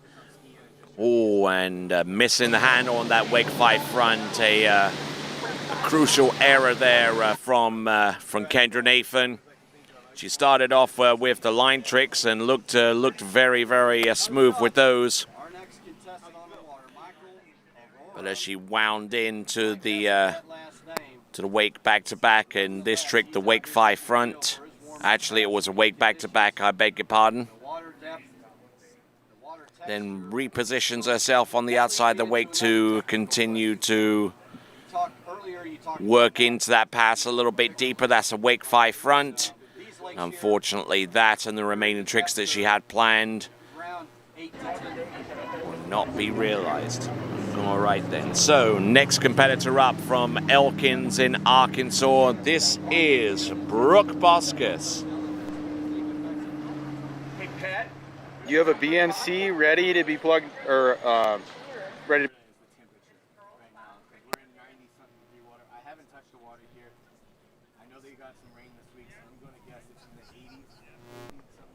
Oh, and missing the handle on that wake 5 front. A crucial error there from Kendra Nathan. She started off with the line tricks and looked very, very smooth with those. But as she wound into the wake back-to-back, and this trick, the wake 5 front. Actually, it was a wake back-to-back, I beg your pardon. Then repositions herself on the outside of the wake to continue to work into that pass a little bit deeper. That's a wake 5 front. Unfortunately, that and the remaining tricks that she had planned will not be realized. All right then, so next competitor up from Elkins in Arkansas, this is Brooke Boskus. Hey Pat, you have a BMC ready to be plugged, or ready to... I haven't touched the water here. I know they got some rain this week, so I'm going to guess it's in the 80s.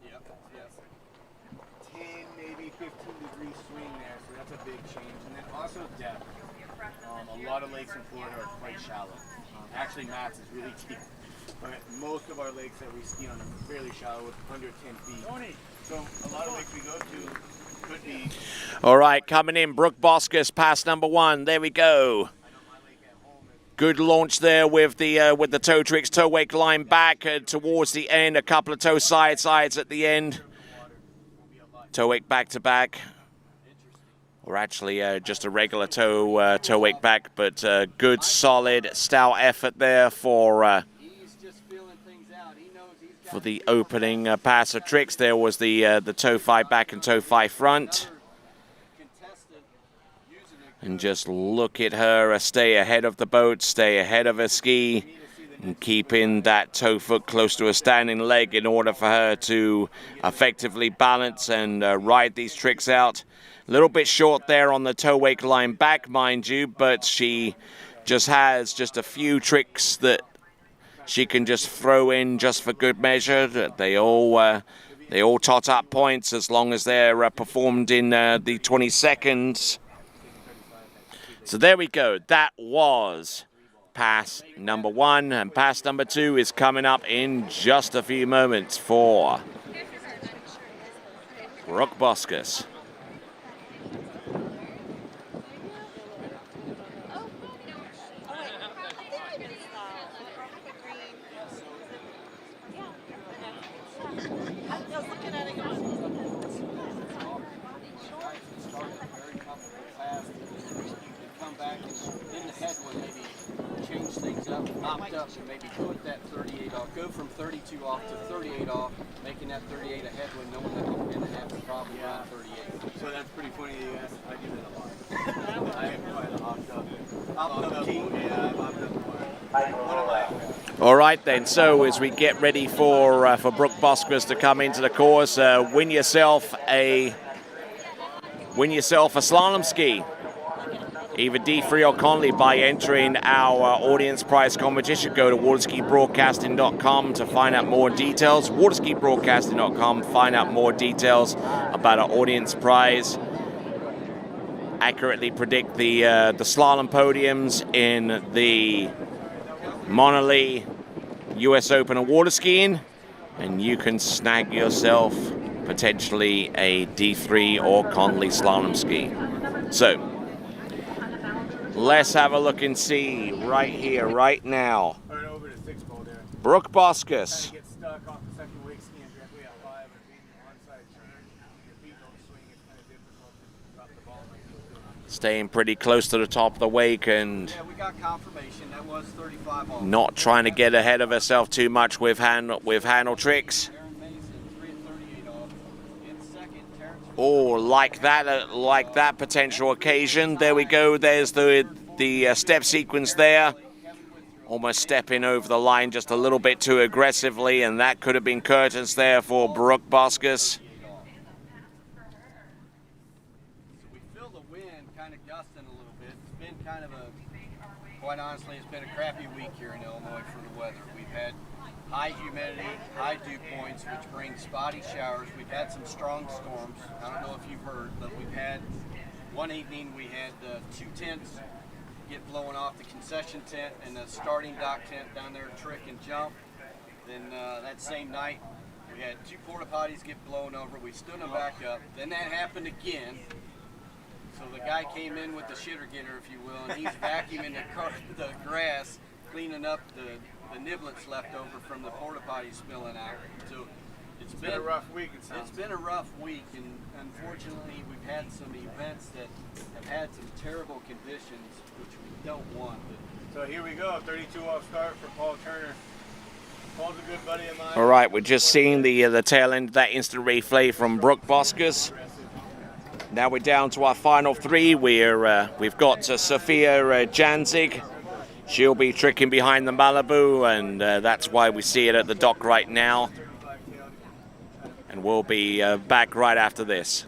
Yep, yes. 10, maybe 15 degree swing there, so that's a big change. And then also depth. A lot of lakes in Florida are quite shallow. Actually, Matt's is really deep. But most of our lakes that we ski on are fairly shallow, with under 10 feet. So a lot of lakes we go to could be... All right, coming in, Brooke Boskus, pass number 1. There we go. Good launch there with the toe tricks, toe wake line back towards the end. A couple of toe sides at the end. Toe wake back to back, or actually just a regular toe wake back, but good, solid, stout effort there for the opening pass of tricks. There was the toe 5 back and toe 5 front. And just look at her stay ahead of the boat, stay ahead of her ski, and keeping that toe foot close to a standing leg in order for her to effectively balance and ride these tricks out. A little bit short there on the toe wake line back, mind you, but she just has just a few tricks that she can just throw in just for good measure. They all tot up points as long as they're performed in the 20 seconds. So there we go. That was pass number 1, and pass number 2 is coming up in just a few moments for Brooke Boskus. Knocked up and maybe put that 38 off, go from 32 off to 38 off, making that 38 a headwind, knowing that the pin and a half is probably around 38. So that's pretty funny that you asked. I do that a lot. I am quite the opt-up king. Yeah, I'm opt-up. All right then, so as we get ready for Brooke Boskus to come into the course, win yourself a slalom ski. Either D3 or Conley by entering our audience prize competition. Go to waterskibroadcasting.com to find out more details. waterskibroadcasting.com, find out more details about our audience prize. Accurately predict the slalom podiums in the Monolith US Open of water skiing, and you can snag yourself potentially a D3 or Conley slalom ski. So, let's have a look and see right here, right now. Brooke Boskus. Staying pretty close to the top of the wake and we got confirmation that was 35 off. Not trying to get ahead of herself too much with handle tricks. Oh, like that potential occasion. There we go. There's the step sequence there. Almost stepping over the line just a little bit too aggressively, and that could have been curtains there for Brooke Boskus. We feel the wind kind of gusting a little bit. It's been kind of a quite honestly, it's been a crappy week here in Illinois for the weather. We've had high humidity, high dew points, which bring spotty showers. We've had some strong storms. I don't know if you've heard, but we've had one evening we had 2 tents get blown off, the concession tent and the starting dock tent down there, Trick and Jump. Then that same night, we had 2 porta potties get blown over. We stood them back up. Then that happened again. So the guy came in with the shitter getter, if you will, and he's vacuuming the grass, cleaning up the niblets left over from the porta potty spilling out. So it's been a rough week. It's been a rough week, and unfortunately, we've had some events that have had some terrible conditions, which we don't want. So here we go, 32 off start for Paul Turner. Paul's a good buddy of mine. All right, we're just seeing the tail end of that instant replay from Brooke Boskers. Now we're down to our final 3. We've got Sophia Janzig. She'll be tricking behind the Malibu, and that's why we see it at the dock right now. And we'll be back right after this.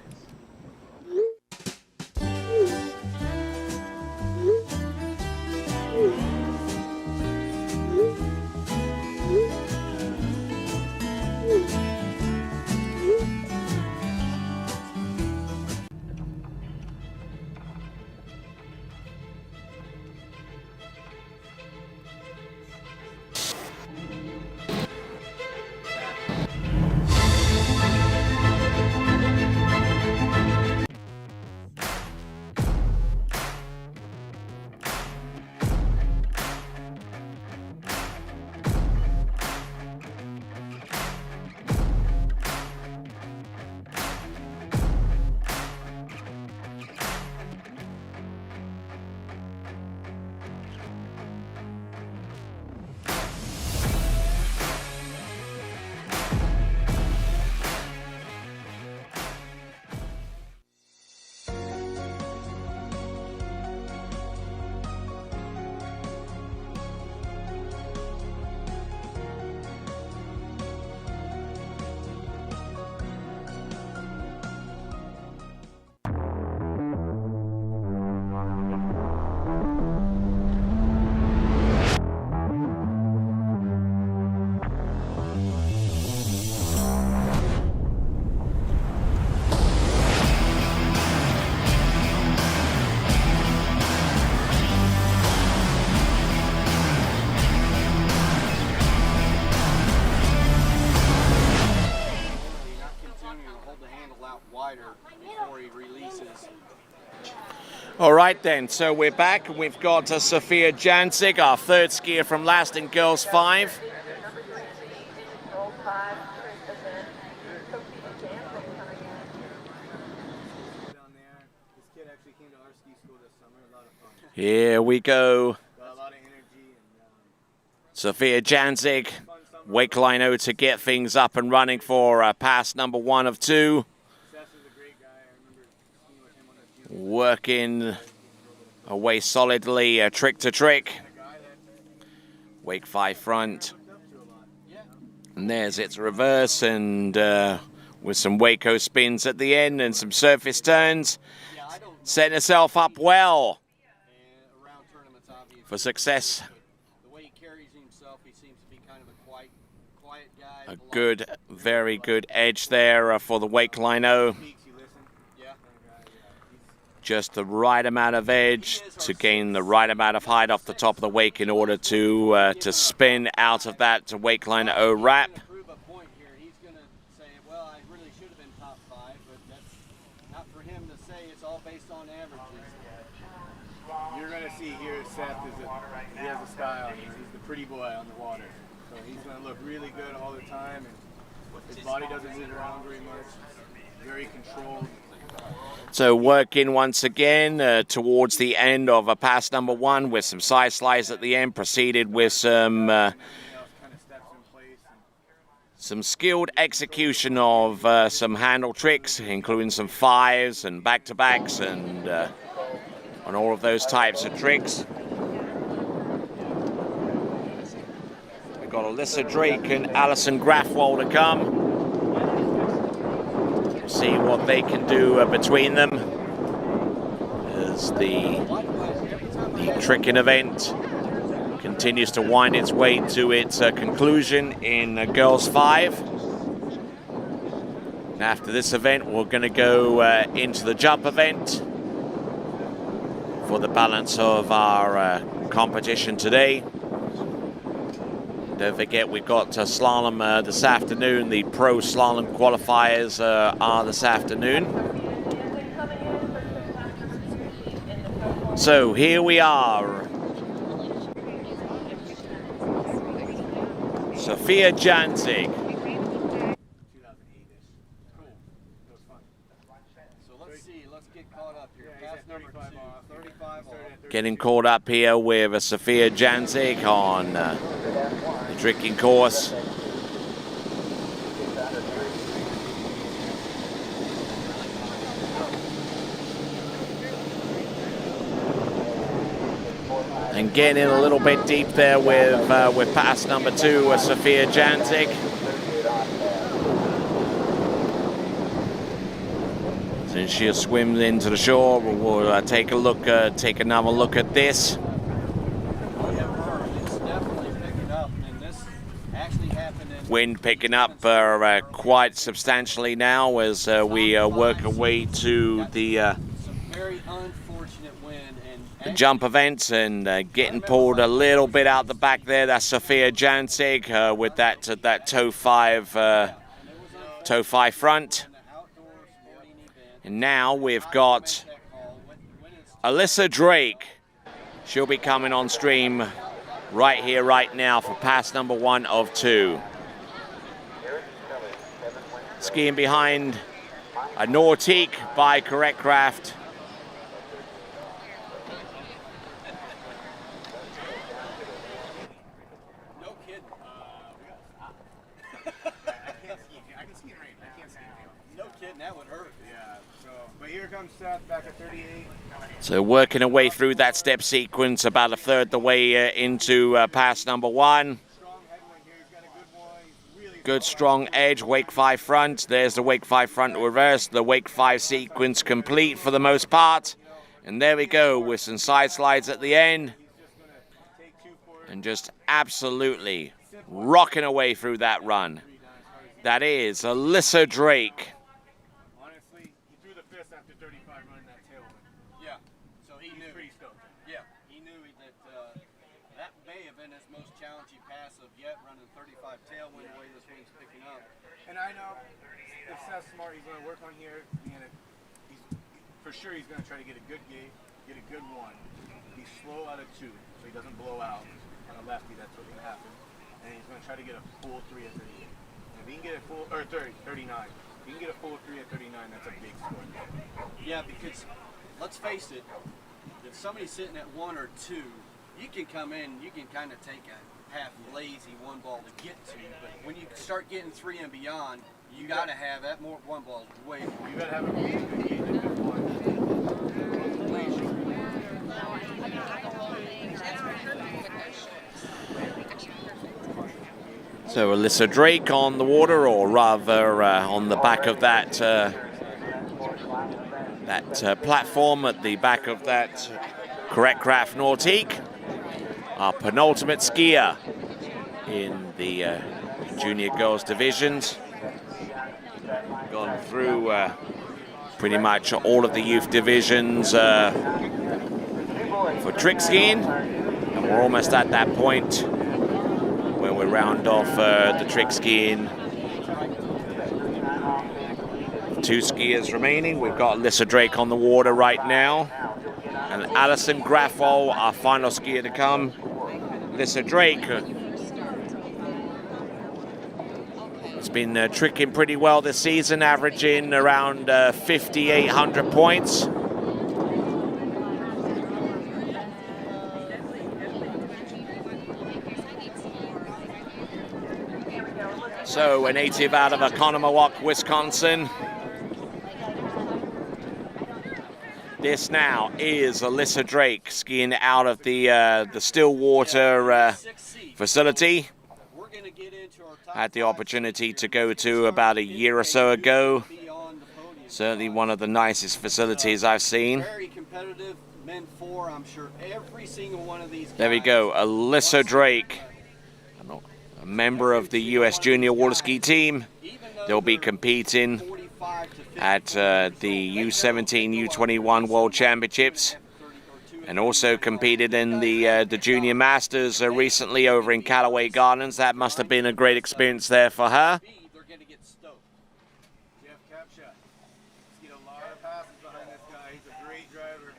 All right then, so we're back. We've got Sophia Janzig, our 3rd skier from last in Girls 5. Here we go. Sophia Janzig, wake line to get things up and running for pass number 1 of 2. Working away solidly, trick to trick. Wake 5 front. And there's its reverse, and with some Waco spins at the end and some surface turns. Setting herself up well for success. A good, very good edge there for the Wake Lino. Just the right amount of edge to gain the right amount of height off the top of the wake in order to spin out of that Wake Lino wrap. You're going to see here Seth he has a style. He's the pretty boy on the water. So he's going to look really good all the time, and his body doesn't move around very much. It's very controlled. So working once again towards the end of pass number 1 with some side slides at the end, proceeded with some skilled execution of some handle tricks, including some 5s and back-to-backs and on all of those types of tricks. We've got Alyssa Drake and Alison Graffwell to come. See what they can do between them as the tricking event continues to wind its way to its conclusion in girls 5. And after this event, we're going to go into the jump event for the balance of our competition today. Don't forget, we've got slalom this afternoon. The pro slalom qualifiers are this afternoon. So here we are. Sophia Janzig. Getting caught up here with Sophia Janzig on the tricking course. And getting in a little bit deep there with pass number 2, Sophia Janzig. Since she has swum into the shore, we'll take a look, take another look at this. Wind picking up quite substantially now as we work our way to the jump events, and getting pulled a little bit out the back there. That's Sophia Janzig with that toe 5 front. And now we've got Alyssa Drake. She'll be coming on stream right here, right now for pass number 1 of 2. Skiing behind a Nautique by Correct Craft. Back at 38. So working our way through that step sequence, about a third the way into pass number 1. Good strong edge, wake 5 front. There's the wake 5 front reverse, the wake 5 sequence complete for the most part. And there we go with some side slides at the end. And just absolutely rocking away through that run. That is Alyssa Drake. And I know if Seth's smart, he's going to work on here. For sure, he's going to try to get a good gate, get a good one. Be slow out of 2, so he doesn't blow out on a lefty. That's what's going to happen. And he's going to try to get a full 3 at 38. And if he can get a full, or 39. If he can get a full 3 at 39, that's a big score. Yeah, because let's face it, if somebody's sitting at 1 or 2, you can come in, you can kind of take a half lazy 1 ball to get to, but when you start getting 3 and beyond, you got to have that more 1 ball way more. You got to have a really good gate and a good one. So Alyssa Drake on the water, or rather on the back of that platform at the back of that Correct Craft Nautique. Our penultimate skier in the junior girls divisions. Gone through pretty much all of the youth divisions for trick skiing, and we're almost at that point where we round off the trick skiing. 2 skiers remaining. We've got Alyssa Drake on the water right now, and Alison Graffol, our final skier to come. Alyssa Drake has been tricking pretty well this season, averaging around 5,800 points. So a native out of Oconomowoc, Wisconsin. This now is Alyssa Drake skiing out of the Stillwater facility. Had the opportunity to go to about a year or so ago. Certainly one of the nicest facilities I've seen. Very competitive, Men 4, I'm sure every single one of these guys. There we go, Alyssa Drake, a member of the US Junior Waterski team. They'll be competing at the U17, U21 World Championships, and also competed in the Junior Masters recently over in Callaway Gardens. That must have been a great experience there for her. They're going to get stoked. Jeff Capshot. He's get a lot of passes behind this guy. He's a great driver.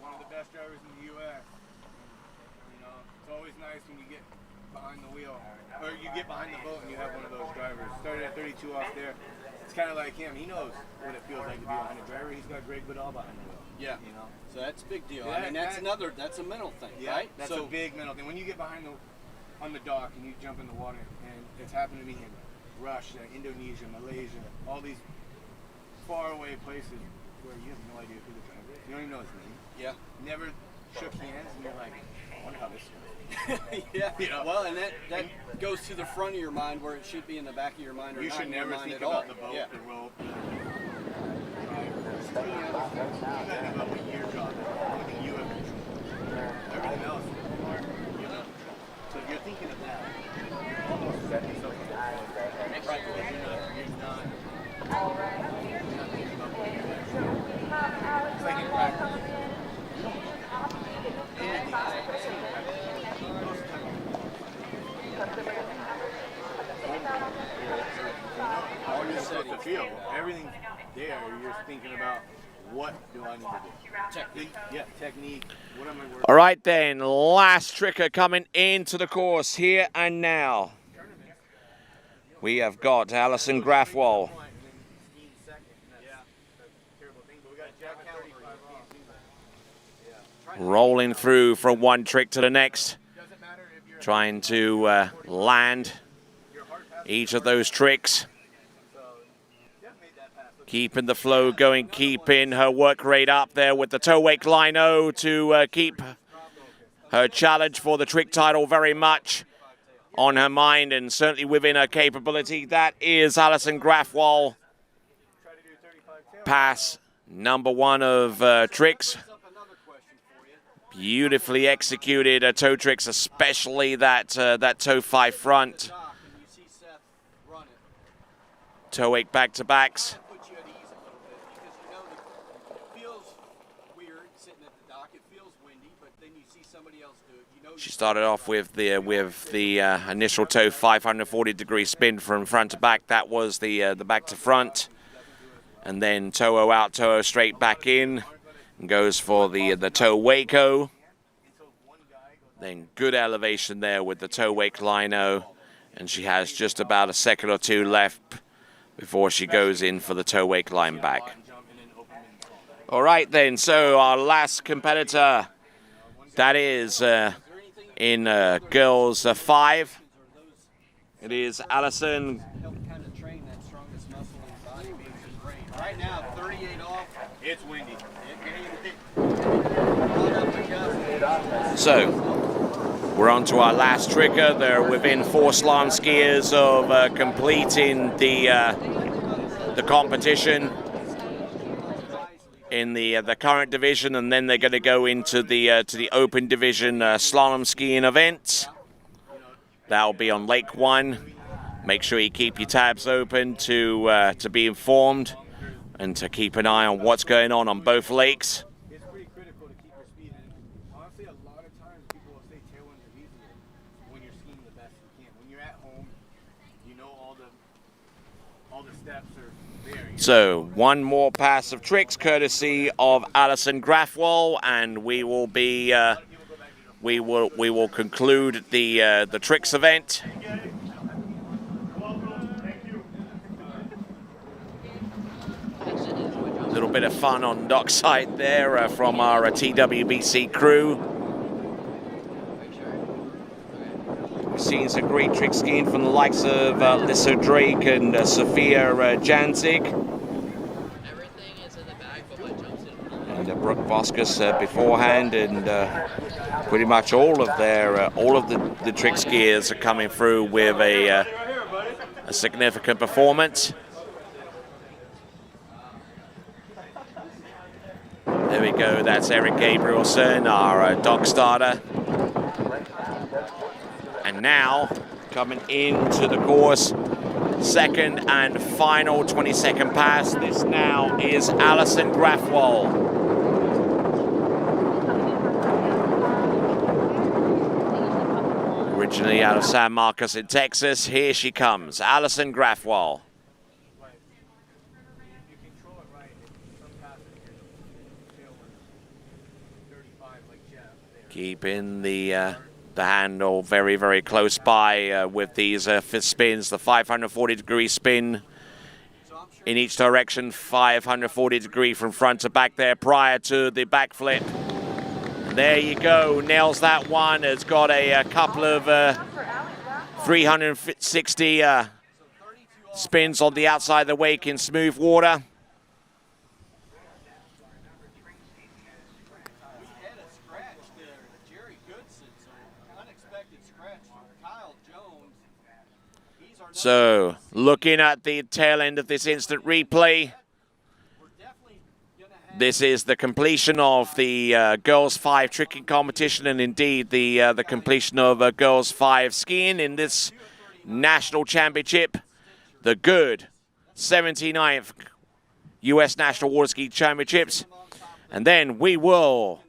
One of the best drivers in the U.S. You know, it's always nice when you get behind the wheel, or you get behind the boat and you have one of those drivers. Started at 32 off there. It's kind of like him. He knows what it feels like to be behind a driver. He's got Greg Goode behind the wheel. Yeah, you know. So that's a big deal. Yeah, I mean, that's a mental thing, yeah, right? That's a big mental thing. When you get behind on the dock and you jump in the water, and it's happened to me in Russia, Indonesia, Malaysia, all these faraway places where you have no idea who the driver is. You don't even know his name. Yeah. Never shook hands, and you're like, I wonder how this goes. Yeah. You know? Well, and that goes to the front of your mind where it should be in the back of your mind, or you not should in your never mind think at about all. the boat, Yeah. the rope. You got to think about what your job is, what you have control. Everything else, you know. So if you're thinking of that, you're almost setting yourself up. Right, because you're not thinking about what you're doing. It's like in practice. All you're supposed to feel, everything there, you're thinking about what do I need to do? Technique. Yeah, technique. What am I working? All right then, last tricker coming into the course here and now. We have got Alison Grafwell. Rolling through from one trick to the next, trying to land each of those tricks. Keeping the flow going, keeping her work rate up there with the toe wake lino to keep her challenge for the trick title very much on her mind and certainly within her capability. That is Alison Grafwell. Pass number 1 of tricks. Beautifully executed toe tricks, especially that toe 5 front. Toe wake back-to-backs. She started off with the initial toe 540-degree spin from front to back. That was the back to front, and then toe out, toe straight back in, and goes for the toe wake-o. Then good elevation there with the toe wake lino, and she has just about a second or two left before she goes in for the toe wake line back. All right then, so our last competitor, that is in girls 5. It is Alison. Right now, 38 off. It's windy. So we're on to our last trigger. They're within 4 slalom skiers of completing the competition in the current division, and then they're going to go into the open division slalom skiing event. That'll be on Lake 1. Make sure you keep your tabs open to be informed and to keep an eye on what's going on both lakes. It's pretty critical to keep your speed. And honestly, a lot of times people will say tailwinds are easier when you're skiing the best you can. When you're at home, you know all the steps are there. So one more pass of tricks courtesy of Alison Grafwell, and we will be we will conclude the tricks event. A little bit of fun on dockside there from our TWBC crew. We've seen some great trick skiing from the likes of Alyssa Drake and Sophia Janzig. And Brooke Voskus beforehand, and pretty much all of the trick skiers are coming through with a significant performance. There There we go. That's Eric Gabrielson, our dog starter. And now, coming into the course, second and final 22nd pass. This now is Alison Grafwall. Originally out of San Marcos in Texas, here she comes, Alison Grafwall. Keeping the handle very, very close by with these spins, the 540-degree spin in each direction, 540-degree from front to back there prior to the backflip. There you go, nails that one. Has got a couple of 360 spins on the outside of the wake in smooth water. So, looking at the tail end of this instant replay, this is the completion of the Girls 5 tricking competition, and indeed the completion of Girls 5 skiing in this national championship. The Goode 79th U.S. National Waterski Championships. And then we will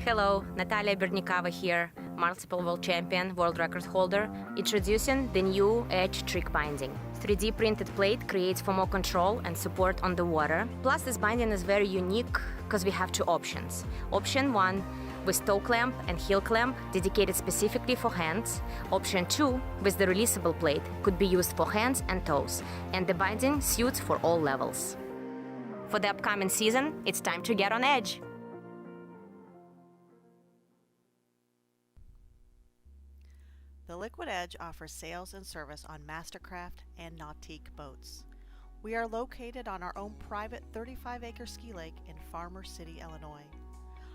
Hello, Natalia Bernikava here, multiple world champion, world record holder, introducing the new Edge trick binding. 3D printed plate creates for more control and support on the water. Plus, this binding is very unique because we have two options. Option 1 with toe clamp and heel clamp dedicated specifically for hands. Option 2 with the releasable plate could be used for hands and toes, and the binding suits for all levels. For the upcoming season, it's time to get on edge. The Liquid Edge offers sales and service on Mastercraft and Nautique boats. We are located on our own private 35-acre ski lake in Farmer City, Illinois.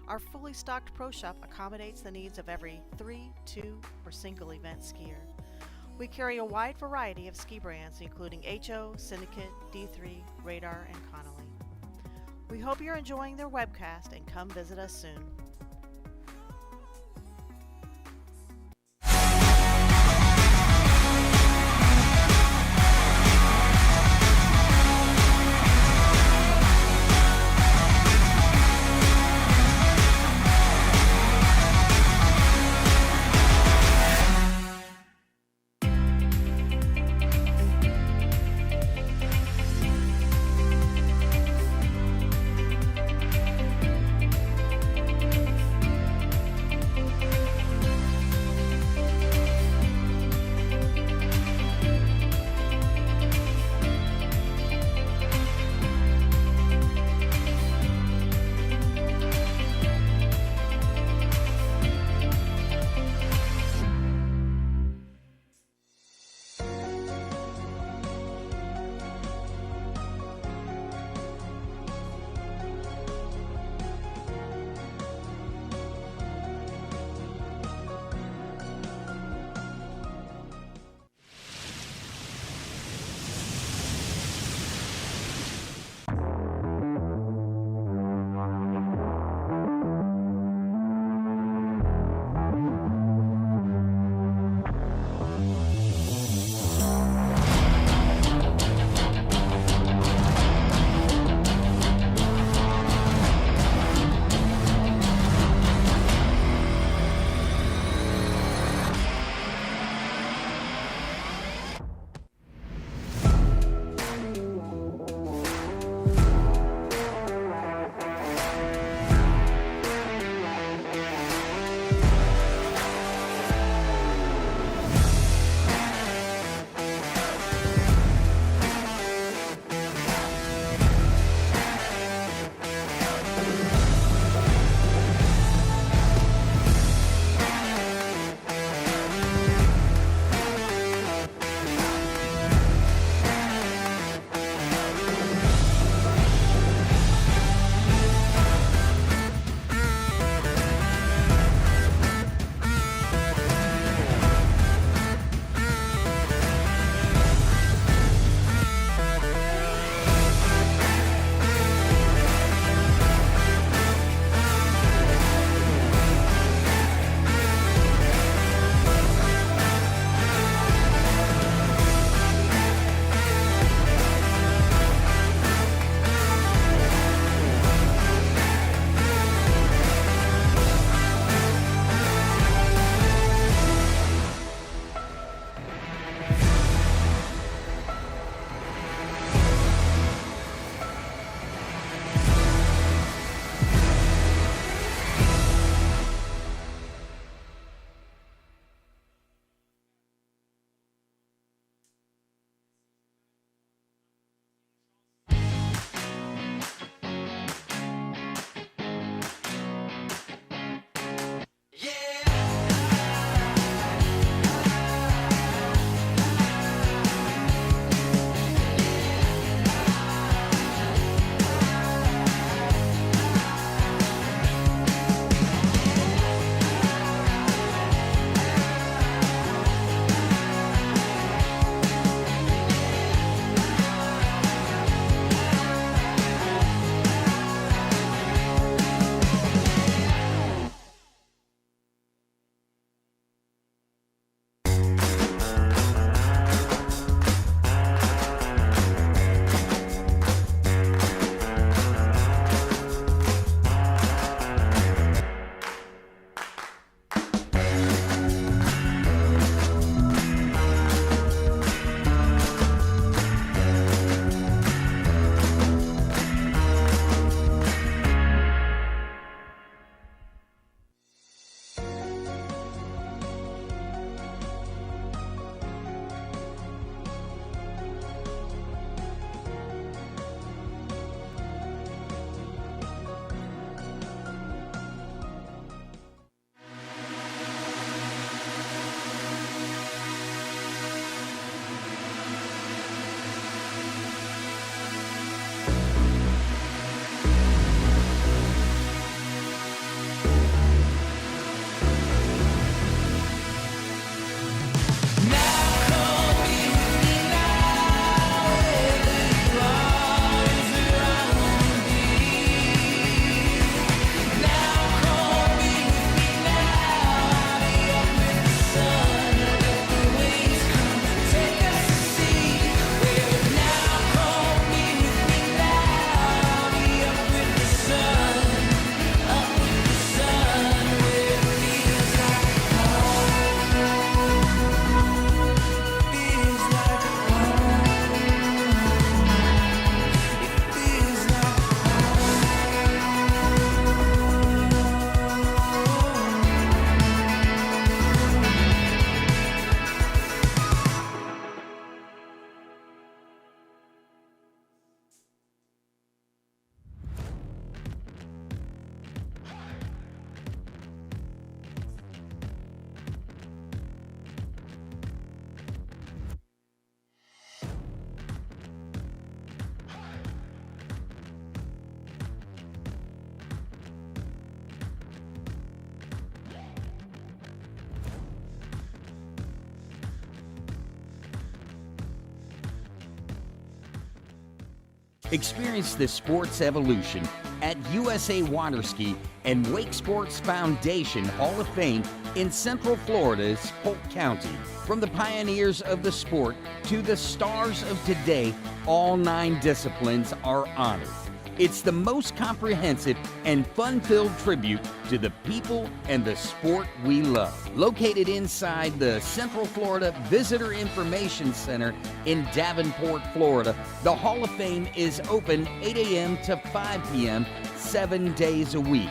Our fully stocked pro shop accommodates the needs of every 3, 2, or single event skier. We carry a wide variety of ski brands including HO, Syndicate, D3, Radar, and Connolly. We hope you're enjoying their webcast and come visit us soon. Experience the sport's evolution at USA Waterski and Wake Sports Foundation Hall of Fame in Central Florida's Polk County. From the pioneers of the sport to the stars of today, all 9 disciplines are honored. It's the most comprehensive and fun-filled tribute to the people and the sport we love. Located inside the Central Florida Visitor Information Center in Davenport, Florida, the Hall of Fame is open 8 a.m. to 5 p.m. 7 days a week.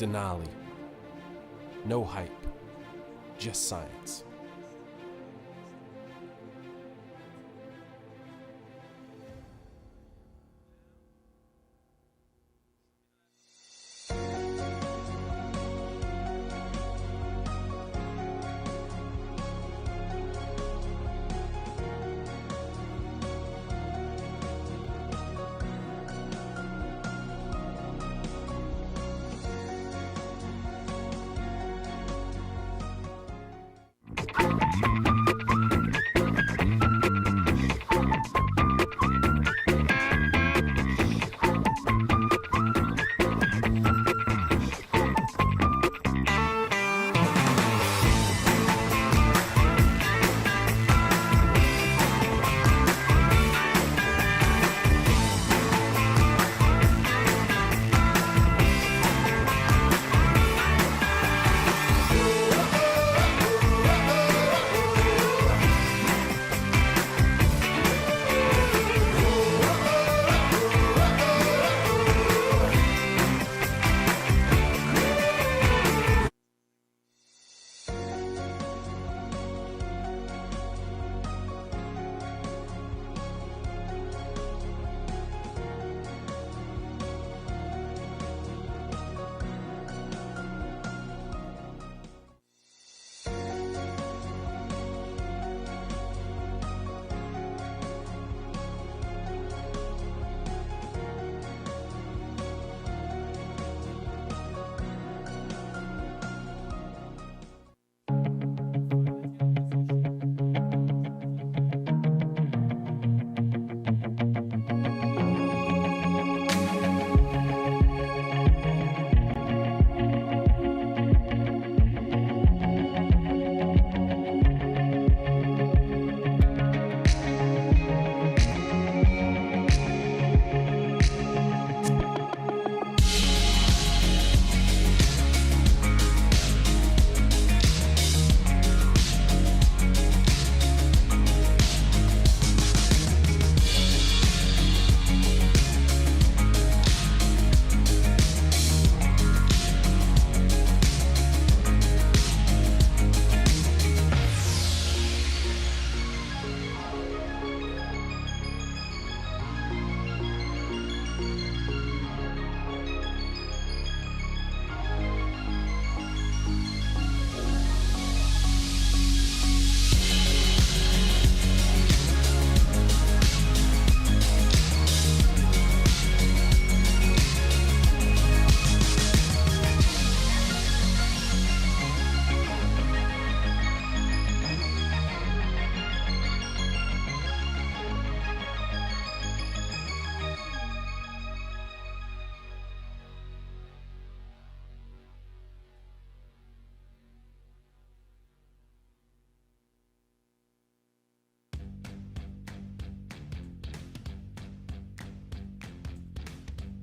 Denali. No hype, just science.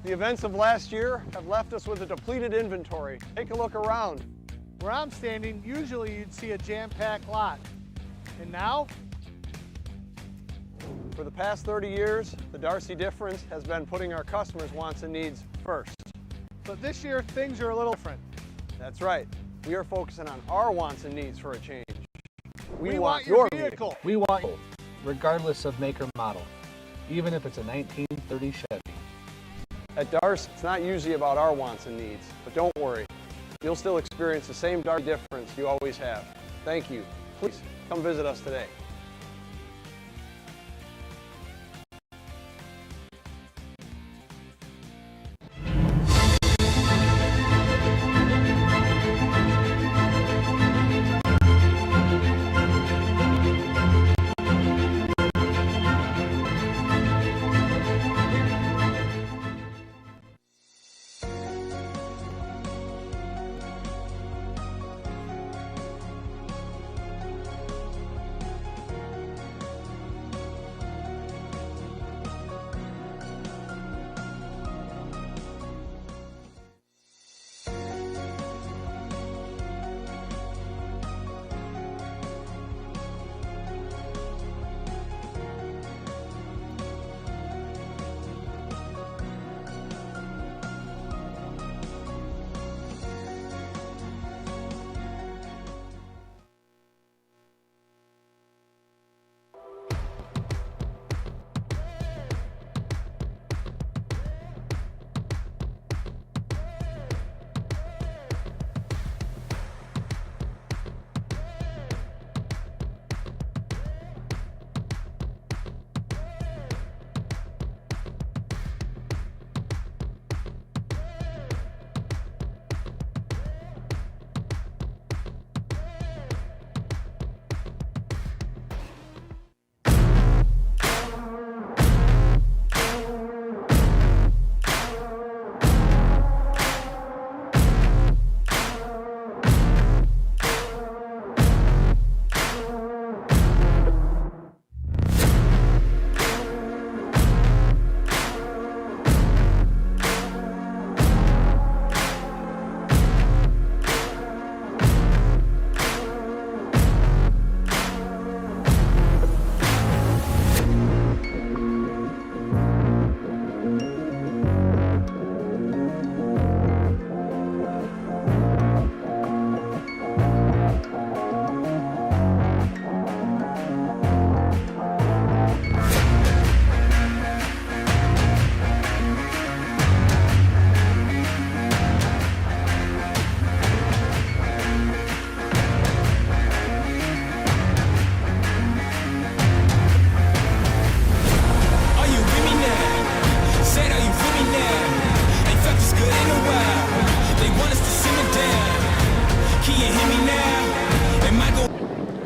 The events of last year have left us with a depleted inventory. Take a look around. Where I'm standing, usually you'd see a jam-packed lot. And now? For the past 30 years, the Darcy difference has been putting our customers' wants and needs first. But this year, things are a little different. That's right. We are focusing on our wants and needs for a change. We want your vehicle. We want you, regardless of make or model, even if it's a 1930 Chevy. At Darcy, it's not usually about our wants and needs, but don't worry. You'll still experience the same Darcy difference you always have. Thank you. Please come visit us today.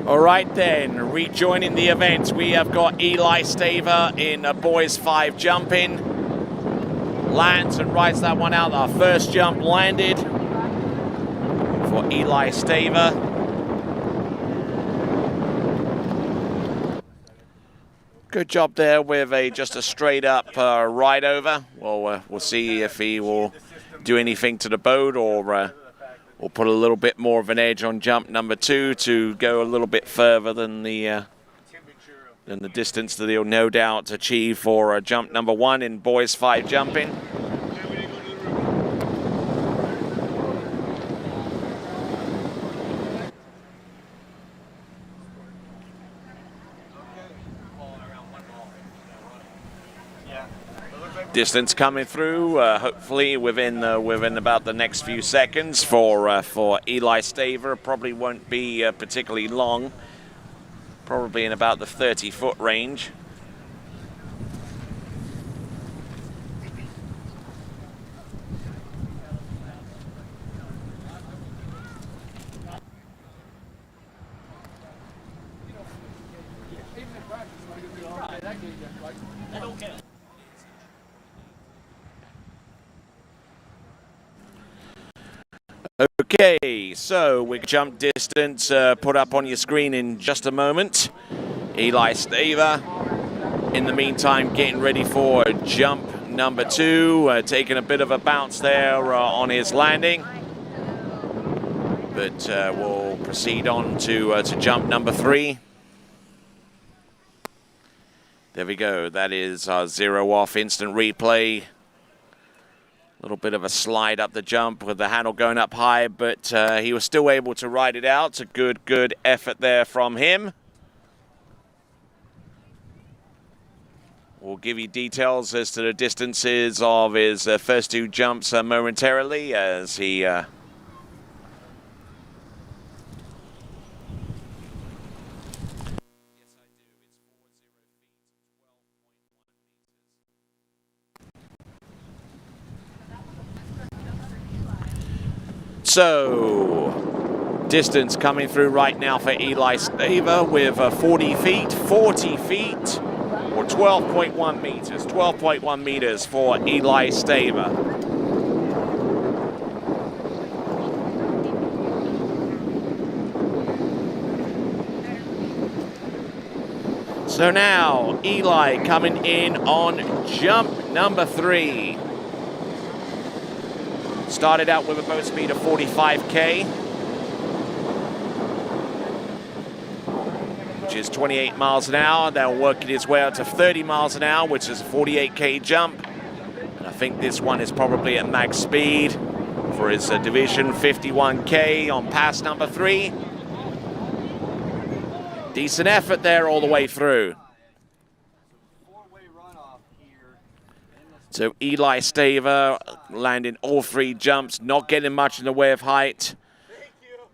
All right then, rejoining the event, we have got Eli Staver in boys 5 jumping. Lands and rides that one out. Our first jump landed for Eli Staver. Good job there with just a straight up ride over. Well, we'll see if he will do anything to the boat or we'll put a little bit more of an edge on jump number 2 to go a little bit further than the distance that he'll no doubt achieve for jump number 1 in boys 5 jumping. Distance coming through, hopefully within about the next few seconds for Eli Staver. Probably won't be particularly long, probably in about the 30-foot range. Okay, so we jump distance put up on your screen in just a moment. Eli Staver, in the meantime, getting ready for jump number 2, taking a bit of a bounce there on his landing. But we'll proceed on to jump number 3. There we go. That is our 0 off instant replay. A little bit of a slide up the jump with the handle going up high, but he was still able to ride it out. A good effort there from him. We'll give you details as to the distances of his first 2 jumps momentarily as he So, distance coming through right now for Eli Staver with 40 feet, 40 feet, or 12.1 meters. 12.1 meters for Eli Staver. So now, Eli coming in on jump number 3. Started out with a boat speed of 45k, which is 28 miles an hour. Now working his way up to 30 miles an hour, which is a 48k jump. And I think this one is probably at max speed for his division, 51k on pass number 3. Decent effort there all the way through. So Eli Staver landing all 3 jumps, not getting much in the way of height.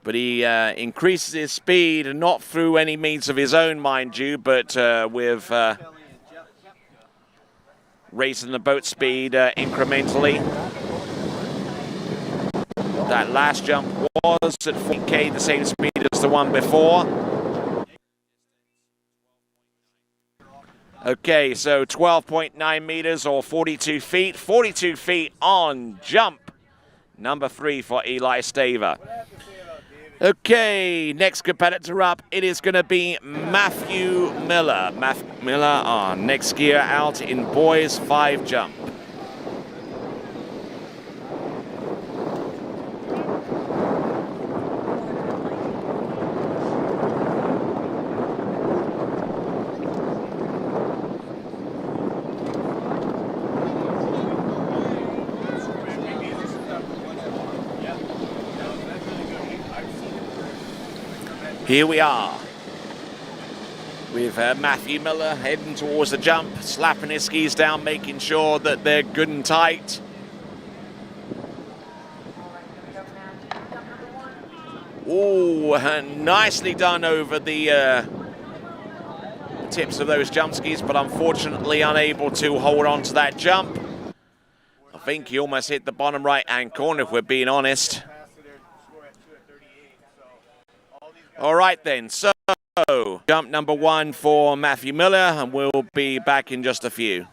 But he increases his speed, and not through any means of his own, mind you, but with raising the boat speed incrementally. That last jump was at 40k, the same speed as the one before. Okay, so 12.9 meters or 42 feet. 42 feet on jump number 3 for Eli Staver. Okay, next competitor up, it is going to be Matthew Miller. Matthew Miller, our next skier out in boys 5 jump. Here we are with Matthew Miller heading towards the jump, slapping his skis down, making sure that they're good and tight. Ooh, nicely done over the tips of those jump skis, but unfortunately unable to hold on to that jump. I think he almost hit the bottom right-hand corner, if we're being honest. All right then, so jump number 1 for Matthew Miller, and we'll be back in just a few.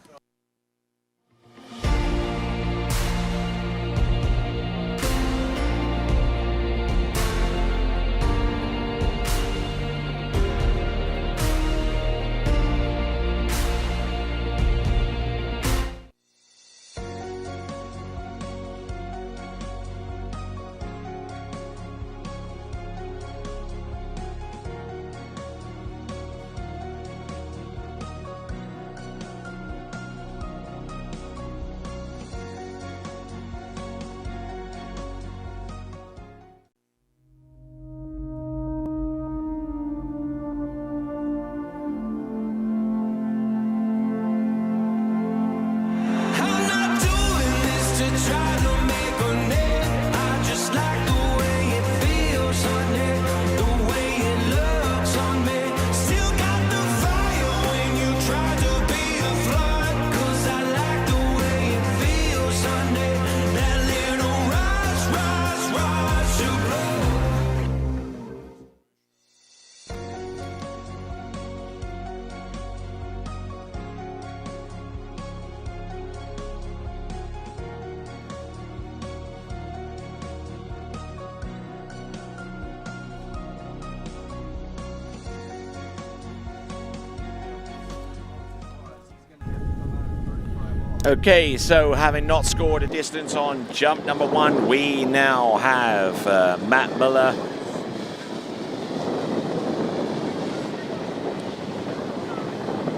Okay, so having not scored a distance on jump number 1, we now have Matt Miller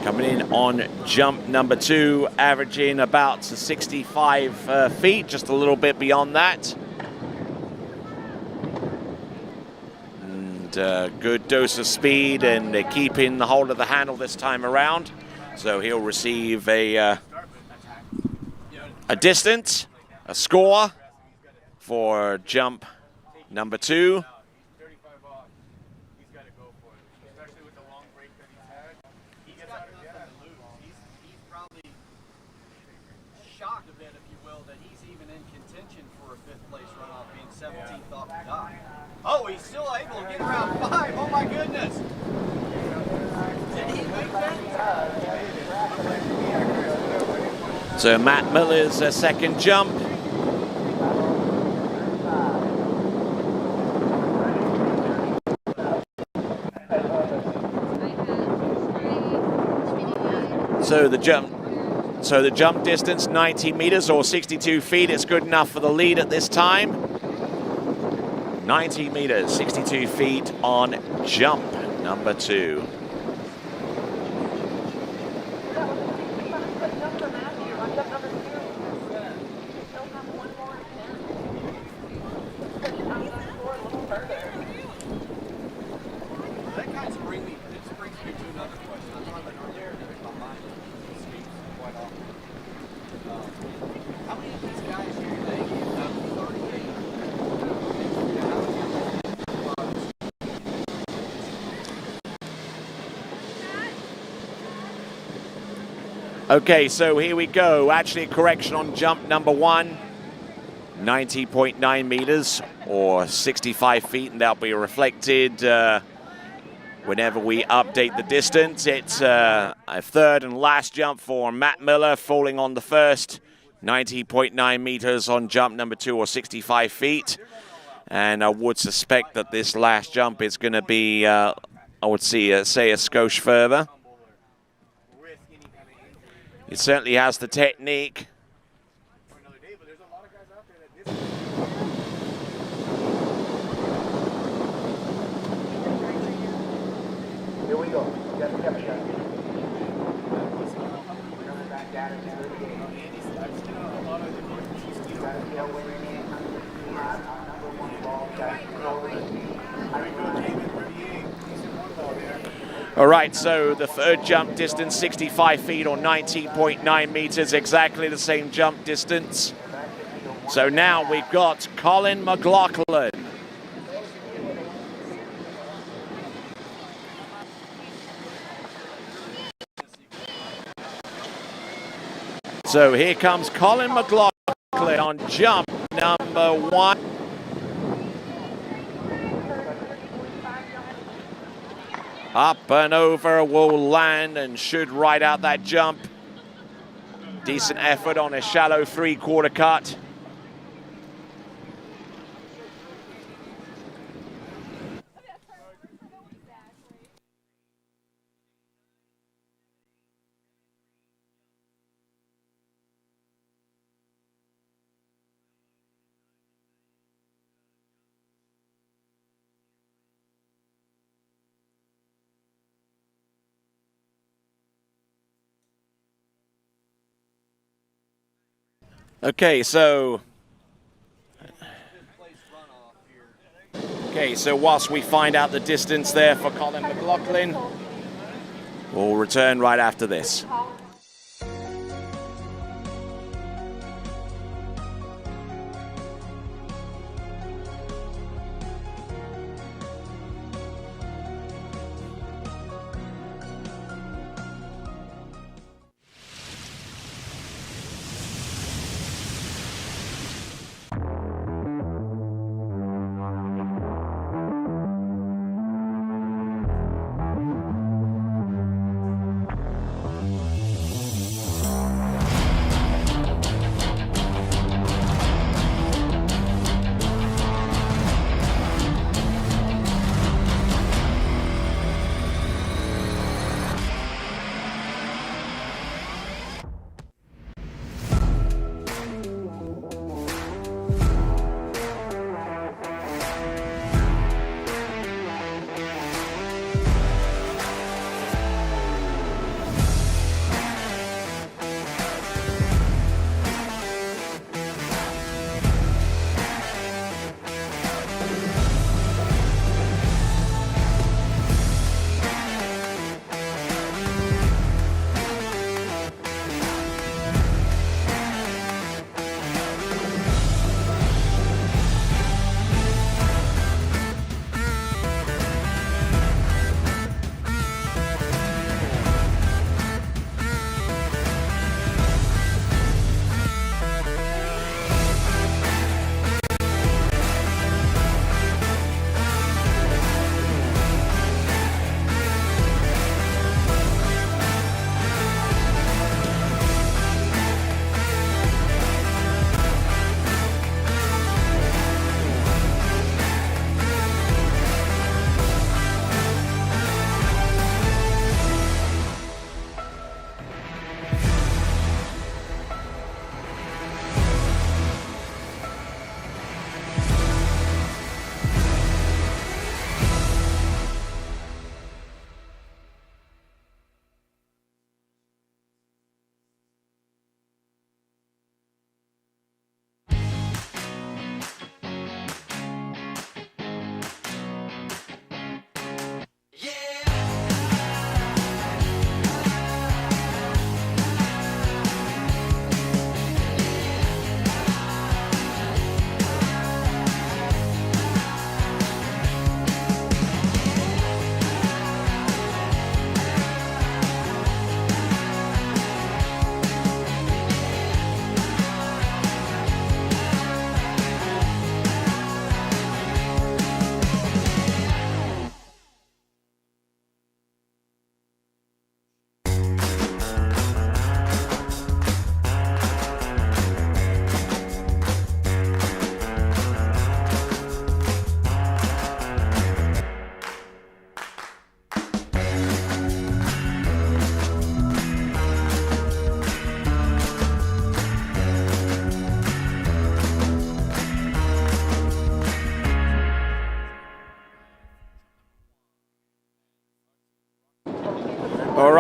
coming in on jump number 2, averaging about 65 feet, just a little bit beyond that. And good dose of speed and keeping the hold of the handle this time around. So he'll receive a distance, a score for jump number 2. Shocked a bit, if you will, that he's even in contention for a 5th place runoff, being 17th off the dot. Oh, he's still able to get around 5. Oh my goodness! Did he make that? So Matt Miller's second jump. So the jump distance, 90 meters or 62 feet. It's good enough for the lead at this time. 90 meters, 62 feet on jump number 2. Okay, so here we go. Actually, a correction on jump number 1. 90.9 meters or 65 feet, and that'll be reflected whenever we update the distance. It's a 3rd and last jump for Matt Miller, falling on the first. 90.9 meters on jump number 2 or 65 feet. And I would suspect that this last jump is going to be, I would say a skosh further. He certainly has the technique. Here we go. All right, so the 3rd jump distance, 65 feet or 90.9 meters, exactly the same jump distance. So now we've got Colin McLaughlin. So here comes Colin McLaughlin on jump number 1. Up and over, will land and should ride out that jump. Decent effort on a shallow 3/4 cut. Okay, so whilst we find out the distance there for Colin McLaughlin, we'll return right after this.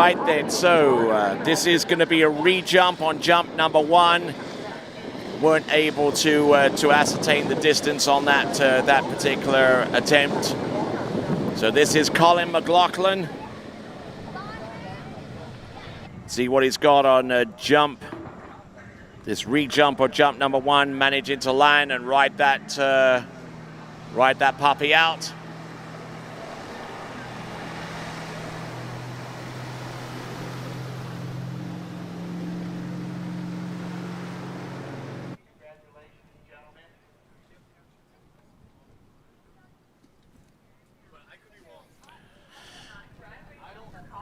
right then, so this is going to be a re-jump on jump number 1. Weren't able to ascertain the distance on that particular attempt. So this is Colin McLaughlin. See what he's got on jump. This re-jump or jump number 1, managing to land and ride that puppy out.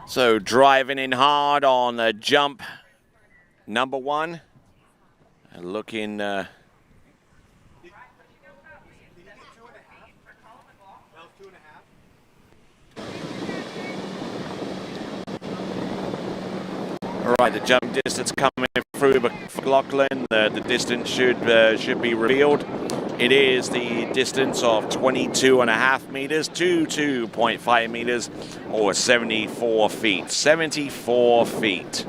So driving in hard on jump number 1. And looking all right, the jump distance coming through McLaughlin. The distance should be revealed. It is the distance of 22.5 meters to 2.5 meters, or 74 feet. 74 feet.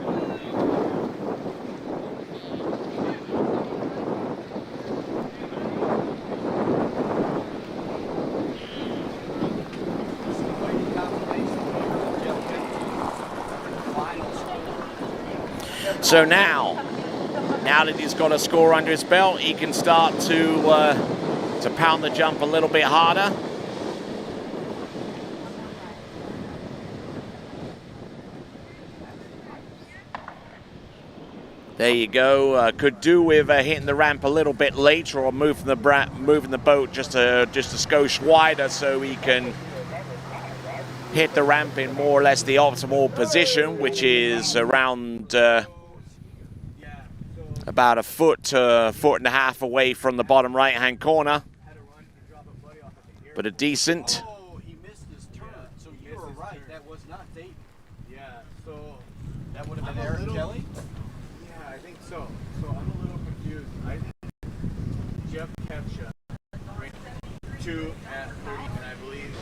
So now that he's got a score under his belt, he can start to pound the jump a little bit harder. There you go. Could do with hitting the ramp a little bit later, or moving the boat just a skosh wider, so he can hit the ramp in more or less the optimal position, which is around about a foot to foot and a half away from the bottom right-hand corner. But a decent. Oh, he missed his turn, so you were right. That was not David. Yeah, so that would have been Eric Kelly? Yeah, I think so. So I'm a little confused. I think Jeff Kepcha ran 2 at 30, and I believe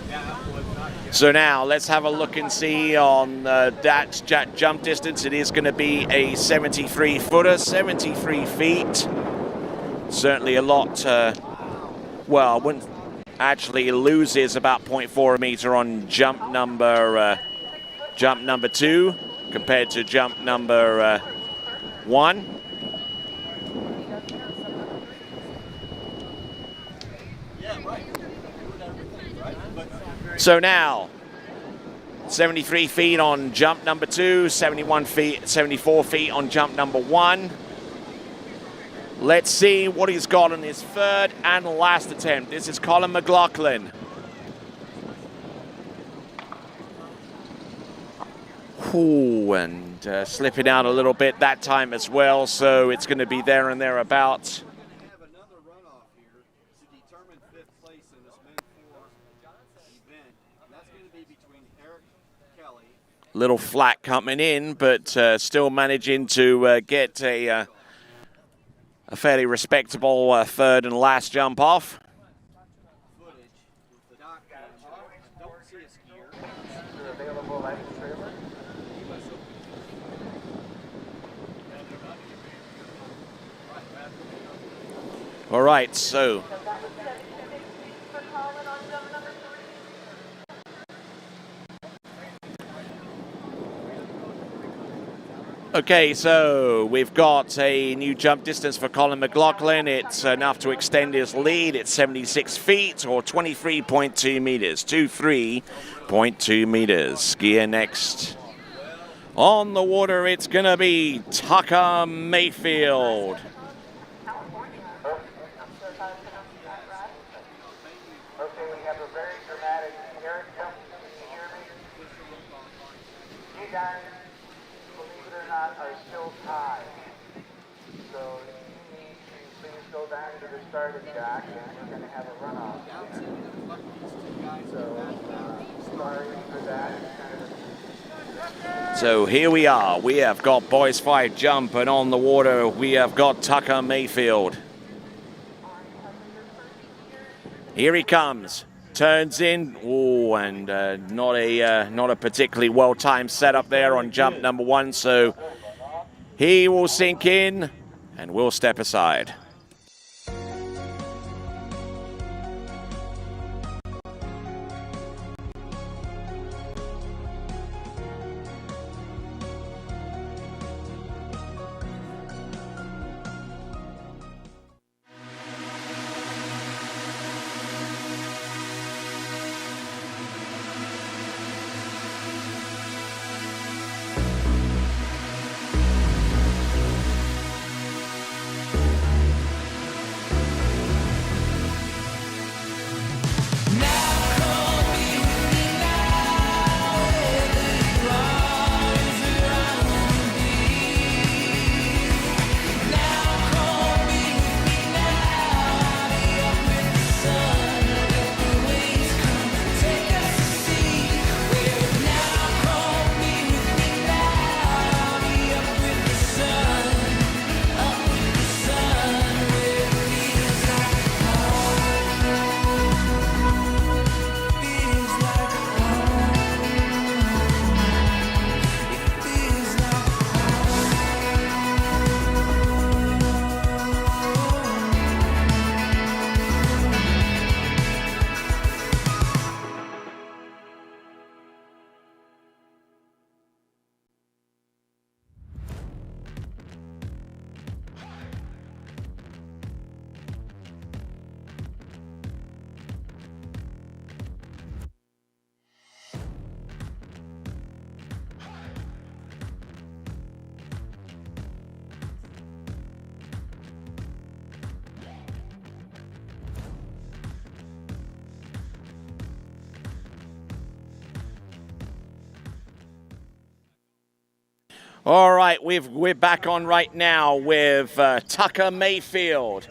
that was not Jeff. So now let's have a look and see on that jump distance. It is going to be a 73 footer, 73 feet. Certainly a lot. Well, I wouldn't actually loses about 0.4 meter on jump number 2 compared to jump number 1. So now 73 feet on jump number 2, 74 feet on jump number 1. Let's see what he's got on his third and last attempt. This is Colin McLaughlin. Ooh, and slipping out a little bit that time as well, so it's going to be there and thereabouts. Little flat coming in, but still managing to get a fairly respectable third and last jump off. All right, so okay, so we've got a new jump distance for Colin McLaughlin. It's enough to extend his lead. It's 76 feet or 23.2 meters, 23.2 meters. Skier next. On the water, it's going to be Tucker Mayfield. Okay, we have a very dramatic Eric. Can you hear me? You guys, believe it or not, are still tied. So you need to please go back to the starting dock, and we're going to have a runoff. So sorry for that. So here we are. We have got boys 5 jump, and on the water we have got Tucker Mayfield. Here he comes. turns in. Oh, and not a particularly well-timed setup there on jump number 1, so he will sink in and will step aside. All right, we're back on right now with Tucker Mayfield.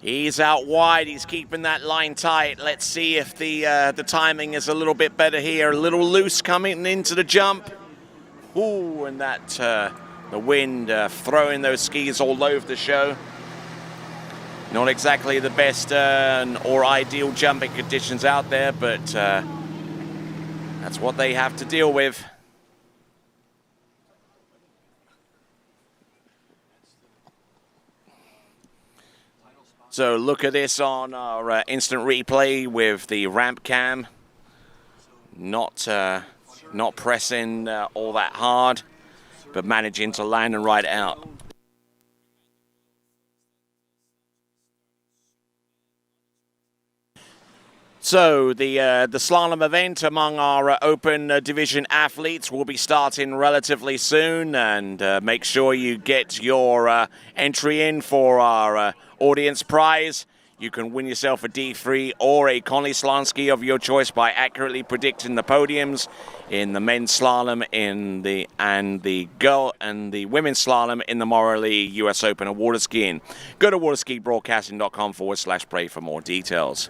He's out wide. He's keeping that line tight. Let's see if the timing is a little bit better here. A little loose coming into the jump. Ooh, and that the wind throwing those skis all over the show. Not exactly the best or ideal jumping conditions out there, but that's what they have to deal with. So look at this on our instant replay with the ramp cam. Not pressing all that hard, but managing to land and ride out. So the slalom event among our open division athletes will be starting relatively soon, and make sure you get your entry in for our audience prize. You can win yourself a D3 or a Conley slalom ski of your choice by accurately predicting the podiums in the men's slalom and the women's slalom in the Morley US Open of water skiing. Go to waterskibroadcasting.com/play for more details.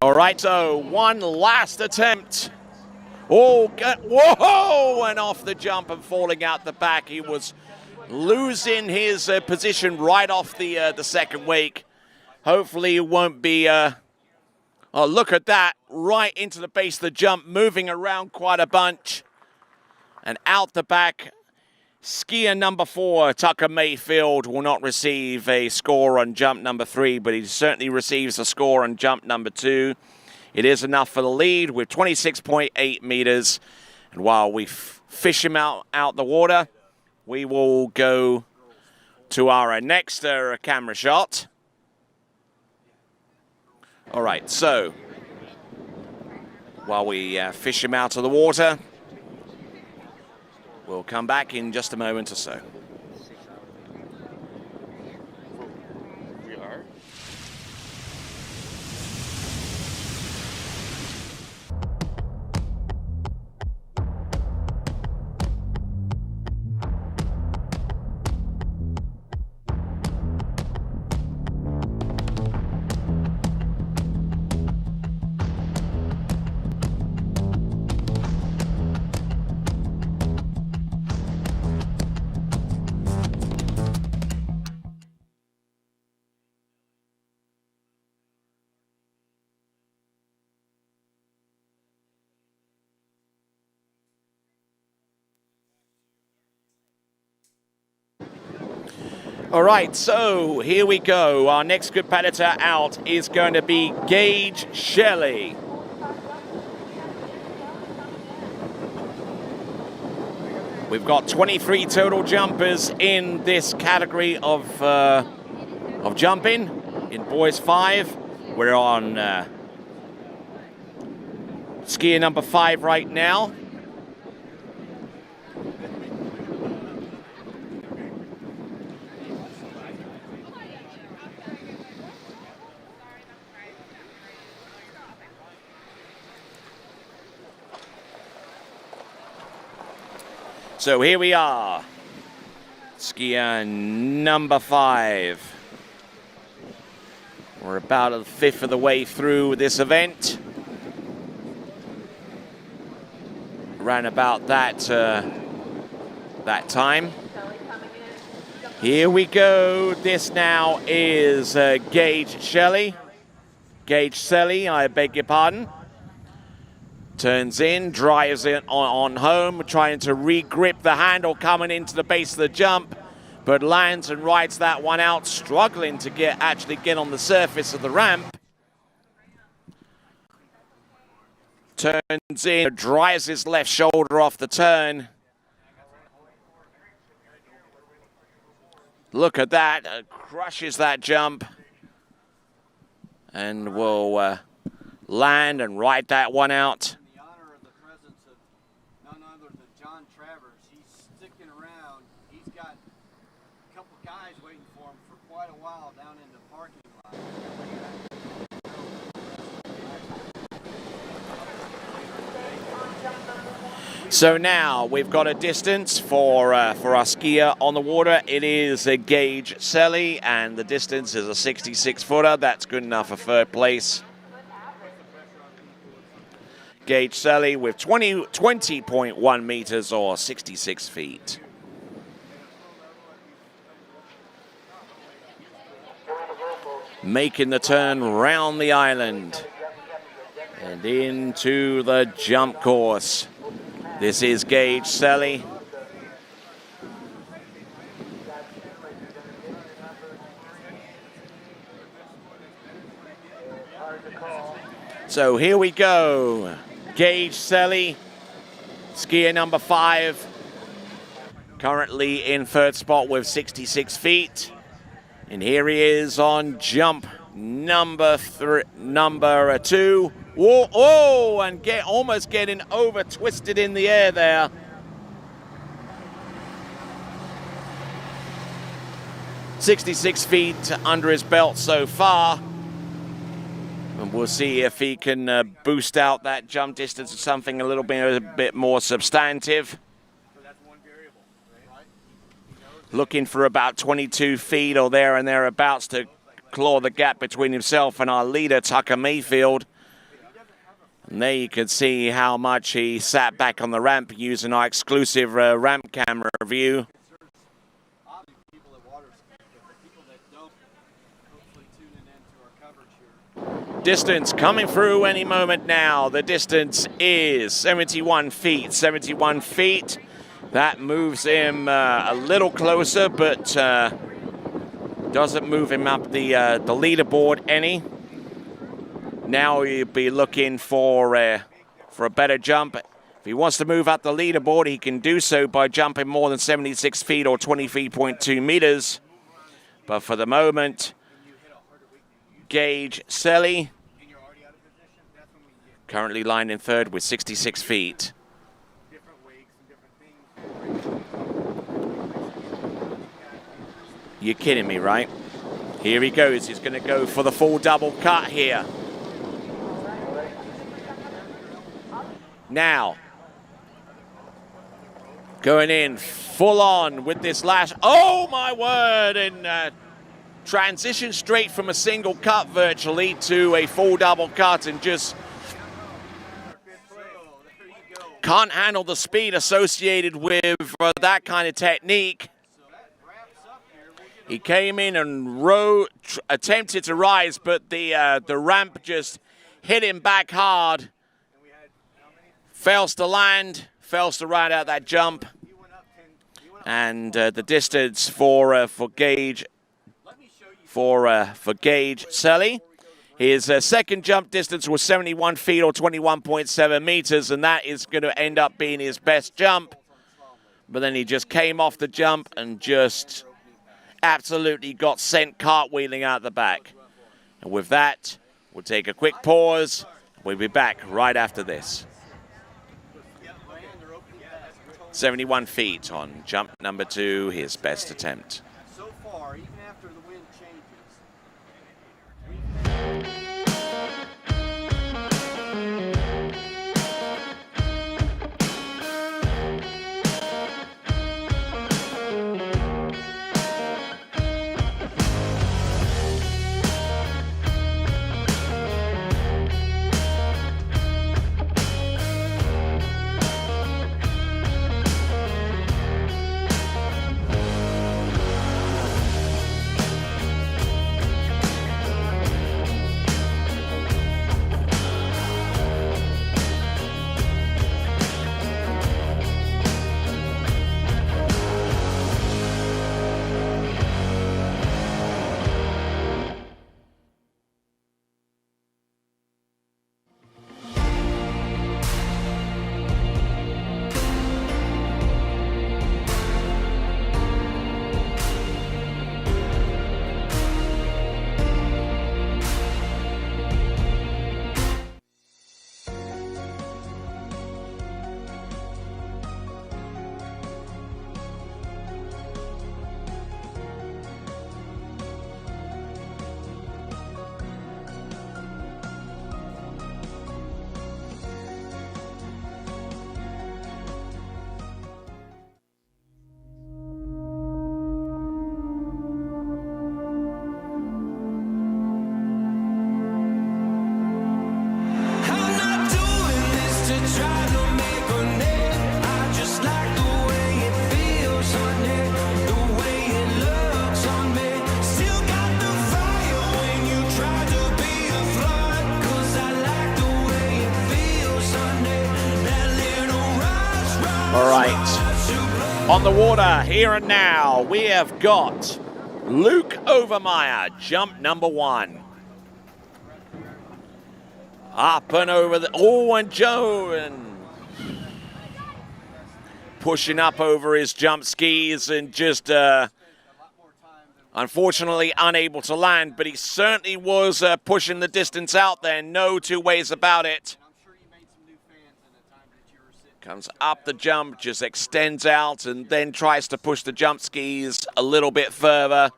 All right, so one last attempt. Oh, whoa, and off the jump and falling out the back. He was losing his position right off the second wake. Hopefully it won't be, oh, look at that, right into the base of the jump, moving around quite a bunch. And out the back, skier number 4, Tucker Mayfield, will not receive a score on jump number 3, but he certainly receives a score on jump number 2. It is enough for the lead with 26.8 meters. And while we fish him out the water, we will go to our next camera shot. All right, so while we fish him out of the water, we'll come back in just a moment or so. We are. All right, so here we go. Our next competitor out is going to be Gage Shelley. We've got 23 total jumpers in this category of jumping. In boys 5, we're on skier number 5 right now. So here we are, skier number 5. We're about a fifth of the way through this event. Around about that time. Here we go. This now is Gage Shelley. Gage Shelley, I beg your pardon. Turns in, drives it on home, trying to re-grip the handle coming into the base of the jump, but lands and rides that one out, struggling to actually get on the surface of the ramp. Turns in, drives his left shoulder off the turn. Look at that, crushes that jump, and will land and ride that one out. So now we've got a distance for our skier on the water. It is a Gage Shelley, and the distance is a 66-footer. That's good enough for third place. Gage Shelley with 20.1 meters or 66 feet. Making the turn round the island and into the jump course. This is Gage Shelley. So here we go. Gage Shelley, skier number 5, currently in third spot with 66 feet. And here he is on jump number 2. Whoa, oh, and almost getting over twisted in the air there. "66 feet under his belt so far. And we'll see if he can boost out that jump distance to something a bit more substantive. Looking for about 22 feet or there and thereabouts to claw the gap between himself and our leader, Tucker Mayfield. And there you can see how much he sat back on the ramp using our exclusive ramp camera view. Distance coming through any moment now. The distance is 71 feet. 71 feet. That moves him a little closer, but doesn't move him up the leaderboard any. Now he'll be looking for a better jump. If he wants to move up the leaderboard, he can do so by jumping more than 76 feet or 23.2 meters. But for the moment, Gage Shelley, currently lying in third with 66 feet. You're kidding me, right? Here he goes. He's going to go for the full double cut here. Now, going in full on with this lash. Oh, my word. And transition straight from a single cut virtually to a full double cut, and just can't handle the speed associated with that kind of technique. He came in and attempted to rise, but the ramp just hit him back hard. Fails to land, fails to ride out that jump. And the distance for Gage Selly. His second jump distance was 71 feet or 21.7 meters, and that is going to end up being his best jump. But then he just came off the jump and just absolutely got sent cartwheeling out the back. And with that, we'll take a quick pause. We'll be back right after this. 71 feet on jump number 2, his best attempt. So far, even after the wind changes, All right, on the water, here and now, we have got Luke Overmeyer, jump number 1. Up and over the, and Joe, and pushing up over his jump skis and just unfortunately unable to land, but he certainly was pushing the distance out there, no two ways about it. Comes up the jump, just extends out, and then tries to push the jump skis a little bit further.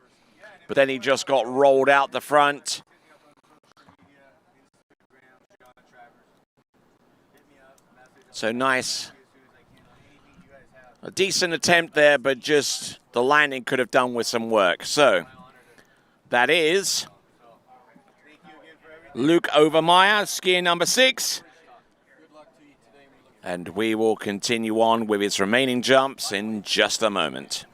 But then he just got rolled out the front. So nice. A decent attempt there, but just the landing could have done with some work. So that is Luke Overmeyer, skier number 6. And we will continue on with his remaining jumps in just a moment.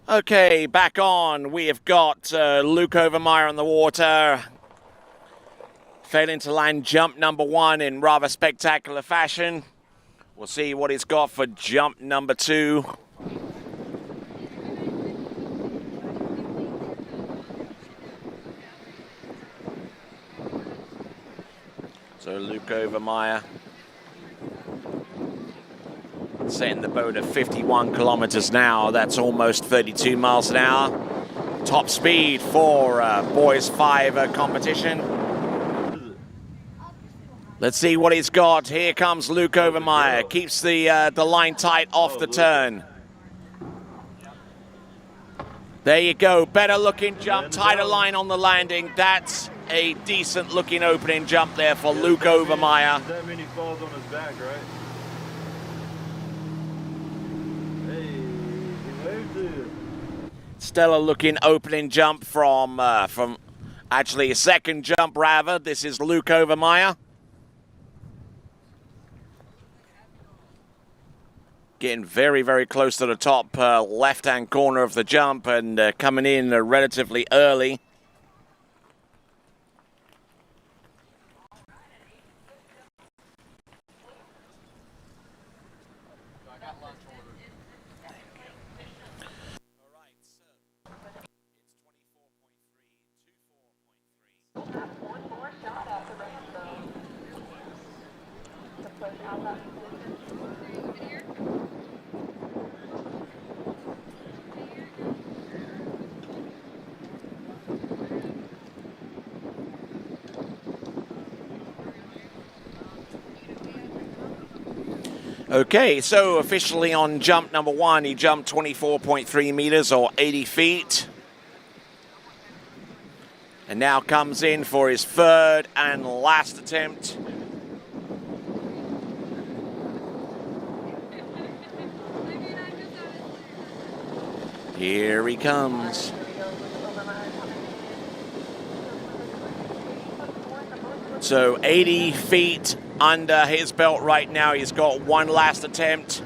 Okay, back on. We have got Luke Overmeyer on the water. Failing to land jump number 1 in rather spectacular fashion. We'll see what he's got for jump number 2. So Luke Overmeyer setting the boat at 51 kilometers now. That's almost 32 miles an hour. Top speed for boys 5 competition. Let's see what he's got. Here comes Luke Overmeyer. Keeps the line tight off the turn. There you go. Better looking jump. Tighter line on the landing. That's a decent looking opening jump there for Luke Overmeyer. That many falls on his back, right? Hey, he waved to you. Stellar looking opening jump from actually a second jump rather. This is Luke Overmeyer. Getting very, very close to the top left-hand corner of the jump and coming in relatively early. Okay, so officially on jump number 1, he jumped 24.3 meters or 80 feet. And now comes in for his 3rd and last attempt. Here he comes. So 80 feet under his belt right now. He's got 1 last attempt.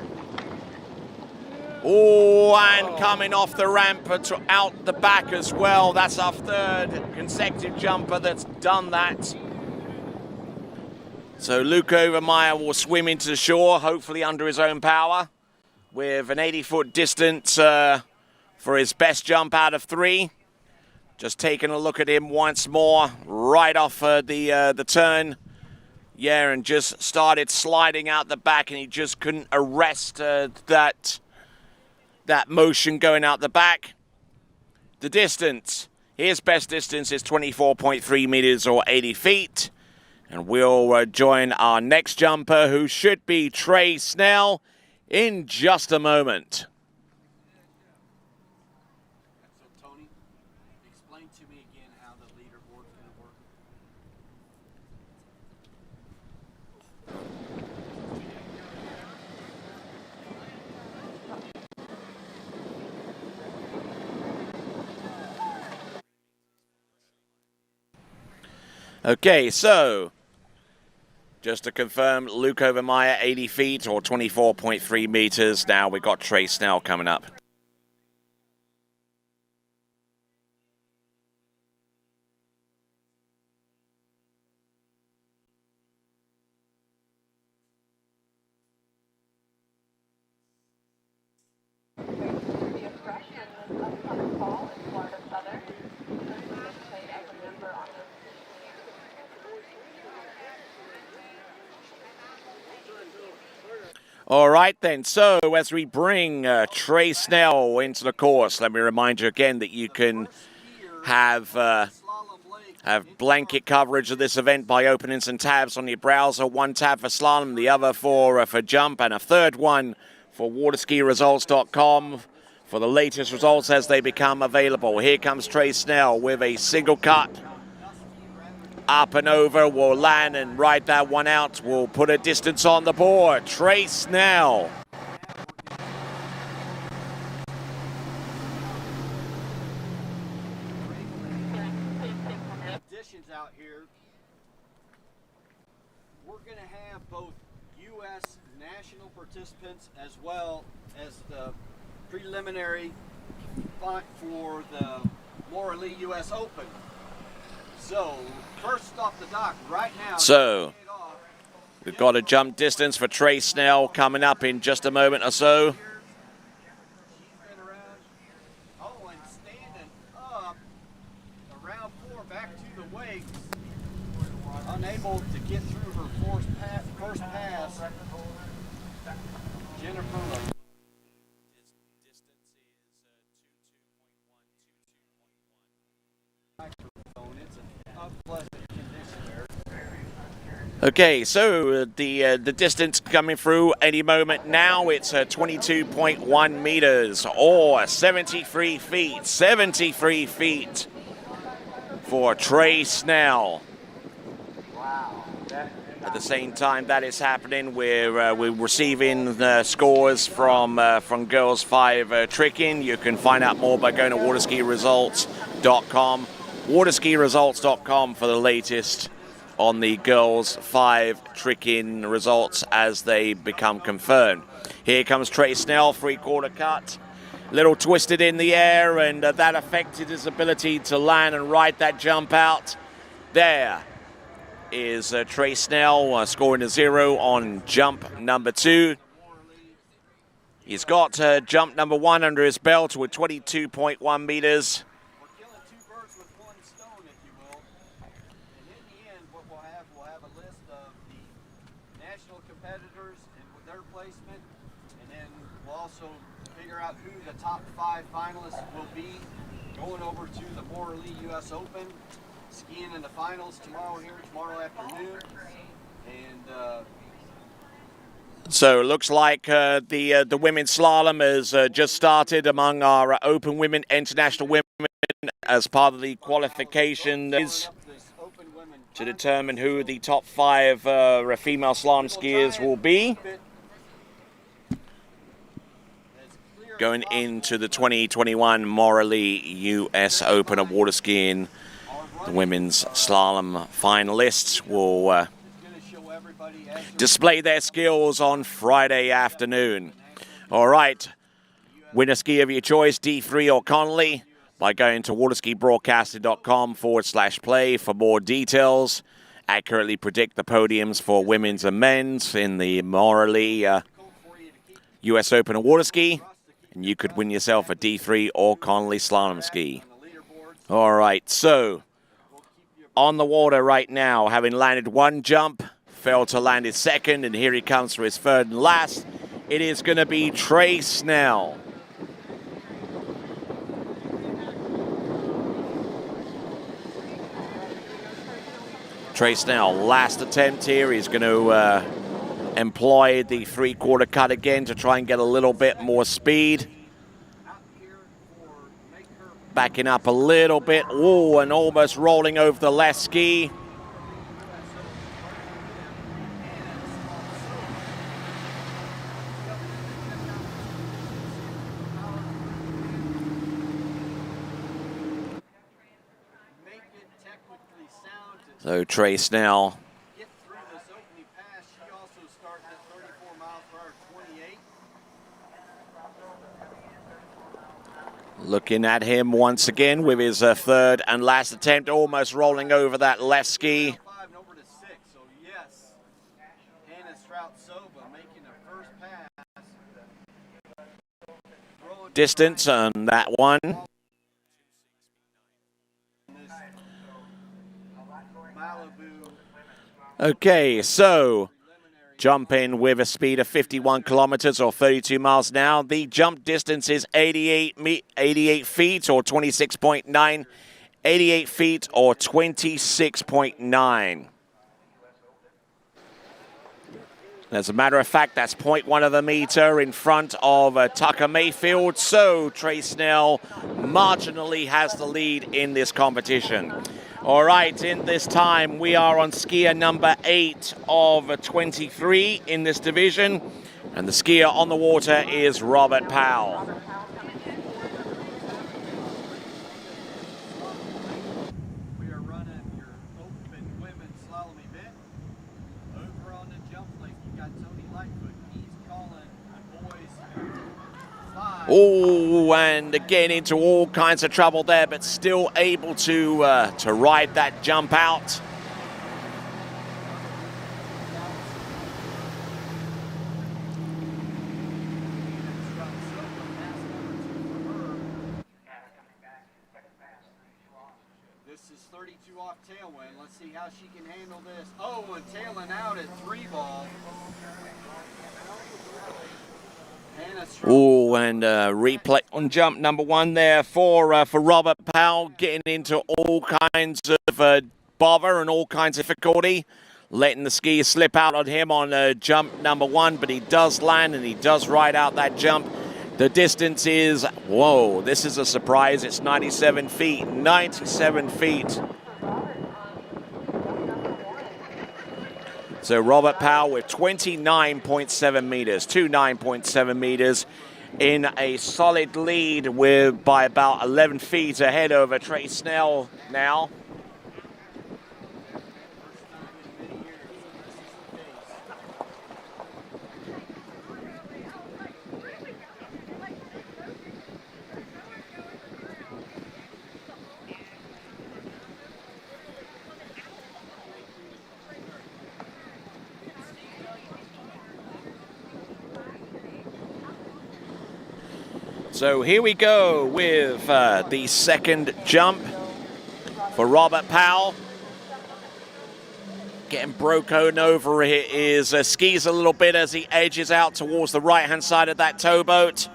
Oh, and coming off the ramp out the back as well. That's our 3rd consecutive jumper that's done that. So Luke Overmeyer will swim into the shore, hopefully under his own power, with an 80-foot distance for his best jump out of 3. Just taking a look at him once more, right off the turn. Yeah, and just started sliding out the back, and he just couldn't arrest that motion going out the back. The distance, his best distance is 24.3 meters or 80 feet. And we'll join our next jumper, who should be Trey Snell, in just a moment. So, Tony, explain to me again how the leaderboard's going to work. Okay, so just to confirm, Luke Overmeyer, 80 feet or 24.3 meters. Now we've got Trey Snell coming up. All right, then. So as we bring Trey Snell into the course, let me remind you again that you can have blanket coverage of this event by opening some tabs on your browser. 1 tab for slalom, the other for jump, and a 3rd one for waterskiresults.com for the latest results as they become available. Here comes Trey Snell with a single cut. Up and over, will land and ride that one out. We'll put a distance on the board. Trey Snell. Additions out here. We're going to have both U.S. national participants as well as the preliminary for the Laura Lee U.S. Open. So, first off the dock right now. So, we've got a jump distance for Trey Snell coming up in just a moment or so. Unable to get through her first pass. Jennifer. Okay, so the distance coming through any moment now, it's 22.1 meters or 73 feet. 73 feet for Trey Snell. At the same time that is happening, we're receiving scores from girls 5 tricking. You can find out more by going to waterskiresults.com. Waterskiresults.com for the latest on the girls 5 tricking results as they become confirmed. Here comes Trey Snell, 3/4 cut. Little twisted in the air, and that affected his ability to land and ride that jump out. There is Trey Snell scoring a 0 on jump number 2. He's got jump number 1 under his belt with 22.1 meters. We're killing 2 birds with 1 stone, if you will. And in the end, what we'll have a list of the national competitors and with their placement, and then we'll also figure out who the top 5 finalists will be going over to the Laura Lee U.S. Open. Skiing in the finals tomorrow afternoon, and so it looks like the women's slalom has just started among our open women, international women, as part of the qualification is to determine who the top 5 female slalom skiers will be going into the 2021 Morley U.S. Open of water skiing. The women's slalom finalists will display their skills on Friday afternoon. All right, winner ski of your choice, D3 or Connolly, by going to waterskibroadcasting.com/play for more details. Accurately predict the podiums for women's and men's in the Morley U.S. Open of water ski, and you could win yourself a D3 or Connolly slalom ski. All right, so on the water right now, having landed 1 jump, failed to land his 2nd, and here he comes for his 3rd and last. It is going to be Trey Snell. Trey Snell, last attempt here. He's going to employ the 3/4 cut again to try and get a little bit more speed. Backing up a little bit. Oh, and almost rolling over the left ski. So Trey Snell looking at him once again with his 3rd and last attempt, almost rolling over that left ski. Distance on that one. Okay, so jump in with a speed of 51 kilometers or 32 miles an hour. The jump distance is 88 feet or 26.9. 88 feet or 26.9. As a matter of fact, that's 0.1 of a meter in front of Tucker Mayfield. So Trey Snell marginally has the lead in this competition. All right, in this time, we are on skier number 8 of 23 in this division. And the skier on the water is Robert Powell. we are running your open women's slalom event. Over on the jump link, you got Tony Lightfoot. He's calling the boys 5 Oh, and again into all kinds of trouble there, but still able to ride that jump out. This is 32 off tailwind. Let's see how she can handle this. Oh, and tailing out at 3 ball. Oh, and replay on jump number 1 there for Robert Powell, getting into all kinds of bother and all kinds of difficulty, letting the ski slip out on him on jump number 1, but he does land and he does ride out that jump. The distance is, whoa, this is a surprise. It's 97 feet, 97 feet. So Robert Powell with 29.7 meters, 29.7 meters in a solid lead by about 11 feet ahead over Trey Snell now. So here we go with the second jump for Robert Powell. Getting broken over his skis a little bit as he edges out towards the right-hand side of that towboat.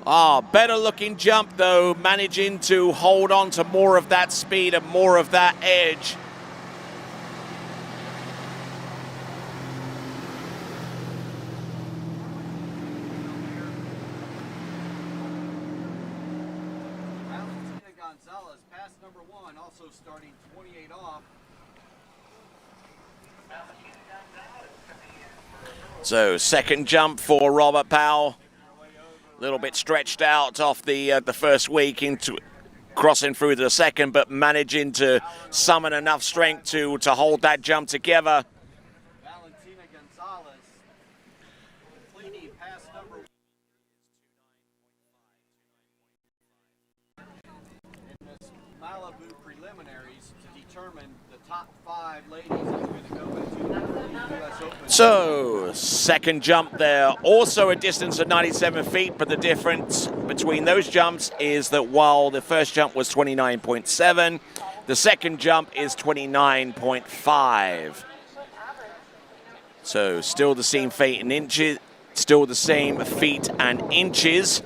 Better looking jump though, managing to hold on to more of that speed and more of that edge. Starting 28 off. So second jump for Robert Powell. A little bit stretched out off the first week into crossing through the second, but managing to summon enough strength to hold that jump together. Valentina Gonzalez completing pass number 1. In this Malibu preliminaries to determine the top 5 ladies that are going to go into the US Open. So, second jump there, also a distance of 97 feet, but the difference between those jumps is that while the first jump was 29.7, the second jump is 29.5. So, still the same feet and inches, still the same feet and inches,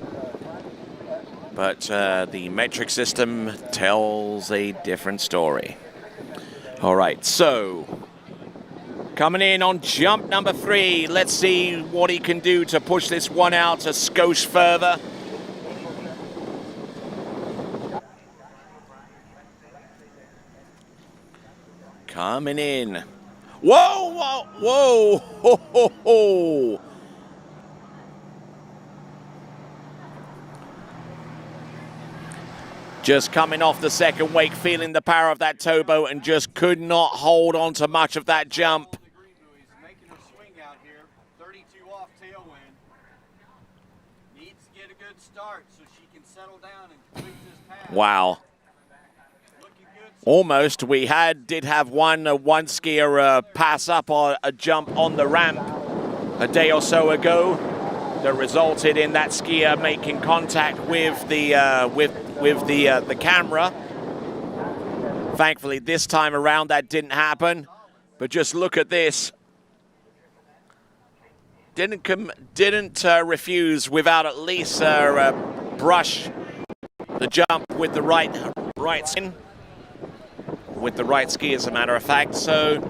but the metric system tells a different story. All right, so coming in on jump number 3. Let's see what he can do to push this one out a skosh further. Coming in. Whoa, whoa, whoa, ho, ho, ho. Just coming off the second wake, feeling the power of that towboat and just could not hold on to much of that jump. Making her swing out here, 32 off tailwind. Needs to get a good start so she can settle down and complete this pass. Wow. Almost. We did have one skier pass up on a jump on the ramp a day or so ago that resulted in that skier making contact with the camera. Thankfully, this time around that didn't happen. But just look at this. Didn't refuse without at least brush the jump with the right skin. With the right ski, as a matter of fact. So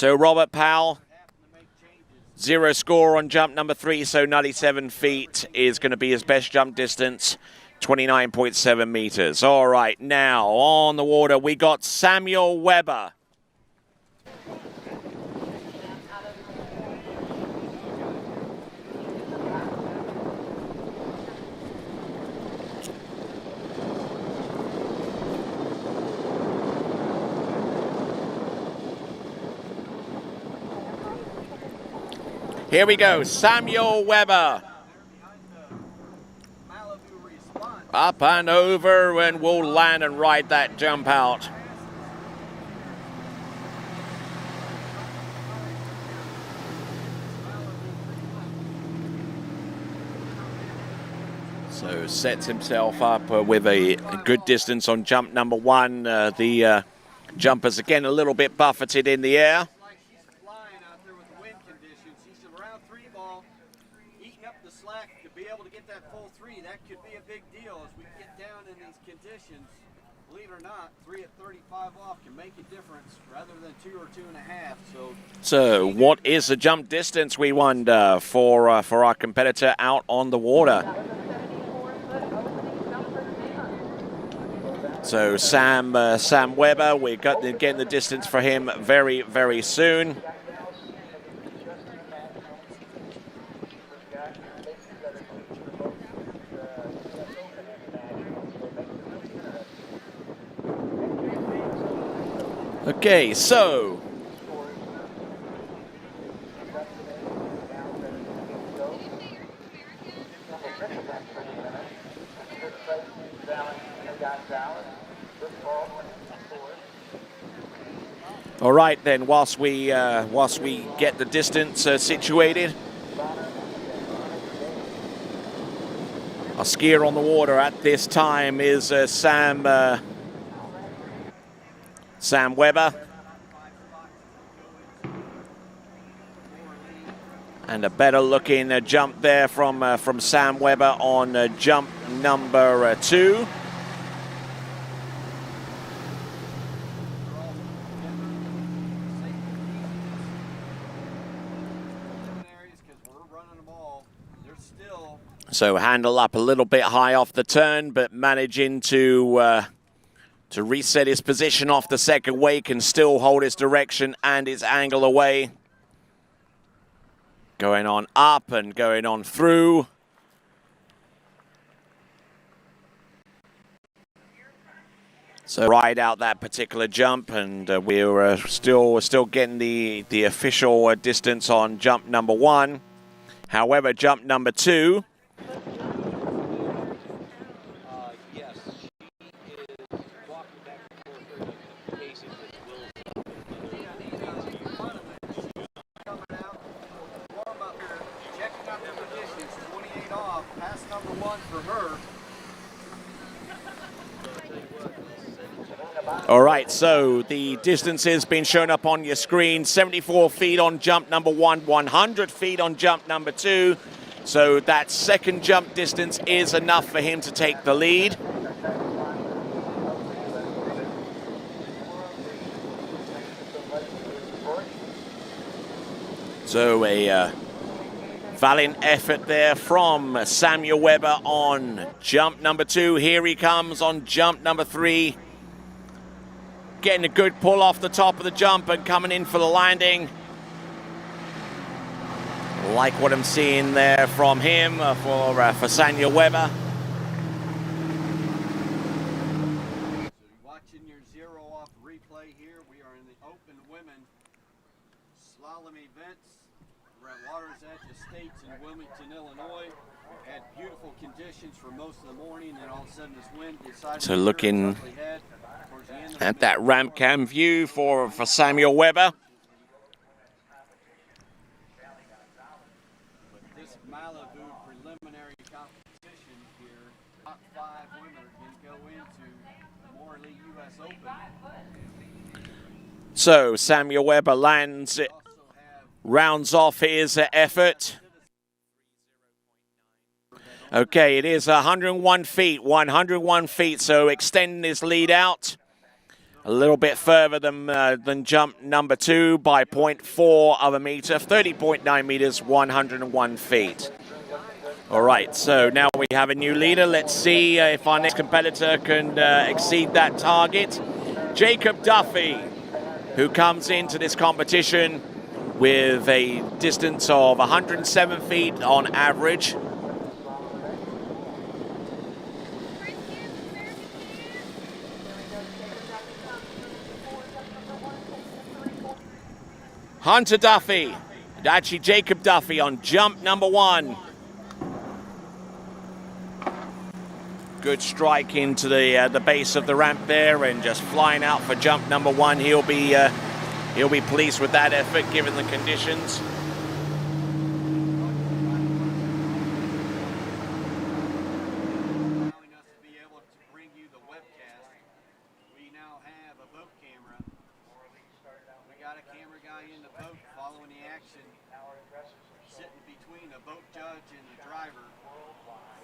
Robert Powell, 0 score on jump number 3, so 97 feet is going to be his best jump distance, 29.7 meters. All right, now on the water, we got Samuel Weber. Here we go, Samuel Weber. Up and over, and will land and ride that jump out. So sets himself up with a good distance on jump number 1. The jumper's again a little bit buffeted in the air. She's flying out there with wind conditions. She's around 3 ball, eating up the slack to be able to get that full 3. That could be a big deal as we get down in these conditions. Believe it or not, 3 at 35 off can make a difference rather than 2 or 2.5. So what is the jump distance, we wonder, for our competitor out on the water? So Sam Weber, we're getting the distance for him very, very soon. Okay, so all right then, whilst we get the distance situated, our skier on the water at this time is Sam Weber, and a better looking jump there from Sam Weber on jump number 2. So handle up a little bit high off the turn, but managing to reset his position off the second wake and still hold his direction and his angle away. Going on up and going on through. So ride out that particular jump, and we're still getting the official distance on jump number 1. However, jump number 2. All right, so the distance has been shown up on your screen. 74 feet on jump number 1, 100 feet on jump number 2. So that second jump distance is enough for him to take the lead. So a valiant effort there from Samuel Weber on jump number 2. Here he comes on jump number 3. Getting a good pull off the top of the jump and coming in for the landing. Like what I'm seeing there from him for Samuel Weber. Watching your zero-off replay here, we are in the open women slalom events. We're at Water's Edge Estates in Wilmington, Illinois. We've had beautiful conditions for most of the morning, and all of a sudden this wind decided So looking at that ramp cam view for Samuel Weber. This Malibu preliminary competition here, top 5 women are going to go into the Morley U.S. Open. So Samuel Weber lands it, rounds off his effort. Okay, it is 101 feet, so extending his lead out a little bit further than jump number 2 by 0.4 of a meter, 30.9 meters, 101 feet. All right, so now we have a new leader. Let's see if our next competitor can exceed that target. Jacob Duffy, who comes into this competition with a distance of 107 feet on average. Hunter Duffy Actually, Jacob Duffy on jump number 1. Good strike into the base of the ramp there, and just flying out for jump number 1. He'll be pleased with that effort given the conditions.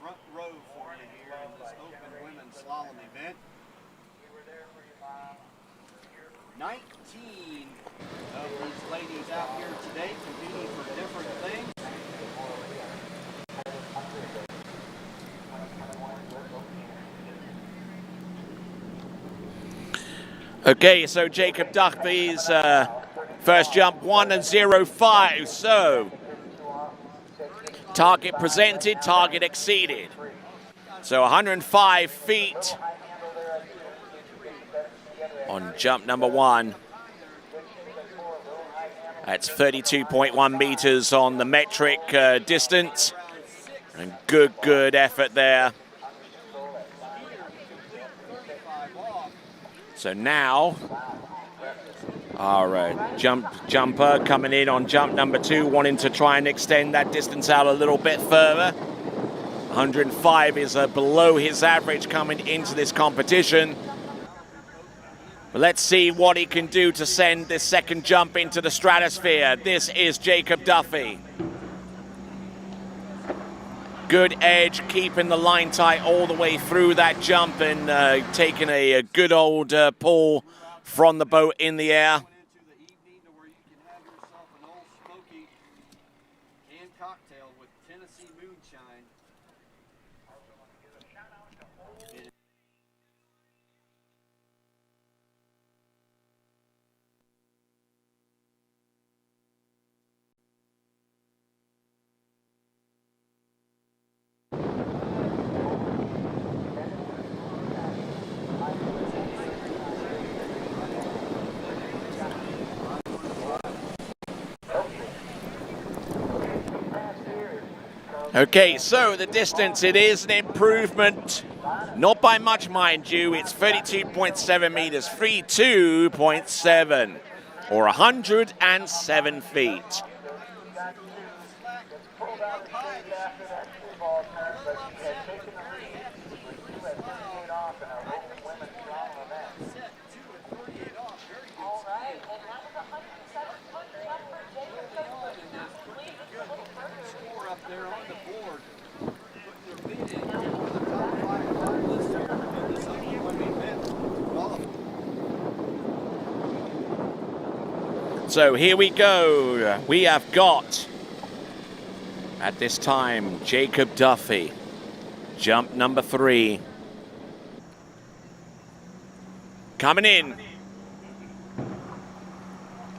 Front row for you here in this open women's slalom event. 19 of these ladies out here today competing for different things. Okay, so Jacob Duffy's first jump 1:05. So target presented, target exceeded. So 105 feet on jump number 1. That's 32.1 meters on the metric distance. And good effort there. So now, our jumper coming in on jump number 2, wanting to try and extend that distance out a little bit further. 105 is below his average coming into this competition. But let's see what he can do to send this second jump into the stratosphere. This is Jacob Duffy. Good edge, keeping the line tight all the way through that jump, and taking a good old pull from the boat in the air. Cocktail with Tennessee moonshine. Okay, so the distance, it is an improvement. Not by much, mind you. It's 32.7 meters, 32.7, or 107 feet. So here we go. We have got, at this time, Jacob Duffy, jump number 3. Coming in.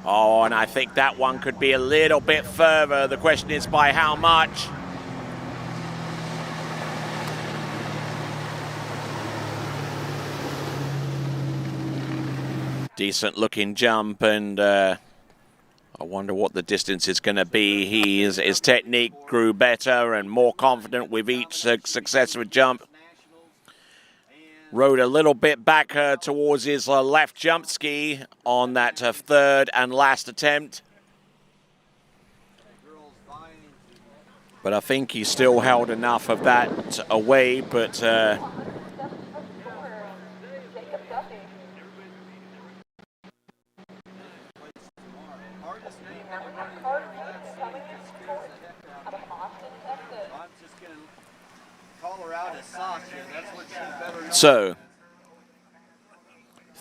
Oh, and I think that one could be a little bit further. The question is by how much? Decent looking jump, and I wonder what the distance is going to be. His technique grew better and more confident with each successive jump. Rode a little bit back towards his left jump ski on that third and last attempt. But I think he still held enough of that away, but so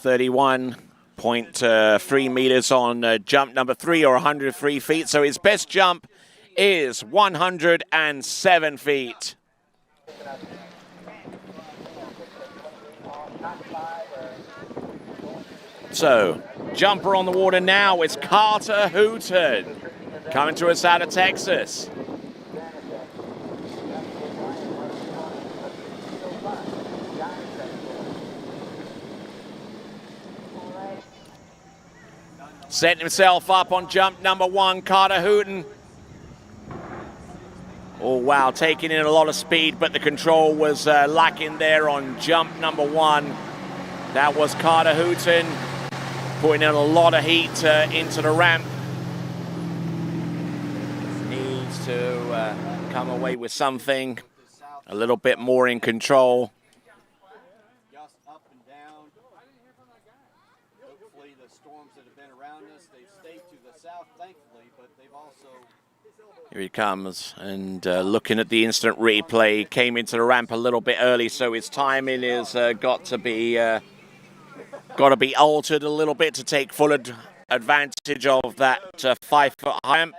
31.3 meters on jump number 3, or 103 feet. So his best jump is 107 feet. So jumper on the water now is Carter Hooton, coming to us out of Texas. Setting himself up on jump number 1, Carter Hooton. Oh, wow, taking in a lot of speed, but the control was lacking there on jump number 1. That was Carter Hooton putting in a lot of heat into the ramp. Needs to come away with something a little bit more in control. Just up and down. Hopefully the storms that have been around us, they've stayed to the south, thankfully, but they've also... Here he comes, and looking at the instant replay, came into the ramp a little bit early, so his timing is got to be altered a little bit to take full advantage of that 5-foot ramp.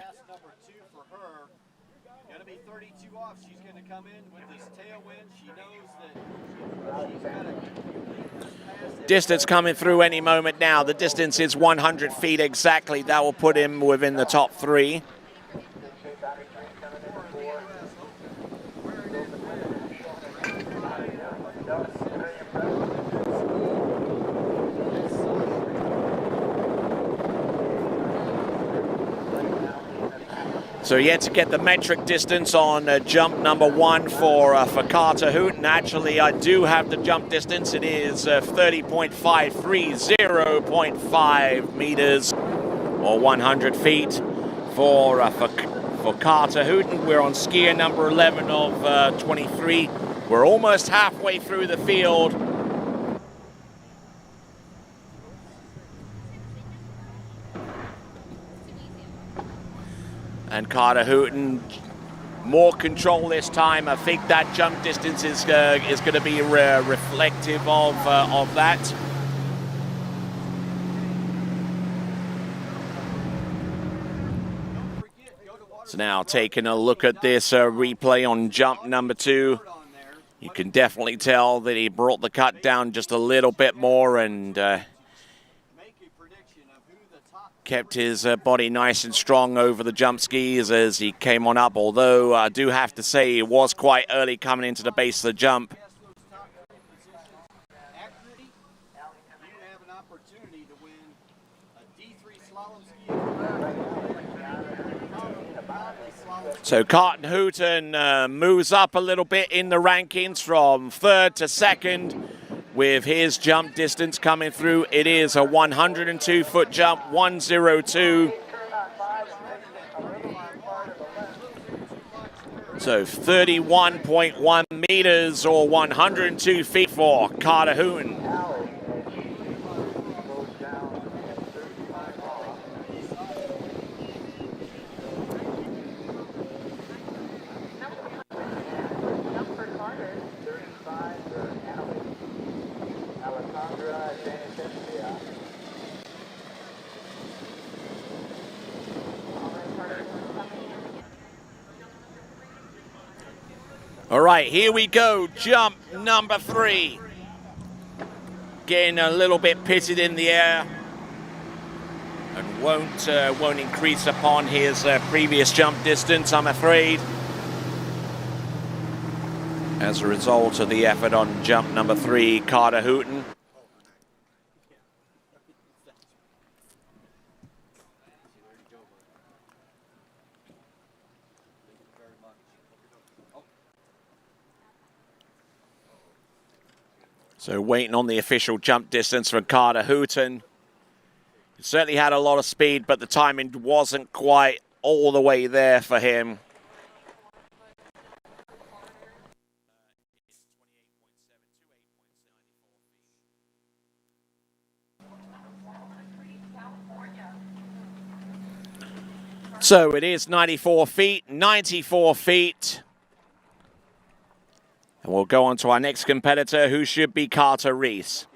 Gonna be 32 off. She's gonna come in with this tailwind. She knows that she's gotta... Distance coming through any moment now. The distance is 100 feet exactly. That will put him within the top 3. So yet to get the metric distance on jump number 1 for Carter Hooton. Actually, I do have the jump distance. It is 30.530.5 meters or 100 feet for Carter Hooton. We're on skier number 11 of 23. We're almost halfway through the field. And Carter Hooton, more control this time. I think that jump distance is going to be reflective of that. So now taking a look at this replay on jump number 2. You can definitely tell that he brought the cut down just a little bit more and kept his body nice and strong over the jump skis as he came on up, although I do have to say it was quite early coming into the base of the jump. So Carter Hooton moves up a little bit in the rankings from 3rd to 2nd. With his jump distance coming through, it is a 102-foot jump, 102. So 31.1 meters or 102 feet for Carter Hooton. All right, here we go, jump number 3. Getting a little bit pitted in the air and won't increase upon his previous jump distance, I'm afraid. As a result of the effort on jump number 3, Carter Hooton. So waiting on the official jump distance from Carter Hooton. He certainly had a lot of speed, but the timing wasn't quite all the way there for him. So it is 94 feet, 94 feet. And we'll go on to our next competitor, who should be Carter Reese.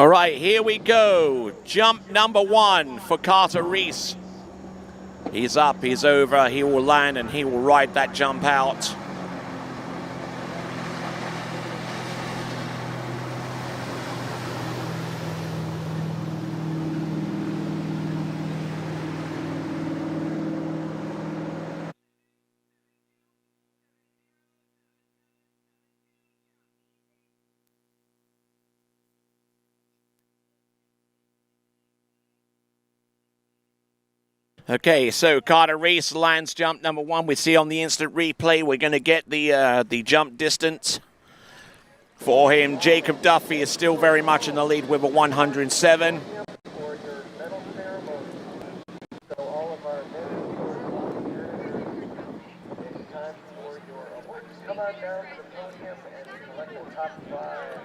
All right, here we go. Jump number 1 for Carter Reese. He's up, he's over, he will land, and he will ride that jump out. Okay, so Carter Reese lands jump number 1. We see on the instant replay, we're going to get the jump distance for him. Jacob Duffy is still very much in the lead with a 107.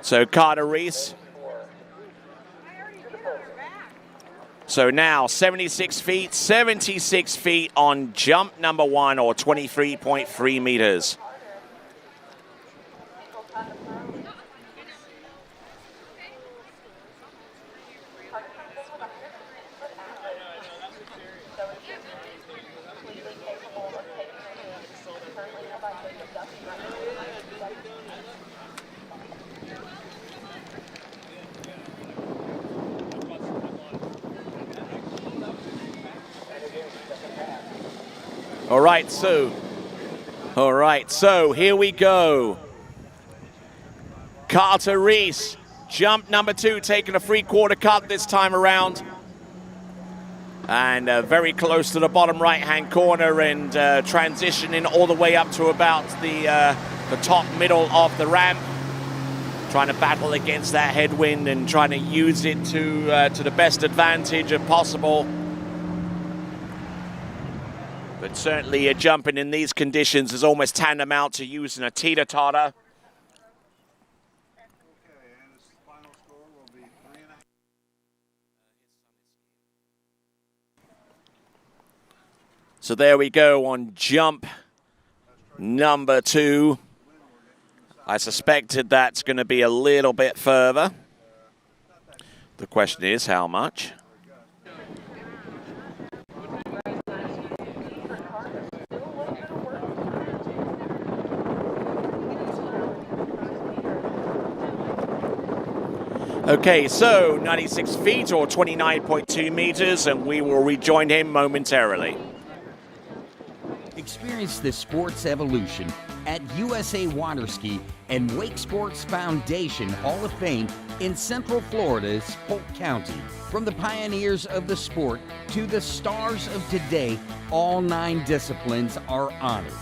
So Carter Reese. So now 76 feet on jump number 1, or 23.3 meters. All right, so here we go. Carter Reese, jump number 2, taking a 3/4 cut this time around. And very close to the bottom right-hand corner, and transitioning all the way up to about the top middle of the ramp. Trying to battle against that headwind and trying to use it to the best advantage if possible. But certainly jumping in these conditions is almost tantamount to using a teeter-totter. So there we go on jump number 2. I suspected that's going to be a little bit further. The question is how much? Okay, so 96 feet or 29.2 meters, and we will rejoin him momentarily. Experience the sport's evolution at USA Waterski and Wake Sports Foundation Hall of Fame in Central Florida's Polk County. From the pioneers of the sport to the stars of today, all 9 disciplines are honored.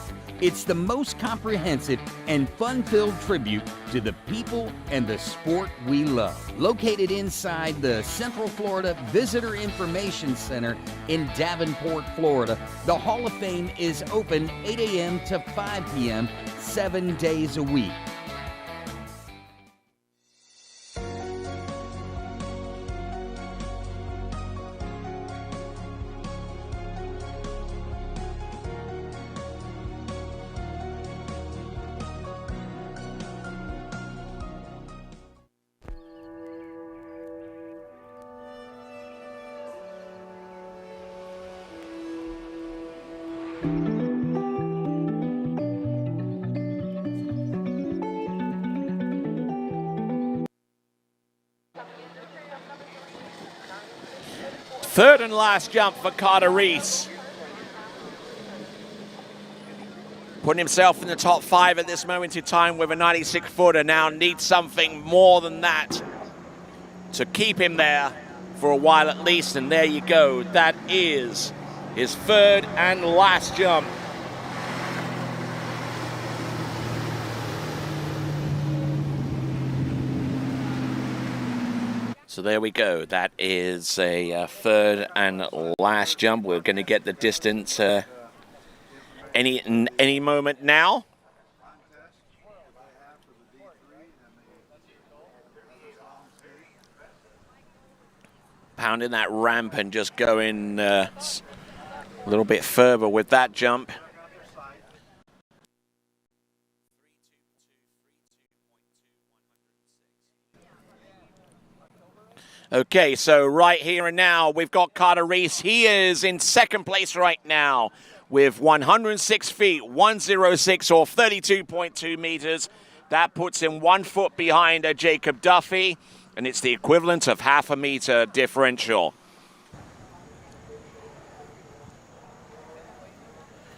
It's the most comprehensive and fun-filled tribute to the people and the sport we love. Located inside the Central Florida Visitor Information Center in Davenport, Florida, the Hall of Fame is open 8 a.m. to 5 p.m. 7 days a week. Third and last jump for Carter Reese. Putting himself in the top 5 at this moment in time with a 96-footer. Now needs something more than that to keep him there for a while at least. And there you go. That is his third and last jump. So there we go. That is a third and last jump. We're going to get the distance any moment now. Pounding that ramp and just going a little bit further with that jump. Okay, so right here and now, we've got Carter Reese. He is in second place right now with 106 feet, 106 or 32.2 meters. That puts him 1 foot behind Jacob Duffy, and it's the equivalent of half a meter differential.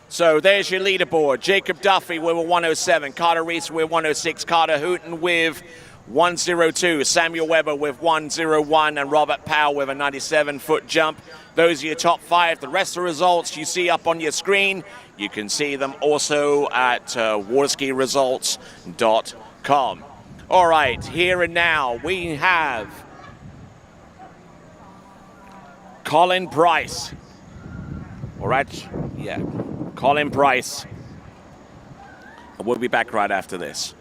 So there's your leaderboard. Jacob Duffy with a 107, Carter Reese with 106, Carter Hooton with 102, Samuel Weber with 101, and Robert Powell with a 97-foot jump. Those are your top 5. The rest of the results you see up on your screen. You can see them also at waterskiresults.com. All right, here and now we have Colin Price. All right, yeah, Colin Price. We'll be back right after this.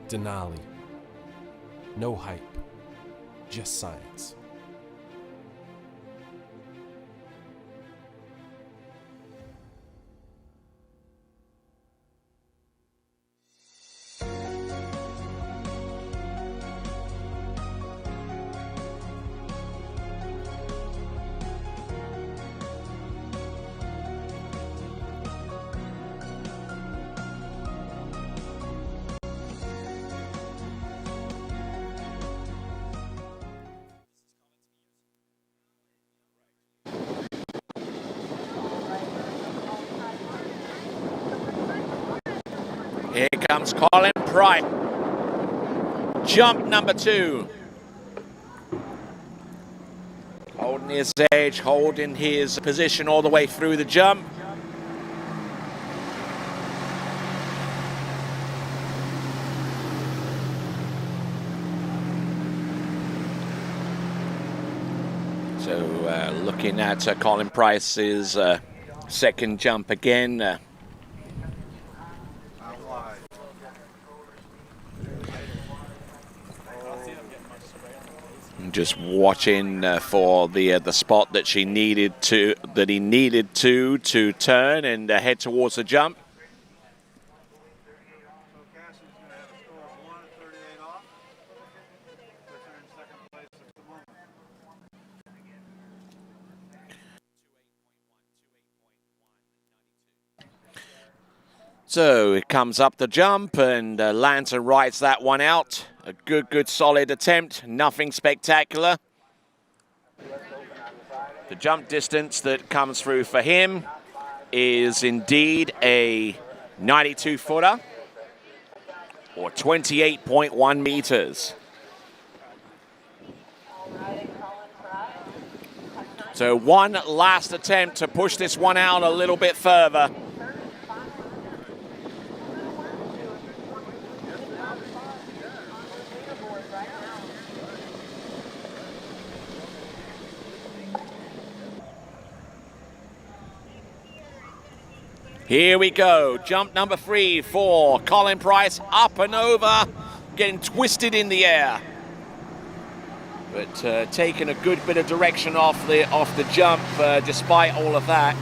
Denali. No hype, just science. Here comes Colin Price. Jump number 2. Holding his edge, holding his position all the way through the jump. So looking at Colin Price's second jump again. Just watching for the spot that he needed to turn and head towards the jump. So it comes up the jump and lands and rides that one out. A good solid attempt, nothing spectacular. The jump distance that comes through for him is indeed a 92-footer or 28.1 meters. So one last attempt to push this one out a little bit further. Here we go, jump number 3 for Colin Price, up and over, getting twisted in the air. But taking a good bit of direction off the jump despite all of that.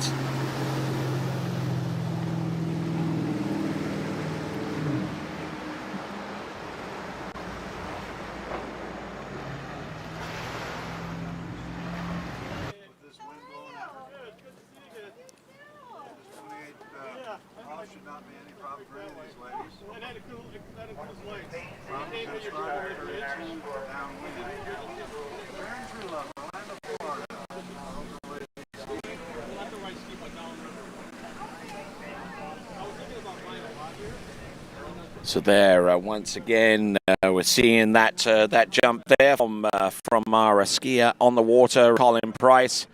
So there, once again, we're seeing that that jump there from our skier on the water, Colin Price.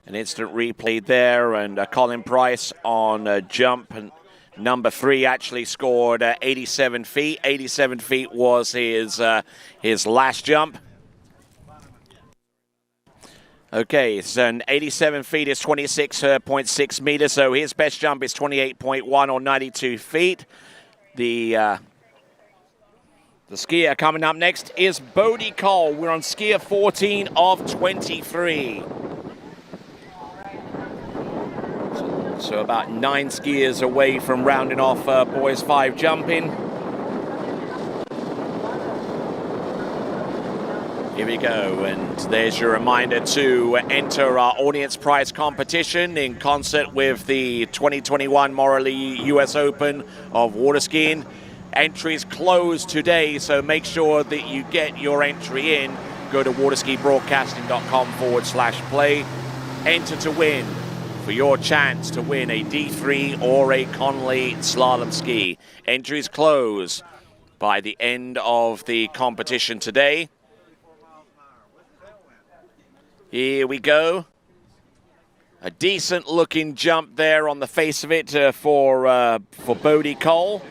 An instant replay there, and Colin Price on jump number 3 actually scored 87 feet. 87 feet was his last jump. Okay, so an 87 feet is 26.6 meters, so his best jump is 28.1 or 92 feet. The skier coming up next is Goode Cole. We're on skier 14 of 23. So about 9 skiers away from rounding off boys 5 jumping. Here we go, and there's your reminder to enter our audience prize competition in concert with the 2021 Morley US Open of water skiing. Entries closed today, so make sure that you get your entry in. Go to waterskibroadcasting.com/play. Enter to win for your chance to win a D3 or a Conley slalom ski. Entries close by the end of the competition today. Here we go. A decent looking jump there on the face of it for Goode Cole.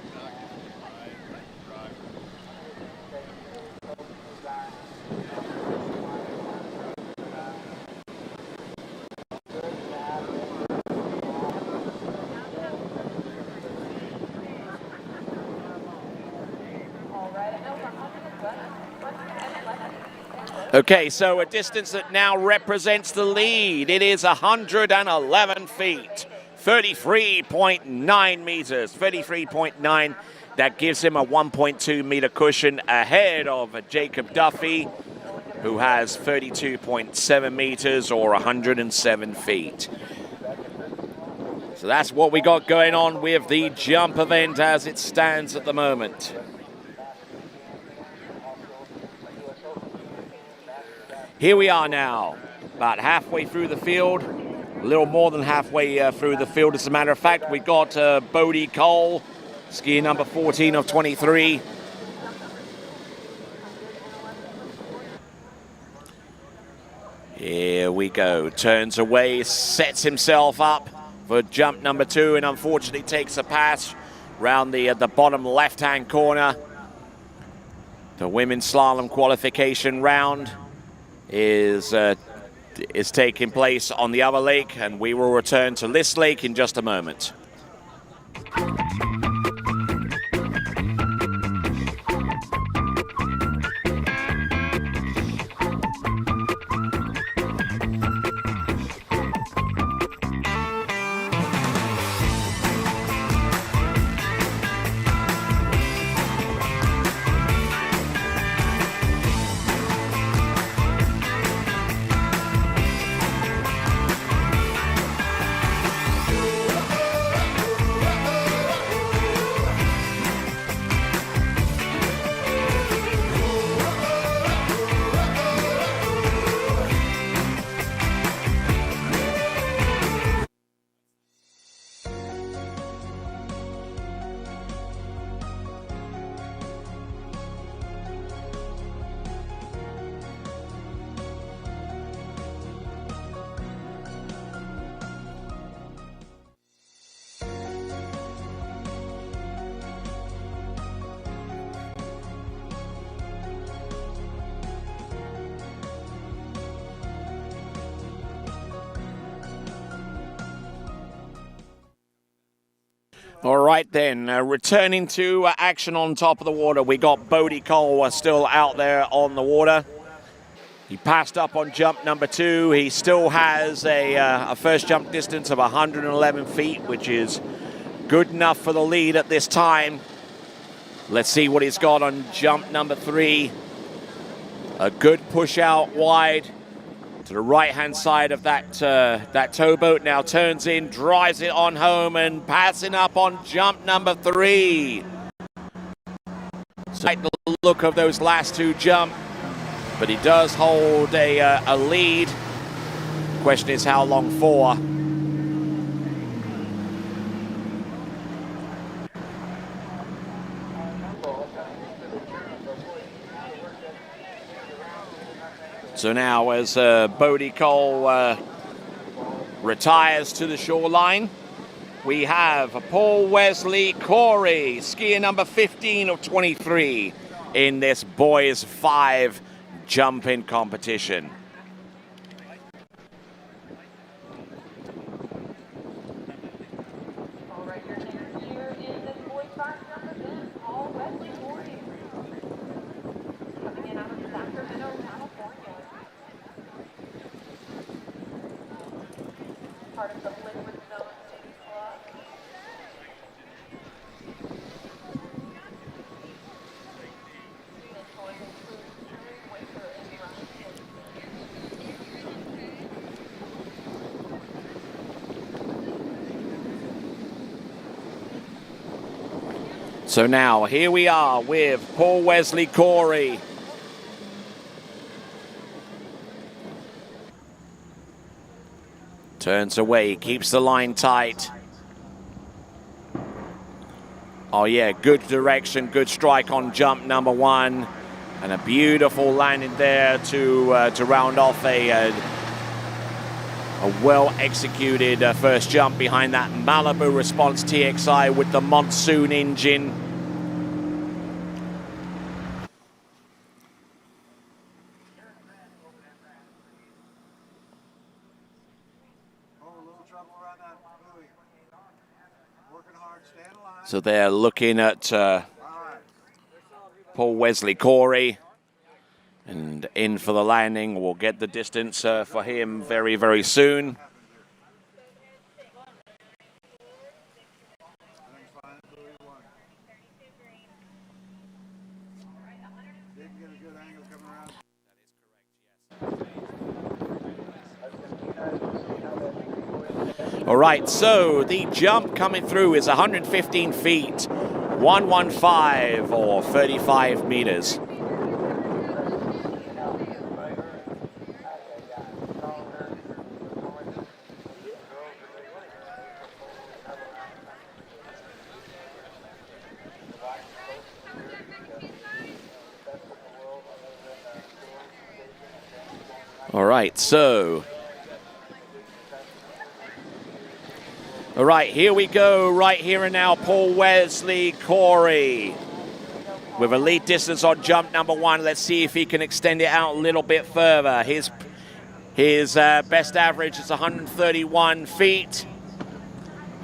Okay, so a distance that now represents the lead. It is 111 feet, 33.9 meters, 33.9. That gives him a 1.2 meter cushion ahead of Jacob Duffy, who has 32.7 meters or 107 feet. So that's what we got going on with the jump event as it stands at the moment. Here we are now, about halfway through the field, a little more than halfway through the field. As a matter of fact, we got Goode Cole, skier number 14 of 23. Here we go, turns away, sets himself up for jump number 2, and unfortunately takes a pass round the bottom left-hand corner. The women's slalom qualification round is taking place on the other lake, and we will return to this lake in just a moment. All right then, returning to action on top of the water. We got Goode Cole still out there on the water. He passed up on jump number 2. He still has a first jump distance of 111 feet, which is good enough for the lead at this time. Let's see what he's got on jump number 3. A good push out wide to the right-hand side of that towboat, now turns in, drives it on home, and passing up on jump number 3. So like the look of those last 2 jump, but he does hold a lead. Question is how long for. So now as Bodie Cole retires to the shoreline, we have Paul Wesley Corey, skier number 15 of 23 in this boys 5 jumping competition. So now, here we are with Paul Wesley Corey. Turns away, keeps the line tight. Oh yeah, good direction, good strike on jump number 1. And a beautiful landing there to round off a well-executed first jump behind that Malibu Response TXI with the Monsoon engine. So they're looking at Paul Wesley Corey, and in for the landing. We'll get the distance for him very, very soon. All right, so the jump coming through is 115 feet, 115 or 35 meters. All right, so. All right, here we go, right here and now, Paul Wesley Corey with a lead distance on jump number 1. Let's see if he can extend it out a little bit further. His best average is 131 feet.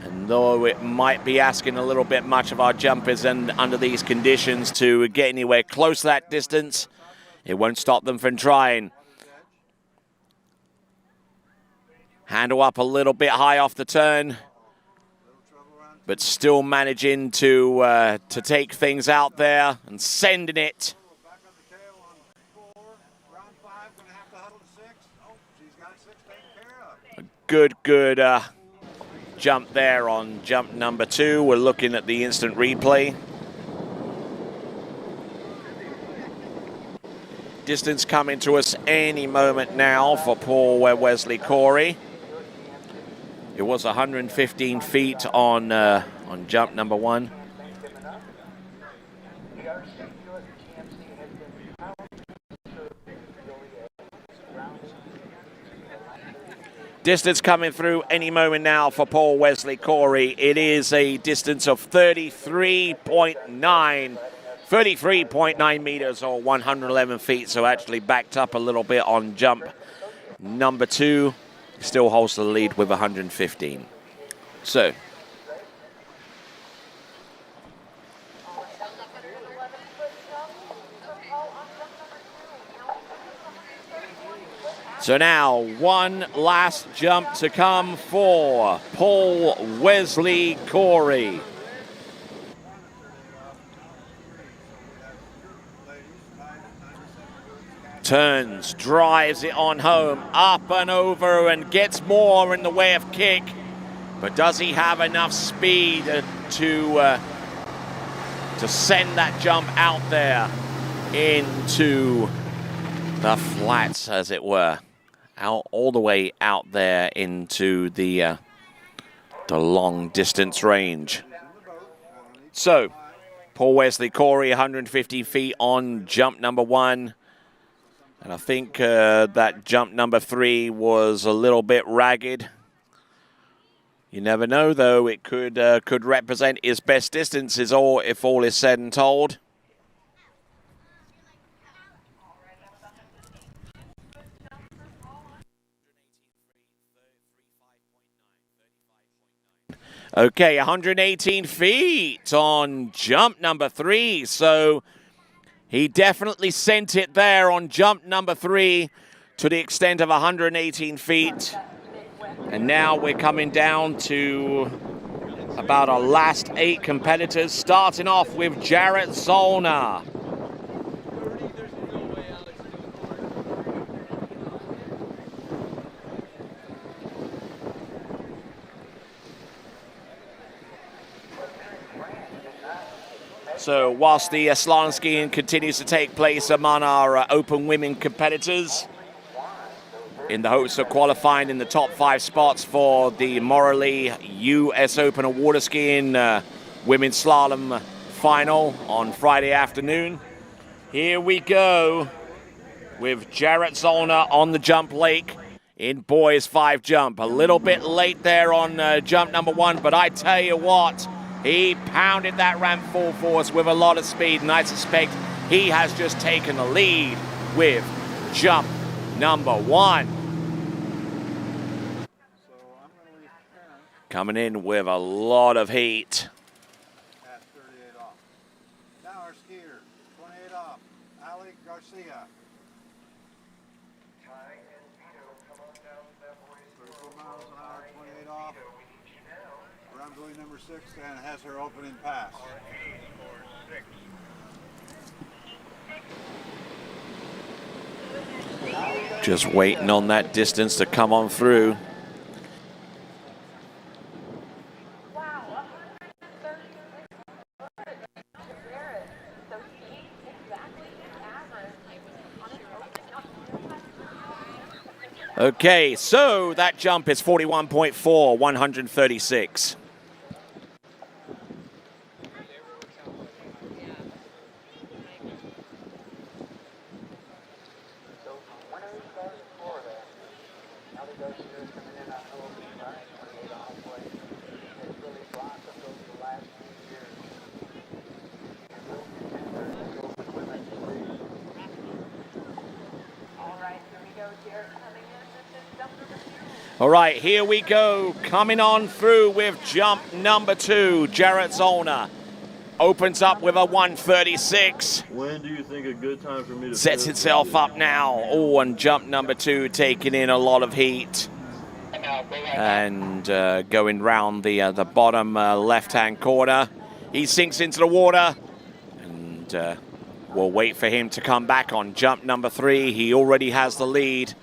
And though it might be asking a little bit much of our jumpers and under these conditions to get anywhere close to that distance, it won't stop them from trying. Handle up a little bit high off the turn, but still managing to take things out there and sending it. A good jump there on jump number 2. We're looking at the instant replay. Distance coming to us any moment now for Paul Wesley Corey. It was 115 feet on jump number 1. Distance coming through any moment now for Paul Wesley Corey. It is a distance of 33.9 meters or 111 feet. So actually backed up a little bit on jump number 2. Still holds the lead with 115. So. So now, one last jump to come for Paul Wesley Corey. Turns, drives it on home, up and over, and gets more in the way of kick. But does he have enough speed to send that jump out there into the flats, as it were, out all the way out there into the long distance range. So, Paul Wesley Corey, 150 feet on jump number 1. And I think that jump number 3 was a little bit ragged. You never know, though. It could represent his best distance, if all is said and told. Okay, 118 feet on jump number 3. So he definitely sent it there on jump number 3 to the extent of 118 feet. And now we're coming down to about our last 8 competitors, starting off with Jarrett Zollner. So whilst the slalom skiing continues to take place among our open women competitors, in the hopes of qualifying in the top 5 spots for the Morley US Open of water skiing women's slalom final on Friday afternoon. Here we go with Jarrett Zollner on the jump lake in boys 5 jump. A little bit late there on jump number 1, but I tell you what, he pounded that ramp full force with a lot of speed, and I suspect he has just taken the lead with jump number 1. Coming in with a lot of heat. At 38 off. Now our skier, 28 off, Ali Garcia. 34 miles an hour, 28 off. Around buoy number 6 and has her opening pass. Just waiting on that distance to come on through. Okay, so that jump is 41.4, 136. All right, here we go. Coming on through with jump number 2, Jarrett Zollner. Opens up with a 136. When do you think a good time for me to sets itself up now? Oh, and jump number 2 taking in a lot of heat. And going round the bottom left-hand corner. He sinks into the water. And we'll wait for him to come back on jump number 3. He already has the lead.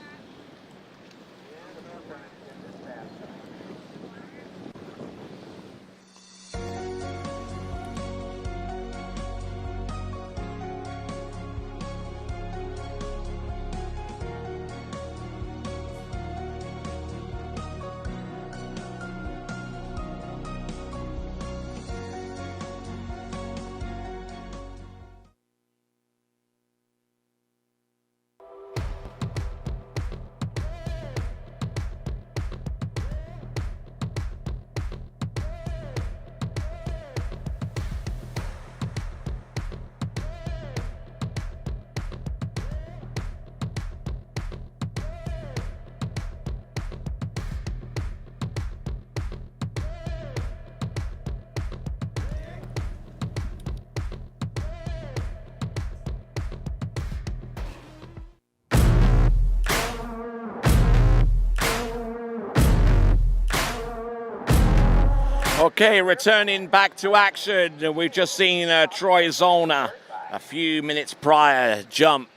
Okay, returning back to action. We've just seen Troy Zollner a few minutes prior jump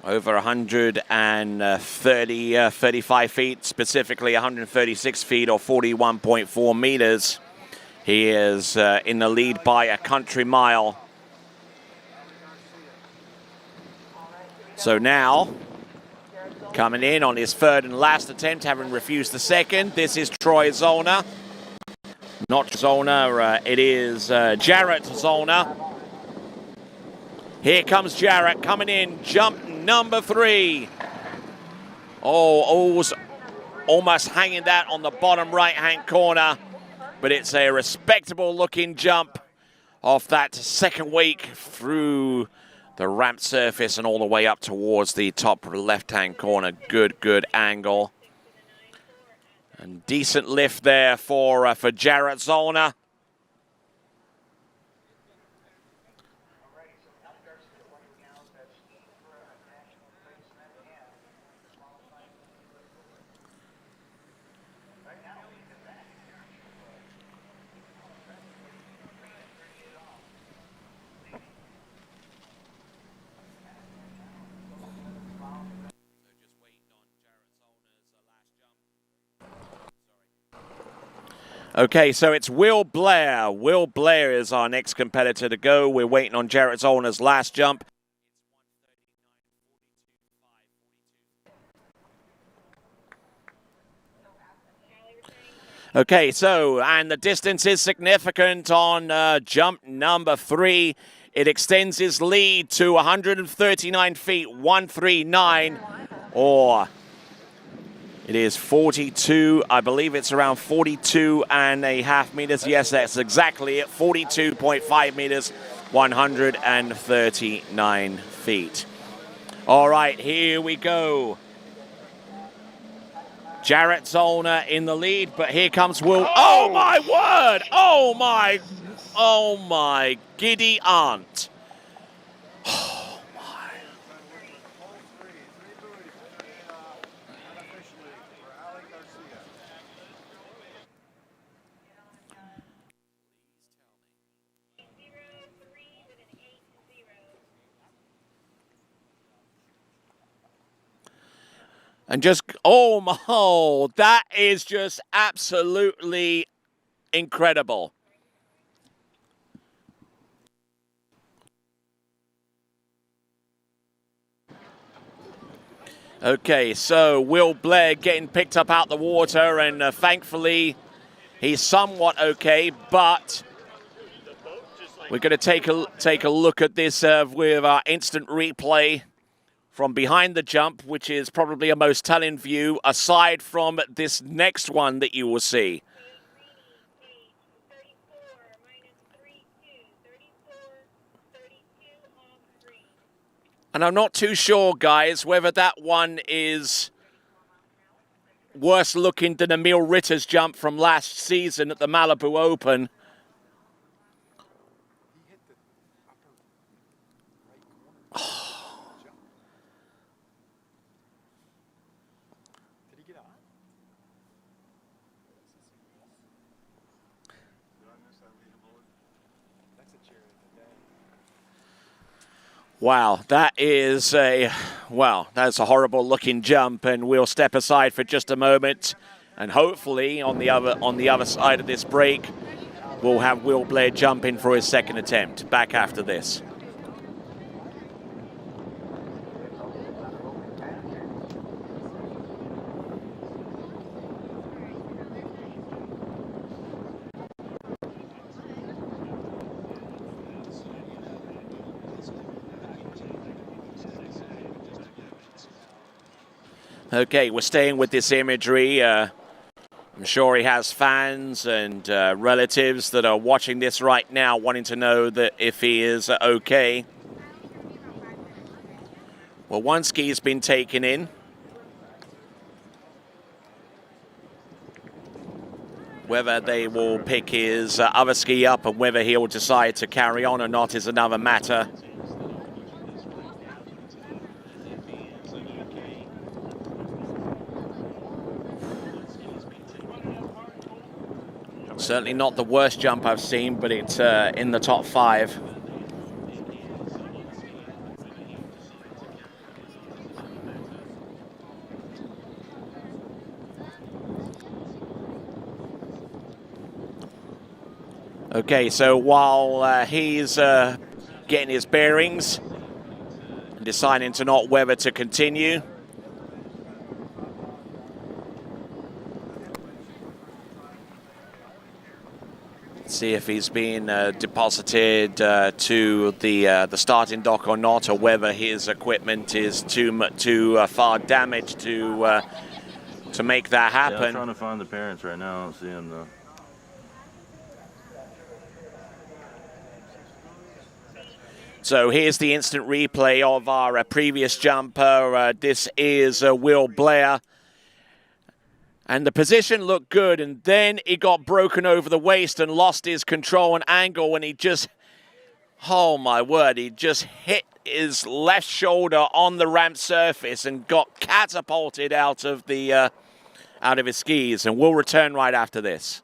over 35 feet, specifically 136 feet or 41.4 meters. He is in the lead by a country mile. So now, coming in on his third and last attempt, having refused the second, this is Troy Zollner. Not Zollner, it is Jarrett Zollner. Here comes Jarrett coming in, jump number 3. Oh, almost hanging that on the bottom right-hand corner, but it's a respectable looking jump off that second wake through the ramp surface and all the way up towards the top left-hand corner. Good angle. And decent lift there for Jarrett Zollner. Okay, so it's Will Blair. Will Blair is our next competitor to go. We're waiting on Jarrett Zollner's last jump. Okay, so, and the distance is significant on jump number 3. It extends his lead to 139 feet, 139, or it is 42, I believe it's around 42.5 meters. Yes, that's exactly it, 42.5 meters, 139 feet. All right, here we go. Jarrett Zollner in the lead, but here comes Will. Oh my word! Oh my giddy aunt. And just, that is just absolutely incredible. Okay, so Will Blair getting picked up out the water, and thankfully he's somewhat okay, but we're going to take a look at this with our instant replay from behind the jump, which is probably a most telling view, aside from this next one that you will see. And I'm not too sure, guys, whether that one is worse looking than Emil Ritter's jump from last season at the Malibu Open. Wow, that's a horrible looking jump, and we'll step aside for just a moment, and hopefully on the other side of this break, we'll have Will Blair jump in for his second attempt. Back after this. Okay, we're staying with this imagery. I'm sure he has fans and relatives that are watching this right now, wanting to know that if he is okay. Well, one ski's been taken in. Whether they will pick his other ski up and whether he'll decide to carry on or not is another matter. Certainly not the worst jump I've seen, but it's in the top 5. Okay, so while he's getting his bearings and deciding to not whether to continue, see if he's been deposited to the starting dock or not, or whether his equipment is too far damaged to make that happen. Yeah, I'm trying to find the parents right now. I don't see them though. So here's the instant replay of our previous jumper. This is Will Blair. And the position looked good, and then he got broken over the waist and lost his control and angle when he just, oh my word, he just hit his left shoulder on the ramp surface and got catapulted out of his skis. And we'll return right after this.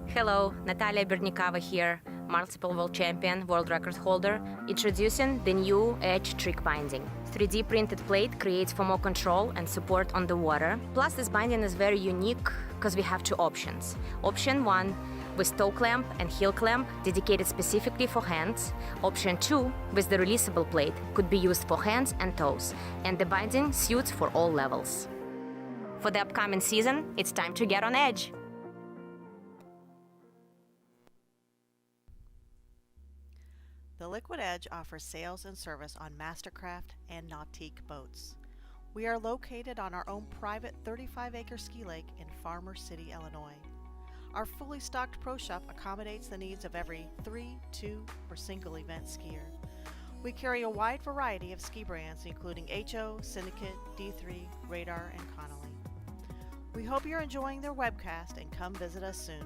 Hello, Natalia Bernikava here, multiple world champion, world record holder, introducing the new edge trick binding. 3D printed plate creates for more control and support on the water. Plus, this binding is very unique because we have two options. Option 1 with toe clamp and heel clamp dedicated specifically for hands. Option 2 with the releasable plate could be used for hands and toes, and the binding suits for all levels. For the upcoming season, it's time to get on edge. The Liquid Edge offers sales and service on Mastercraft and Nautique boats. We are located on our own private 35-acre ski lake in Farmer City, Illinois. Our fully stocked pro shop accommodates the needs of every 3, 2, or single event skier. We carry a wide variety of ski brands including HO, Syndicate, D3, Radar, and Connolly. We hope you're enjoying their webcast and come visit us soon.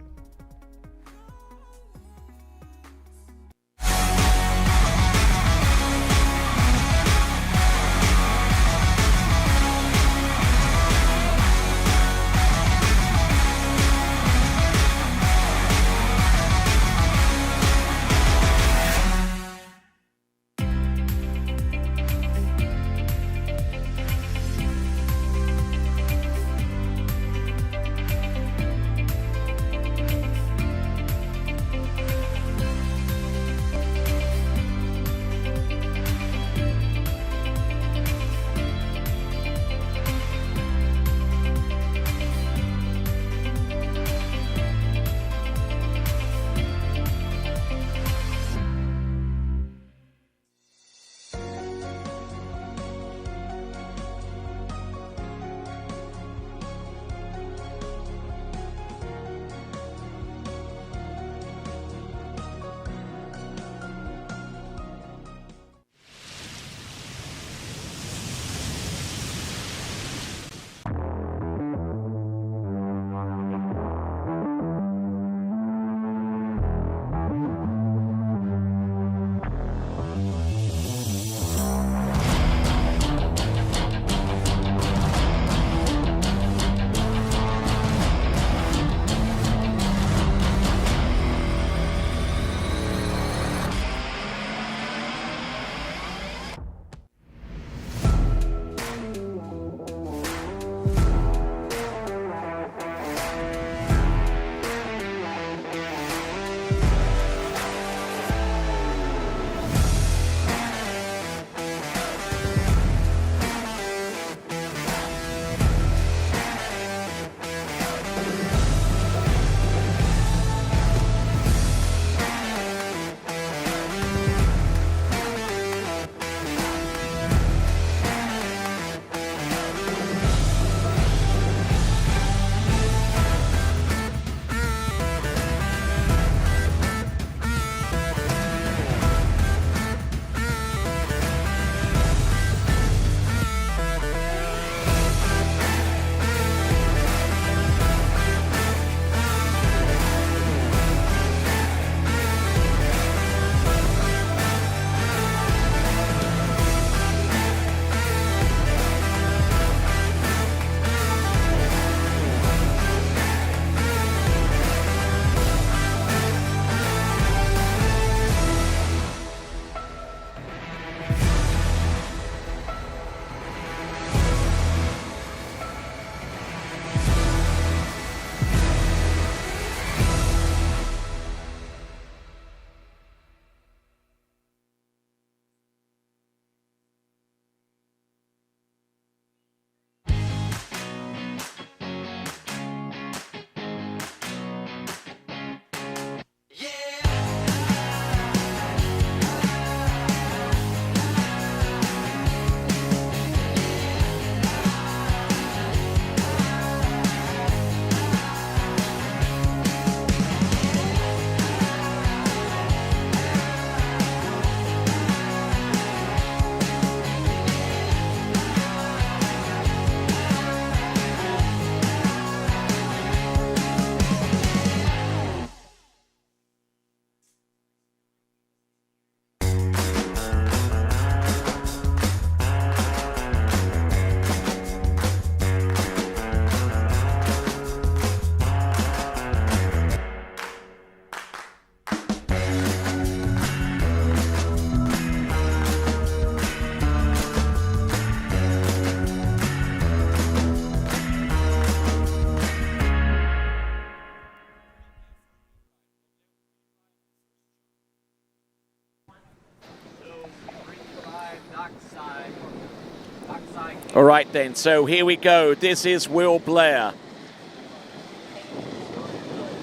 All right then, so here we go. This is Will Blair.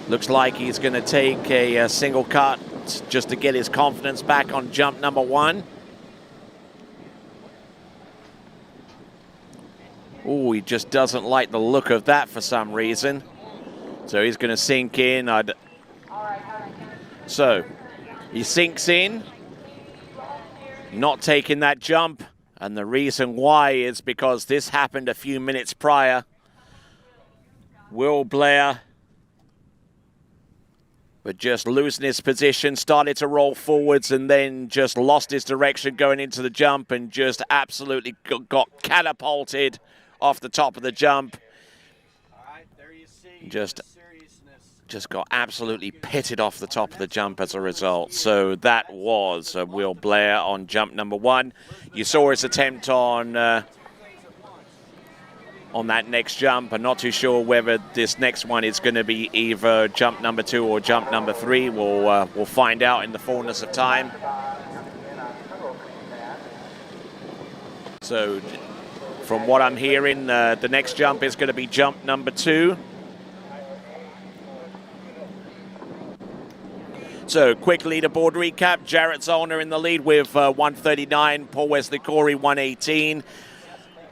Looks like he's going to take a single cut just to get his confidence back on jump number 1. Oh, he just doesn't like the look of that for some reason. So he's going to sink in. So he sinks in, not taking that jump. And the reason why is because this happened a few minutes prior. Will Blair, but just losing his position, started to roll forwards and then just lost his direction going into the jump and just absolutely got catapulted off the top of the jump. Just got absolutely pitted off the top of the jump as a result. So that was Will Blair on jump number 1. You saw his attempt on that next jump. I'm not too sure whether this next one is going to be either jump number 2 or jump number 3. We'll find out in the fullness of time. So from what I'm hearing, the next jump is going to be jump number 2. So, quick leaderboard recap. Jarrett Zollner in the lead with 139. Paul Wesley Corey, 118.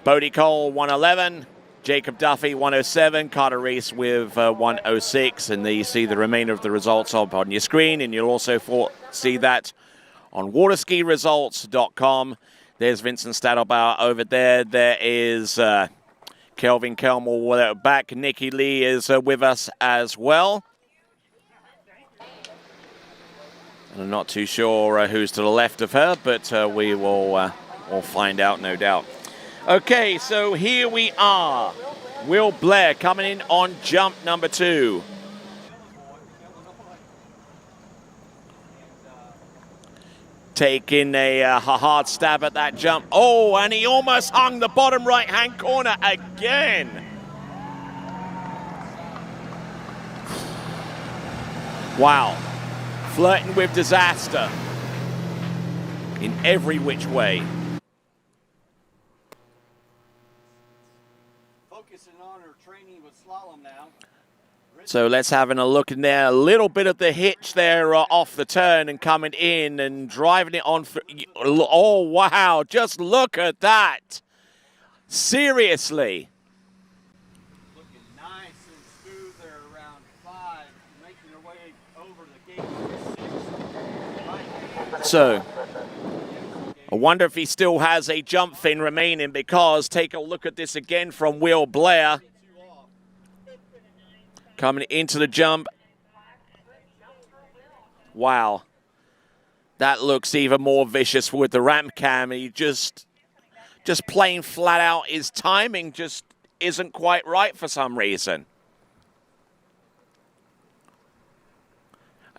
Bodie Cole, 111. Jacob Duffy, 107. Carter Reese with 106. And there you see the remainder of the results on your screen. And you'll also see that on waterskiresults.com. There's Vincent Stadelbauer over there. There is Kelvin Kelmore back. Nikki Lee is with us as well. I'm not too sure who's to the left of her, but we will we'll find out, no doubt. Okay, so here we are. Will Blair coming in on jump number 2. Taking a hard stab at that jump. Oh, and he almost hung the bottom right-hand corner again. Wow. Flirting with disaster in every which way. Focusing on her training with slalom now. So let's have a look in there. A little bit of the hitch there off the turn and coming in and driving it on. Oh, wow. Just look at that. Seriously. Looking nice and smooth there around 5, making her way over the gate. So, I wonder if he still has a jump fin remaining, because take a look at this again from Will Blair. Coming into the jump. Wow. That looks even more vicious with the ramp cam. He just plain flat out, his timing just isn't quite right for some reason.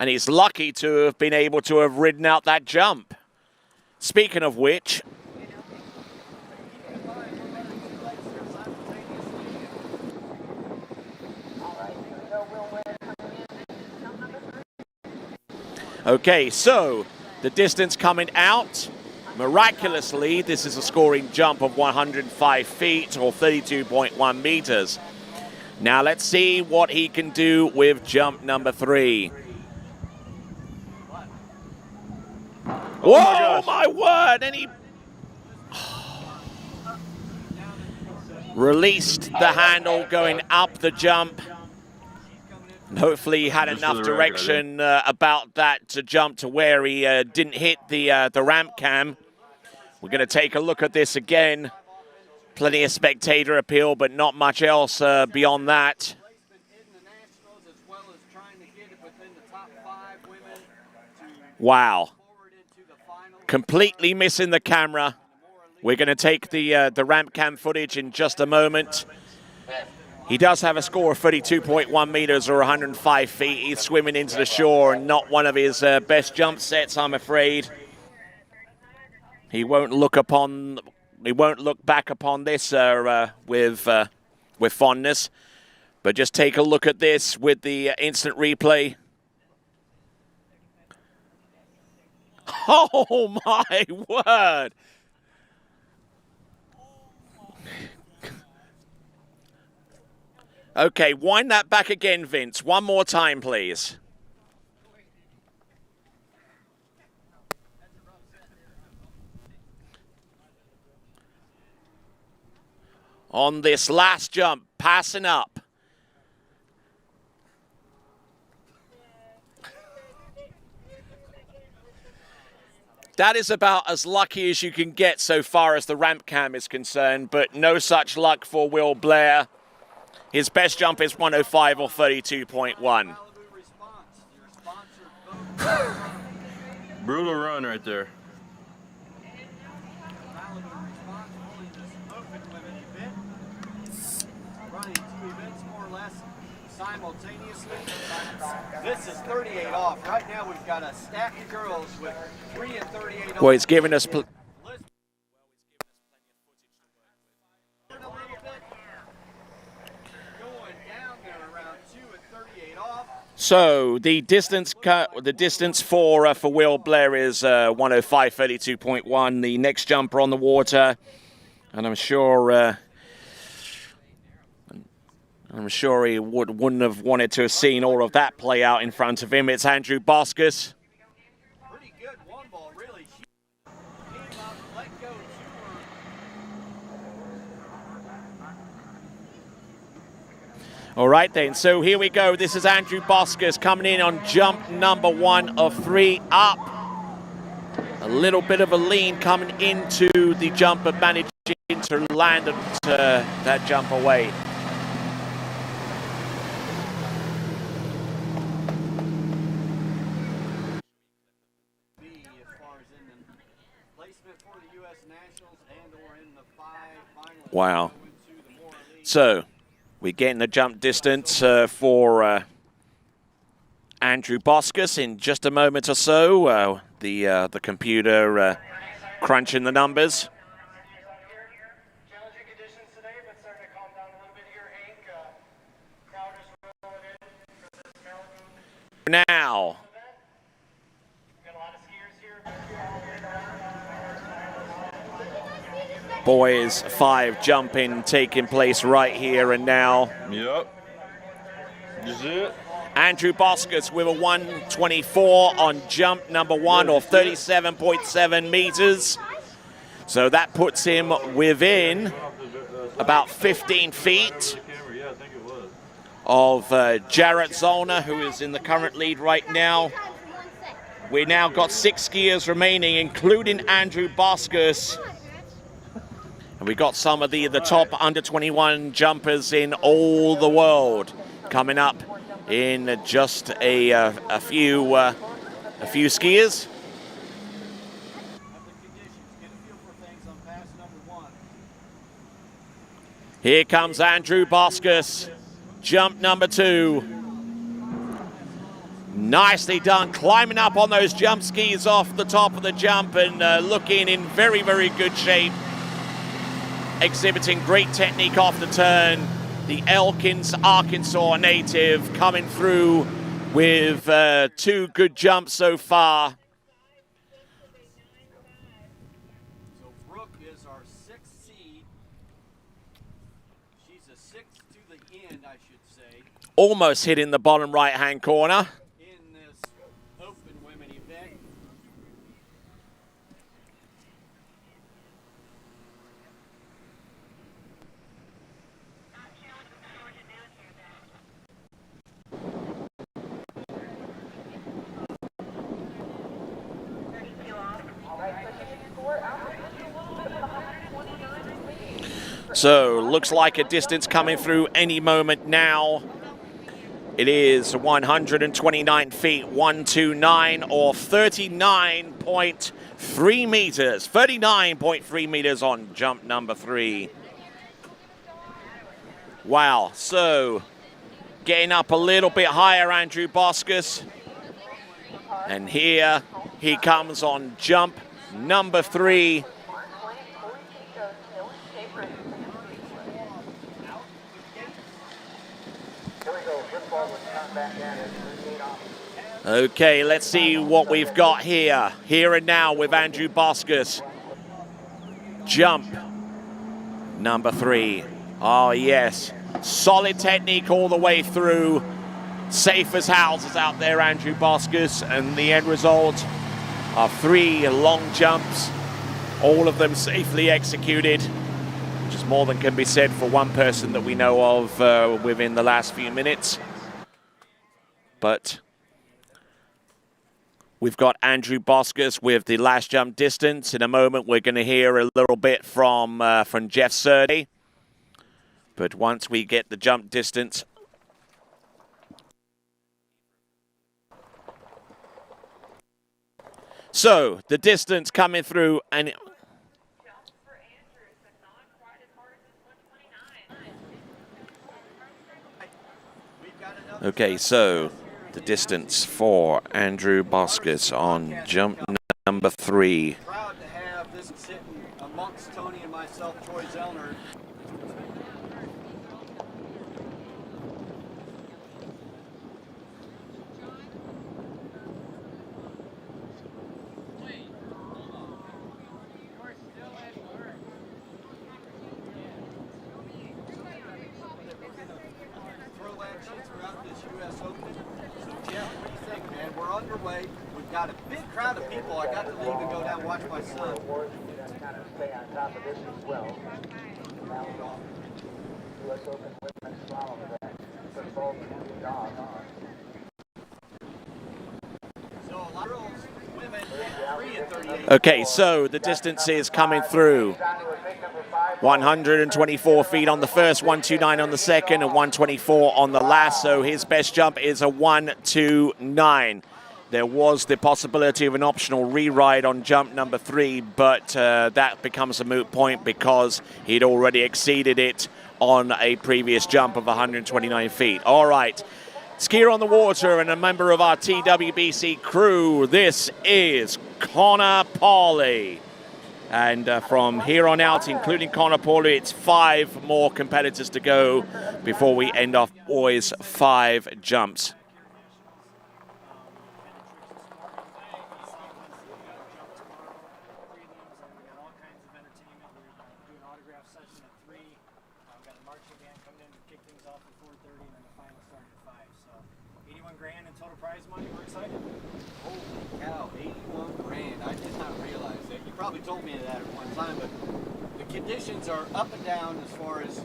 And he's lucky to have been able to have ridden out that jump. Speaking of which, okay, so the distance coming out, miraculously, this is a scoring jump of 105 feet or 32.1 meters. Now let's see what he can do with jump number 3. Oh, my word! And he released the handle going up the jump. And hopefully he had enough direction about that to jump to where he didn't hit the ramp cam. We're going to take a look at this again. Plenty of spectator appeal, but not much else beyond that. Wow. Completely missing the camera. We're going to take the ramp cam footage in just a moment. He does have a score of 32.1 meters or 105 feet. He's swimming into the shore, and not one of his best jump sets, I'm afraid. He won't look back upon this with fondness. But just take a look at this with the instant replay. Oh my word! Okay, wind that back again, Vince. One more time, please. On this last jump, passing up. That is about as lucky as you can get so far as the ramp cam is concerned, but no such luck for Will Blair. His best jump is 105 or 32.1. Brutal run right there. Running 2 events more or less simultaneously. This is 38 off. Right now we've got a stack of girls with 3 and 38 off. Well, he's giving us... So the distance for Will Blair is 105.32.1. The next jumper on the water, and I'm sure he wouldn't have wanted to have seen all of that play out in front of him. It's Andrew Boskus. Pretty good one ball, really. She came up, let go to her. All right then, so here we go. This is Andrew Boskus coming in on jump number 1 of 3 up. A little bit of a lean coming into the jump, but managing to land that jump away. Wow. So we're getting the jump distance for Andrew Boskus in just a moment or so. The computer crunching the numbers. Now. Boys 5 jumping taking place right here and now. Yep. Is it? Andrew Boskus with a 124 on jump number 1 or 37.7 meters. So that puts him within about 15 feet of Jarrett Zollner, who is in the current lead right now. We now got 6 skiers remaining, including Andrew Boskus. And we got some of the top under 21 jumpers in all the world coming up in just a few skiers. Here comes Andrew Boskus, jump number 2. Nicely done, climbing up on those jump skis off the top of the jump and looking in very, very good shape. Exhibiting great technique off the turn. The Elkins, Arkansas native coming through with 2 good jumps so far. So Brooke is our 6th seed. She's a 6th to the end, I should say. Almost hitting the bottom right-hand corner. In this open women event. So looks like a distance coming through any moment now. It is 129 feet, 129 or 39.3 meters. 39.3 meters on jump number 3. Wow, so getting up a little bit higher, Andrew Boskus. And here he comes on jump number 3. Okay, let's see what we've got here. Here and now with Andrew Boskus. Jump number 3. Oh, yes. Solid technique all the way through. Safe as houses out there, Andrew Boscus, and the end result are 3 long jumps, all of them safely executed, which is more than can be said for one person that we know of within the last few minutes. But we've got Andrew Boscus with the last jump distance. In a moment, we're going to hear a little bit from Jeff Surdy. But once we get the jump distance, so the distance coming through, and okay, so the distance for Andrew Boscus on jump number 3. Proud to have this sitting amongst Tony and myself, Troy Zellner. Underway. We've got a big crowd of people. I got to leave and go down and watch my son. Kind of stay on top of this as well. US Open women's slalom event for both dogs. So a lot of girls, women, 3 and 38. okay, so the distance is coming through. 124 feet on the first, 129 on the second, and 124 on the last. So his best jump is a 129. There was the possibility of an optional re-ride on jump number 3, but that becomes a moot point because he'd already exceeded it on a previous jump of 129 feet. All right, skier on the water and a member of our TWBC crew, this is Connor Pauly. And from here on out, including Connor Pauly, it's 5 more competitors to go before we end off boys' 5 jumps. Probably told me that at one time, but the conditions are up and down as far as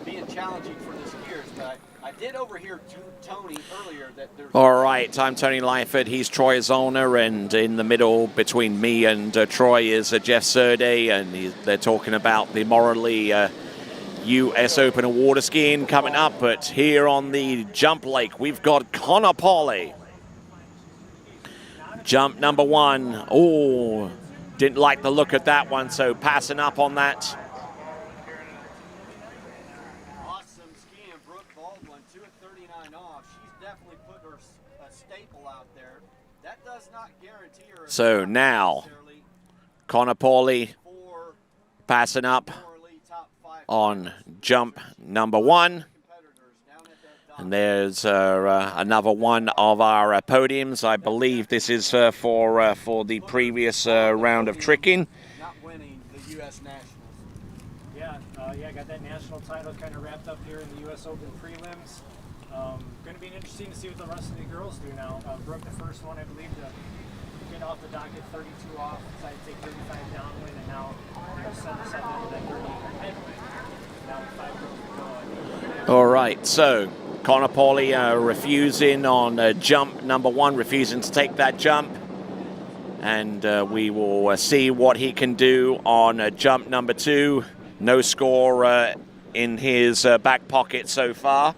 being challenging for the skiers. But I did overhear Tony earlier that there's... All right, I'm Tony Lyford. He's Troy Zollner, and in the middle between me and Troy is Jeff Surdy, and they're talking about the Morley US Open of water skiing coming up. But here on the jump lake, we've got Connor Pauly. Jump number 1. Oh, didn't like the look of that one, so passing up on that. Awesome skiing, Brooke Baldwin, 2 at 39 off. She's definitely put her a staple out there. That does not guarantee her. So now, Connor Pauly passing up on jump number 1. And there's another one of our podiums. I believe this is for the previous round of tricking. Not winning the U.S. Nationals. Yeah, got that national title kind of wrapped up here in the U.S. Open Prelims. Going to be interesting to see what the rest of the girls do now. Broke the first one, I believe, to get off the docket 32 off, decided to take 35 downwind, and now set us up into that 38 headwind. Now 5 girls to go. All right, so Connor Pauly refusing on jump number 1, refusing to take that jump. And we will see what he can do on jump number 2. No score in his back pocket so far.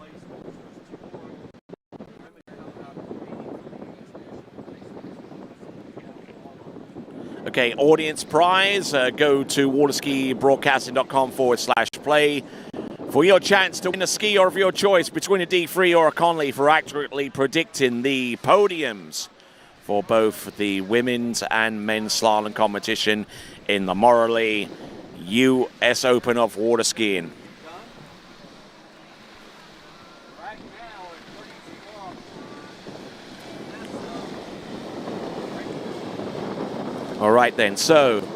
Okay, audience prize, go to waterskibroadcasting.com/play. For your chance to win a skier of your choice between a D3 or a Conley for accurately predicting the podiums for both the women's and men's slalom competition in the Morley US Open of water skiing. All right then, so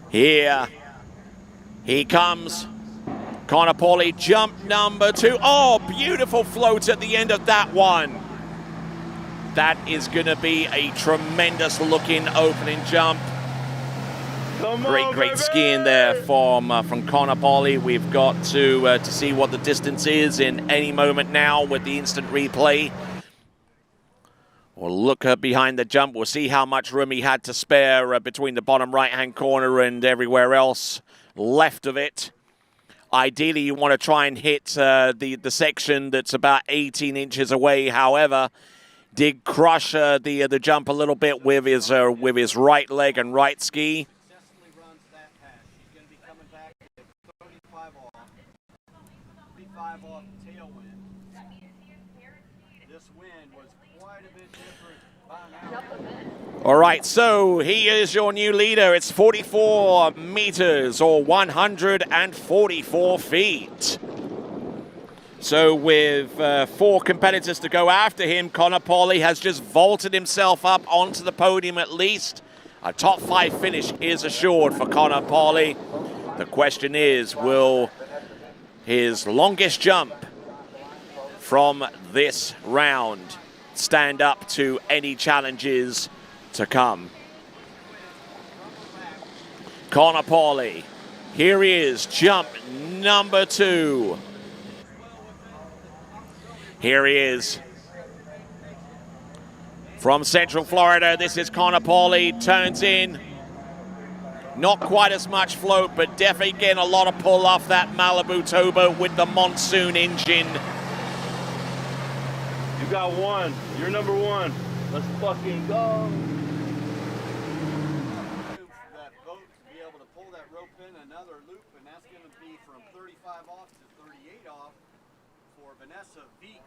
here He comes. Connor Pauly, jump number 2. Oh, beautiful float at the end of that one. That is going to be a tremendous looking opening jump. Great skiing there from Connor Pauly. We've got to see what the distance is in any moment now with the instant replay. We'll look behind the jump. We'll see how much room he had to spare between the bottom right-hand corner and everywhere else left of it. Ideally, you want to try and hit the section that's about 18 inches away. However, did crush the jump a little bit with his right leg and right ski. All right, so he is your new leader. It's 44 meters or 144 feet. So with 4 competitors to go after him, Connor Pauly has just vaulted himself up onto the podium at least. A top 5 finish is assured for Connor Pauly. The question is, will his longest jump from this round stand up to any challenges to come? Connor Pauly, here he is, jump number 2. Here he is. From Central Florida, this is Connor Pauly, turns in. Not quite as much float, but definitely getting a lot of pull off that Malibu towboat with the monsoon engine. You got 1. You're number 1. Let's fucking go. That boat to be able to pull that rope in another loop, and that's going to be from 35 off to 38 off for Vanessa V.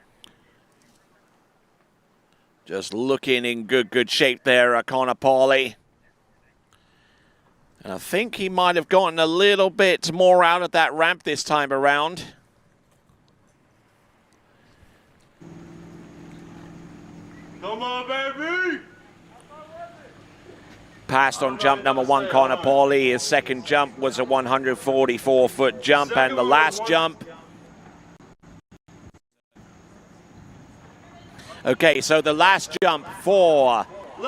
Just looking in good shape there, Connor Pauly. And I think he might have gotten a little bit more out of that ramp this time around. Come on, baby! Passed on jump number 1, Connor Pauly. His second jump was a 144-foot jump, and the last jump. Okay, so the last jump for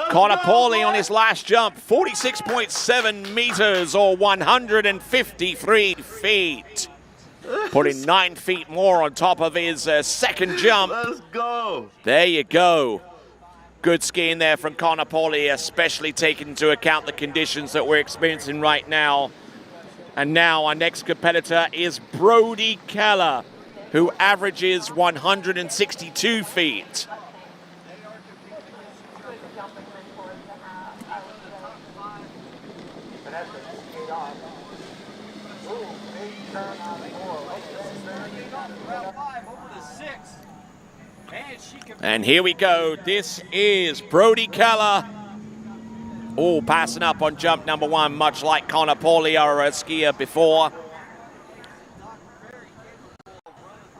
Connor Pauly on his last jump, 46.7 meters or 153 feet. Putting 9 feet more on top of his second jump. Let's go. There you go. Good skiing there from Connor Pauly, especially taking into account the conditions that we're experiencing right now. And now our next competitor is Brody Keller, who averages 162 feet. And here we go. This is Brody Keller. Oh, passing up on jump number 1, much like Connor Pauly, our skier before.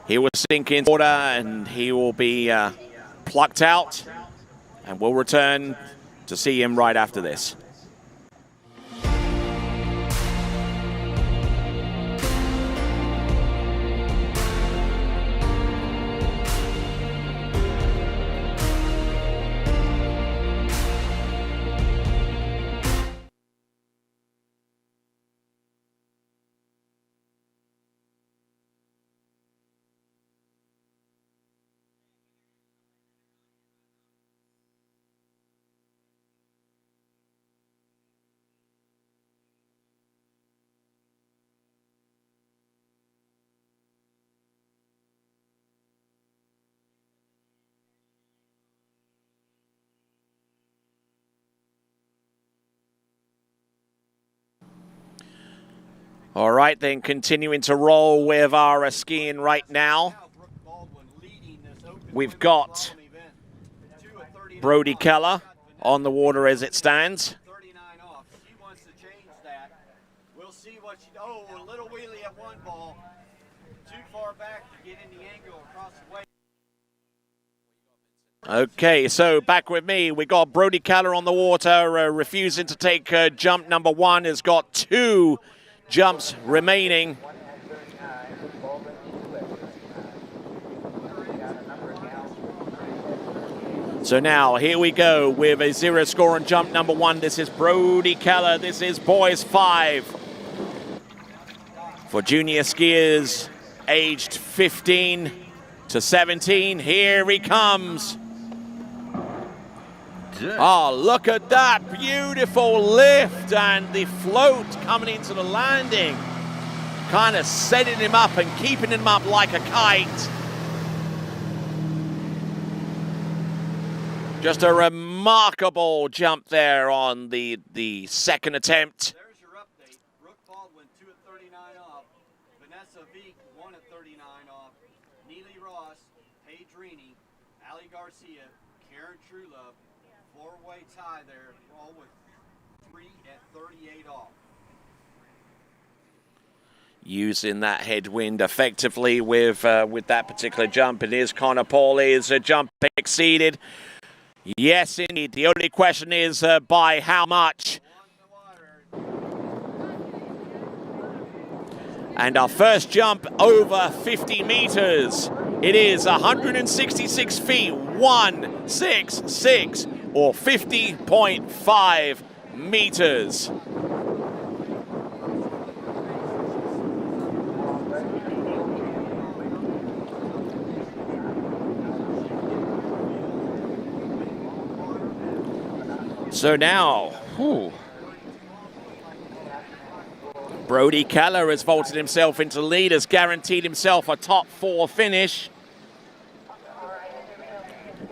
He will sink in water and he will be plucked out. And we'll return to see him right after this. All right, then continuing to roll with our skiing right now. We've got Brody Keller on the water as it stands. We'll see what she, oh, a little wheelie at one ball. Too far back to get in the angle across the way. Okay, so back with me, we got Brody Keller on the water, refusing to take jump number 1, has got 2 jumps remaining. So now, here we go with a 0 score on jump number 1. This is Brody Keller. This is boys 5. For junior skiers aged 15 to 17, here he comes. Oh, look at that beautiful lift and the float coming into the landing. Kind of setting him up and keeping him up like a kite. Just a remarkable jump there on the second attempt. There's your update. Brooke Baldwin, 2 at 39 off. Vanessa Veek, 1 at 39 off. Neely Ross, Paige Reaney, Ali Garcia, Karen Trulove. 4-way tie there, all with 3 at 38 off. Using that headwind effectively with that particular jump. It is Connor Pauly's jump exceeded. Yes, indeed. The only question is by how much? And our first jump over 50 meters. It is 166 feet, 166, or 50.5 meters. So now, Brody Keller has vaulted himself into the lead, has guaranteed himself a top 4 finish.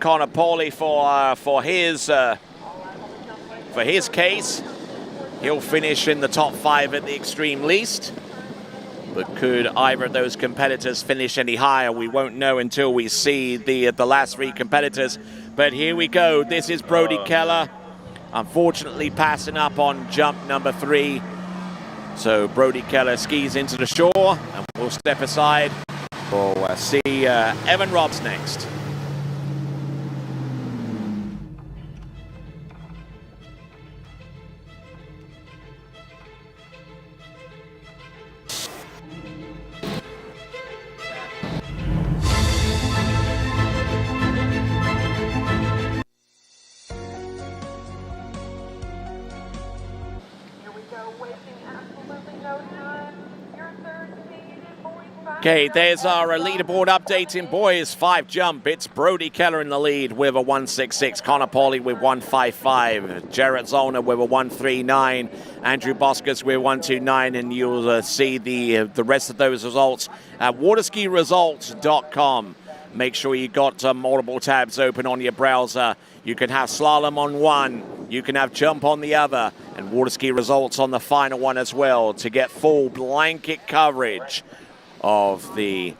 Connor Pauly for his case, he'll finish in the top 5 at the extreme least. But could either of those competitors finish any higher? We won't know until we see the last 3 competitors. But here we go. This is Brody Keller. Unfortunately passing up on jump number 3. So Brody Keller skis into the shore and we'll step aside. We'll see Evan Robbs next. Okay, there's our leaderboard update in boys 5 jump. It's Brody Keller in the lead with a 166, Connor Pauly with 155, Jarrett Zollner with a 139, Andrew Boscus with 129, and you'll see the rest of those results at waterskiresults.com. Make sure you got multiple tabs open on your browser. You can have slalom on one, you can have jump on the other, and Waterski results on the final one as well to get full blanket coverage of the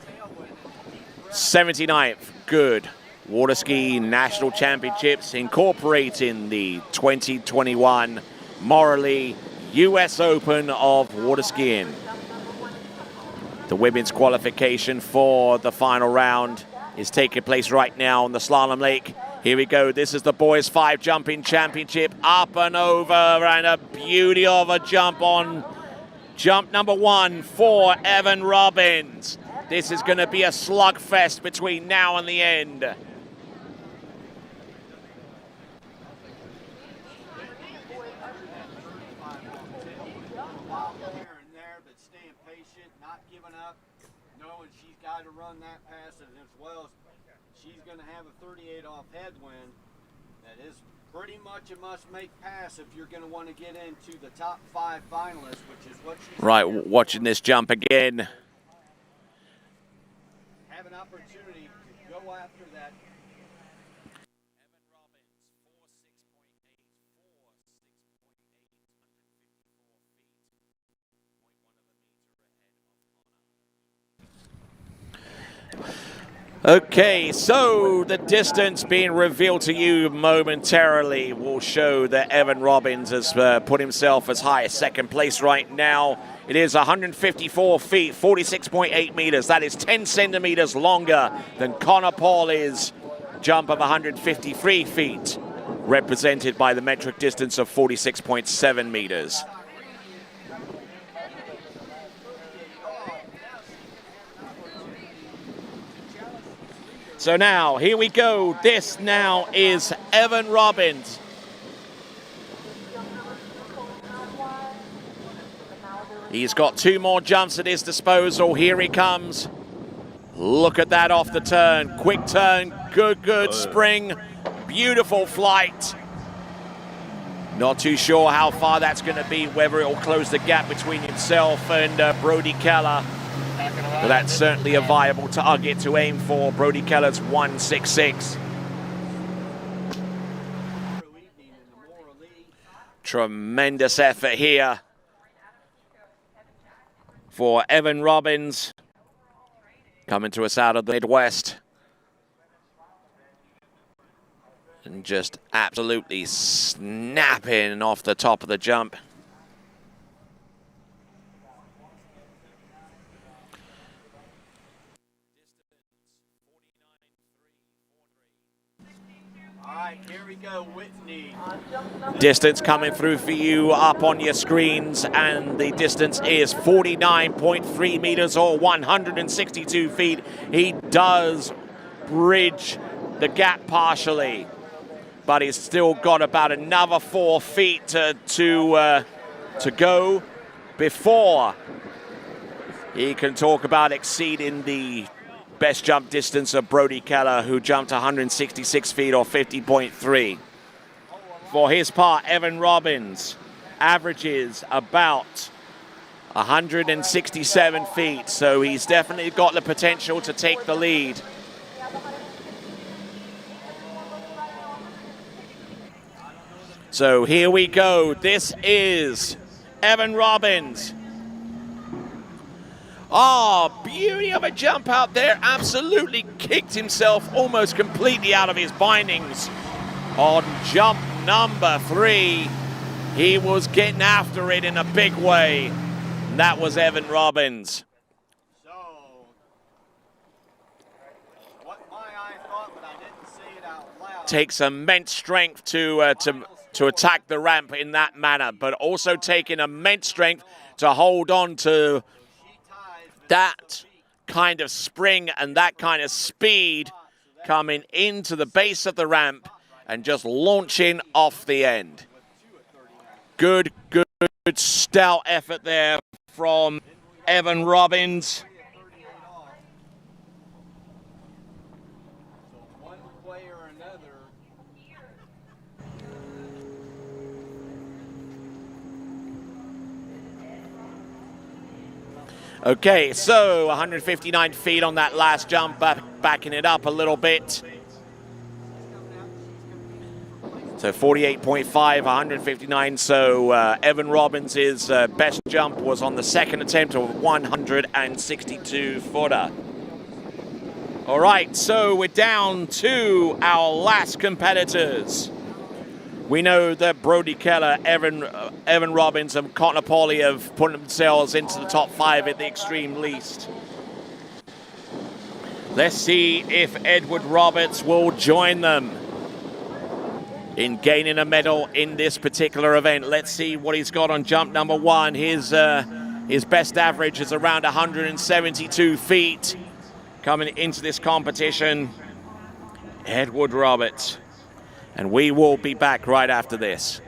79th Goode Waterski National Championships, incorporating the 2021 Morley US Open of Waterskiing. The women's qualification for the final round is taking place right now on the slalom lake. Here we go. This is the boys 5 jumping championship. Up and over, and a beauty of a jump on jump number 1 for Evan Robbins. This is going to be a slugfest between now and the end. Here and there, but staying patient, not giving up, knowing she's got to run that pass, and as well as she's going to have a 38 off headwind. That is pretty much a must-make pass if you're going to want to get into the top 5 finalists, which is what she's right, watching this jump again. have an opportunity to go after that. Okay, so the distance being revealed to you momentarily will show that Evan Robbins has put himself as high as 2nd place right now. It is 154 feet, 46.8 meters. That is 10 centimeters longer than Connor Pauly's jump of 153 feet, represented by the metric distance of 46.7 meters. So now, here we go. This now is Evan Robbins. He's got 2 more jumps at his disposal. Here he comes. Look at that off the turn. Quick turn, good spring. Beautiful flight. Not too sure how far that's going to be, whether it will close the gap between himself and Brody Keller. But that's certainly a viable target to aim for. Brody Keller's 1.66. Tremendous effort here for Evan Robbins, coming to us out of the Midwest. And just absolutely snapping off the top of the jump. All right, here we go, Whitney. Distance coming through for you up on your screens, and the distance is 49.3 meters or 162 feet. He does bridge the gap partially, but he's still got about another 4 feet to go before he can talk about exceeding the best jump distance of Brody Keller, who jumped 166 feet or 50.3. For his part, Evan Robbins averages about 167 feet, so he's definitely got the potential to take the lead. So here we go. This is Evan Robbins. Oh, beauty of a jump out there. Absolutely kicked himself almost completely out of his bindings on jump number 3. He was getting after it in a big way. And that was Evan Robbins. So, what my eye thought, but I didn't say it out loud. Takes immense strength to attack the ramp in that manner, but also taking immense strength to hold on to that kind of spring and that kind of speed coming into the base of the ramp and just launching off the end. Good stout effort there from Evan Robbins. One way or another. Okay, so 159 feet on that last jump, backing it up a little bit. So 48.5, 159. So Evan Robbins' best jump was on the second attempt of 162 footer. All right, so we're down to our last competitors. We know that Brody Keller, Evan Robbins, and Connor Pauly have put themselves into the top 5 at the extreme least. Let's see if Edward Roberts will join them in gaining a medal in this particular event. Let's see what he's got on jump number 1. His best average is around 172 feet coming into this competition. Edward Roberts. And we will be back right after this.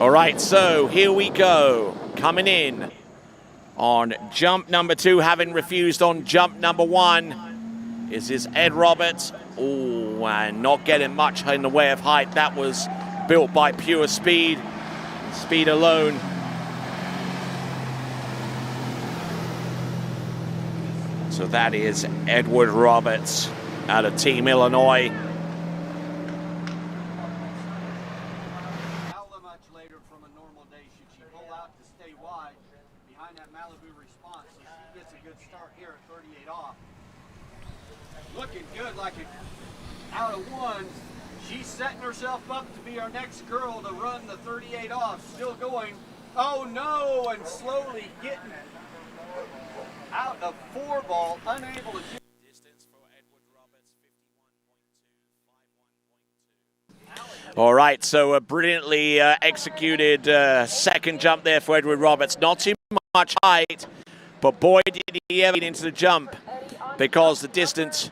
All right, so here we go. Coming in on jump number 2, having refused on jump number 1, is Ed Roberts. Oh, and not getting much in the way of height. That was built by pure speed alone. So that is Edward Roberts out of Team Illinois. How much later from a normal day should she pull out to stay wide behind that Malibu response so she gets a good start here at 38 off. Looking good, like it out of 1. She's setting herself up to be our next girl to run the 38 off. Still going. Oh no, and slowly getting out of 4 ball, unable to do. All right, so a brilliantly executed second jump there for Edward Roberts. Not too much height, but boy did he ever get into the jump, because the distance.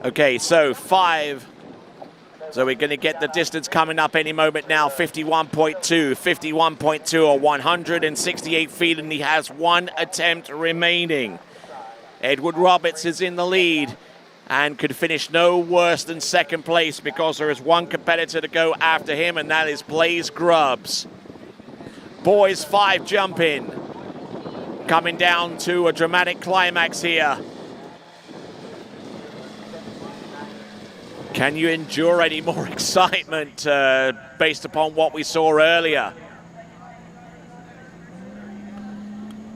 Okay, so 5. So we're going to get the distance coming up any moment now. 51.2 or 168 feet, and he has 1 attempt remaining. Edward Roberts is in the lead and could finish no worse than second place, because there is 1 competitor to go after him, and that is Blaze Grubbs. Boys 5 jumping. Coming down to a dramatic climax here. Can you endure any more excitement based upon what we saw earlier?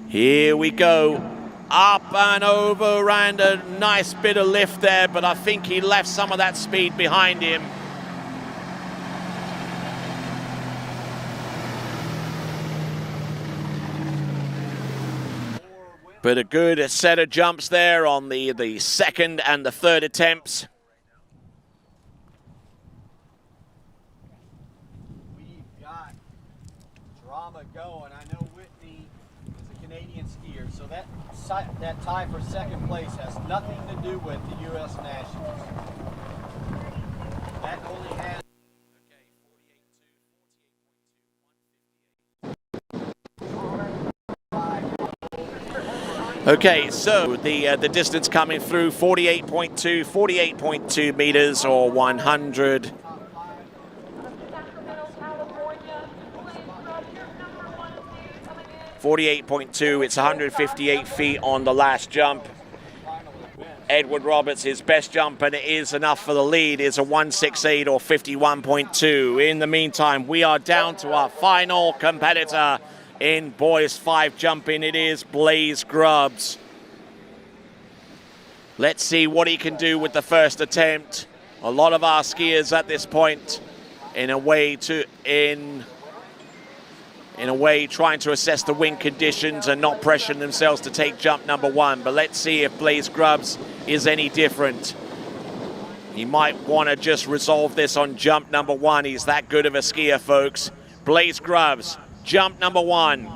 Here we go. Up and over, and a nice bit of lift there, but I think he left some of that speed behind him. But a good set of jumps there on the second and the third attempts. Going. I know Whitney is a Canadian skier, so that tie for second place has nothing to do with the U.S. Nationals. That only has. Okay, so the distance coming through 48.2 meters or 100. 48.2, it's 158 feet on the last jump. Edward Roberts, his best jump, and it is enough for the lead, is a 168 or 51.2. In the meantime, we are down to our final competitor in boys 5 jumping. It is Blaze Grubbs. Let's see what he can do with the first attempt. A lot of our skiers at this point, in a way, trying to assess the wind conditions and not pressuring themselves to take jump number 1. But let's see if Blaze Grubbs is any different. He might want to just resolve this on jump number 1. He's that good of a skier, folks. Blaze Grubbs, jump number 1.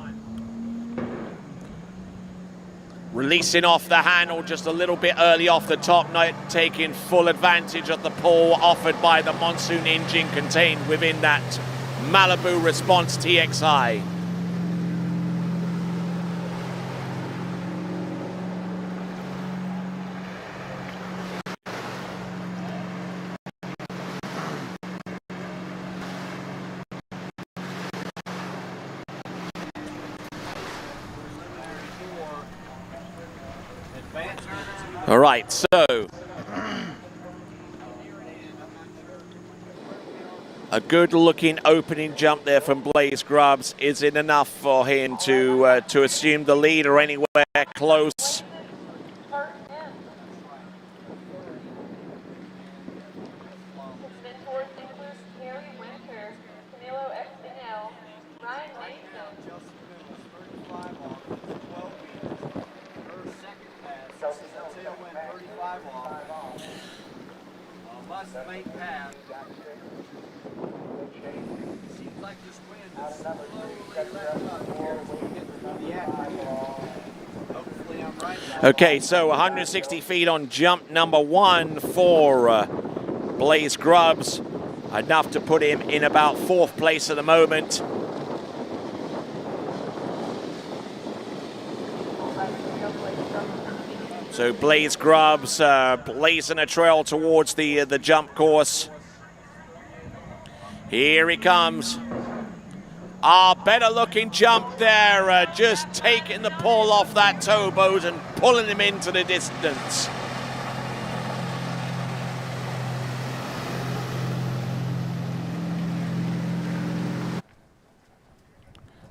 Releasing off the handle just a little bit early off the top, not taking full advantage of the pull offered by the Monsoon engine contained within that Malibu Response TXI. All right, so a good-looking opening jump there from Blaze Grubbs. Is it enough for him to assume the lead or anywhere close? Okay, so 160 feet on jump number 1 for Blaze Grubbs, enough to put him in about 4th place at the moment. So Blaze Grubbs blazing a trail towards the jump course. Here he comes. Better looking jump there, just taking the pull off that towboat and pulling him into the distance.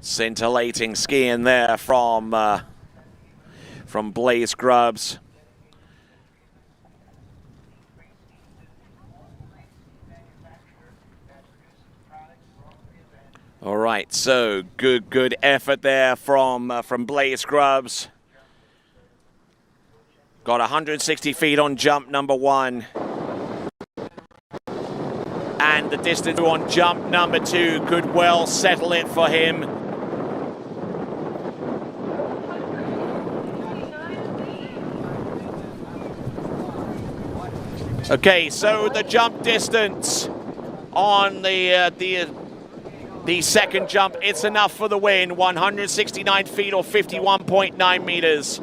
Scintillating skiing there from Blaze Grubbs. All right, so good effort there from Blaze Grubbs. Got 160 feet on jump number 1. And the distance on jump number 2 could well settle it for him. Okay, so the jump distance on the second jump, it's enough for the win. 169 feet or 51.9 meters.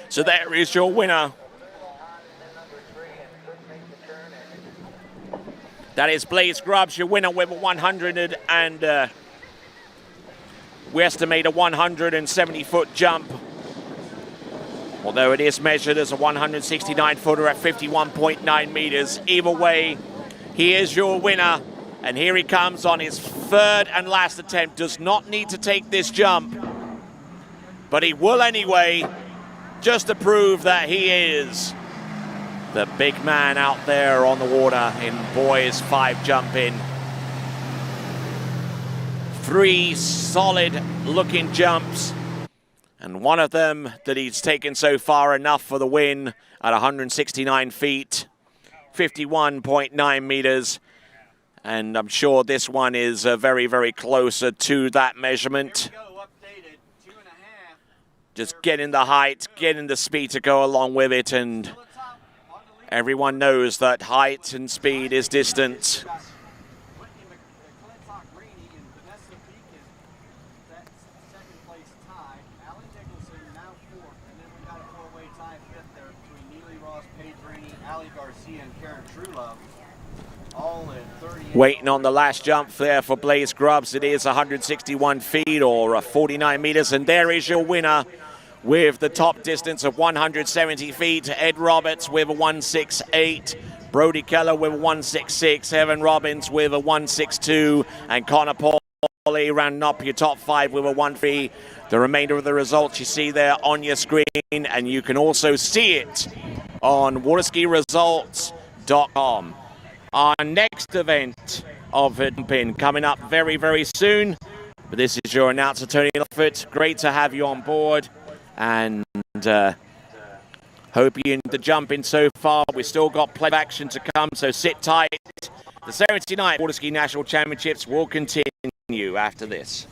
So there is your winner. That is Blaze Grubbs, your winner with a 100 and we estimate a 170-foot jump. Although it is measured as a 169-footer at 51.9 meters. Either way, he is your winner. And here he comes on his 3rd and last attempt. Does not need to take this jump, but he will anyway, just to prove that he is the big man out there on the water in boys 5 jumping. 3 solid looking jumps, and one of them that he's taken so far enough for the win at 169 feet, 51.9 meters. And I'm sure this one is very, very closer to that measurement. Just getting the height, getting the speed to go along with it, and everyone knows that height and speed is distance. Waiting on the last jump there for Blaze Grubbs. It is 161 feet or 49 meters, and there is your winner with the top distance of 170 feet. Ed Roberts with a 168, Brody Keller with a 166, Evan Robbins with a 162, and Connor Pauly rounding up your top 5 with a 1-3. The remainder of the results you see there on your screen, and you can also see it on waterskiresults.com. Our next event of it coming up very, very soon. But this is your announcer, Tony Loffert. Great to have you on board, and hope you enjoyed the jumping so far. We've still got plenty of action to come, so sit tight. The 79th Waterski National Championships will continue after this.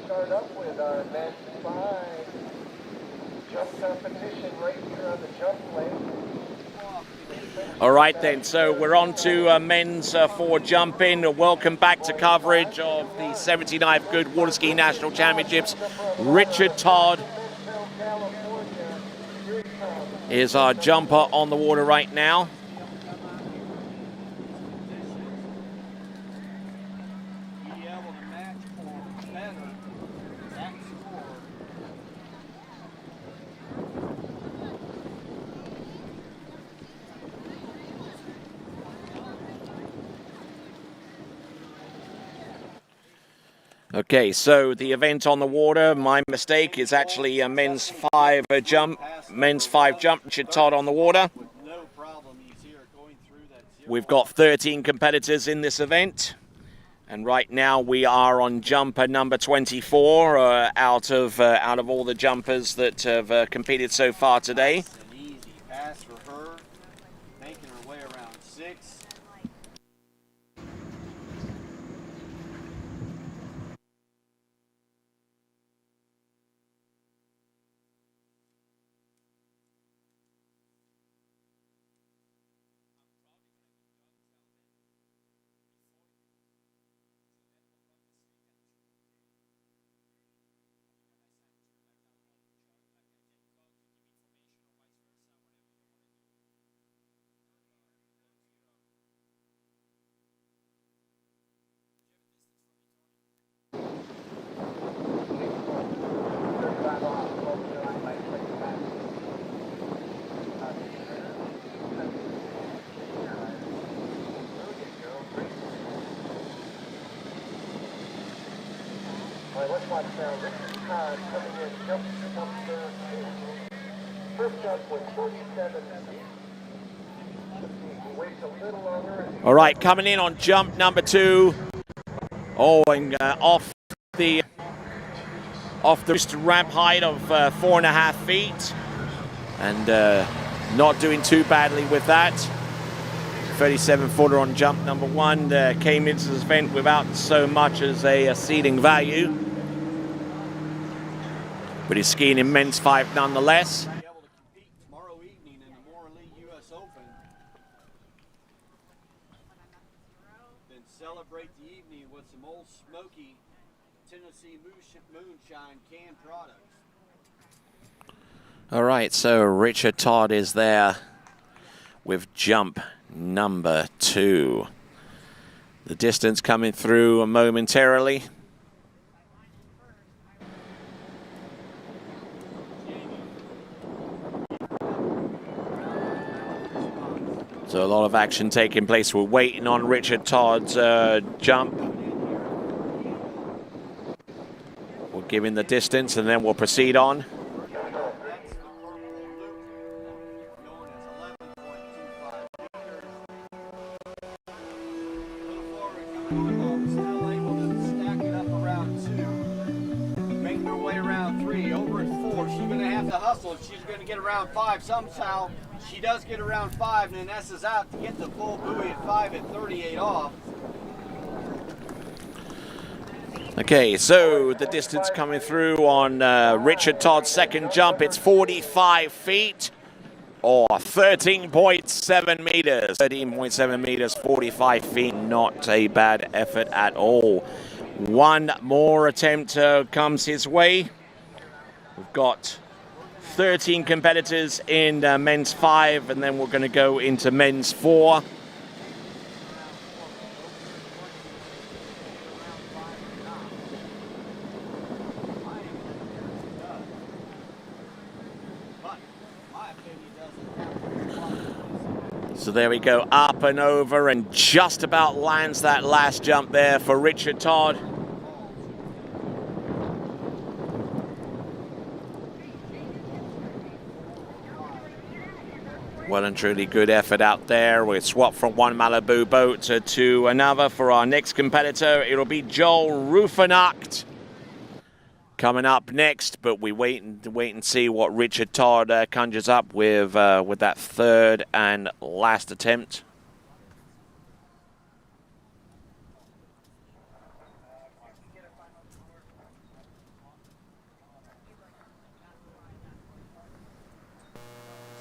Start up with our men's 5 jump competition right here on the jump lane. All right then, so we're on to men's 4 jumping. Welcome back to coverage of the 79th Goode Waterski National Championships. Richard Todd is our jumper on the water right now. Okay, so the event on the water, my mistake, is actually a men's 5 jump. Men's 5 jump, Richard Todd on the water. We've got 13 competitors in this event. And right now we are on jumper number 24 out of all the jumpers that have competed so far today. An easy pass for her, making her way around 6. Let's watch now. Richard Todd coming in, jump number 2. First jump was 47 feet. He waits a little longer. All right, coming in on jump number 2. Oh, and off the ramp height of 4.5 feet. And not doing too badly with that. 37-footer on jump number 1 came into this event without so much as a seeding value. But he's skiing in men's 5 nonetheless. Be able to compete tomorrow evening in the Morley U.S. Open. Then celebrate the evening with some Old Smoky Tennessee Moonshine canned products. All right, so Richard Todd is there with jump number 2. The distance coming through momentarily. So a lot of action taking place. We're waiting on Richard Todd's jump. We'll give him the distance and then we'll proceed on. Still able to stack it up around 2. Making her way around 3. Over at 4. She's going to have to hustle if she's going to get around 5. Somehow she does get around 5 and then S's out to get the full buoy at 5 at 38 off. Okay, so the distance coming through on Richard Todd's second jump, it's 45 feet or 13.7 meters. 13.7 meters, 45 feet, not a bad effort at all. One more attempt comes his way. We've got 13 competitors in men's 5, and then we're going to go into men's 4. So there we go, up and over, and just about lands that last jump there for Richard Todd. Well and truly good effort out there. We swap from one Malibu boat to another for our next competitor. It'll be Joel Ruffenacht coming up next, but we wait and see what Richard Todd conjures up with that third and last attempt.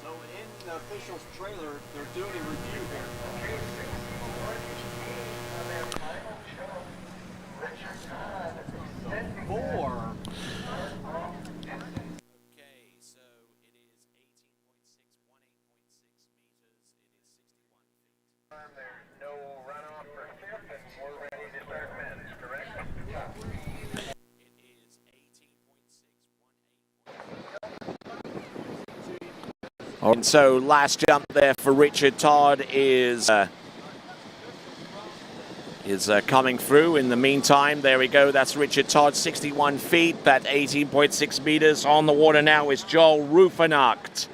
So in the officials trailer, they're doing a review here. Four. And so last jump there for Richard Todd is coming through. In the meantime, there we go. That's Richard Todd, 61 feet. That 18.6 meters on the water now is Joel Ruffenacht.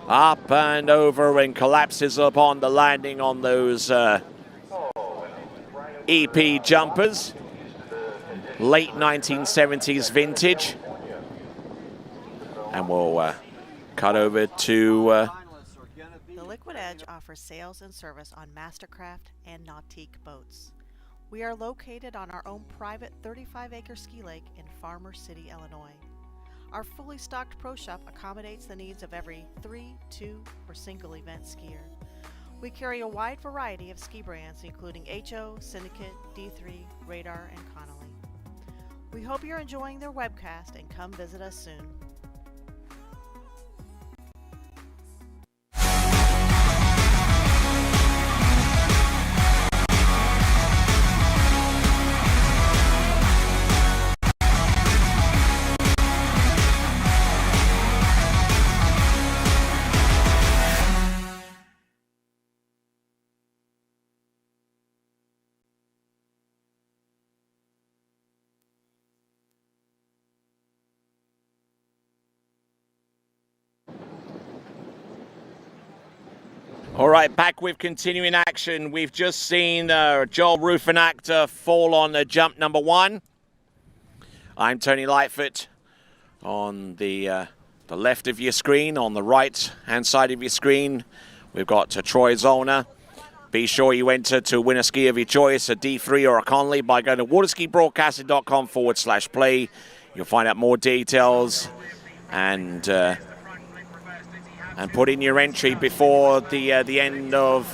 Up and over and collapses upon the landing on those EP jumpers. Late 1970s vintage. And we'll cut over to... The Liquid Edge offers sales and service on Mastercraft and Nautique boats. We are located on our own private 35-acre ski lake in Farmer City, Illinois. Our fully stocked pro shop accommodates the needs of every 3, 2, or single event skier. We carry a wide variety of ski brands including HO, Syndicate, D3, Radar, and Connolly. We hope you're enjoying their webcast and come visit us soon. All right, back with continuing action. We've just seen Joel Ruffenacht fall on jump number 1. I'm Tony Lightfoot. On the left of your screen, on the right-hand side of your screen, we've got Troy Zollner. Be sure you enter to win a ski of your choice, a D3 or a Connolly, by going to waterskibroadcasting.com/play. You'll find out more details and put in your entry before the end of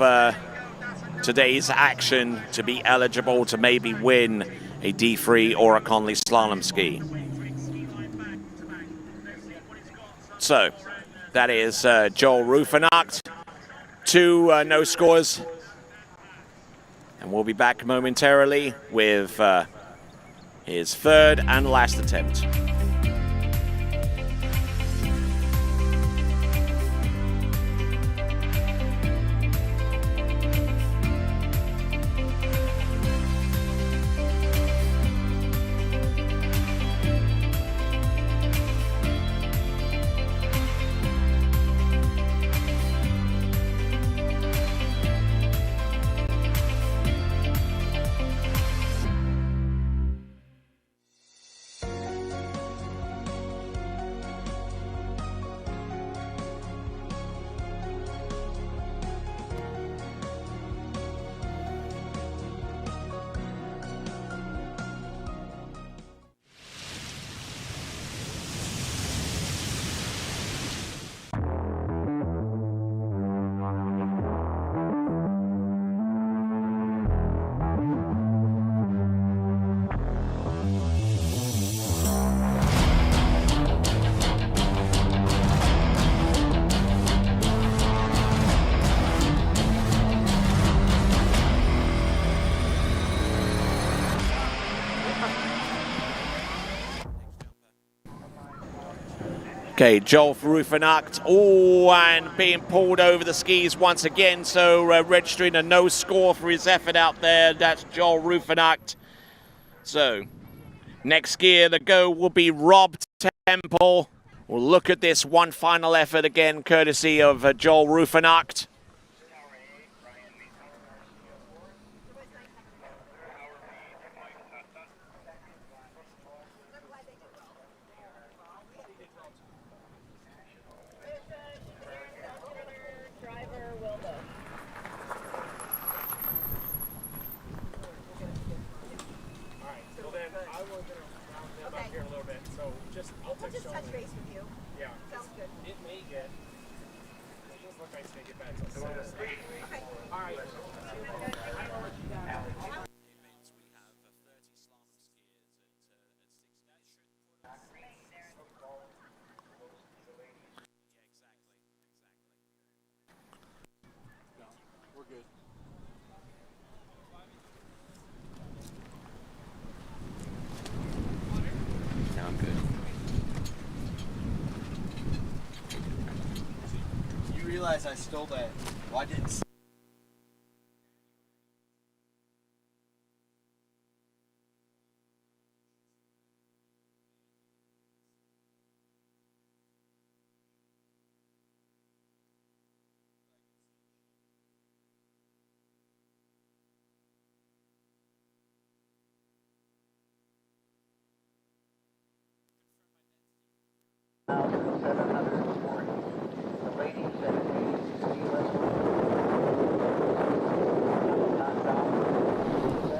today's action to be eligible to maybe win a D3 or a Connolly slalom ski. So that is Joel Ruffenacht. 2 no scores. And we'll be back momentarily with his third and last attempt. Okay, Joel Rufenacht, oh, and being pulled over the skis once again, so registering a no score for his effort out there. That's Joel Rufenacht. So, next skier to go will be Rob Temple. We'll look at this one final effort again, courtesy of Joel Rufenacht. We'll just touch base with you. Yeah. Sounds good. It may get. It does look like it's going to get back to us. Okay. All right. We're good. Sound good. You realize I stole that? Well, I didn't.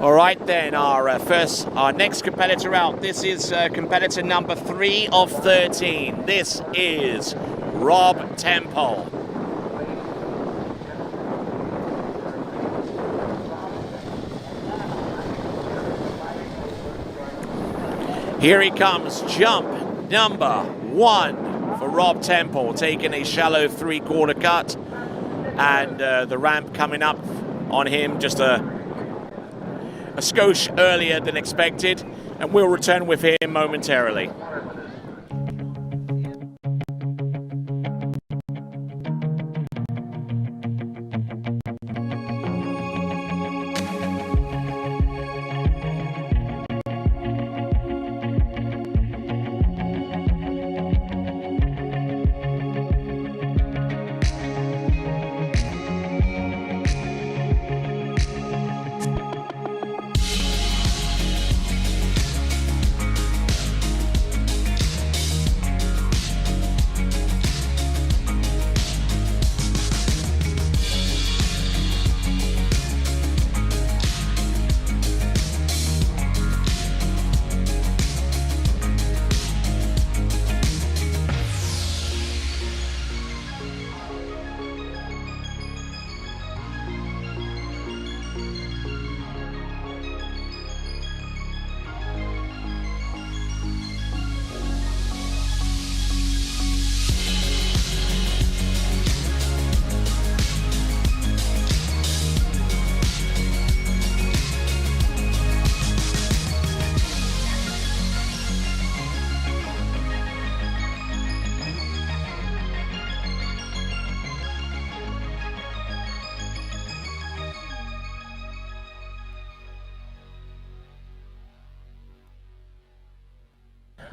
All right then, our next competitor out. This is competitor number 3 of 13. This is Rob Temple. Here he comes, jump number 1 for Rob Temple, taking a shallow 3/4 cut, and the ramp coming up on him just a skosh earlier than expected, and we'll return with him momentarily.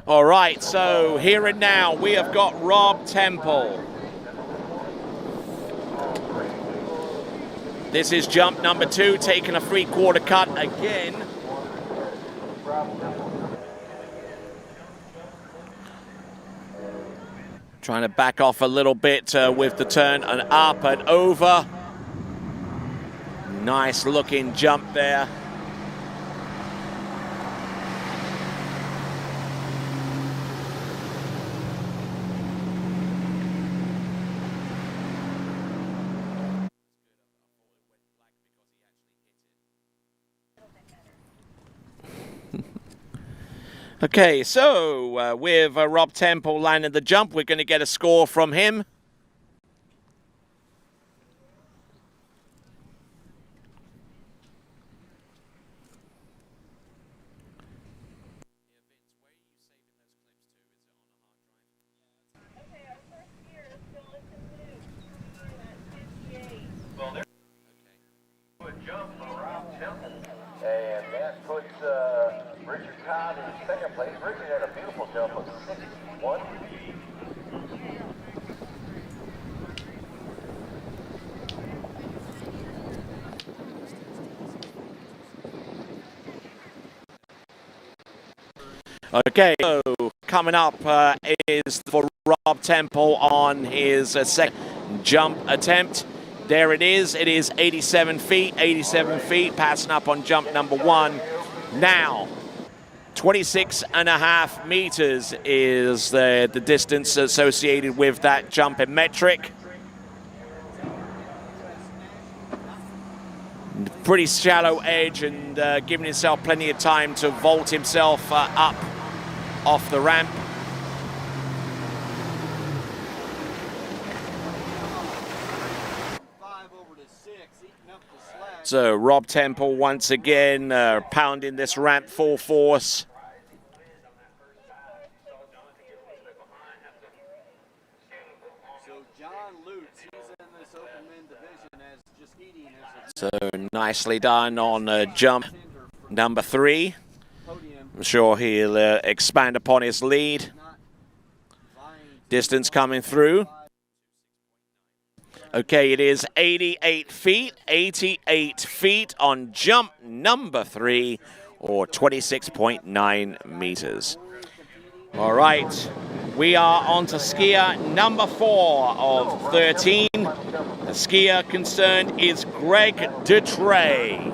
All right, so here and now we have got Rob Temple. This is jump number 2, taking a 3/4 cut again. Trying to back off a little bit with the turn, and up and over. Nice looking jump there. Okay, so with Rob Temple landing the jump, we're going to get a score from him. Jump around Temple, and that puts Richard Todd in second place. Richard had a beautiful jump of 61 feet. Okay, so coming up is for Rob Temple on his second jump attempt. There it is 87 feet, passing up on jump number 1. Now, 26.5 meters is the distance associated with that jump in metric. Pretty shallow edge, and giving himself plenty of time to vault himself up off the ramp. So Rob Temple once again pounding this ramp full force. So nicely done on jump number 3. I'm sure he'll expand upon his lead. Distance coming through. Okay, it is 88 feet on jump number 3, or 26.9 meters. All right, we are on to skier number 4 of 13. The skier concerned is Greg Dutrey.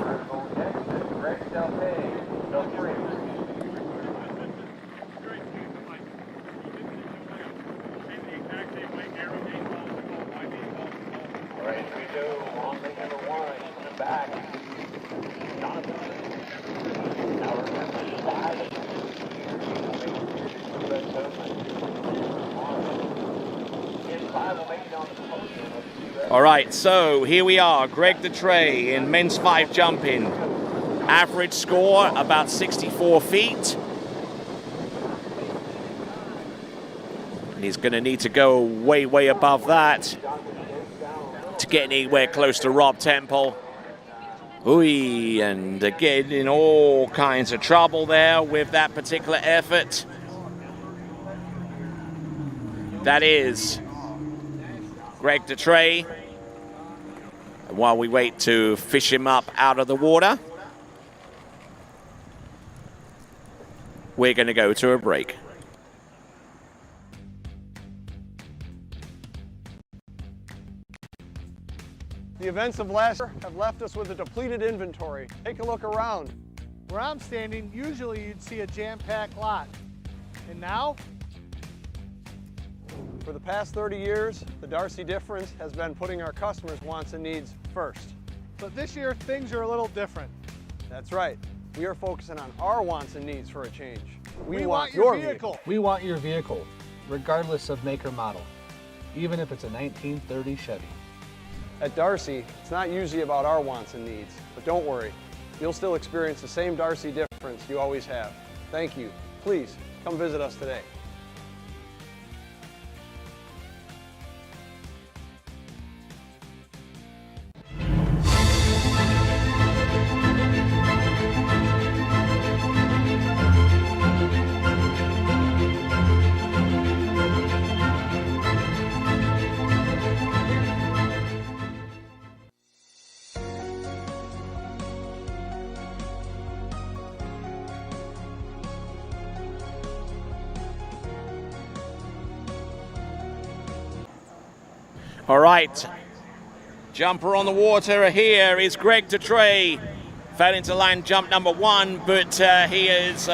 All right, so here we are, Greg Dutrey in men's 5 jumping. Average score about 64 feet. He's going to need to go way, way above that to get anywhere close to Rob Temple. Ooh, and again in all kinds of trouble there with that particular effort. That is Greg Dutrey. And while we wait to fish him up out of the water, we're going to go to a break. The events of last year have left us with a depleted inventory. Take a look around. Where I'm standing, usually you'd see a jam-packed lot. And now? For the past 30 years, the Darcy difference has been putting our customers' wants and needs first. But this year, things are a little different. That's right. We are focusing on our wants and needs for a change. We want your vehicle. We want your vehicle, regardless of make or model, even if it's a 1930 Chevy. At Darcy, it's not usually about our wants and needs, but don't worry. You'll still experience the same Darcy difference you always have. Thank you. Please, come visit us today. All right, jumper on the water here is Greg Dutrey. Failing to land jump number 1, but he is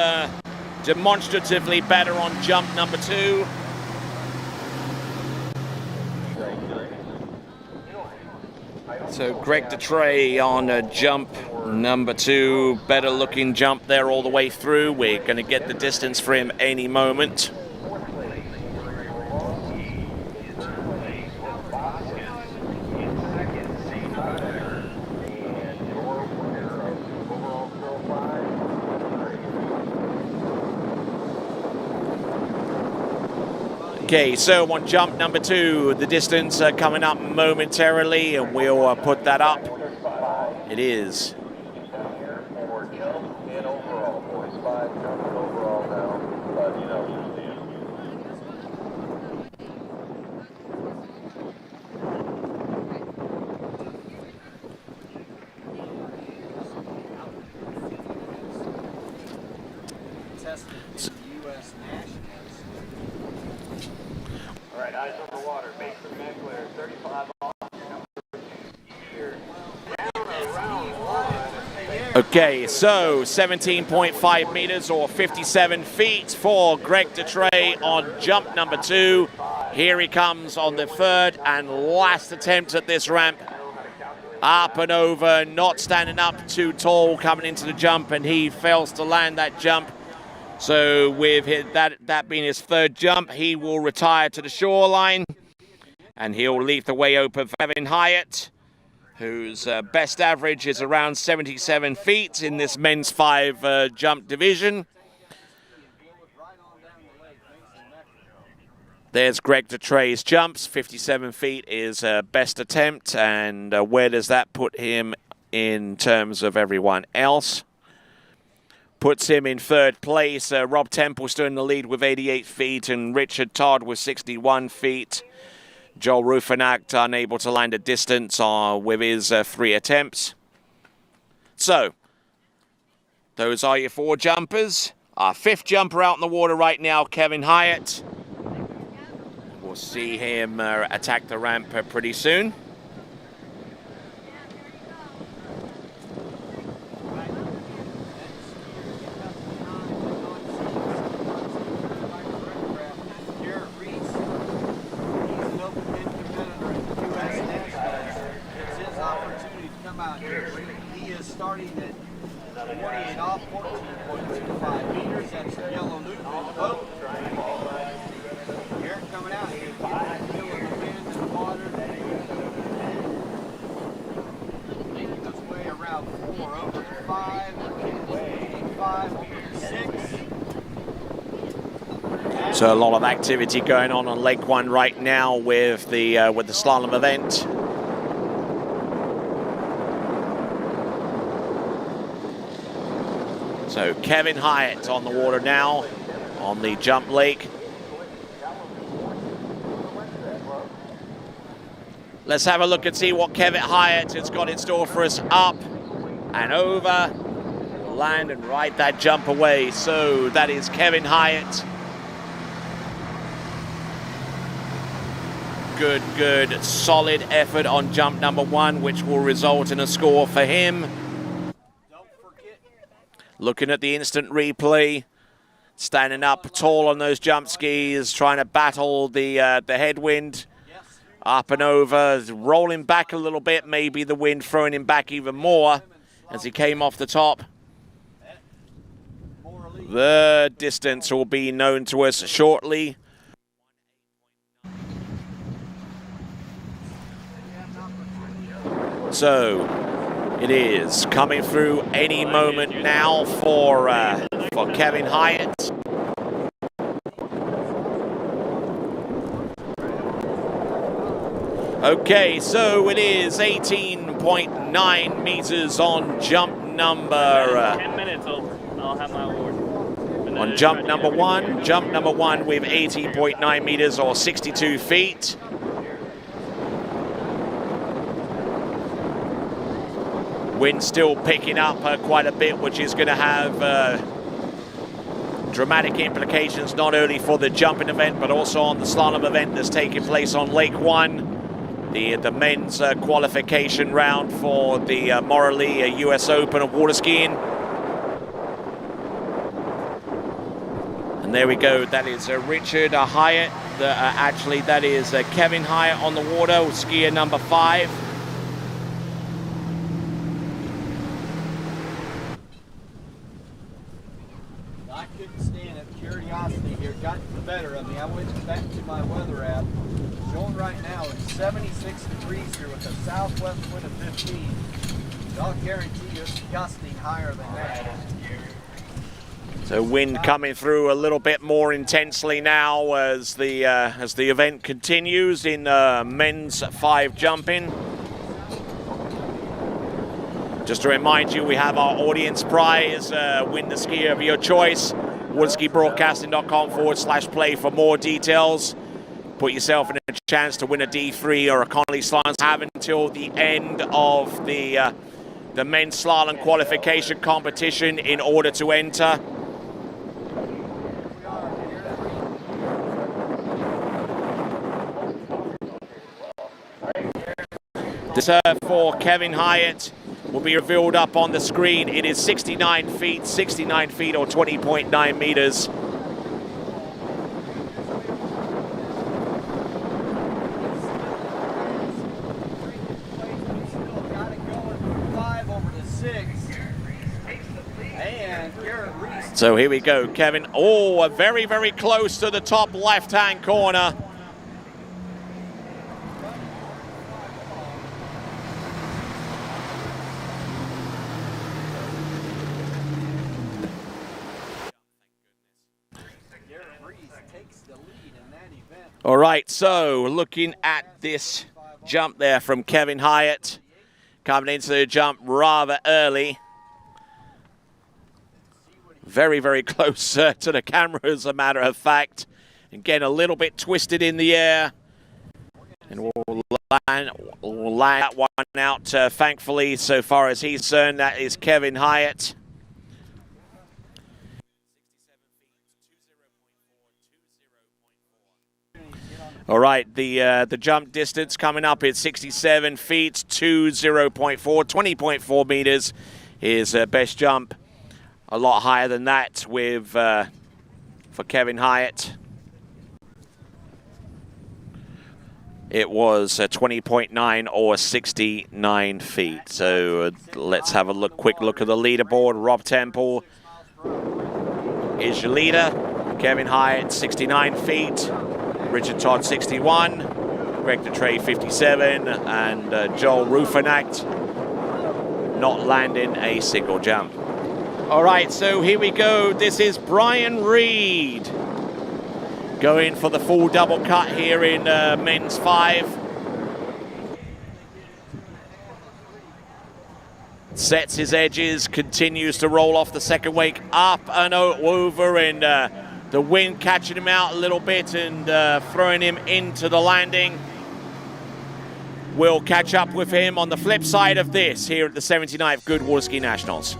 demonstratively better on jump number 2. So Greg Dutrey on jump number 2, better looking jump there all the way through. We're going to get the distance for him any moment. Okay, so on jump number 2, the distance coming up momentarily, and we'll put that up. It is. All right, eyes on the water. Make the man clear. 35 off. Okay, so 17.5 meters or 57 feet for Greg Detrey on jump number 2. Here he comes on the 3rd and last attempt at this ramp. Up and over, not standing up too tall coming into the jump, and he fails to land that jump. So with that being his 3rd jump, he will retire to the shoreline, and he'll leave the way open for Kevin Hyatt, whose best average is around 77 feet in this men's 5 jump division. There's Greg Detrey's jumps. 57 feet is best attempt, and where does that put him in terms of everyone else? Puts him in 3rd place. Rob Temple still in the lead with 88 feet, and Richard Todd with 61 feet. Joel Ruffinacht unable to land a distance with his 3 attempts. So, those are your 4 jumpers. Our 5th jumper out in the water right now, Kevin Hyatt. We'll see him attack the ramp pretty soon. He is starting at 28 off, 14.25 meters. That's the yellow neutral boat. Here coming out here, getting the wind and the water. Making his way around 4 over 5, 5, 6. So a lot of activity going on Lake 1 right now with the slalom event. So Kevin Hyatt on the water now on the jump lake. Let's have a look and see what Kevin Hyatt has got in store for us. Up and over, land and ride that jump away. So that is Kevin Hyatt. Good, solid effort on jump number 1, which will result in a score for him. Looking at the instant replay, standing up tall on those jump skis, trying to battle the headwind. Up and over, rolling back a little bit, maybe the wind throwing him back even more as he came off the top. The distance will be known to us shortly. So it is coming through any moment now for Kevin Hyatt. Okay, so it is 18.9 meters on jump number 10 minutes, I'll have my award. On jump number 1. Jump number 1 with 18.9 meters or 62 feet. Wind still picking up quite a bit, which is going to have dramatic implications not only for the jumping event but also on the slalom event that's taking place on Lake 1, the men's qualification round for the Morley US Open of water skiing. And there we go. That is Richard Hyatt. Actually, that is Kevin Hyatt on the water, skier number 5. Got the better of me. I went back to my weather app. Showing right now it's 76 degrees here with a southwest wind of 15. So I'll guarantee you it's gusting higher than that. So wind coming through a little bit more intensely now as the event continues in men's 5 jumping. Just to remind you, we have our audience prize. Win the skier of your choice. WaterskiBroadcasting.com/play for more details. Put yourself in a chance to win a D3 or a Connolly slalom. Have until the end of the men's slalom qualification competition in order to enter. The serve for Kevin Hyatt will be revealed up on the screen. It is 69 feet or 20.9 meters. So here we go, Kevin. Oh, very, very close to the top left-hand corner. All right, so looking at this jump there from Kevin Hyatt, coming into the jump rather early. Very, very close to the camera, as a matter of fact. Again, a little bit twisted in the air. And we'll land that one out, thankfully, so far as he's concerned. That is Kevin Hyatt. All right, the jump distance coming up is 67 feet, 20.4 meters. His best jump. A lot higher than that with for Kevin Hyatt. It was 20.9 or 69 feet. So let's have a quick look at the leaderboard. Rob Temple is your leader. Kevin Hyatt, 69 feet. Richard Todd, 61. Greg DeTrey, 57. And Joel Ruffinacht not landing a single jump. All right, so here we go. This is Brian Reed going for the full double cut here in men's 5. Sets his edges, continues to roll off the second wake, up and over, and the wind catching him out a little bit and throwing him into the landing. We'll catch up with him on the flip side of this here at the 79th Goode Waterski Nationals.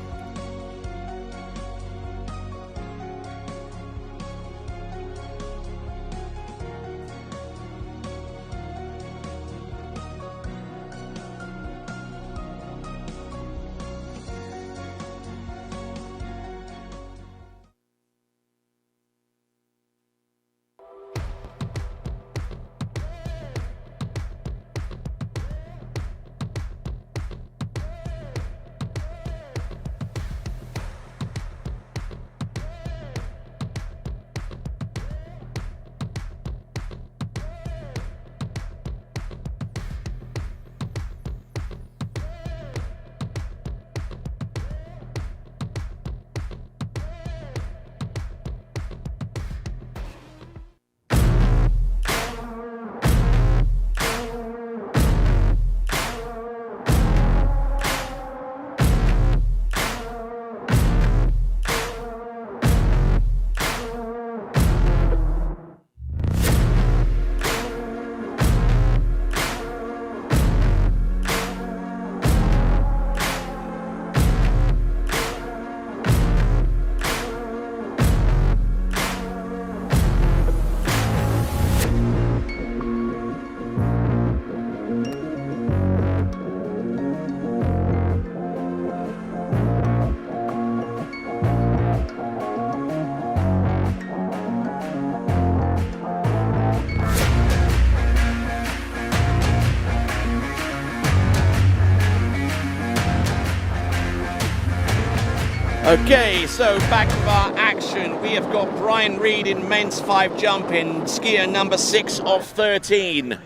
Okay, so back with our action. We have got Brian Reed in men's 5 jumping, skier number 6 of 13.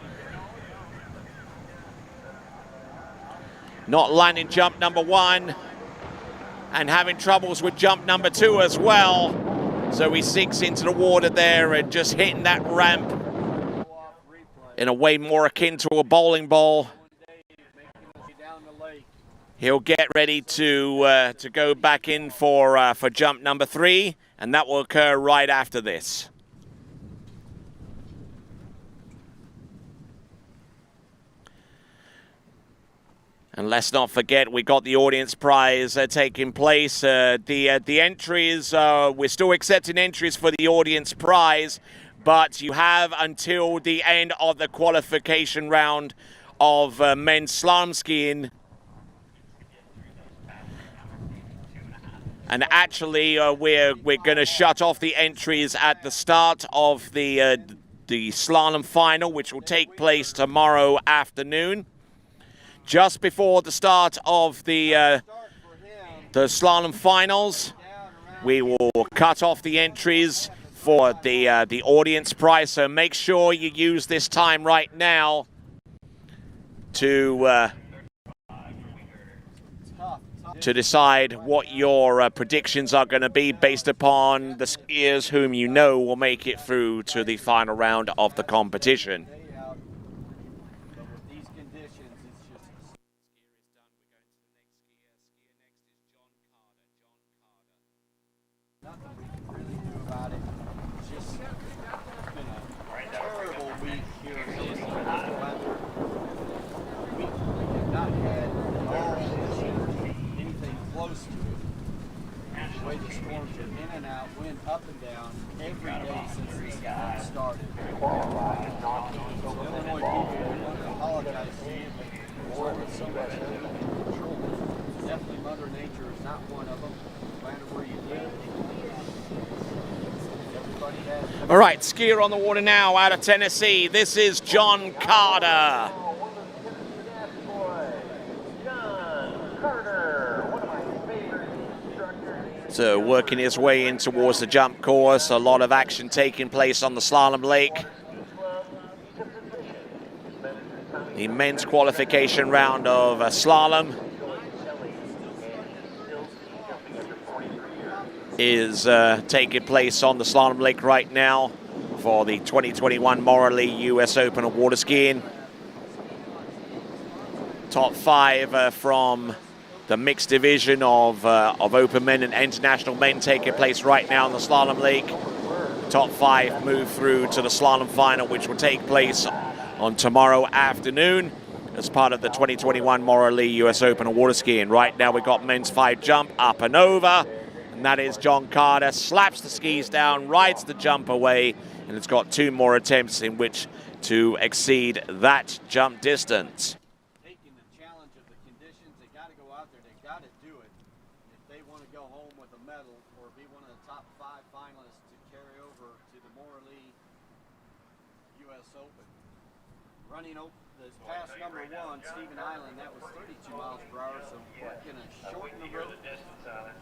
Not landing jump number 1. and having troubles with jump number 2 as well. So he sinks into the water there and just hitting that ramp in a way more akin to a bowling ball. He'll get ready to go back in for jump number 3, and that will occur right after this. And let's not forget, we got the audience prize taking place. The entries, we're still accepting entries for the audience prize, but you have until the end of the qualification round of men's slalom skiing. And actually, we're going to shut off the entries at the start of the slalom final, which will take place tomorrow afternoon. Just before the start of the slalom finals, we will cut off the entries for the audience prize. So make sure you use this time right now to decide what your predictions are going to be based upon the skiers whom you know will make it through to the final round of the competition. Up and down every day since this event started. So Illinois people want to apologize to you for so much control. Definitely Mother Nature is not one of them, no matter where you live. Everybody has... All right, skier on the water now out of Tennessee. This is John Carter. So working his way in towards the jump course, a lot of action taking place on the slalom lake. The men's qualification round of slalom is taking place on the slalom lake right now for the 2021 Morley US Open of water skiing. Top 5 from the mixed division of open men and international men taking place right now on the slalom lake. Top 5 move through to the slalom final, which will take place on tomorrow afternoon as part of the 2021 Morley US Open of water skiing. Right now we've got men's 5 jump up and over, and that is John Carter. Slaps the skis down, rides the jump away, and it's got 2 more attempts in which to exceed that jump distance. Running this past number 1, Stephen Island, that was 32 miles per hour, so we're going to shorten the rope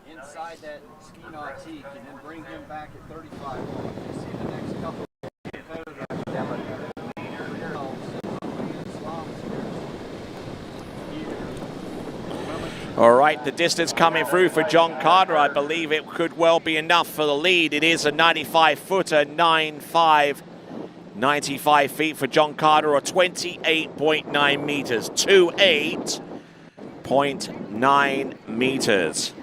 inside that ski nautique and then bring him back at 35 miles. You see the next couple of competitors. All right, the distance coming through for John Carter, I believe it could well be enough for the lead. It is a 95-footer, 9.5. 95 feet for John Carter, or 28.9 meters. 28.9 meters.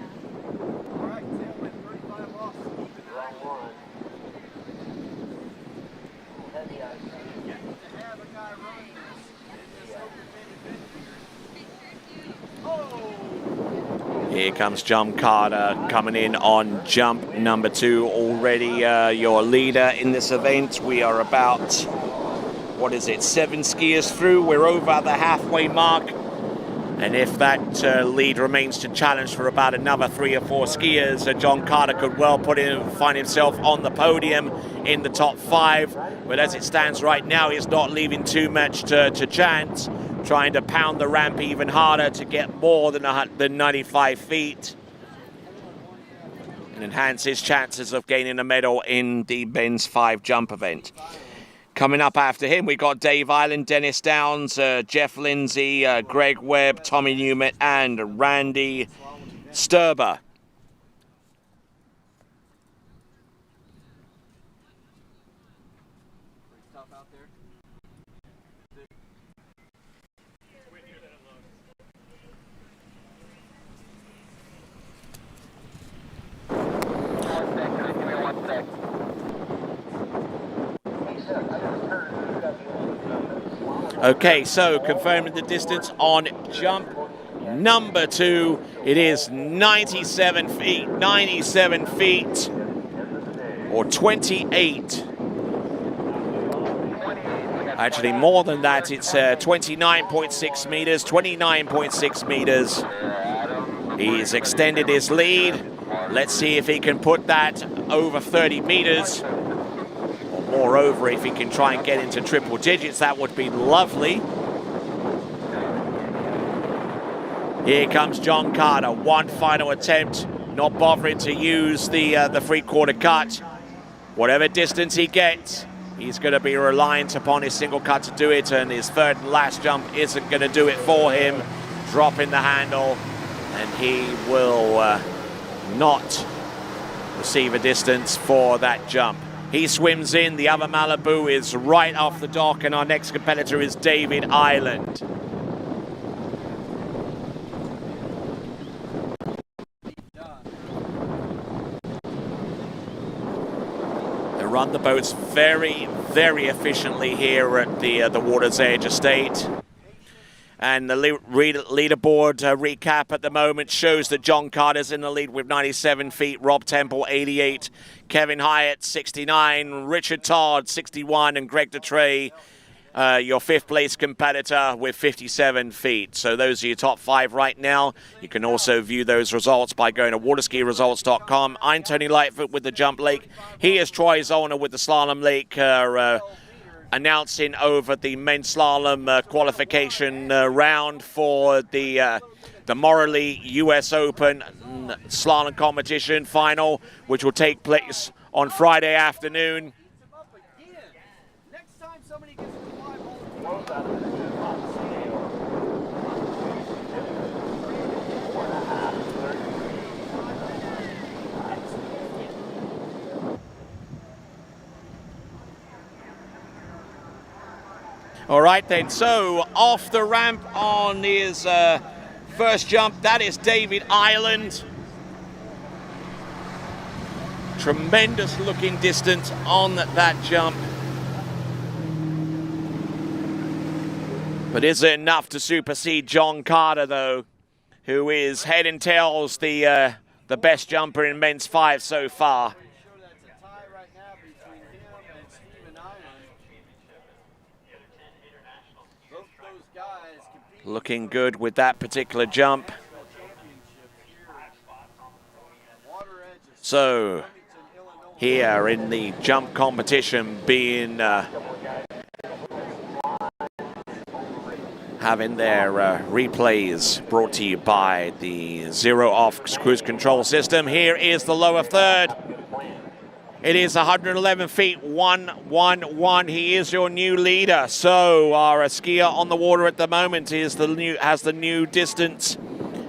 Here comes John Carter coming in on jump number 2. Already your leader in this event. We are about, 7 skiers through. We're over the halfway mark. And if that lead remains to challenge for about another 3 or 4 skiers, John Carter could well find himself on the podium in the top 5. But as it stands right now, he's not leaving too much to chance, trying to pound the ramp even harder to get more than 95 feet and enhance his chances of gaining a medal in the men's 5 jump event. Coming up after him, we got Dave Island, Dennis Downs, Jeff Lindsay, Greg Webb, Tommy Newman, and Randy Sturber. Okay, so confirming the distance on jump number 2. It is 97 feet, or 28. Actually, more than that, it's 29.6 meters, 29.6 meters. He's extended his lead. Let's see if he can put that over 30 meters. Moreover, if he can try and get into triple digits, that would be lovely. Here comes John Carter, one final attempt, not bothering to use the 3/4 cut. Whatever distance he gets, he's going to be reliant upon his single cut to do it, and his third and last jump isn't going to do it for him. Dropping the handle, and he will not receive a distance for that jump. He swims in, the other Malibu is right off the dock, and our next competitor is David Island. They run the boats very, very efficiently here at the Water's Edge Estate. And the leaderboard recap at the moment shows that John Carter's in the lead with 97 feet, Rob Temple 88, Kevin Hyatt 69, Richard Todd 61, and Greg Detrey, your 5th place competitor, with 57 feet. So those are your top 5 right now. You can also view those results by going to waterskiresults.com. I'm Tony Lightfoot with the Jump Lake. He is Troy Zollner with the Slalom Lake, announcing over the men's slalom qualification round for the Morley US Open slalom competition final, which will take place on Friday afternoon. All right then, so off the ramp on his first jump, that is David Island. Tremendous looking distance on that jump. But is it enough to supersede John Carter though, who is head and tails the best jumper in men's 5 so far? Looking good with that particular jump. So here in the jump competition, being having their replays brought to you by the Zero Off cruise control system. Here is the lower third. It is 111 feet, 111. He is your new leader. So our skier on the water at the moment has the new distance,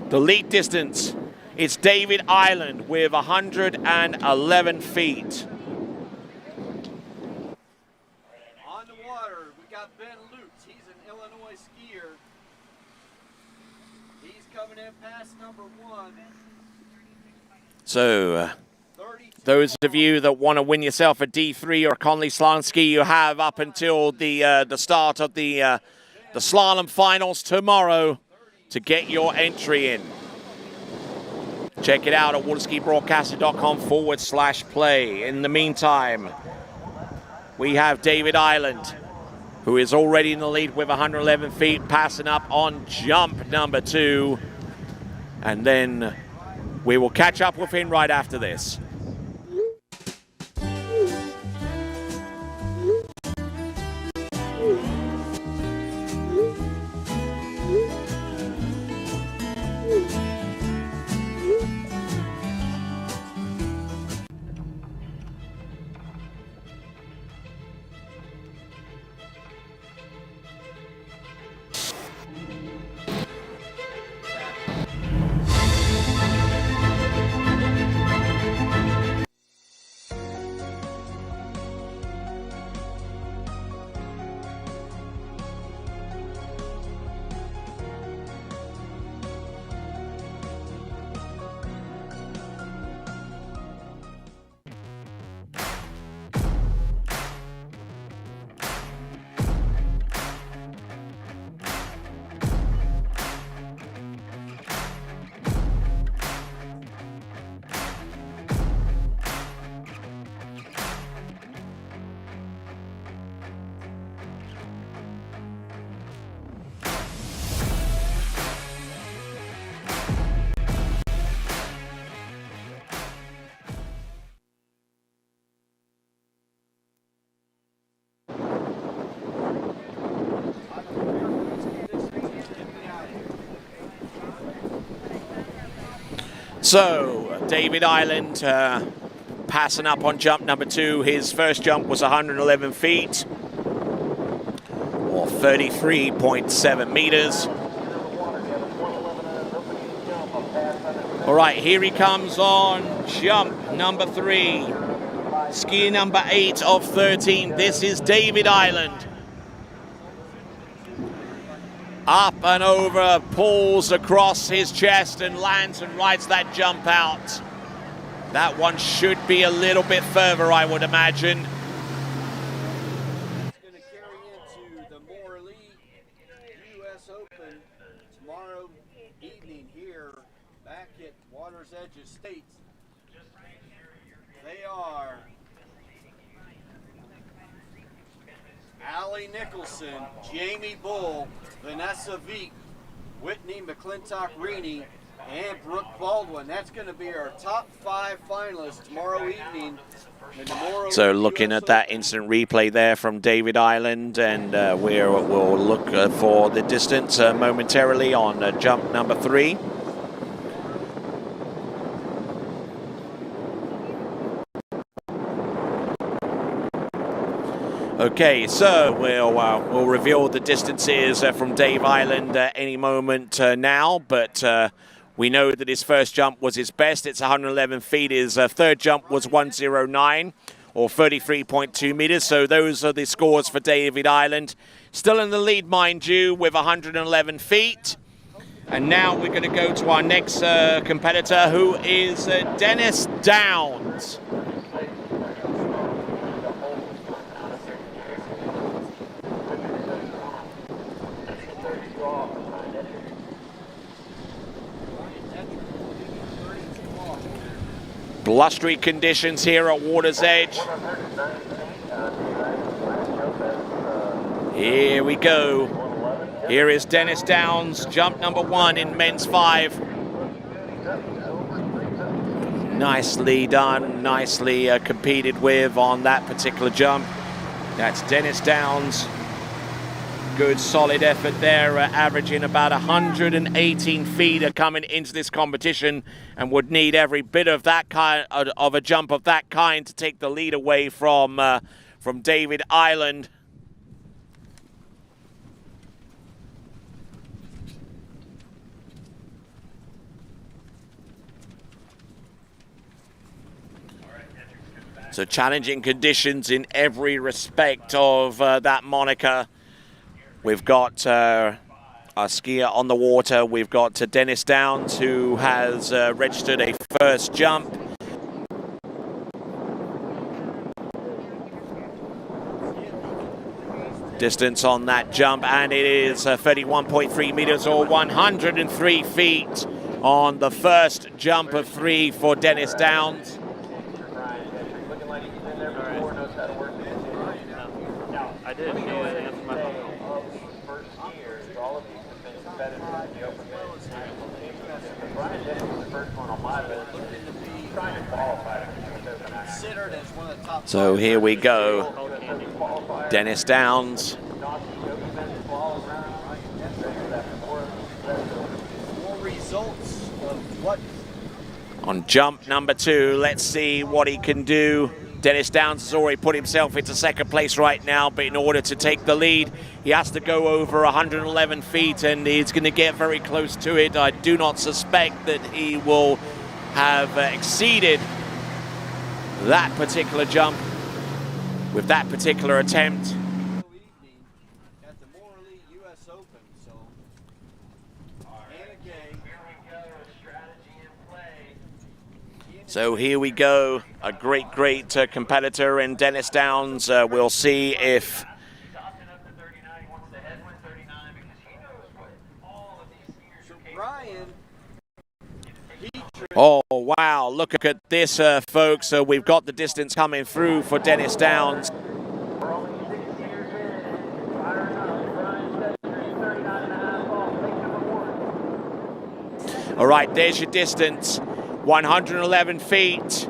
the lead distance. It's David Island with 111 feet. On the water, we got Ben Lutz. He's an Illinois skier. He's coming in past number 1. So those of you that want to win yourself a D3 or a Conley slalom ski, you have up until the start of the slalom finals tomorrow to get your entry in. Check it out at waterskibroadcaster.com/play. In the meantime, we have David Island, who is already in the lead with 111 feet, passing up on jump number 2. And then we will catch up with him right after this. So, David Island passing up on jump number 2. His first jump was 111 feet, or 33.7 meters. All right, here he comes on jump number 3. Skier number 8 of 13. This is David Island. Up and over, pulls across his chest and lands and rides that jump out. That one should be a little bit further, I would imagine. It's going to carry into the Morley U.S. Open tomorrow evening here back at Water's Edge Estates. They are Allie Nicholson, Jamie Bull, Vanessa Veek, Whitney McClintock-Reaney, and Brooke Baldwin. That's going to be our top 5 finalists tomorrow evening. So looking at that instant replay there from David Island, and we'll look for the distance momentarily on jump number 3. Okay, so we'll reveal the distances from Dave Island any moment now, but we know that his first jump was his best. It's 111 feet. His third jump was 109, or 33.2 meters. So those are the scores for David Island. Still in the lead, mind you, with 111 feet. And now we're going to go to our next competitor, who is Dennis Downs. Blustery conditions here at Water's Edge. Here we go. Here is Dennis Downs, jump number 1 in men's 5. Nicely done, nicely competed with on that particular jump. That's Dennis Downs. Good solid effort there, averaging about 118 feet coming into this competition, and would need every bit of that kind of a jump of that kind to take the lead away from David Island. So challenging conditions in every respect of that moniker. We've got a skier on the water. We've got Dennis Downs, who has registered a first jump. Distance on that jump, and it is 31.3 meters, or 103 feet on the first jump of 3 for Dennis Downs. I did. So here we go. Dennis Downs. On jump number 2, let's see what he can do. Dennis Downs has already put himself into second place right now, but in order to take the lead, he has to go over 111 feet, and he's going to get very close to it. I do not suspect that he will have exceeded that particular jump with that particular attempt. So here we go, a great competitor in Dennis Downs. We'll see if... Oh, wow, look at this, folks. We've got the distance coming through for Dennis Downs. All right, there's your distance. 111 feet,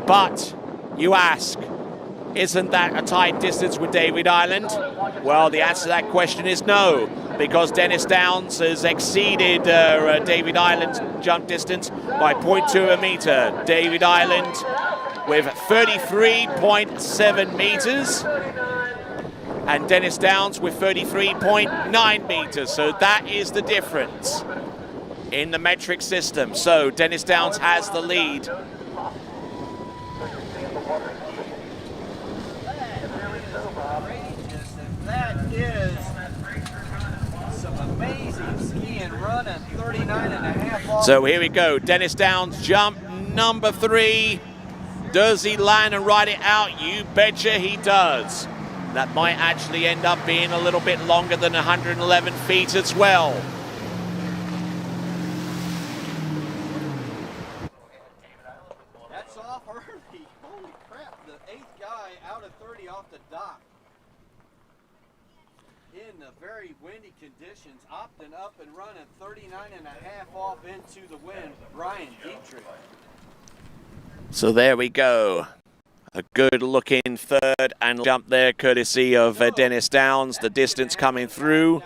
but you ask, Isn't that a tight distance with David Island? Well, the answer to that question is no, because Dennis Downs has exceeded David Island's jump distance by 0.2 a meter. David Island with 33.7 meters, and Dennis Downs with 33.9 meters. So that is the difference in the metric system. So Dennis Downs has the lead. That is some amazing skiing, running 39.5 off. So here we go, Dennis Downs jump number 3. Does he land and ride it out? You betcha he does. That might actually end up being a little bit longer than 111 feet as well. That's off early. Holy crap, the 8th guy out of 30 off the dock. In the very windy conditions, opting up and running 39.5 off into the wind, Brian Dietrich. So there we go. A good looking third and jump there, courtesy of Dennis Downs. The distance coming through.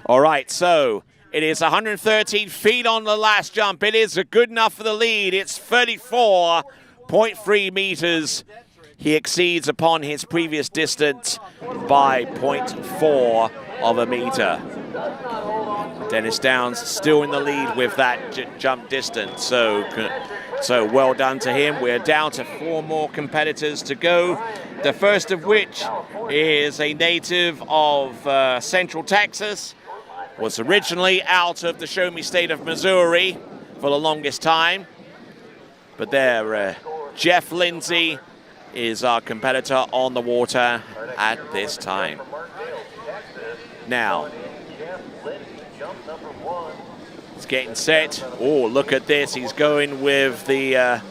All right, so it is 113 feet on the last jump. It is good enough for the lead. It's 34.3 meters. He exceeds upon his previous distance by 0.4 of a meter. Dennis Downs still in the lead with that jump distance. So well done to him. We're down to 4 more competitors to go. The first of which is a native of Central Texas. Was originally out of the Show Me State of Missouri for the longest time. But there, Jeff Lindsay is our competitor on the water at this time. Now, he's getting set. Oh, look at this. He's going with the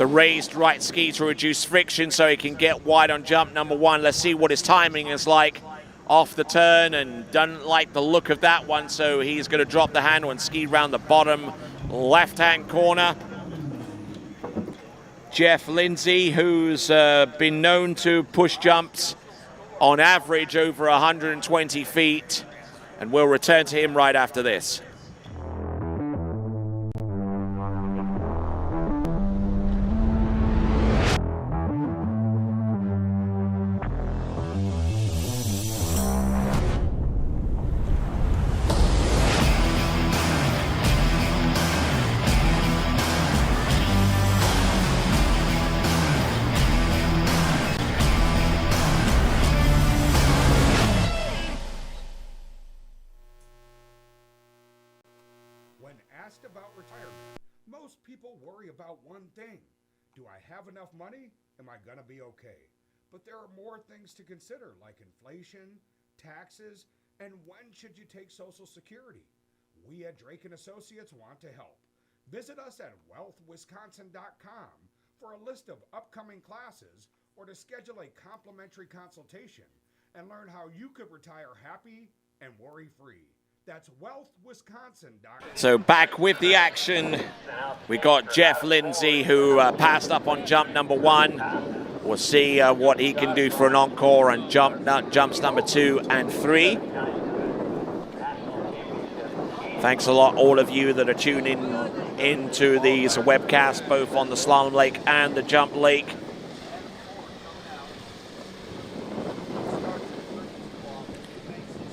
raised right ski to reduce friction so he can get wide on jump number 1. Let's see what his timing is like off the turn, and doesn't like the look of that one, so he's going to drop the handle and ski round the bottom left-hand corner. Jeff Lindsay, who's been known to push jumps on average over 120 feet, and we'll return to him right after this. Have enough money? Am I gonna be okay? But there are more things to consider, like inflation, taxes, and when should you take Social Security? We at Drake & Associates want to help. Visit us at wealthwisconsin.com for a list of upcoming classes or to schedule a complimentary consultation and learn how you could retire happy and worry-free. That's wealthwisconsin.com. So back with the action, we got Jeff Lindsay, who passed up on jump number 1. We'll see what he can do for an encore on jumps number 2 and 3. Thanks a lot, all of you that are tuning into these webcasts, both on the Slalom Lake and the Jump Lake.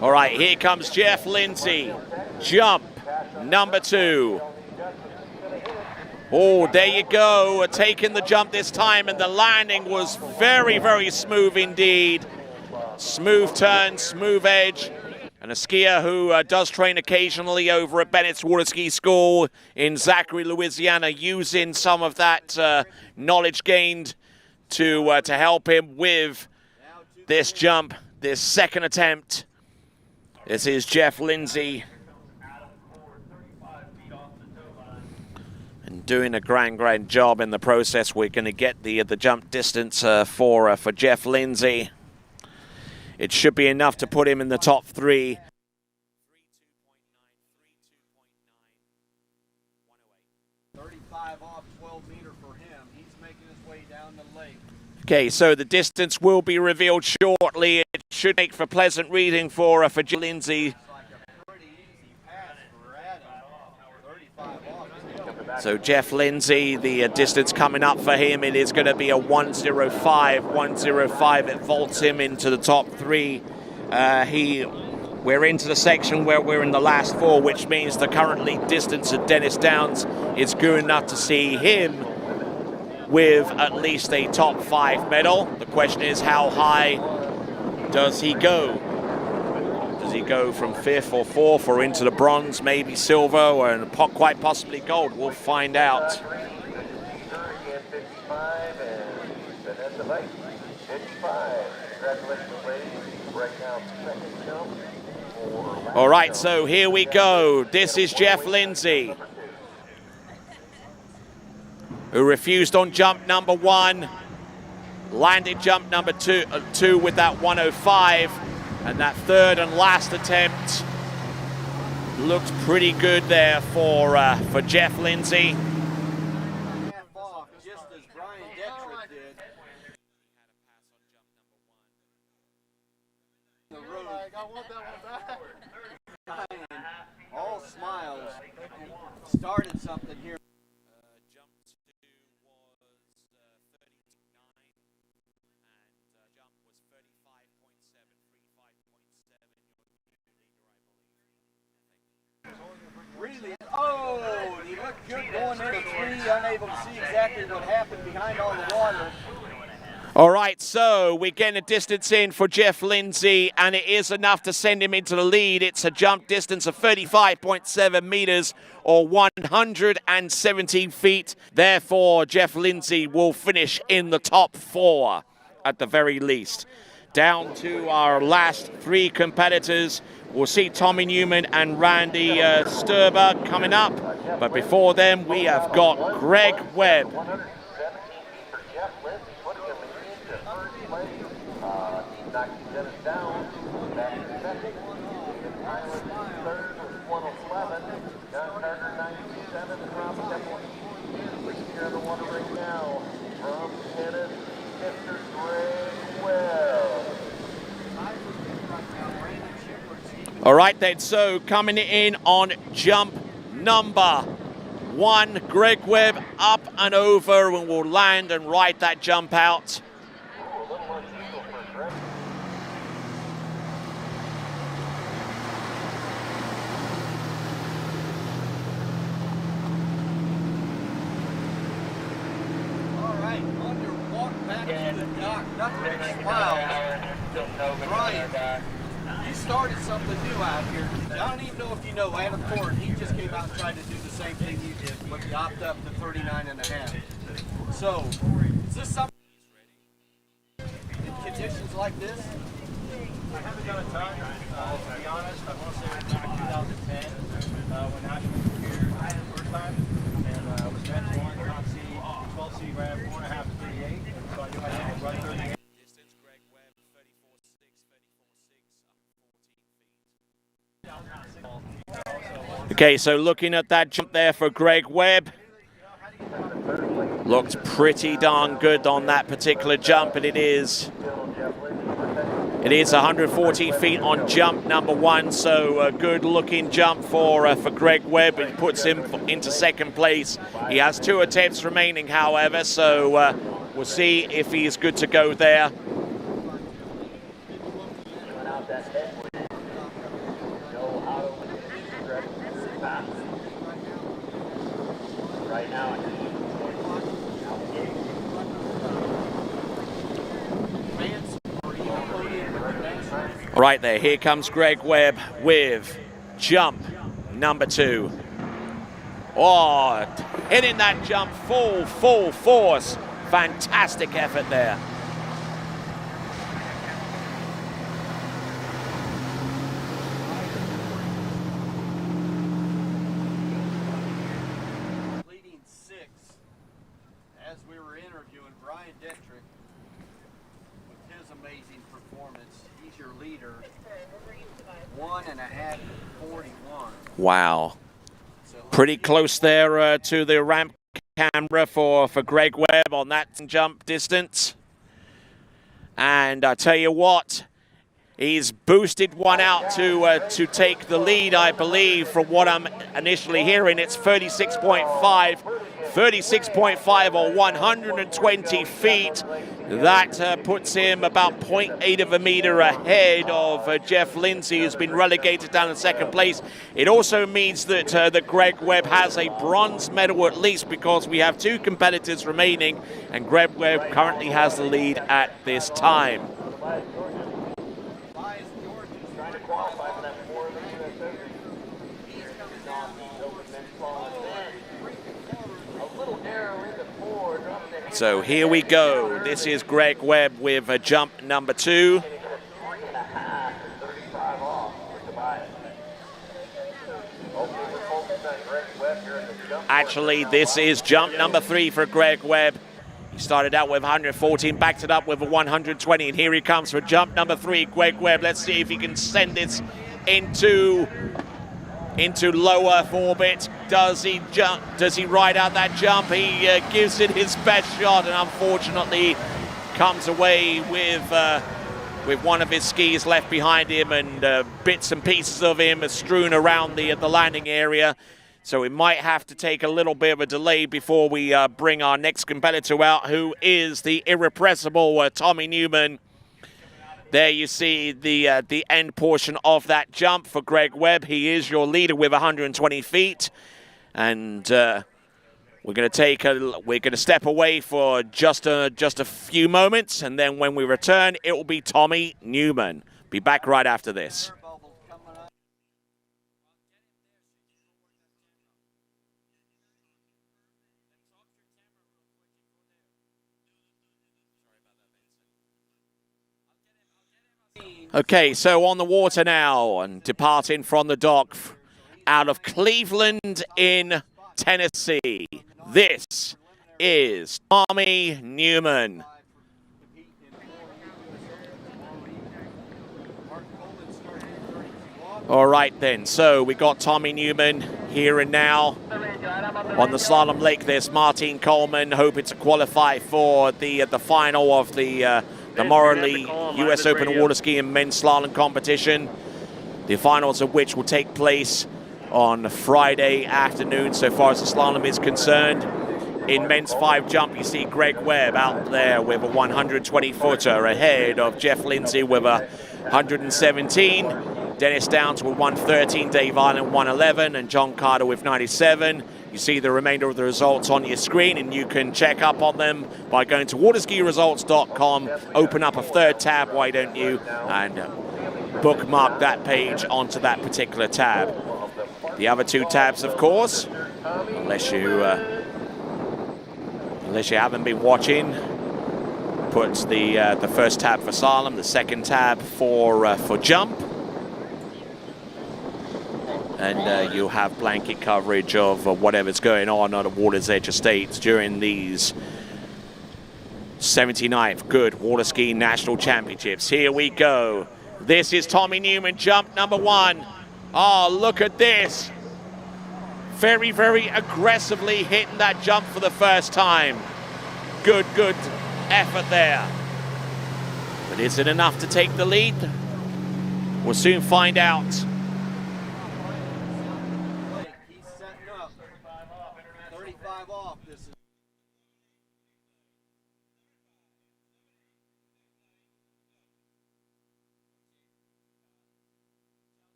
All right, here comes Jeff Lindsay. Jump number 2. Oh, there you go. Taking the jump this time, and the landing was very, very smooth indeed. Smooth turn, smooth edge. And a skier who does train occasionally over at Bennett's Waterski School in Zachary, Louisiana, using some of that knowledge gained to help him with this jump, this second attempt. This is Jeff Lindsay, and doing a grand job in the process. We're going to get the jump distance for Jeff Lindsay. It should be enough to put him in the top 3. halfway down the lake. Okay, so the distance will be revealed shortly. It should make for pleasant reading for Jeff Lindsay. So Jeff Lindsay, the distance coming up for him, it is going to be a 1:05. 1:05. It vaults him into the top three. We're into the section where we're in the last four, which means the currently distance of Dennis Downs is good enough to see him with at least a top 5 medal. The question is, how high does he go? Does he go from 5th or 4th or into the bronze, maybe silver, or quite possibly gold? We'll find out. All right, so here we go. This is Jeff Lindsay, who refused on jump number 1, landed jump number 2 with that 1:05, and that third and last attempt looked pretty good there for Jeff Lindsay. Just as Brian Detrick did. The road. I want that one back. All smiles. Started something here. Really? Oh, he looked good going into 3, unable to see exactly what happened behind all the water. All right, so we're getting a distance in for Jeff Lindsay, and it is enough to send him into the lead. It's a jump distance of 35.7 meters, or 117 feet. Therefore, Jeff Lindsay will finish in the top 4 at the very least. Down to our last 3 competitors. We'll see Tommy Newman and Randy Sturber coming up. But before them, we have got Greg Webb. All right then, so coming in on jump number 1, Greg Webb up and over, and will land and ride that jump out. All right, on your walk back to the dock, nothing but smiles. Brian, you started something new out here. I don't even know if you know Adam Ford. He just came out and tried to do the same thing you did, but he opted up to 39.5. So, is this something in conditions like this? I haven't done a ton. To be honest, I want to say back in 2010 when Ashton was here the first time, and I was men's 1, top seed, 12 seed, ran 4.5 to 38. So I knew I had to run 38. Okay, so looking at that jump there for Greg Webb. Looked pretty darn good on that particular jump, and it is 114 feet on jump number 1, so a good looking jump for Greg Webb. It puts him into second place. He has 2 attempts remaining, however, so we'll see if he is good to go there. Right there, here comes Greg Webb with jump number 2. Oh, hitting that jump full force. Fantastic effort there. Leading 6, as we were interviewing Brian Detrick with his amazing performance. He's your leader. 1.5 41. Wow. Pretty close there to the ramp camera for Greg Webb on that jump distance. And I tell you what, he's boosted one out to take the lead, I believe, from what I'm initially hearing. It's 36.5 or 120 feet. That puts him about 0.8 of a meter ahead of Jeff Lindsay, who's been relegated down in second place. It also means that Greg Webb has a bronze medal at least, because we have 2 competitors remaining, and Greg Webb currently has the lead at this time. So here we go. This is Greg Webb with jump number 2. Actually, this is jump number 3 for Greg Webb. He started out with 114, backed it up with a 120, and here he comes for jump number 3, Greg Webb. Let's see if he can send this into lower orbit. Does he jump? Does he ride out that jump? He gives it his best shot, and unfortunately comes away with one of his skis left behind him, and bits and pieces of him are strewn around the landing area. So we might have to take a little bit of a delay before we bring our next competitor out, who is the irrepressible Tommy Newman. There you see the end portion of that jump for Greg Webb. He is your leader with 120 feet, and we're going to step away for just a few moments, and then when we return, it will be Tommy Newman. Be back right after this. Okay, so on the water now, and departing from the dock out of Cleveland in Tennessee, this is Tommy Newman. All right then, so we got Tommy Newman here and now. On the slalom lake, there's Martine Coleman, hoping to qualify for the final of the Morley US Open Waterski and men's slalom competition, the finals of which will take place on Friday afternoon so far as the slalom is concerned. In men's 5 jump, you see Greg Webb out there with a 120-footer ahead of Jeff Lindsay with a 117, Dennis Downs with 113, Dave Island 111, and John Carter with 97. You see the remainder of the results on your screen, and you can check up on them by going to waterskiresults.com, open up a 3rd tab, why don't you, and bookmark that page onto that particular tab. The other 2 tabs, of course, unless you haven't been watching, puts the 1st tab for slalom, the 2nd tab for jump. And you'll have blanket coverage of whatever's going on the Water's Edge Estates during these 79th Goode Waterski National Championships. Here we go. This is Tommy Newman, jump number 1. Oh, look at this. Very, very aggressively hitting that jump for the first time. Good effort there. But is it enough to take the lead? We'll soon find out.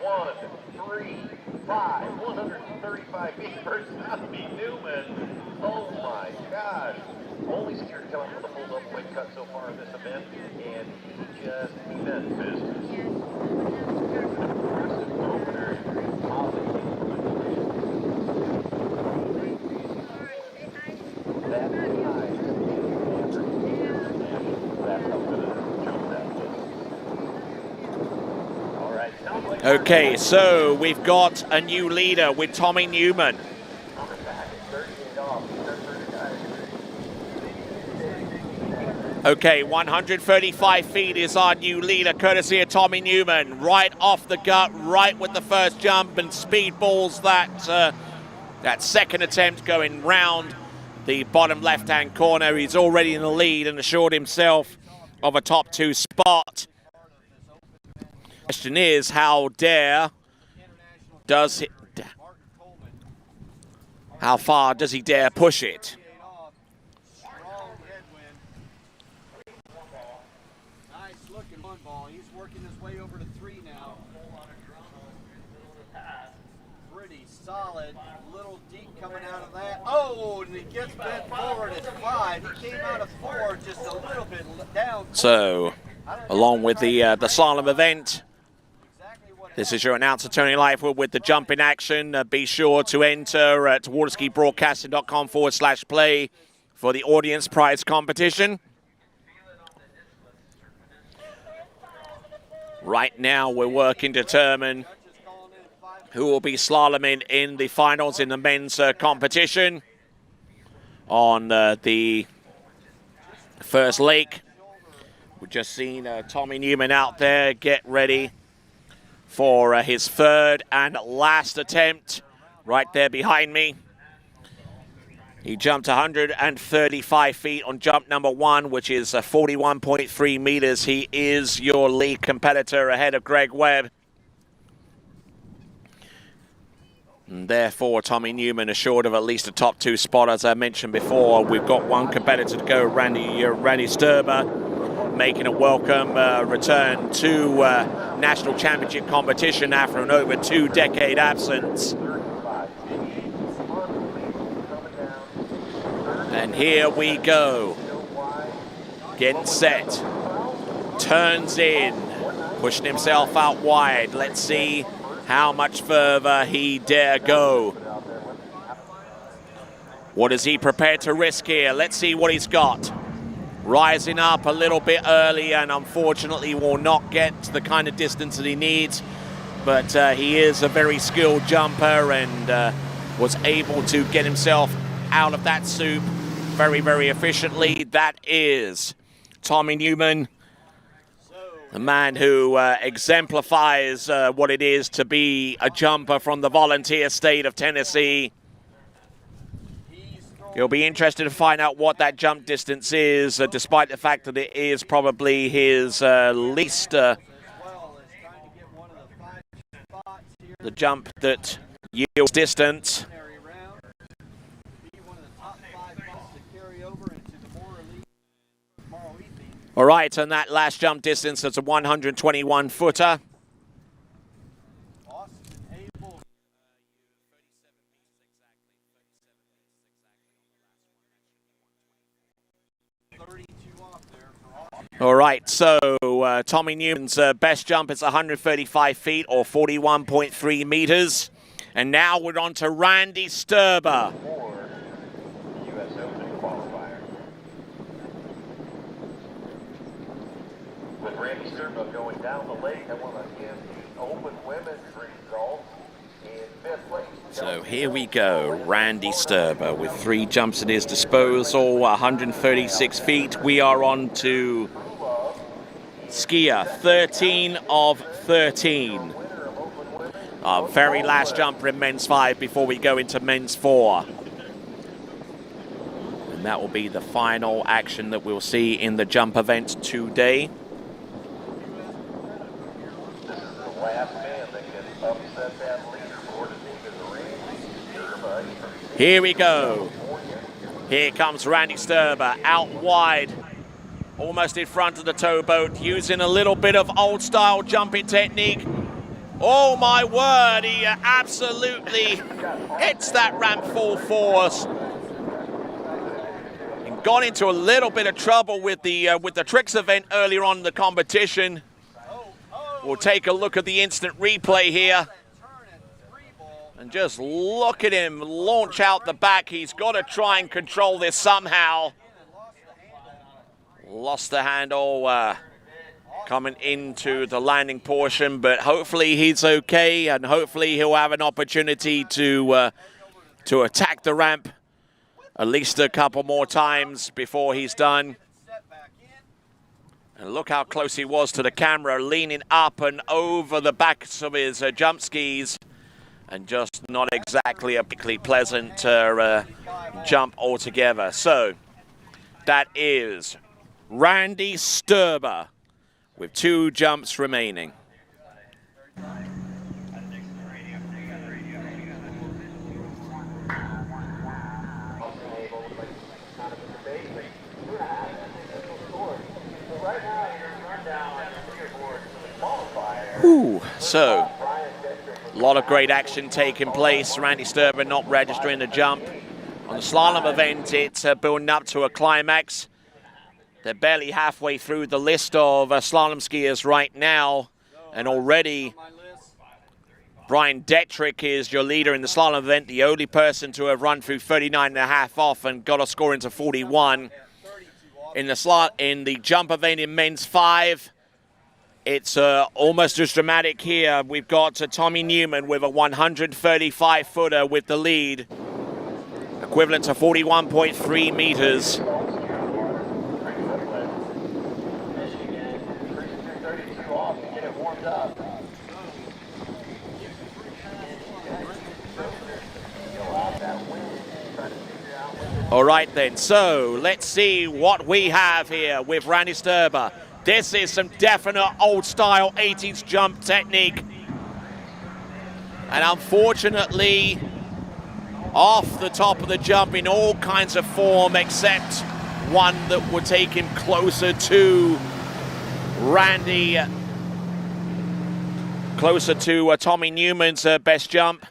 One, 3, 5, 135 feet for Tommy Newman. Oh my gosh. Only skier to come up with a full double weight cut so far in this event, and he just meant business. Impressive opener. That's nice. That's how good it is. Okay, so we've got a new leader with Tommy Newman. Okay, 135 feet is our new leader, courtesy of Tommy Newman. Right off the gut, right with the first jump, and speedballs that second attempt going round the bottom left-hand corner. He's already in the lead and assured himself of a top 2 spot. Question is, how far does he dare push it? Solid, little deep coming out of that. Oh, and he gets bent forward at 5. He came out of 4 just a little bit down. So, along with the slalom event, this is your announcer, Tony Lightfoot, with the jump in action. Be sure to enter at waterskibroadcasting.com/play for the audience prize competition. Right now, we're working to determine who will be slaloming in the finals in the men's competition on the first lake. We've just seen Tommy Newman out there get ready for his third and last attempt right there behind me. He jumped 135 feet on jump number 1, which is 41.3 meters. He is your lead competitor ahead of Greg Webb. And therefore, Tommy Newman assured of at least a top 2 spot. As I mentioned before, we've got one competitor to go, Randy Sturber, making a welcome return to national championship competition after an over 2-decade absence. And here we go. Getting set. Turns in. Pushing himself out wide. Let's see how much further he dare go. What is he prepared to risk here? Let's see what he's got. Rising up a little bit early and unfortunately will not get the kind of distance that he needs. But he is a very skilled jumper and was able to get himself out of that soup very, very efficiently. That is Tommy Newman, the man who exemplifies what it is to be a jumper from the volunteer state of Tennessee. You'll be interested to find out what that jump distance is, despite the fact that it is probably his least, the jump that yields distance. All right, and that last jump distance is a 121-footer. All right, so Tommy Newman's best jump is 135 feet or 41.3 meters. And now we're on to Randy Sturber. US Open qualifier. With Randy Sturber going down the lake, I want to give the Open women's results in 5th place. So here we go, Randy Sturber with 3 jumps at his disposal, 136 feet. We are on to skier 13 of 13. Our very last jumper in men's 5 before we go into men's 4. And that will be the final action that we'll see in the jump event today. This is the last man that can upset that leaderboard. Here we go. Here comes Randy Sturber out wide, almost in front of the towboat, using a little bit of old-style jumping technique. Oh my word, he absolutely hits that ramp full force. And got into a little bit of trouble with the tricks event earlier on in the competition. We'll take a look at the instant replay here. And just look at him launch out the back. He's got to try and control this somehow. Lost the handle coming into the landing portion, but hopefully he's okay, and hopefully he'll have an opportunity to attack the ramp at least a couple more times before he's done. And look how close he was to the camera, leaning up and over the backs of his jump skis, and just not exactly a particularly pleasant jump altogether. So that is Randy Sturber with 2 jumps remaining. Ooh, so a lot of great action taking place. Randy Sturber not registering the jump. On the slalom event, it's building up to a climax. They're barely halfway through the list of slalom skiers right now, and already Brian Detrick is your leader in the slalom event, the only person to have run through 39.5 off and got a score into 41. In the jump event in men's 5, it's almost as dramatic here. We've got Tommy Newman with a 135-footer with the lead, equivalent to 41.3 meters. All right then, so let's see what we have here with Randy Sturber. This is some definite old-style 80s jump technique. And unfortunately, off the top of the jump in all kinds of form, except one that would take him closer to Randy, closer to Tommy Newman's best jump.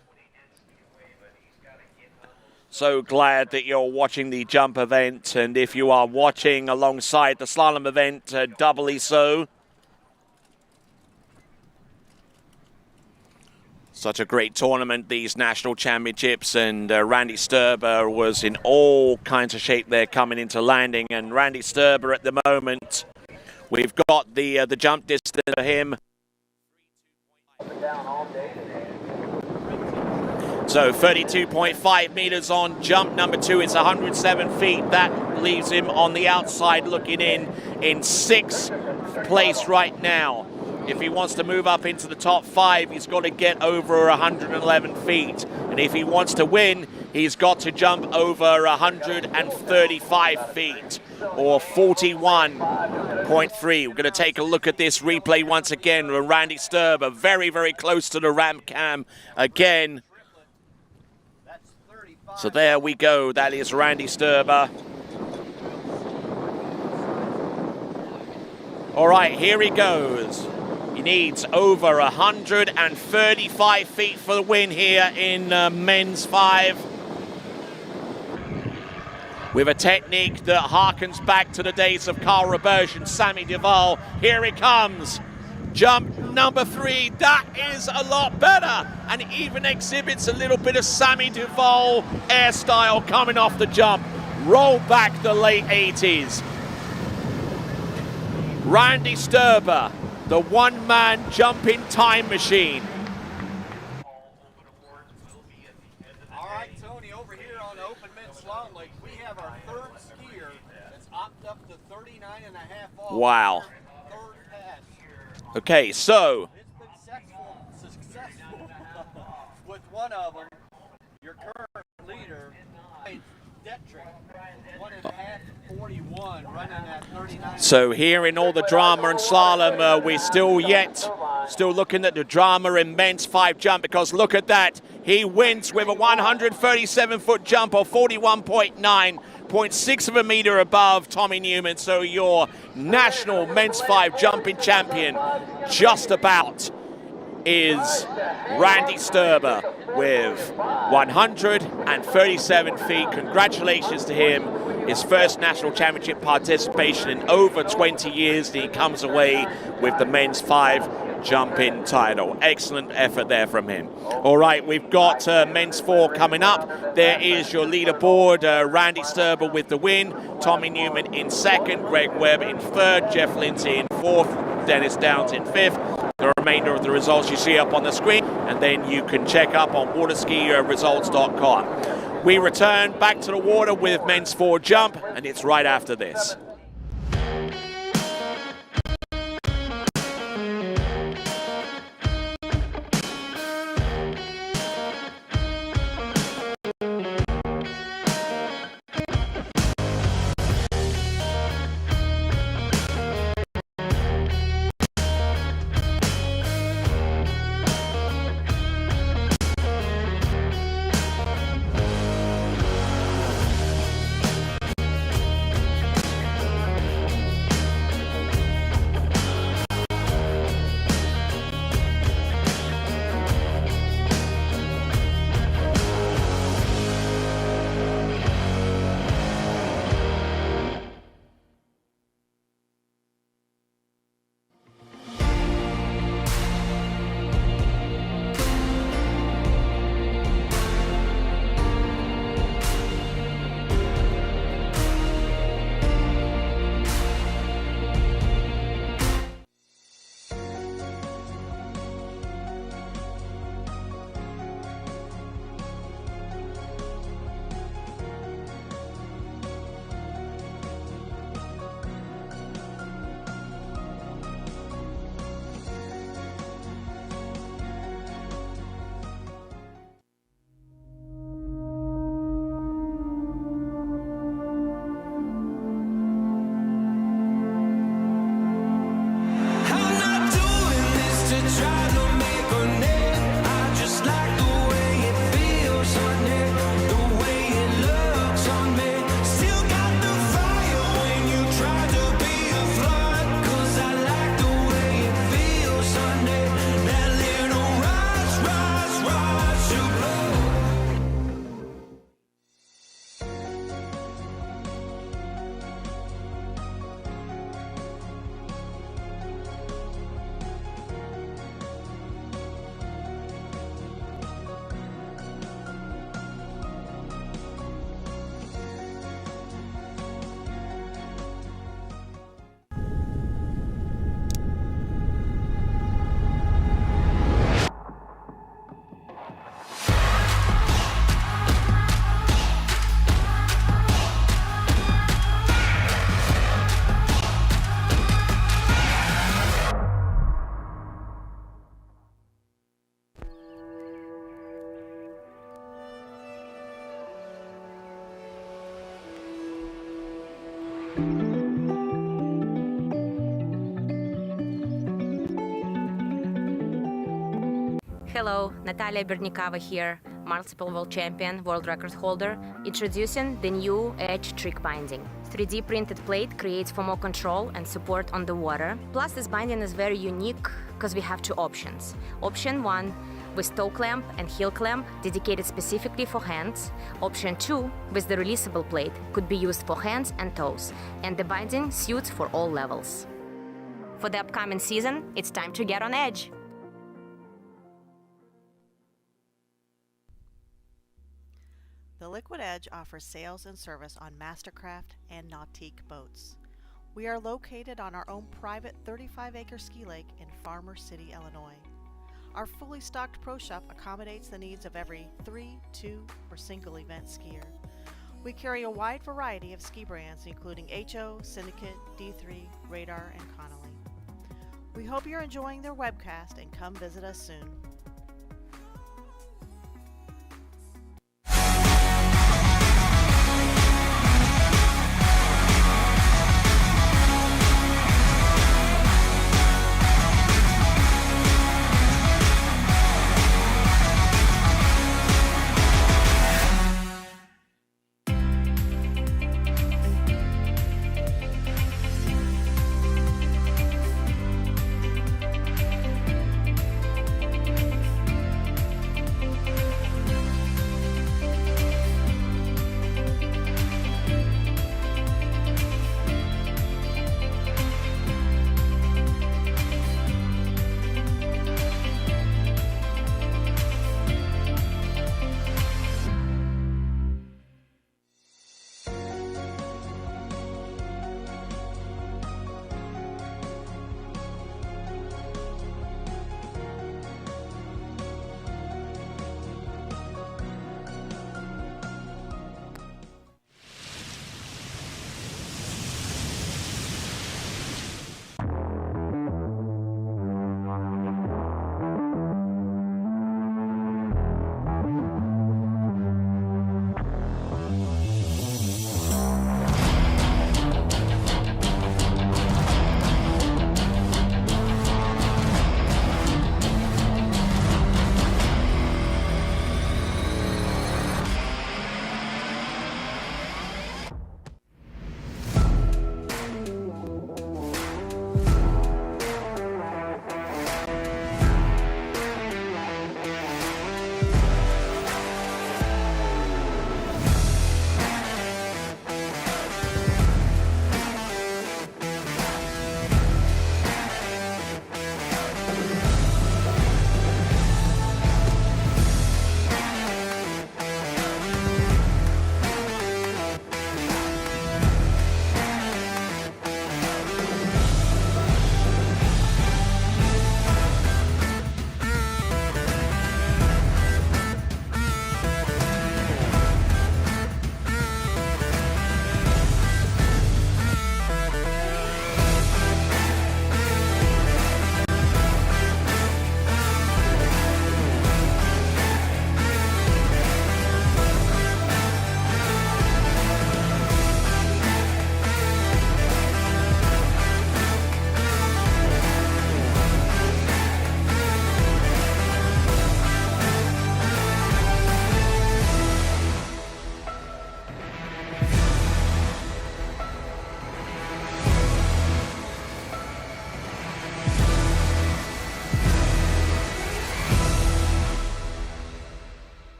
So glad that you're watching the jump event, and if you are watching alongside the slalom event, doubly so. Such a great tournament, these national championships, and Randy Sturber was in all kinds of shape there coming into landing. And Randy Sturber at the moment, we've got the jump distance for him. So 32.5 meters on jump number 2. It's 107 feet. That leaves him on the outside looking in 6th place right now. If he wants to move up into the top 5, he's got to get over 111 feet. And if he wants to win, he's got to jump over 135 feet, or 41.3. We're going to take a look at this replay once again. Randy Sturber very, very close to the ramp cam again. So there we go. That is Randy Sturber. All right, here he goes. He needs over 135 feet for the win here in men's 5. With a technique that harkens back to the days of Carl Roberge and Sammy Duval. Here he comes. Jump number 3, that is a lot better, and even exhibits a little bit of Sammy Duval air style coming off the jump. Roll back the late 80s. Randy Sturber, the one-man jumping time machine. All right, Tony, over here on the open men's slalom lake, we have our 3rd skier that's opted up to 39.5 off. Wow. Okay, so It's been successful with one of them, your current leader, Detrick, 1.5:41, running at 39. So here in all the drama and slalom, we're still looking at the drama in men's 5 jump, because look at that. He wins with a 137-foot jump, or 41.9.6 of a meter above Tommy Newman. So your national men's 5 jumping champion just about is Randy Sturber with 137 feet. Congratulations to him. His first national championship participation in over 20 years. And he comes away with the men's 5 jumping title. Excellent effort there from him. All right, we've got men's 4 coming up. There is your leaderboard. Randy Sturber with the win. Tommy Newman in 2nd. Greg Webb in 3rd. Jeff Lindsay in 4th. Dennis Downs in 5th. The remainder of the results you see up on the screen, and then you can check up on waterskiresults.com. We return back to the water with men's 4 jump, and it's right after this. Hello, Natalia Bernikava here, multiple world champion, world record holder, introducing the new edge trick binding. 3D printed plate creates for more control and support on the water. Plus, this binding is very unique because we have 2 options. Option 1 with toe clamp and heel clamp dedicated specifically for hands. Option 2 with the releasable plate could be used for hands and toes, and the binding suits for all levels. For the upcoming season, it's time to get on edge. The Liquid Edge offers sales and service on Mastercraft and Nautique boats. We are located on our own private 35-acre ski lake in Farmer City, Illinois. Our fully stocked pro shop accommodates the needs of every 3, 2, or single event skier. We carry a wide variety of ski brands including HO, Syndicate, D3, Radar, and Connolly. We hope you're enjoying their webcast and come visit us soon.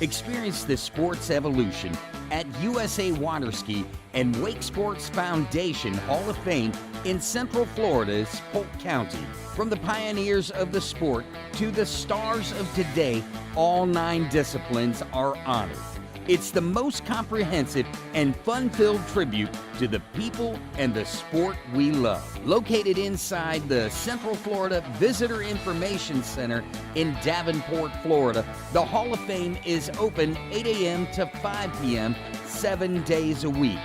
Experience the sports evolution at USA Waterski and Wake Sports Foundation Hall of Fame in Central Florida's Polk County. From the pioneers of the sport to the stars of today, all 9 disciplines are honored. It's the most comprehensive and fun-filled tribute to the people and the sport we love. Located inside the Central Florida Visitor Information Center in Davenport, Florida, the Hall of Fame is open 8 a.m. to 5 p.m. 7 days a week.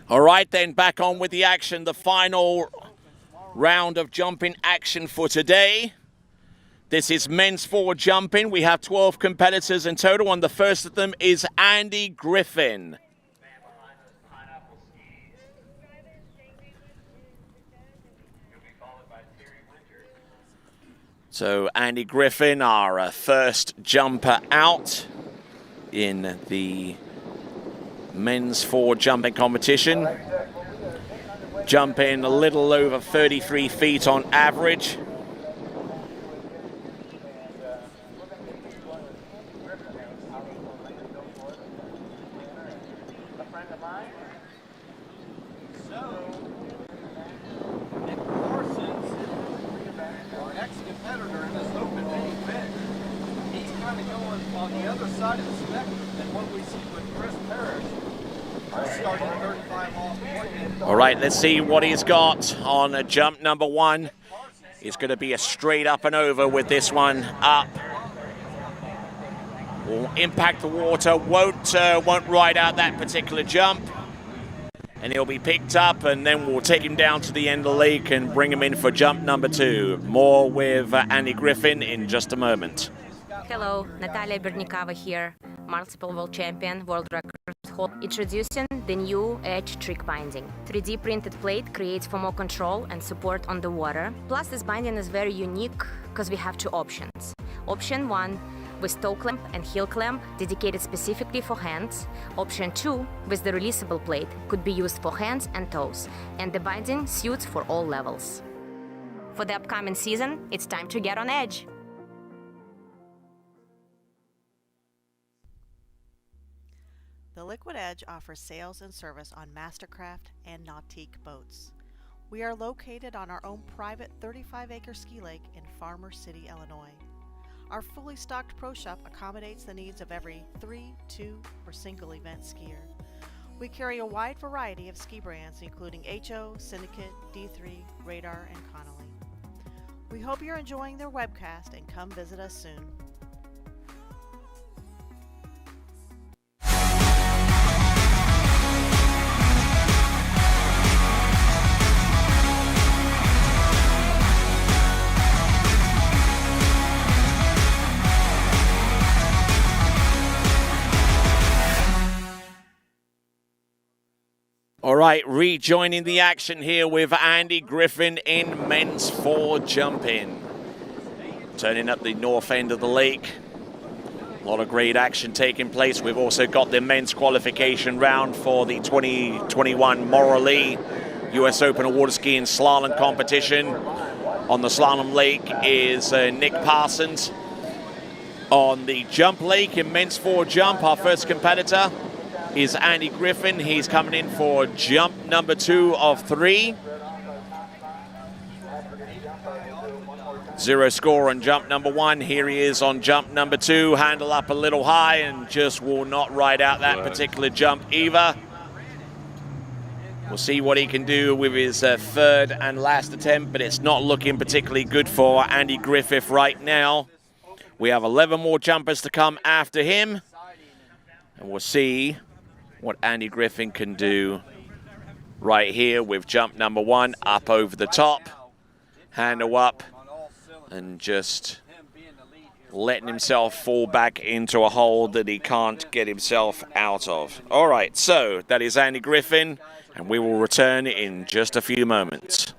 All right, then, back on with the action. The final round of jumping action for today. This is men's forward jumping. We have 12 competitors in total, and the first of them is Andy Griffin. So Andy Griffin, our first jumper out in the men's forward jumping competition. Jumping a little over 33 feet on average. All right, let's see what he's got on jump number 1. It's going to be a straight up and over with this one up. Will impact the water, won't ride out that particular jump. And he'll be picked up, and then we'll take him down to the end of the lake and bring him in for jump number 2. More with Andy Griffin in just a moment. Hello, Natalia Bernikava here, multiple world champion, world record holder. Introducing the new edge trick binding. 3D printed plate creates for more control and support on the water. Plus, this binding is very unique because we have 2 options. Option 1 with toe clamp and heel clamp dedicated specifically for hands. Option 2 with the releasable plate could be used for hands and toes, and the binding suits for all levels. For the upcoming season, it's time to get on edge. The Liquid Edge offers sales and service on Mastercraft and Nautique boats. We are located on our own private 35-acre ski lake in Farmer City, Illinois. Our fully stocked pro shop accommodates the needs of every 3, 2, or single event skier. We carry a wide variety of ski brands including HO, Syndicate, D3, Radar, and Connolly. We hope you're enjoying their webcast and come visit us soon. All right, rejoining the action here with Andy Griffin in men's forward jumping. Turning up the north end of the lake. A lot of great action taking place. We've also got the men's qualification round for the 2021 Morally US Open of Waterski and Slalom competition. On the slalom lake is Nick Parsons. On the jump lake in men's forward jump, our first competitor is Andy Griffin. He's coming in for jump number 2 of 3. 0 score on jump number 1. Here he is on jump number 2. Handle up a little high and just will not ride out that particular jump either. We'll see what he can do with his third and last attempt, but it's not looking particularly good for Andy Griffith right now. We have 11 more jumpers to come after him, and we'll see what Andy Griffin can do right here with jump number 1 up over the top, handle up, and just letting himself fall back into a hole that he can't get himself out of. All right, so that is Andy Griffin, and we will return in just a few moments.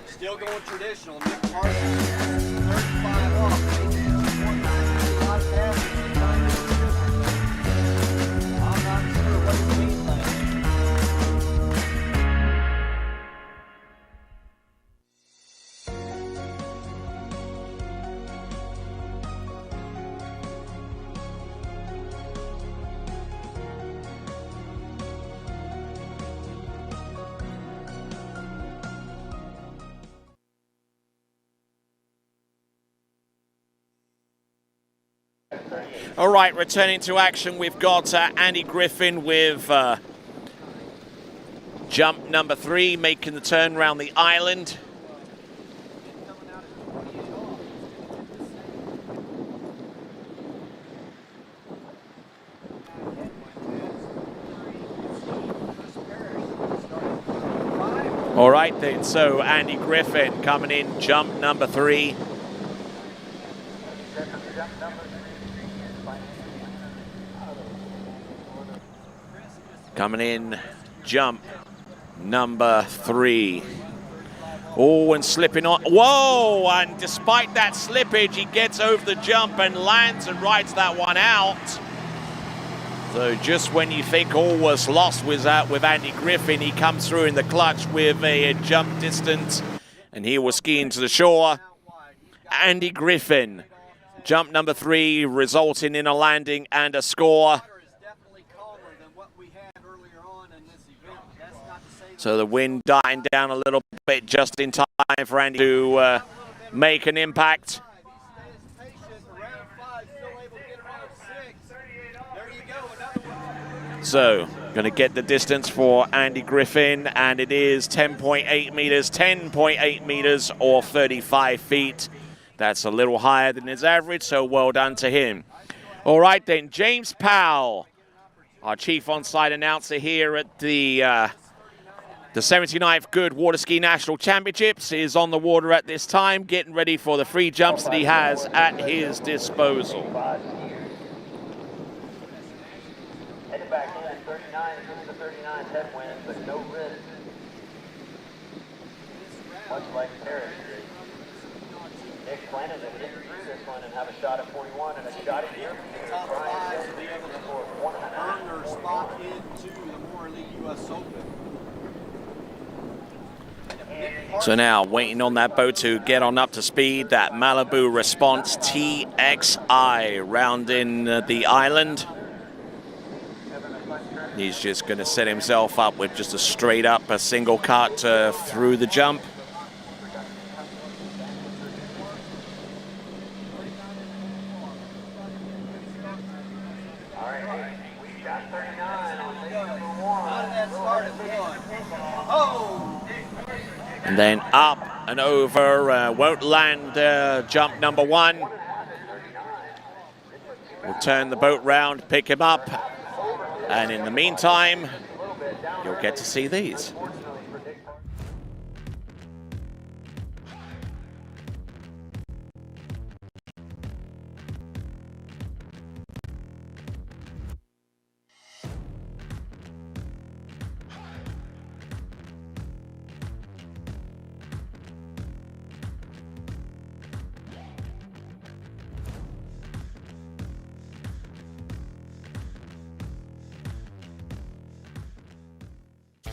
Still going traditional. Nick Parsons, 35 off. I'm not sure what it means like. All right, returning to action, we've got Andy Griffin with jump number 3, making the turn around the island. All right then, so Andy Griffin coming in, jump number 3. Coming in, jump number 3. Oh, and slipping on. Whoa, and despite that slippage, he gets over the jump and lands and rides that one out. So just when you think all was lost with Andy Griffin, he comes through in the clutch with a jump distance, and he was skiing to the shore. Andy Griffin, jump number 3, resulting in a landing and a score. So the wind dying down a little bit just in time for Andy to make an impact. So, going to get the distance for Andy Griffin, and it is 10.8 meters, 10.8 meters or 35 feet. That's a little higher than his average, so well done to him. All right then, James Powell, our chief on-site announcer here at the 79th Goode Waterski National Championships, is on the water at this time, getting ready for the free jumps that he has at his disposal. Headed back in, 39, this is the 39 headwind, but no risk. Much like Paris did. Nick planning to get through this one and have a shot at 41 and a shot at here. Top 5 to be able to earn their spot into the More Elite U.S. Open. So now, waiting on that boat to get on up to speed, that Malibu Response TXI rounding the island. He's just going to set himself up with just a straight up, a single cut through the jump. And then up and over, won't land jump number 1. We'll turn the boat round, pick him up, and in the meantime, you'll get to see these.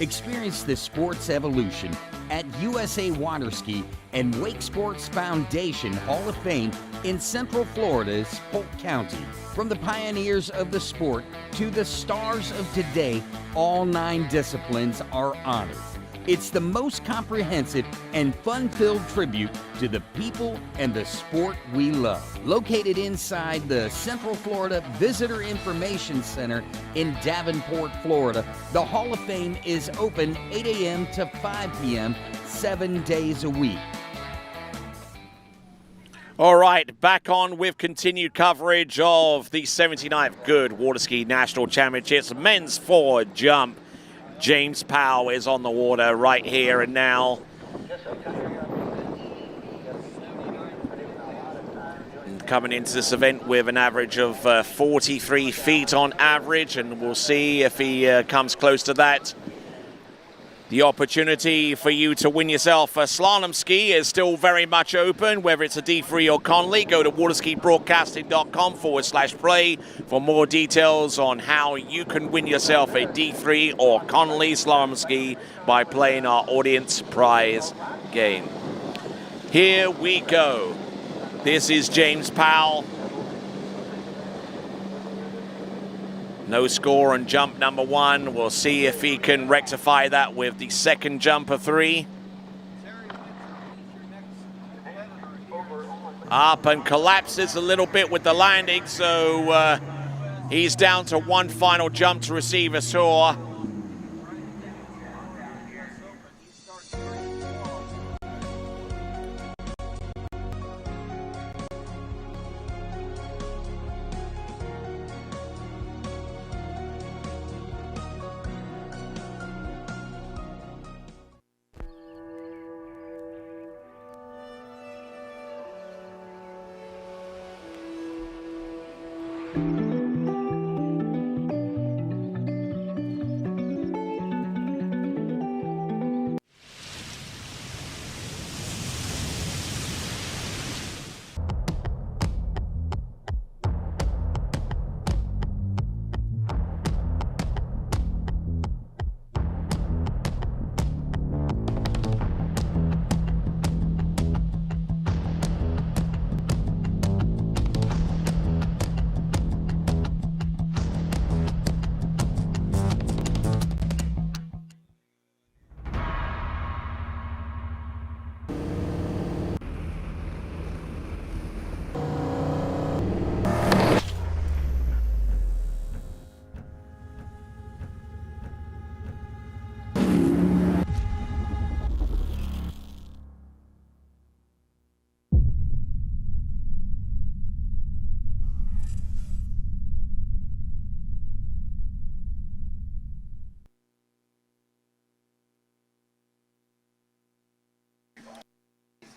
Experience the sport's evolution at USA Waterski and Wake Sports Foundation Hall of Fame in Central Florida's Polk County. From the pioneers of the sport to the stars of today, all 9 disciplines are honored. It's the most comprehensive and fun-filled tribute to the people and the sport we love. Located inside the Central Florida Visitor Information Center in Davenport, Florida, the Hall of Fame is open 8 a.m. to 5 p.m. 7 days a week. All right, back on with continued coverage of the 79th Goode Waterski National Championships men's forward jump. James Powell is on the water right here and now. Coming into this event with an average of 43 feet on average, and we'll see if he comes close to that. The opportunity for you to win yourself a slalom ski is still very much open, whether it's a D3 or Connolly. Go to waterskibroadcasting.com/play for more details on how you can win yourself a D3 or Connolly slalom ski by playing our audience prize game. Here we go. This is James Powell. No score on jump number 1. We'll see if he can rectify that with the second jump of 3. Up and collapses a little bit with the landing, so he's down to 1 final jump to receive a score.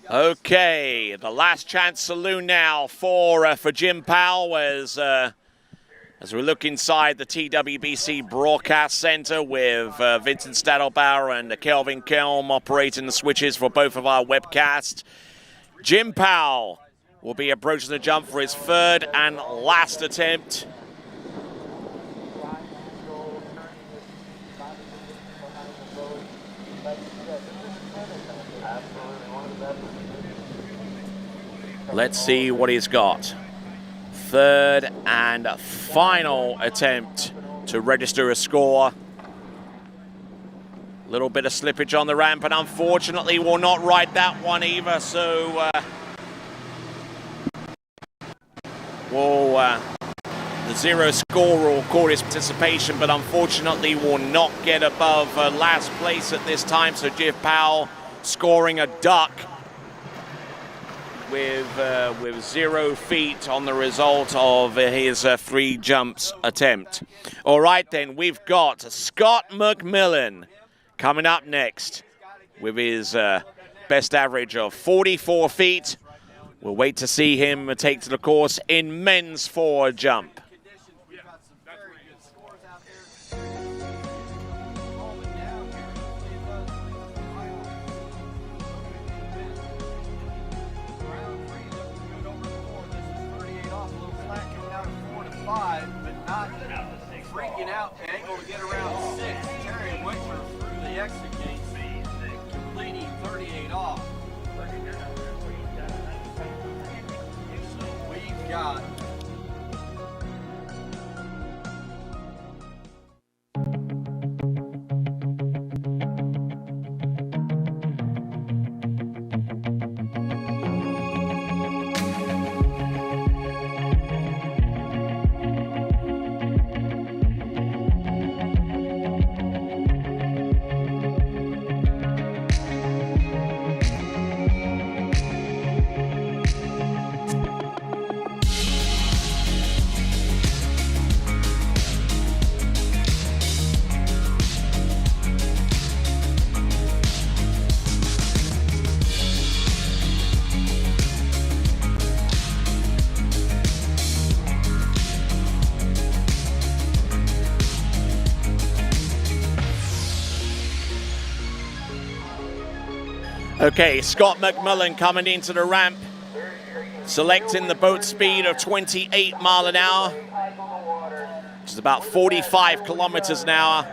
Okay, the last chance saloon now for Jim Powell as we look inside the TWBC Broadcast Center with Vincent Stadelbauer and Kelvin Kelm operating the switches for both of our webcasts. Jim Powell will be approaching the jump for his 3rd and last attempt. Let's see what he's got. 3rd and final attempt to register a score. Little bit of slippage on the ramp, and unfortunately will not ride that one either, so the 0 score will record his participation, but unfortunately will not get above last place at this time, so Jim Powell scoring a duck with 0 feet on the result of his 3 jumps attempt. All right, then, we've got Scott McMillan coming up next with his best average of 44 feet. We'll wait to see him take to the course in men's forward jump. But not freaking out and able to get around 6. Terry Winter through the exit gate, completing Okay, Scott McMillan coming into the ramp, selecting the boat speed of 28 mile an hour, which is about 45 kilometers an hour.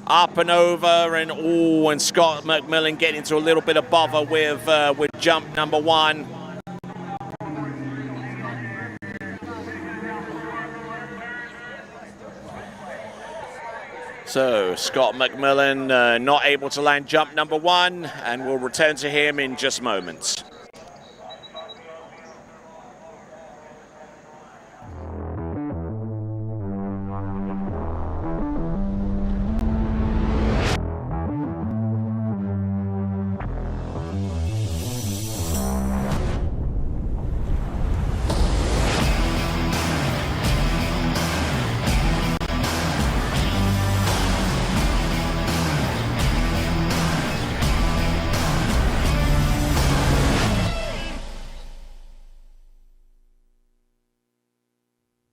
Up and over, and Scott McMillan getting into a little bit of bother with jump number 1. So Scott McMillan not able to land jump number 1, and we'll return to him in just moments.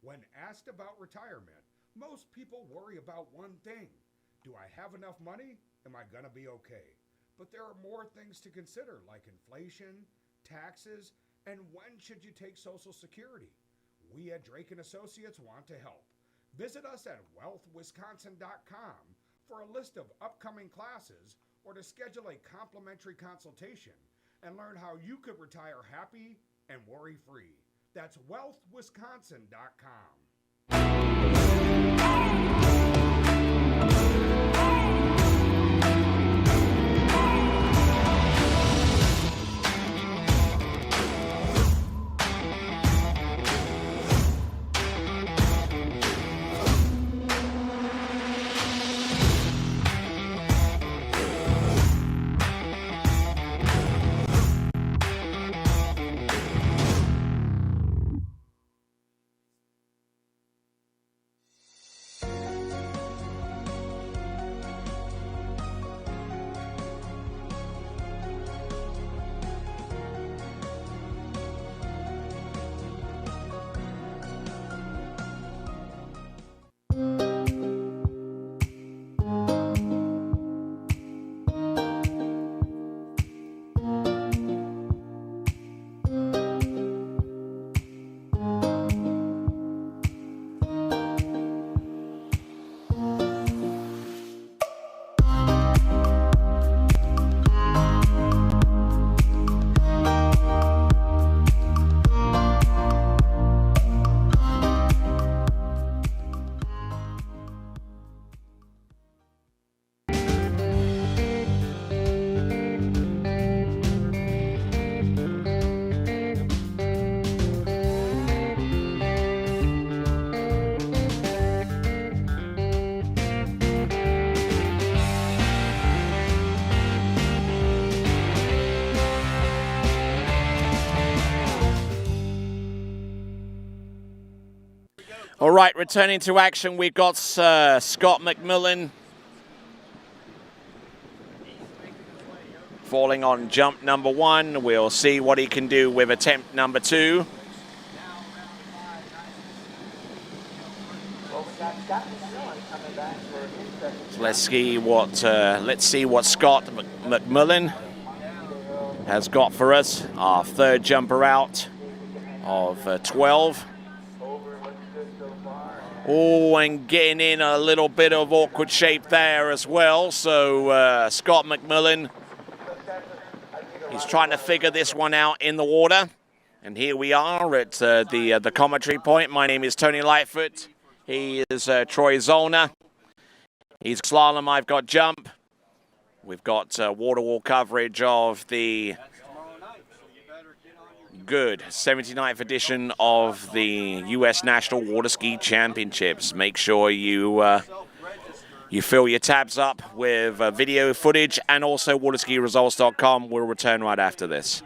When asked about retirement, most people worry about one thing. Do I have enough money? Am I going to be okay? But there are more things to consider, like inflation, taxes, and when should you take Social Security? We at Drake & Associates want to help. Visit us at wealthwisconsin.com for a list of upcoming classes or to schedule a complimentary consultation and learn how you could retire happy and worry-free. That's wealthwisconsin.com. All right, returning to action, we've got Scott McMillan falling on jump number 1. We'll see what he can do with attempt number 2. So let's see what Scott McMillan has got for us. Our third jumper out of 12. Oh, and getting in a little bit of awkward shape there as well. So Scott McMillan, he's trying to figure this one out in the water. And here we are at the commentary point. My name is Tony Lightfoot. He is Troy Zollner. He's slalom, I've got jump. We've got water wall coverage of the Goode 79th edition of the U.S. National Waterski Championships. Make sure you fill your tabs up with video footage, and also waterskiresults.com. We'll return right after this.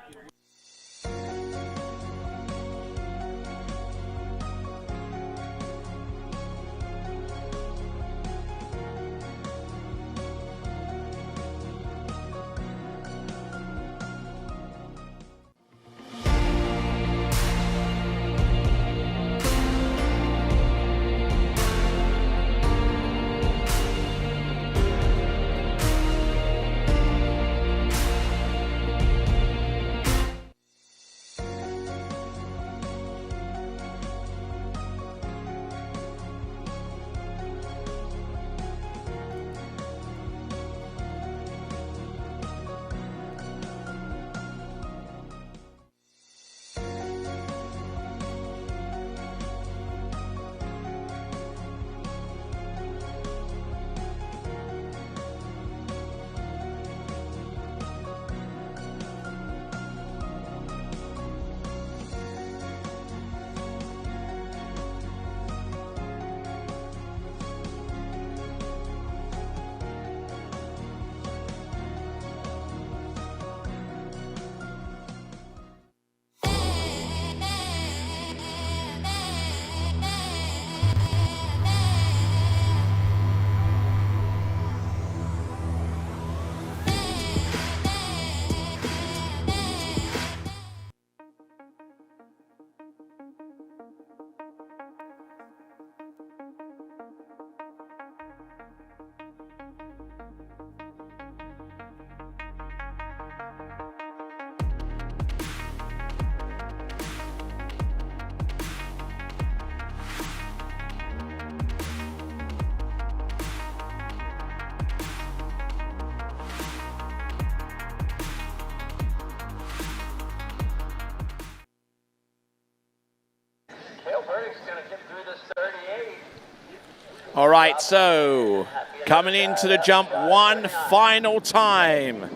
All right, so coming into the jump one final time.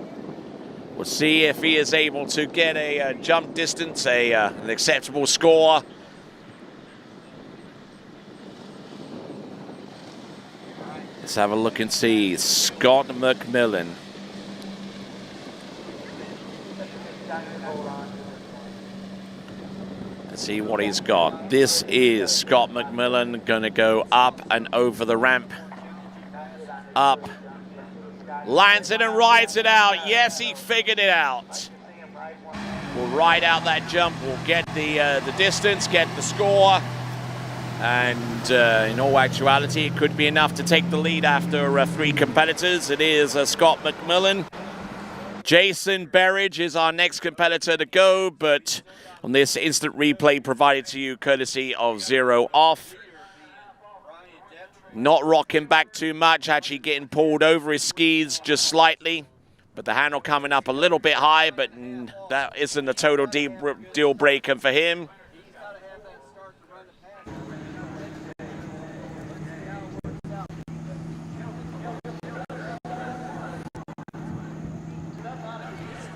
We'll see if he is able to get a jump distance, an acceptable score. Let's have a look and see. Scott McMillan. Let's see what he's got. This is Scott McMillan, going to go up and over the ramp. Up. Lands it and rides it out. Yes, he figured it out. We'll ride out that jump. We'll get the distance, get the score. And in all actuality, it could be enough to take the lead after 3 competitors. It is Scott McMillan. Jason Berridge is our next competitor to go, but on this instant replay provided to you courtesy of Zero Off. Not rocking back too much, actually getting pulled over his skis just slightly. But the handle coming up a little bit high, but that isn't a total deal breaker for him.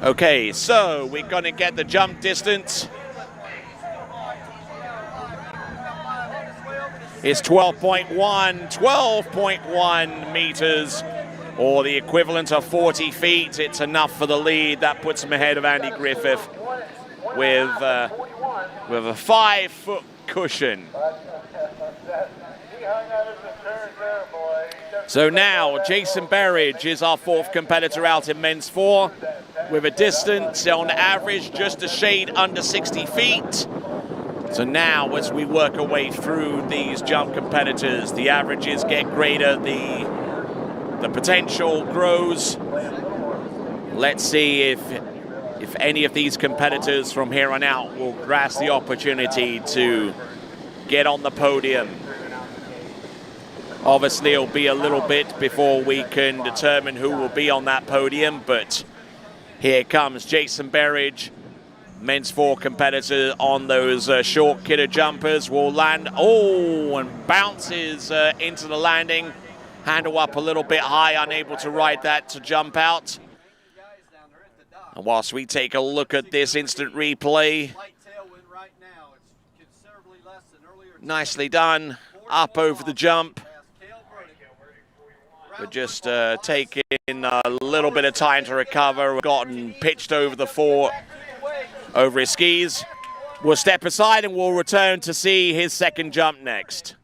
Okay, so we're going to get the jump distance. It's 12.1 meters, or the equivalent of 40 feet. It's enough for the lead. That puts him ahead of Andy Griffith with a 5-foot cushion. So now Jason Berridge is our 4th competitor out in men's 4 with a distance on average just a shade under 60 feet. So now as we work our way through these jump competitors, the averages get greater, the potential grows. Let's see if any of these competitors from here on out will grasp the opportunity to get on the podium. Obviously, it'll be a little bit before we can determine who will be on that podium, but here comes Jason Berridge, men's 4 competitor on those short kidder jumpers. Will land, and bounces into the landing. Handle up a little bit high, unable to ride that to jump out. And whilst we take a look at this instant replay, nicely done, up over the jump. But just taking a little bit of time to recover. Gotten pitched over the over his skis. We'll step aside and we'll return to see his second jump next.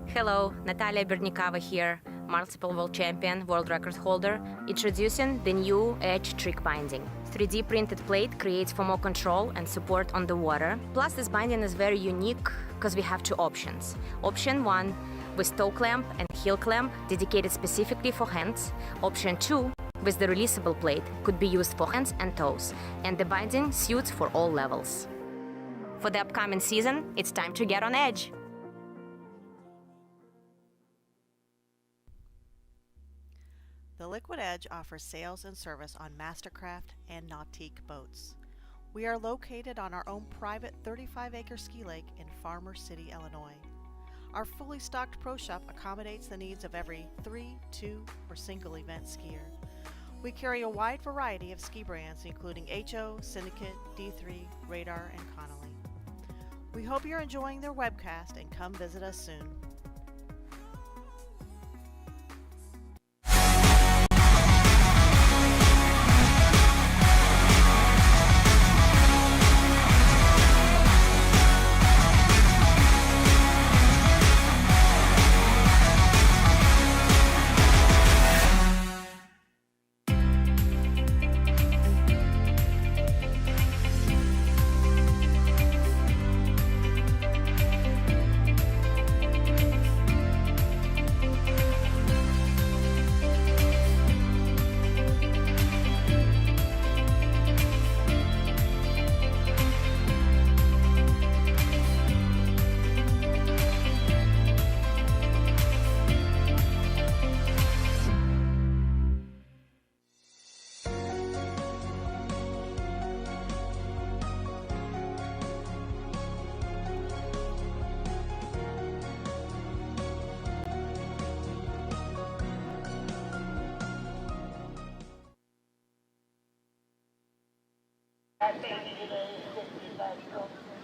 Hello, Natalia Bernikava here, multiple world champion, world record holder, introducing the new edge trick binding. 3D printed plate creates for more control and support on the water. Plus, this binding is very unique because we have 2 options. Option 1 with toe clamp and heel clamp dedicated specifically for hands. Option 2 with the releasable plate could be used for hands and toes, and the binding suits for all levels. For the upcoming season, it's time to get on edge. The Liquid Edge offers sales and service on Mastercraft and Nautique boats. We are located on our own private 35-acre ski lake in Farmer City, Illinois. Our fully stocked pro shop accommodates the needs of every 3, 2, or single event skier. We carry a wide variety of ski brands including HO, Syndicate, D3, Radar, and Connolly. We hope you're enjoying their webcast and come visit us soon.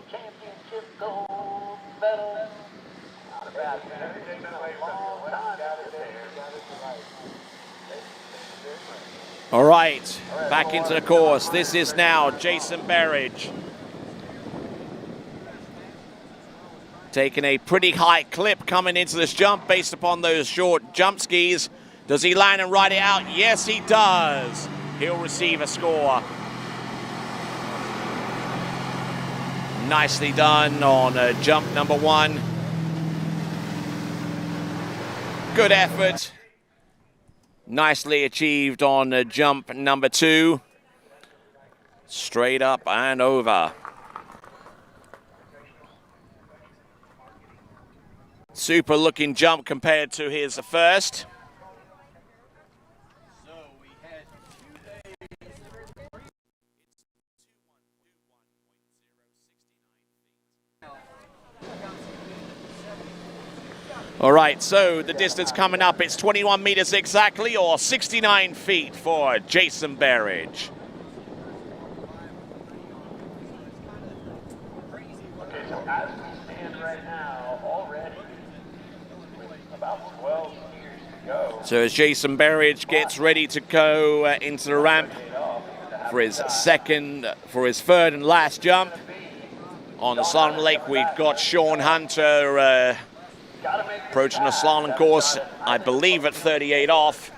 Championship gold medal. All right, back into the course. This is now Jason Berridge. Taking a pretty high clip coming into this jump based upon those short jump skis. Does he land and ride it out? Yes, he does. He'll receive a score. Nicely done on jump number 1. Good effort. Nicely achieved on jump number 2. Straight up and over. Super looking jump compared to his first. All right, so the distance coming up, it's 21 meters exactly, or 69 feet for Jason Berridge. Okay, so as we stand right now, already with about 12 years to go. So as Jason Berridge gets ready to go into the ramp for his third and last jump on the slalom lake, we've got Sean Hunter approaching the slalom course, I believe at 38 off.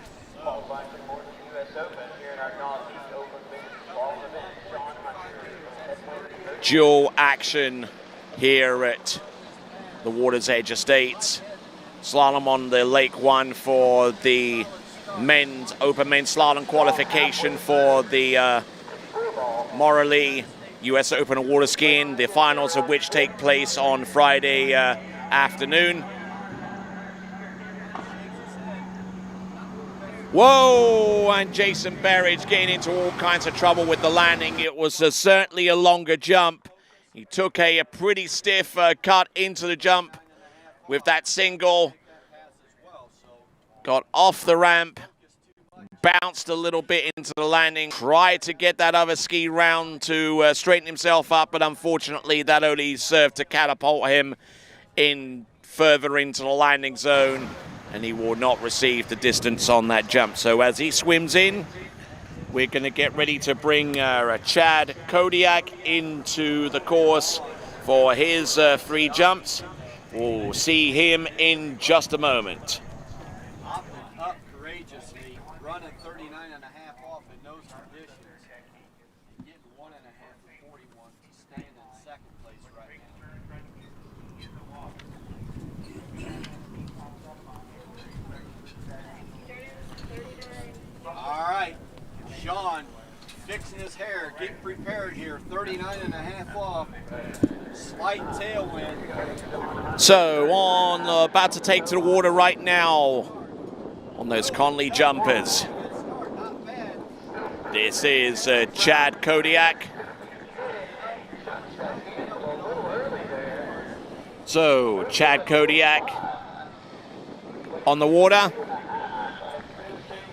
Dual action here at the Water's Edge Estates. Slalom on the Lake 1 for the open men's slalom qualification for the Morley US Open of water skiing, the finals of which take place on Friday afternoon. Whoa, and Jason Berridge getting into all kinds of trouble with the landing. It was certainly a longer jump. He took a pretty stiff cut into the jump with that single. Got off the ramp, bounced a little bit into the landing, tried to get that other ski round to straighten himself up, but unfortunately that only served to catapult him further into the landing zone, and he will not receive the distance on that jump. So as he swims in, we're going to get ready to bring Chad Kodiak into the course for his 3 jumps. We'll see him in just a moment. Opted up courageously, running 39 and a half off in those conditions. And getting 1.5 and 41 to stand in second place right now. All right, Sean, fixing his hair, getting prepared here, 39 and a half off, slight tailwind. So about to take to the water right now on those Conley jumpers. This is Chad Kodiak. So Chad Kodiak on the water.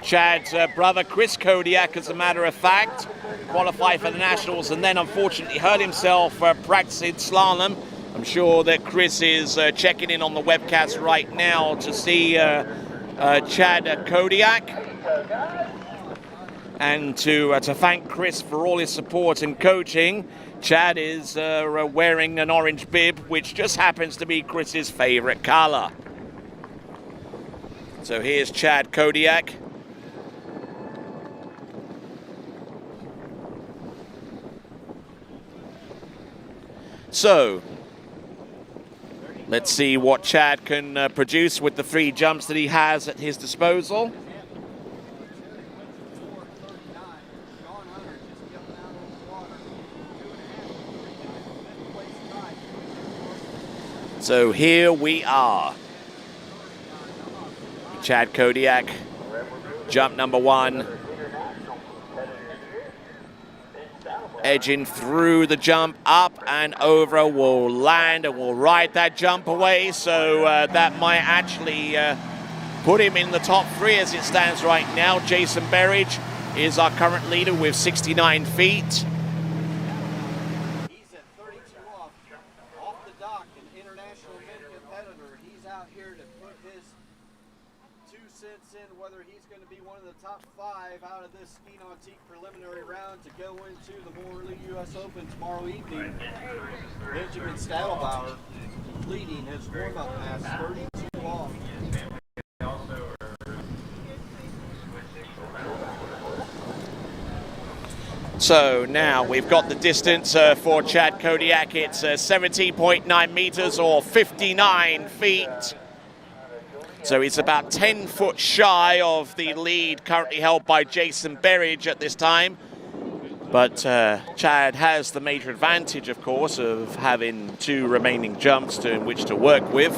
Chad's brother, Chris Kodiak, as a matter of fact, qualified for the Nationals and then unfortunately hurt himself practicing slalom. I'm sure that Chris is checking in on the webcast right now to see Chad Kodiak. And to thank Chris for all his support and coaching. Chad is wearing an orange bib, which just happens to be Chris's favorite color. So here's Chad Kodiak. So, let's see what Chad can produce with the 3 jumps that he has at his disposal. So here we are. Chad Kodiak, jump number 1. Edging through the jump, up and over, will land and will ride that jump away. So that might actually put him in the top 3 as it stands right now. Jason Berridge is our current leader with 69 feet. here to put his 2 cents in whether he's going to be one of the top 5 out of this ski nautique preliminary round to go into the Morley U.S. Open tomorrow evening. Benjamin Stadelbauer leading his warm-up pass 32 off. So now we've got the distance for Chad Kodiak. It's 17.9 meters or 59 feet. So he's about 10 foot shy of the lead currently held by Jason Berridge at this time. But Chad has the major advantage, of course, of having 2 remaining jumps in which to work with.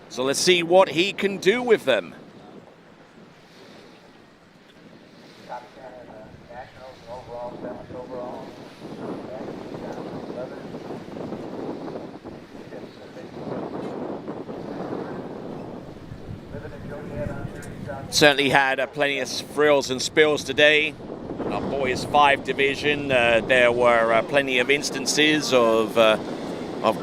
So let's see what he can do with them. Certainly had plenty of thrills and spills today. Our boys 5 division, there were plenty of instances of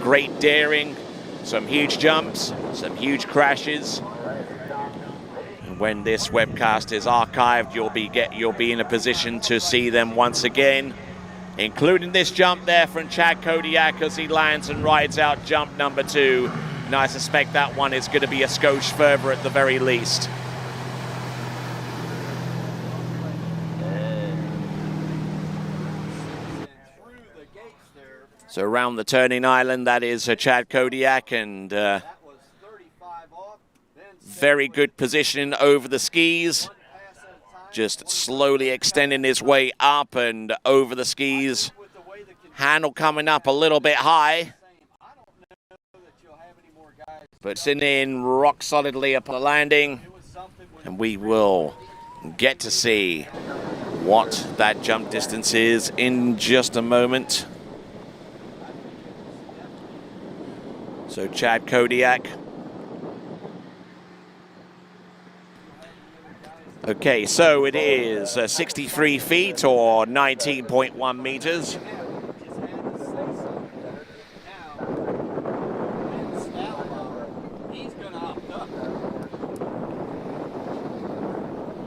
great daring, some huge jumps, some huge crashes. And when this webcast is archived, you'll be in a position to see them once again, including this jump there from Chad Kodiak as he lands and rides out jump number 2. And I suspect that one is going to be a skosh further at the very least. So around the turning island, that is Chad Kodiak, and very good positioning over the skis. Just slowly extending his way up and over the skis. Handle coming up a little bit high. But sitting in rock solidly upon the landing. And we will get to see what that jump distance is in just a moment. So Chad Kodiak. Okay, so it is 63 feet or 19.1 meters. He's going to opt up.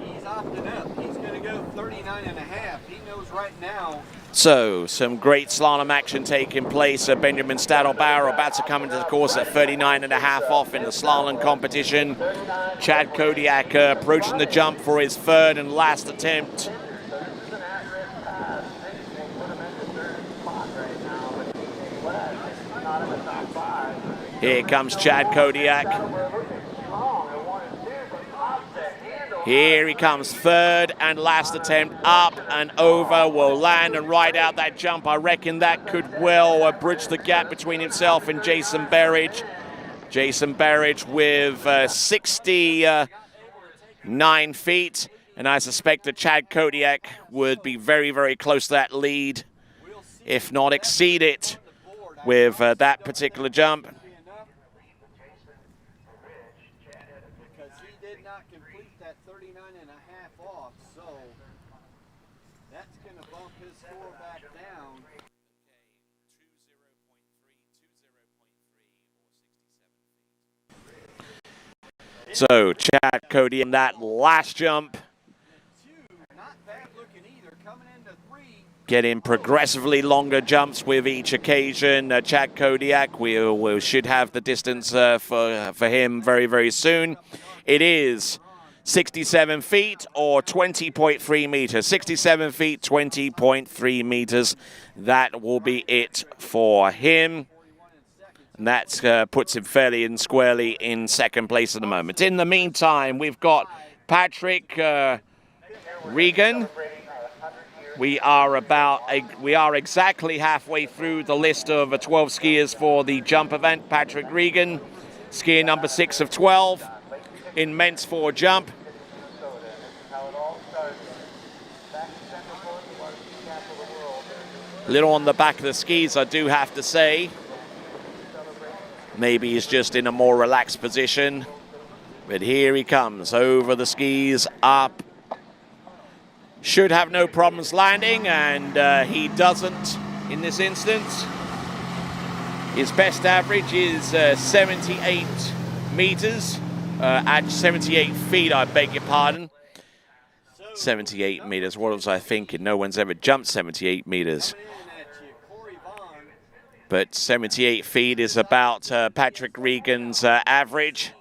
He's opting up. He's going to go 39 and a half. He knows right now. So, some great slalom action taking place. Benjamin Stadelbauer about to come into the course at 39 and a half off in the slalom competition. Chad Kodiak approaching the jump for his 3rd and last attempt. Here comes Chad Kodiak. Here he comes, 3rd and last attempt, up and over, will land and ride out that jump. I reckon that could well bridge the gap between himself and Jason Berridge. Jason Berridge with 69 feet, and I suspect that Chad Kodiak would be very, very close to that lead, if not exceed it, with that particular jump. So Chad Kodiak in that last jump, getting progressively longer jumps with each occasion. Chad Kodiak, we should have the distance for him very, very soon. It is 67 feet or 20.3 meters. 67 feet, 20.3 meters. That will be it for him. And that puts him fairly and squarely in 2nd place at the moment. In the meantime, we've got Patrick Regan. We are exactly halfway through the list of 12 skiers for the jump event. Patrick Regan, skier number 6 of 12 in men's 4 jump. A little on the back of the skis, I do have to say. Maybe he's just in a more relaxed position. But here he comes, over the skis, up. Should have no problems landing, and he doesn't in this instance. His best average is 78 meters, at 78 feet, I beg your pardon. 78 meters, what was I thinking? No one's ever jumped 78 meters. But 78 feet is about Patrick Regan's average.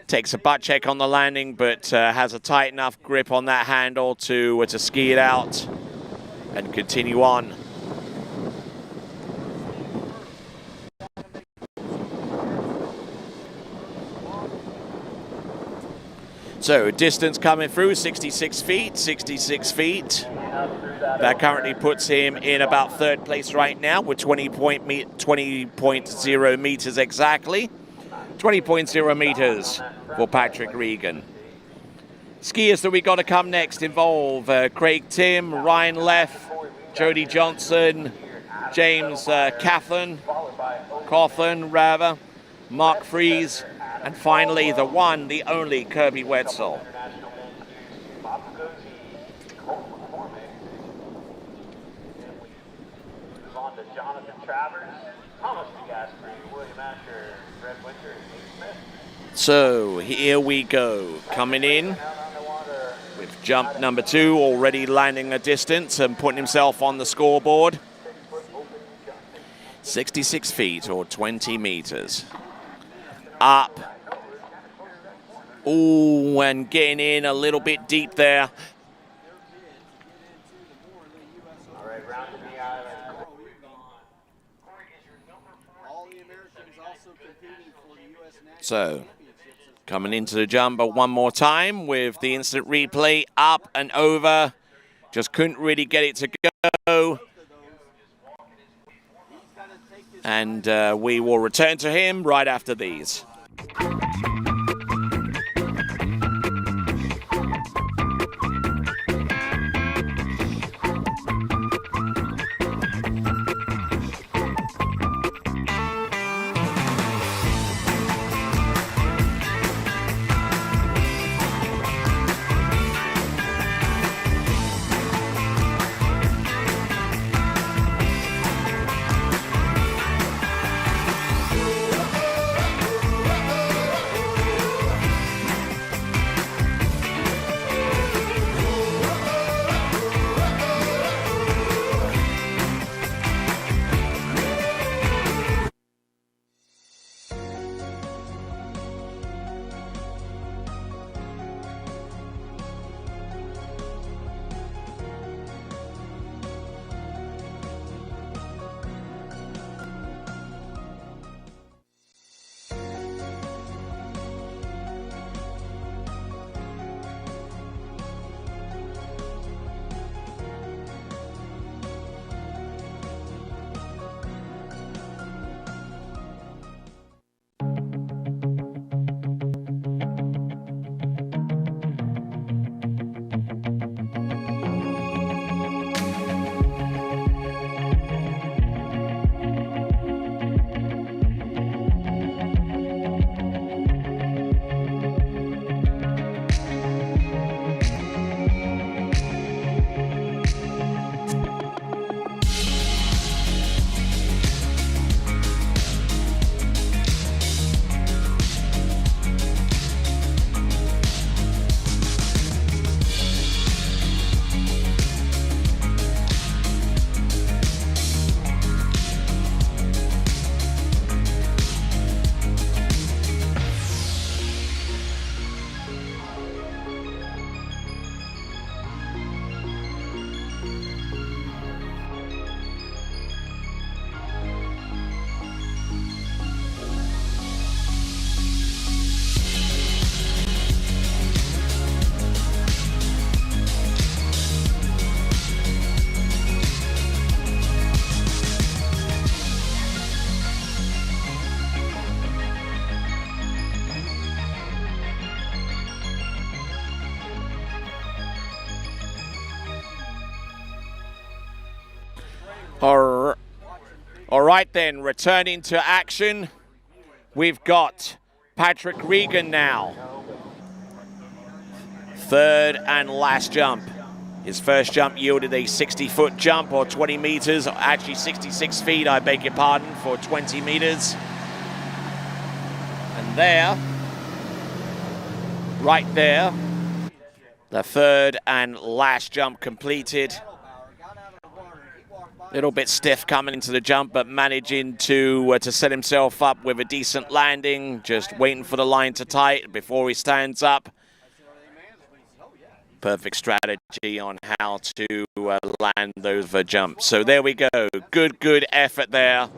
Takes a butt check on the landing, but has a tight enough grip on that handle to ski it out and continue on. So distance coming through, 66 feet, 66 feet. That currently puts him in about third place right now with 20.0 meters exactly. 20.0 meters for Patrick Regan. Skiers that we got to come next involve Craig Tim, Ryan Leff, Jody Johnson, James Cawthon, Mark Fries, and finally the one, the only Kirby Wetzel. So here we go, coming in with jump number 2, already landing a distance and putting himself on the scoreboard. 66 feet or 20 meters. Up. Ooh, and getting in a little bit deep there. So, coming into the jumper one more time with the instant replay, up and over. Just couldn't really get it to go. And we will return to him right after these. All right then, returning to action, we've got Patrick Regan now. Third and last jump. His first jump yielded a 60-foot jump, or 20 meters, actually 66 feet, I beg your pardon, for 20 meters. And there, right there, the third and last jump completed. A little bit stiff coming into the jump, but managing to set himself up with a decent landing, just waiting for the line to tighten before he stands up. Perfect strategy on how to land those jumps. So there we go. Good effort there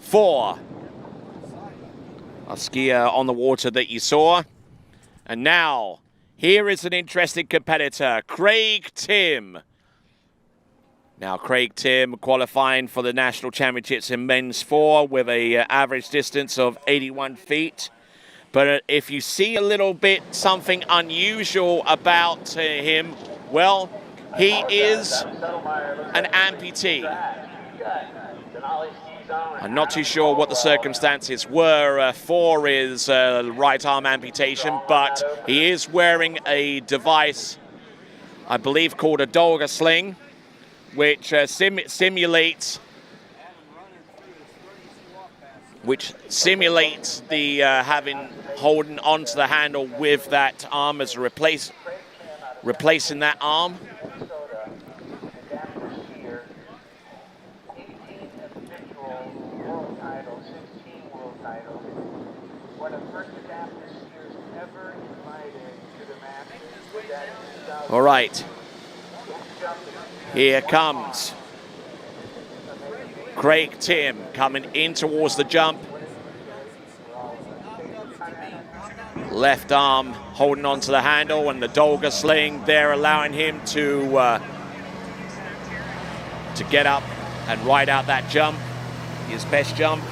for a skier on the water that you saw. And now, here is an interesting competitor, Craig Tim. Now, Craig Tim qualifying for the National Championships in men's 4 with a average distance of 81 feet. But if you see a little bit something unusual about him, well, he is an amputee. I'm not too sure what the circumstances were for his right arm amputation, but he is wearing a device, I believe called a Dolga sling, which simulates the holding onto the handle with that arm as a replacing that arm. All right, here comes Craig Tim coming in towards the jump. Left arm holding onto the handle and the Dolga sling there, allowing him to get up and ride out that jump. His best jump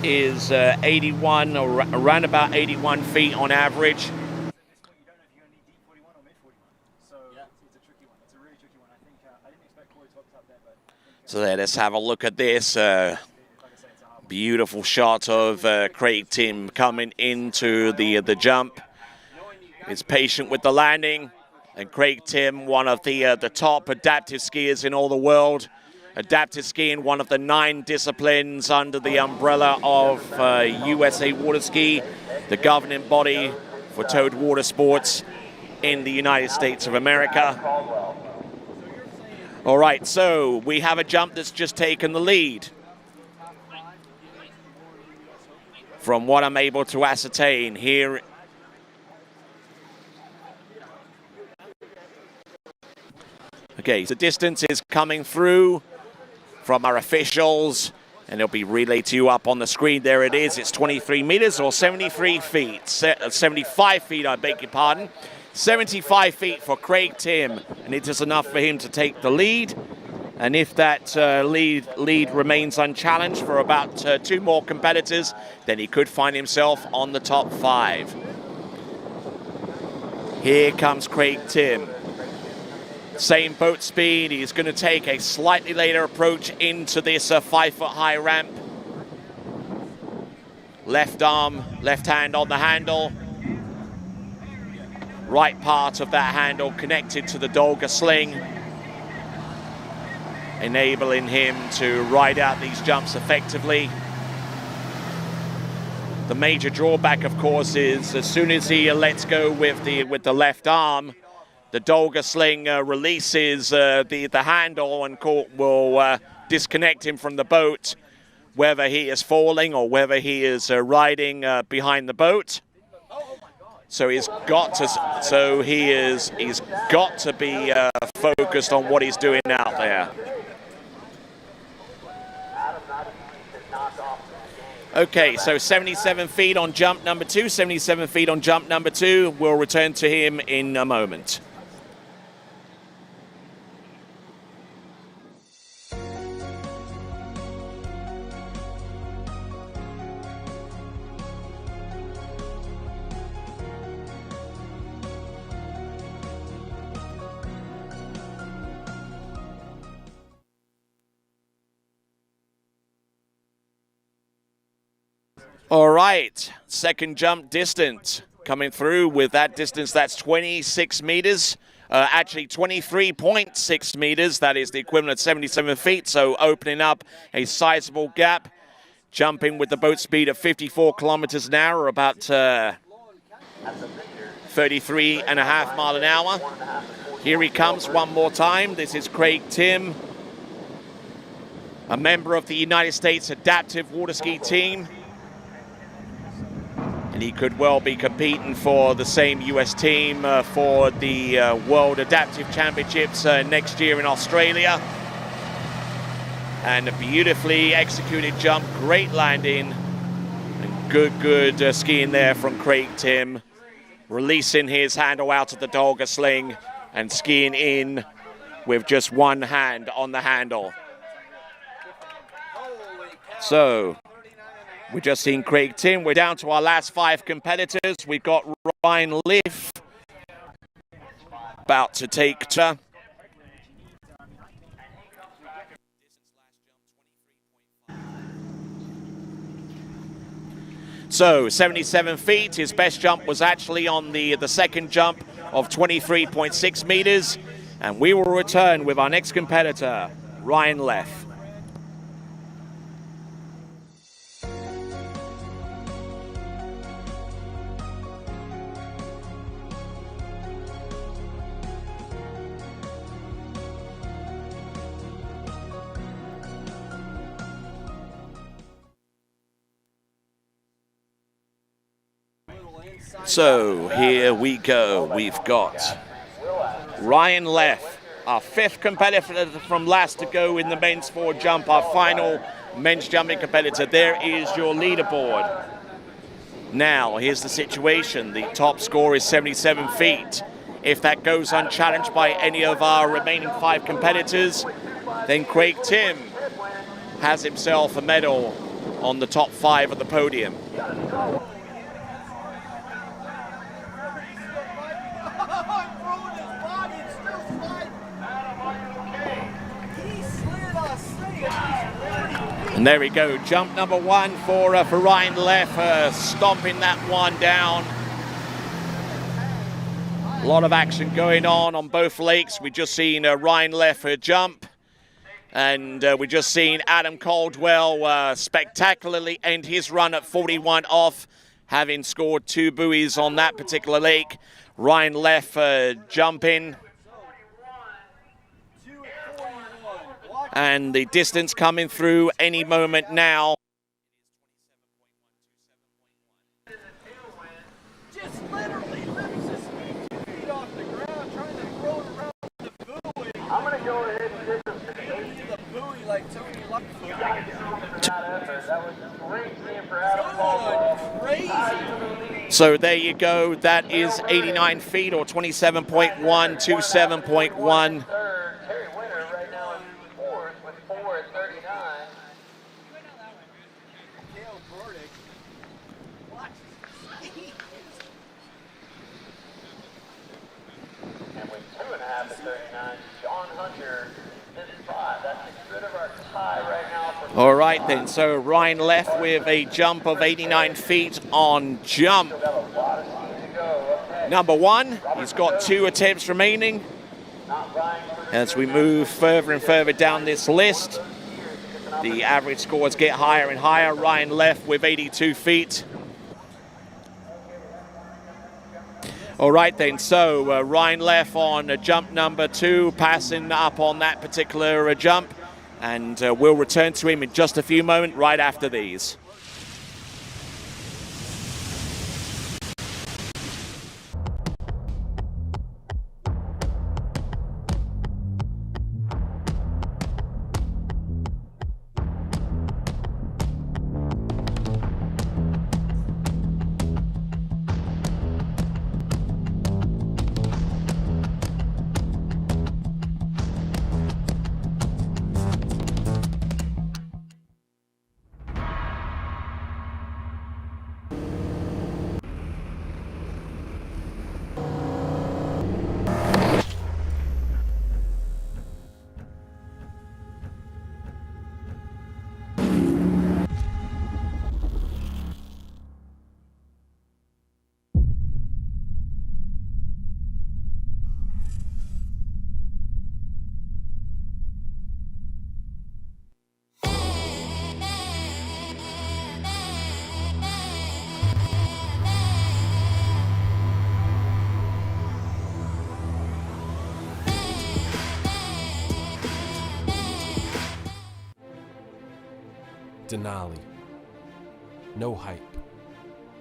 is 81, or around about 81 feet on average. So there, let's have a look at this. Beautiful shot of Craig Tim coming into the jump. He's patient with the landing. And Craig Tim, one of the top adaptive skiers in all the world. Adaptive skiing, one of the 9 disciplines under the umbrella of USA Waterski, the governing body for towed water sports in the United States of America. All right, so we have a jump that's just taken the lead. From what I'm able to ascertain here. Okay, the distance is coming through from our officials, and it'll be relayed to you up on the screen. There it is. It's 23 meters or 73 feet. 75 feet, I beg your pardon. 75 feet for Craig Tim, and it is enough for him to take the lead. And if that lead remains unchallenged for about 2 more competitors, then he could find himself on the top 5. Here comes Craig Tim. Same boat speed. He's going to take a slightly later approach into this 5-foot-high ramp. Left arm, left hand on the handle. Right part of that handle connected to the Dolga sling, enabling him to ride out these jumps effectively. The major drawback, of course, is as soon as he lets go with the left arm, the Dolga sling releases the handle and will disconnect him from the boat, whether he is falling or whether he is riding behind the boat. So he's got to be focused on what he's doing out there. Okay, so 77 feet on jump number 2, 77 feet on jump number 2. We'll return to him in a moment. All right, second jump distance coming through with that distance. That's 26 meters actually 23.6 meters. That is the equivalent of 77 feet, so opening up a sizable gap. Jumping with the boat speed of 54 kilometers an hour, or about 33.5 miles an hour. Here he comes one more time. This is Craig Tim, a member of the United States Adaptive Waterski team. And he could well be competing for the same US team for the World Adaptive Championships next year in Australia. And a beautifully executed jump, great landing, and good skiing there from Craig Tim. Releasing his handle out of the Dolga sling and skiing in with just one hand on the handle. So, we're just seeing Craig Tim. We're down to our last 5 competitors. We've got Ryan Leff about to take turn. So 77 feet, his best jump was actually on the second jump of 23.6 meters. And we will return with our next competitor, Ryan Leff. So here we go. We've got Ryan Leff, our 5th competitor from last to go in the men's forward jump, our final men's jumping competitor. There is your leaderboard. Now, here's the situation. The top score is 77 feet. If that goes unchallenged by any of our remaining 5 competitors, then Craig Tim has himself a medal on the top 5 of the podium. And there we go, jump number 1 for Ryan Leff, stomping that one down. A lot of action going on both lakes. We've just seen Ryan Leff jump, and we've just seen Adam Caldwell spectacularly end his run at 41 off, having scored 2 buoys on that particular lake. Ryan Leff jumping. And the distance coming through any moment now. Just literally lifts his feet off the ground, trying to throw it around the buoy. I'm going to go ahead and take the buoy like Tony Luckfoot. That was great seeing for Adam Caldwell. Crazy. So there you go. That is 89 feet or 27.1, 27.1. All right then, so Ryan Leff with a jump of 89 feet on jump number 1. He's got 2 attempts remaining. As we move further and further down this list, the average scores get higher and higher. Ryan Leff with 82 feet. All right then, so Ryan Leff on jump number 2, passing up on that particular jump. And we'll return to him in just a few moments, right after these. Denali. No hype,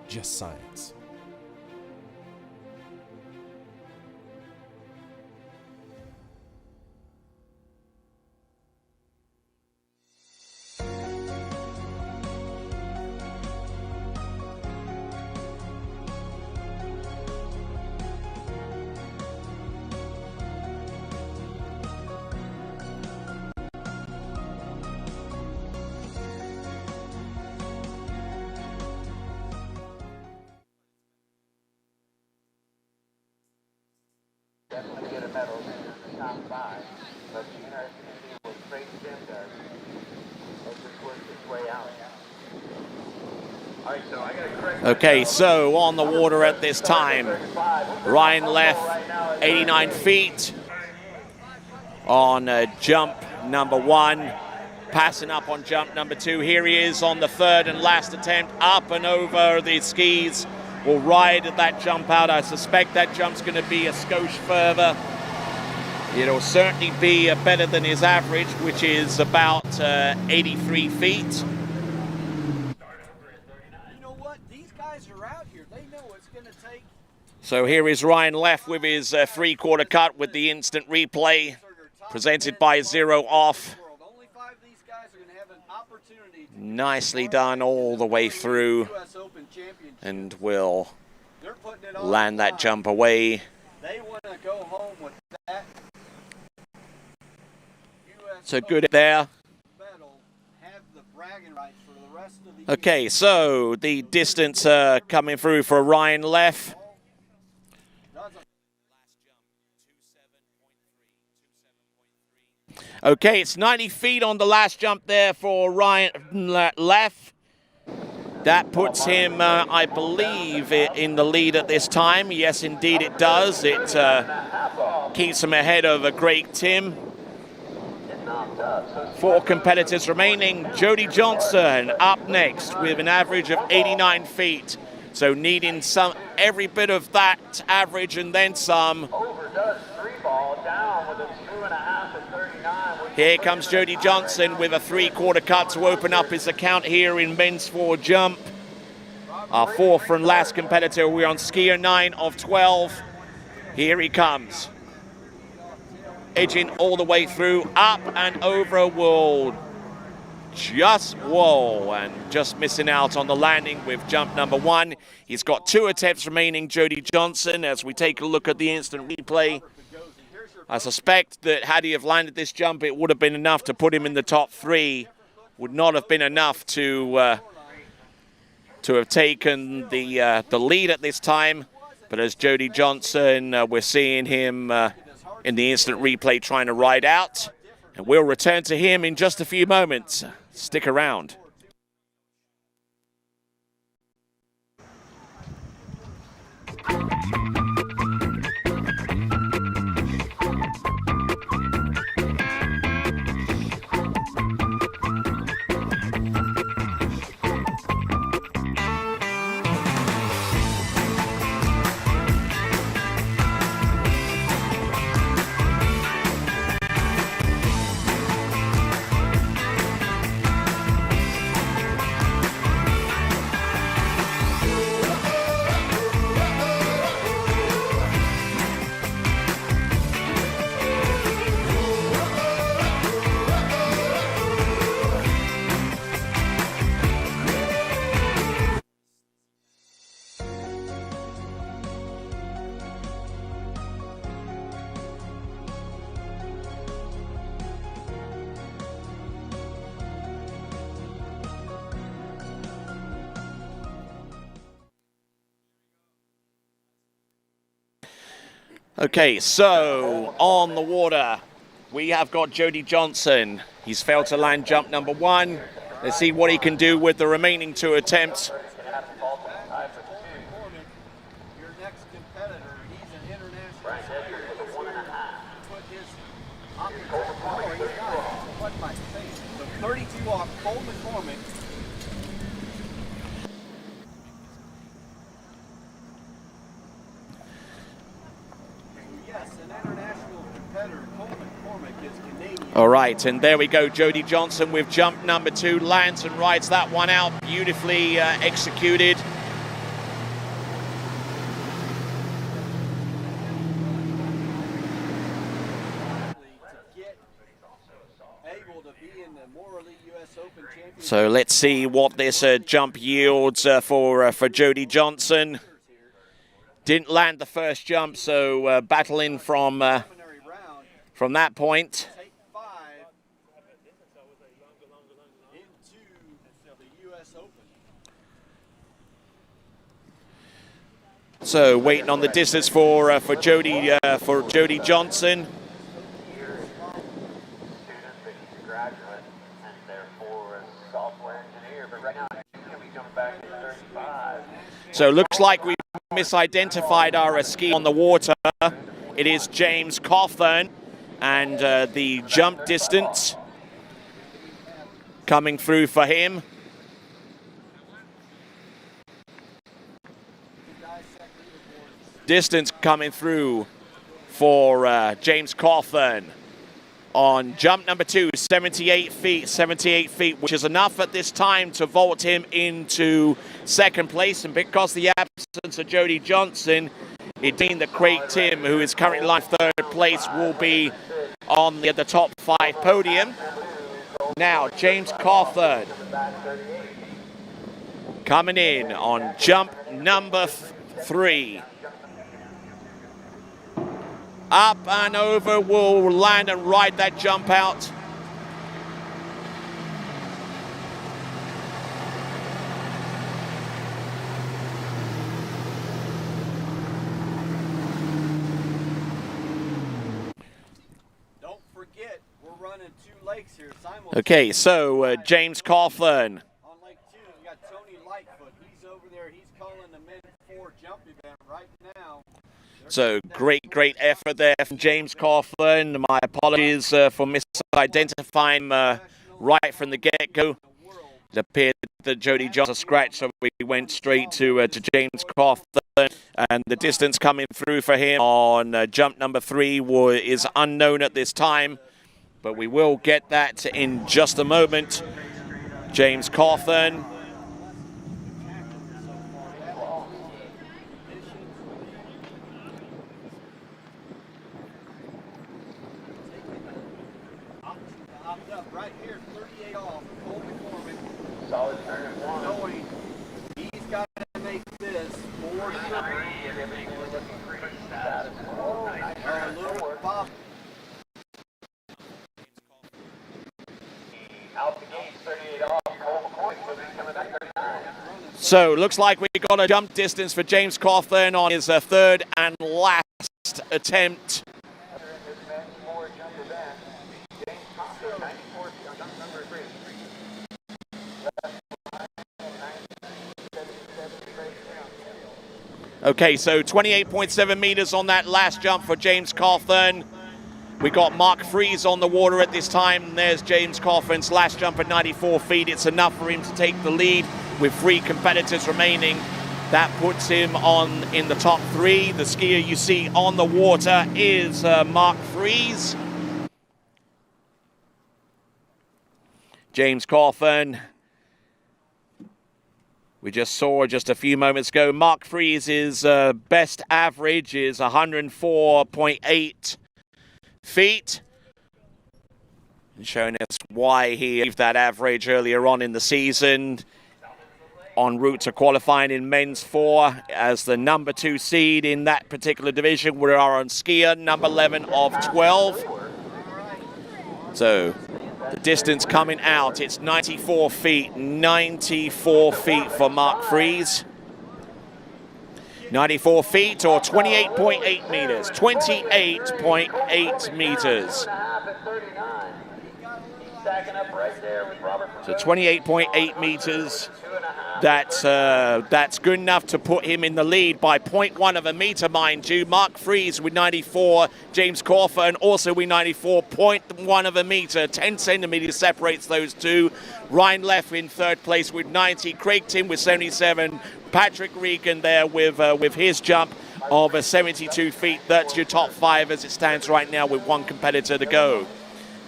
just science. Definitely get a medal in the top 5, but you know, as you can see what Trey Sim does, it just works its way out. All right, so I got to correct. Okay, so on the water at this time, Ryan left 89 feet on jump number 1, passing up on jump number 2. Here he is on the 3rd and last attempt, up and over the skis. Will ride that jump out. I suspect that jump's going to be a skosh further. It'll certainly be better than his average, which is about 83 feet. You know what? These guys are out here. They know it's going to take. So here is Ryan left with his 3/4 cut with the instant replay presented by Zero Off. Only 5 of these guys are going to have an opportunity. Nicely done all the way through, and will land that jump away. They want to go home with that. So good there. Have the bragging rights for the rest of the Okay, so the distance coming through for Ryan Leff. Okay, it's 90 feet on the last jump there for Ryan Leff. That puts him, I believe, in the lead at this time. Yes, indeed it does. It keeps him ahead of Greg Tim. 4 competitors remaining. Jody Johnson up next with an average of 89 feet. So needing every bit of that average and then some. Overdoes 3-ball, down with a 2.5 to 39. Here comes Jody Johnson with a 3/4 cut to open up his account here in men's 4 jump. Our 4th and last competitor. We're on skier 9 of 12. Here he comes. Edging all the way through, up and over, will just missing out on the landing with jump number 1. He's got 2 attempts remaining, Jody Johnson, as we take a look at the instant replay. I suspect that had he have landed this jump, it would have been enough to put him in the top 3. Would not have been enough to have taken the lead at this time. But as Jody Johnson, we're seeing him in the instant replay trying to ride out. And we'll return to him in just a few moments. Stick around. Okay, so on the water, we have got Jody Johnson. He's failed to land jump number 1. Let's see what he can do with the remaining 2 attempts. Your next competitor, he's an international skier. He's here to put his what am I saying? So 32 off Cole McCormick. Yes, an international competitor, Cole McCormick, is Canadian. All right, and there we go. Jody Johnson with jump number 2 lands and rides that one out. Beautifully executed. So let's see what this jump yields for Jody Johnson. Didn't land the first jump, so battling from that point. So waiting on the distance for Jody Johnson. So looks like we misidentified our ski on the water. It is James Cawthorn, and the jump distance coming through for him. Distance coming through for James Cawthorn on jump number 2, 78 feet, which is enough at this time to vault him into second place. And because the absence of Jody Johnson, it means that Craig Tim, who is currently in third place, will be on the top 5 podium. Now, James Cawthorn coming in on jump number 3. Up and over, will land and ride that jump out. Don't forget, we're running 2 lakes here simultaneously. Okay, so James Cawthorn. On Lake 2, we got Tony Lightfoot. He's over there. He's calling the men 4 jump event right now. So great effort there from James Cawthorn. My apologies for misidentifying right from the get-go. It appeared that Jody Johnson scratched, so we went straight to James Cawthorn. And the distance coming through for him on jump number 3 is unknown at this time, but we will get that in just a moment. James Cawthorn. Right here, 38 off, Colby Foreman. Solid turn at 1. Knowing he's got to make this 4 Bob. Out the gate, 38 off, Colby Foreman coming back 39. So looks like we got a jump distance for James Cawthorn on his third and last attempt. Okay, so 28.7 meters on that last jump for James Cawthorn. We got Mark Fries on the water at this time. There's James Cawthorn's last jump at 94 feet. It's enough for him to take the lead with 3 competitors remaining. That puts him in the top 3. The skier you see on the water is Mark Fries. James Cawthorn. We just saw just a few moments ago, Mark Fries' best average is 104.8 feet. And showing us why he achieved that average earlier on in the season. En route to qualifying in men's 4 as the number 2 seed in that particular division. We are on skier number 11 of 12. So the distance coming out, it's 94 feet. 94 feet for Mark Fries. 94 feet or 28.8 meters. 28.8 meters. So 28.8 meters. That's good enough to put him in the lead by 0.1 of a meter, mind you. Mark Fries with 94, James Cawthorn also with 94, 0.1 of a meter, 10 centimeters separates those two. Ryan Leff in third place with 90, Craig Tim with 77, Patrick Regan there with his jump of 72 feet. That's your top 5 as it stands right now with 1 competitor to go.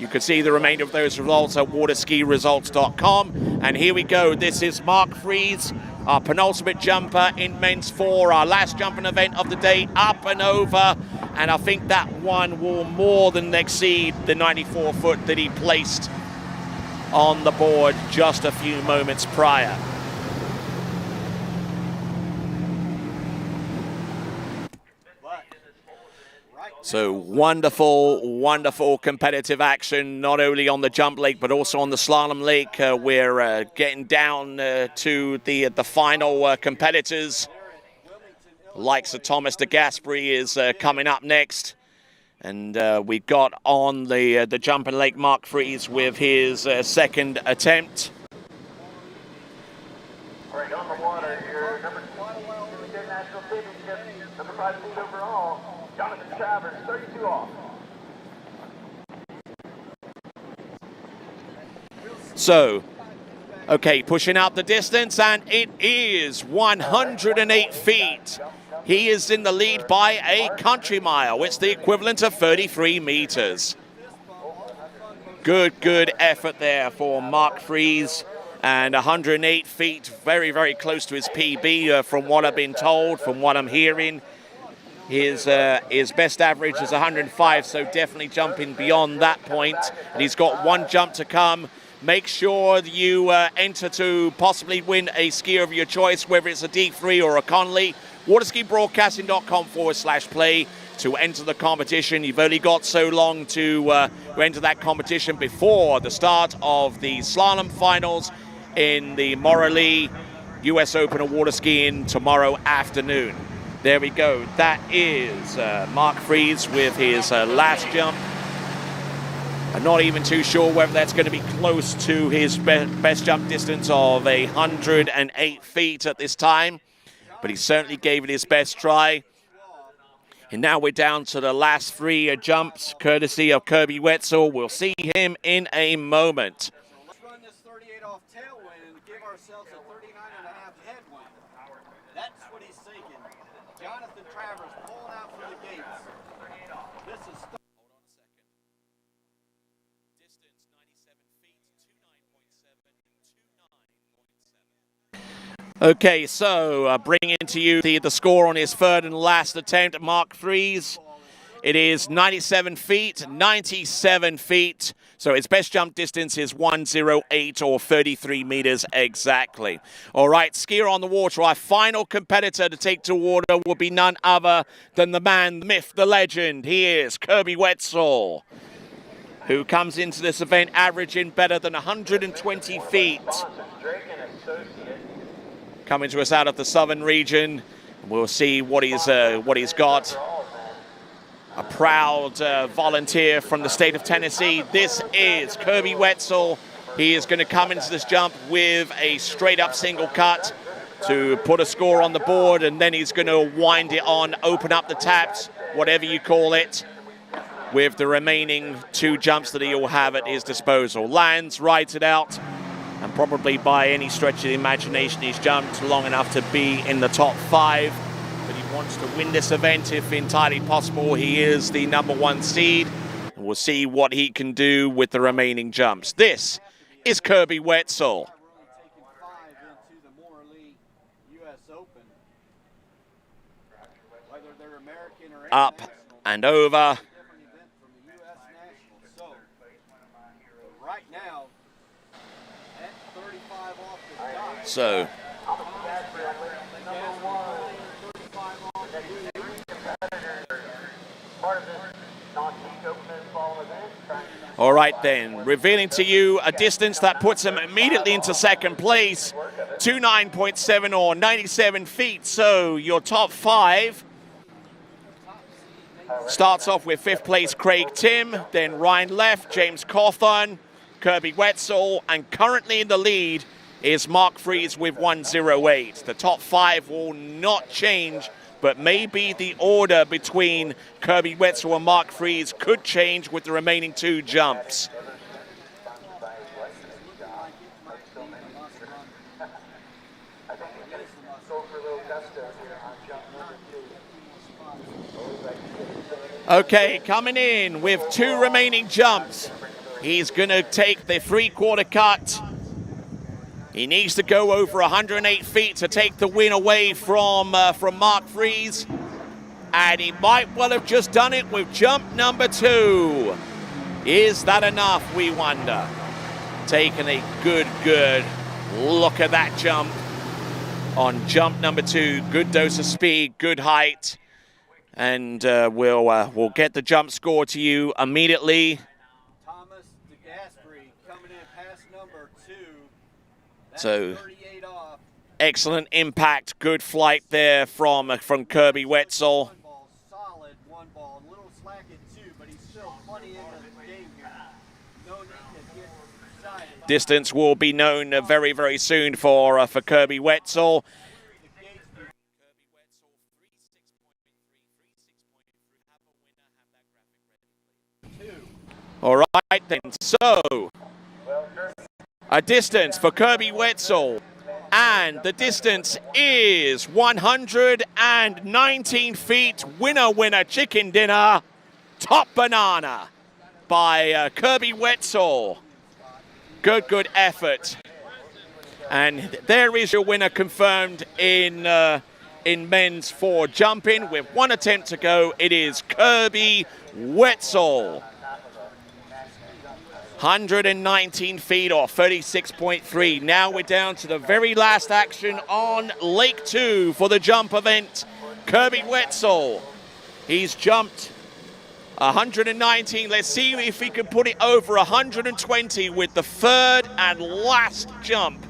You can see the remainder of those results at waterskiresults.com. And here we go. This is Mark Fries, our penultimate jumper in men's 4, our last jumping event of the day, up and over. And I think that one will more than exceed the 94 foot that he placed on the board just a few moments prior. So wonderful, wonderful competitive action, not only on the jump lake, but also on the slalom lake. We're getting down to the final competitors. Likes of Thomas de Gasperi is coming up next. And we've got on the jumping lake Mark Fries with his second attempt. All right, on the water here, number 20 in the national championship, number 5 seed overall, Jonathan Travers, 32 off. So, okay, pushing out the distance, and it is 108 feet. He is in the lead by a country mile. It's the equivalent of 33 meters. Good effort there for Mark Fries. And 108 feet, very, very close to his PB from what I've been told, from what I'm hearing. His best average is 105, so definitely jumping beyond that point. And he's got one jump to come. Make sure you enter to possibly win a skier of your choice, whether it's a D3 or a Conley. Waterskibroadcasting.com/play to enter the competition. You've only got so long to enter that competition before the start of the slalom finals in the Morley US Open of water skiing tomorrow afternoon. There we go. That is Mark Fries with his last jump. I'm not even too sure whether that's going to be close to his best jump distance of 108 feet at this time, but he certainly gave it his best try. And now we're down to the last 3 jumps, courtesy of Kirby Wetzel. We'll see him in a moment. Let's run this 38 off tailwind and give ourselves a 39.5 headwind. That's what he's thinking. Jonathan Travers pulling out from the gates. This is... Hold on a second. Distance 97 feet, 29.7, 29.7. Okay, so bringing to you the score on his third and last attempt, Mark Fries. It is 97 feet, 97 feet. So his best jump distance is 108 or 33 meters exactly. All right, skier on the water. Our final competitor to take to water will be none other than the man, the myth, the legend. He is Kirby Wetzel, who comes into this event averaging better than 120 feet. Coming to us out of the southern region. We'll see what he's got. A proud volunteer from the state of Tennessee. This is Kirby Wetzel. He is going to come into this jump with a straight up single cut to put a score on the board, and then he's going to wind it on, open up the taps, whatever you call it, with the remaining 2 jumps that he will have at his disposal. Lands, rides it out, and probably by any stretch of the imagination, he's jumped long enough to be in the top 5. But he wants to win this event if entirely possible. He is the number 1 seed. And we'll see what he can do with the remaining jumps. This is Kirby Wetzel. Up and over. So all right then, revealing to you a distance that puts him immediately into second place, 29.7 or 97 feet. So your top 5 starts off with 5th place Craig Tim, then Ryan Leff, James Cawthon, Kirby Wetzel, and currently in the lead is Mark Fries with 108. The top 5 will not change, but maybe the order between Kirby Wetzel and Mark Fries could change with the remaining 2 jumps. Okay, coming in with 2 remaining jumps. He's going to take the three-quarter cut. He needs to go over 108 feet to take the win away from Mark Fries. And he might well have just done it with jump number 2. Is that enough, we wonder? Taking a good look at that jump on jump number 2. Good dose of speed, good height. And we'll get the jump score to you immediately. Thomas DeGaspery coming in past number 2. That's So 38 off. excellent impact, good flight there from Kirby Wetzel. Solid one ball, a little slack at 2, but he's still plenty in the game here. No need to get excited. Distance will be known very soon for Kirby Wetzel. All right then, so a distance for Kirby Wetzel, and the distance is 119 feet. Winner, chicken dinner, top banana by Kirby Wetzel. Good effort. And there is your winner confirmed in men's for jumping. With one attempt to go, it is Kirby Wetzel. 119 feet or 36.3. Now we're down to the very last action on Lake 2 for the jump event. Kirby Wetzel. He's jumped 119. Let's see if he can put it over 120 with the third and last jump.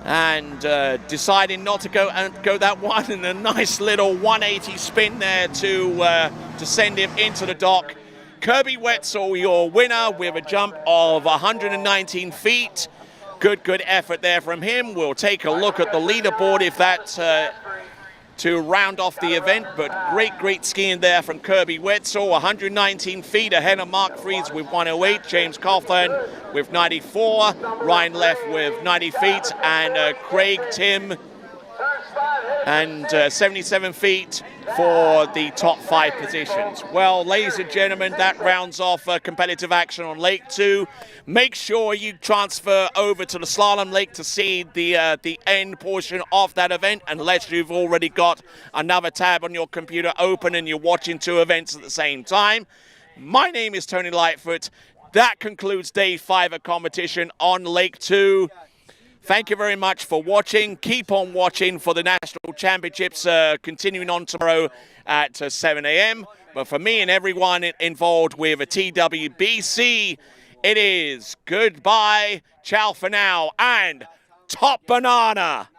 And deciding not to go that one, and a nice little 180 spin there to send him into the dock. Kirby Wetzel, your winner with a jump of 119 feet. Good effort there from him. We'll take a look at the leaderboard if that's to round off the event, but great skiing there from Kirby Wetzel. 119 feet ahead of Mark Fries with 108, James Cawthorn with 94, Ryan Leff with 90 feet, and Craig Tim and 77 feet for the top 5 positions. Well, ladies and gentlemen, that rounds off competitive action on Lake 2. Make sure you transfer over to the Slalom Lake to see the end portion of that event, unless you've already got another tab on your computer open and you're watching 2 events at the same time. My name is Tony Lightfoot. That concludes day 5 of competition on Lake 2. Thank you very much for watching. Keep on watching for the National Championships continuing on tomorrow at 7 a.m. But for me and everyone involved with a TWBC, it is goodbye, ciao for now, and top banana.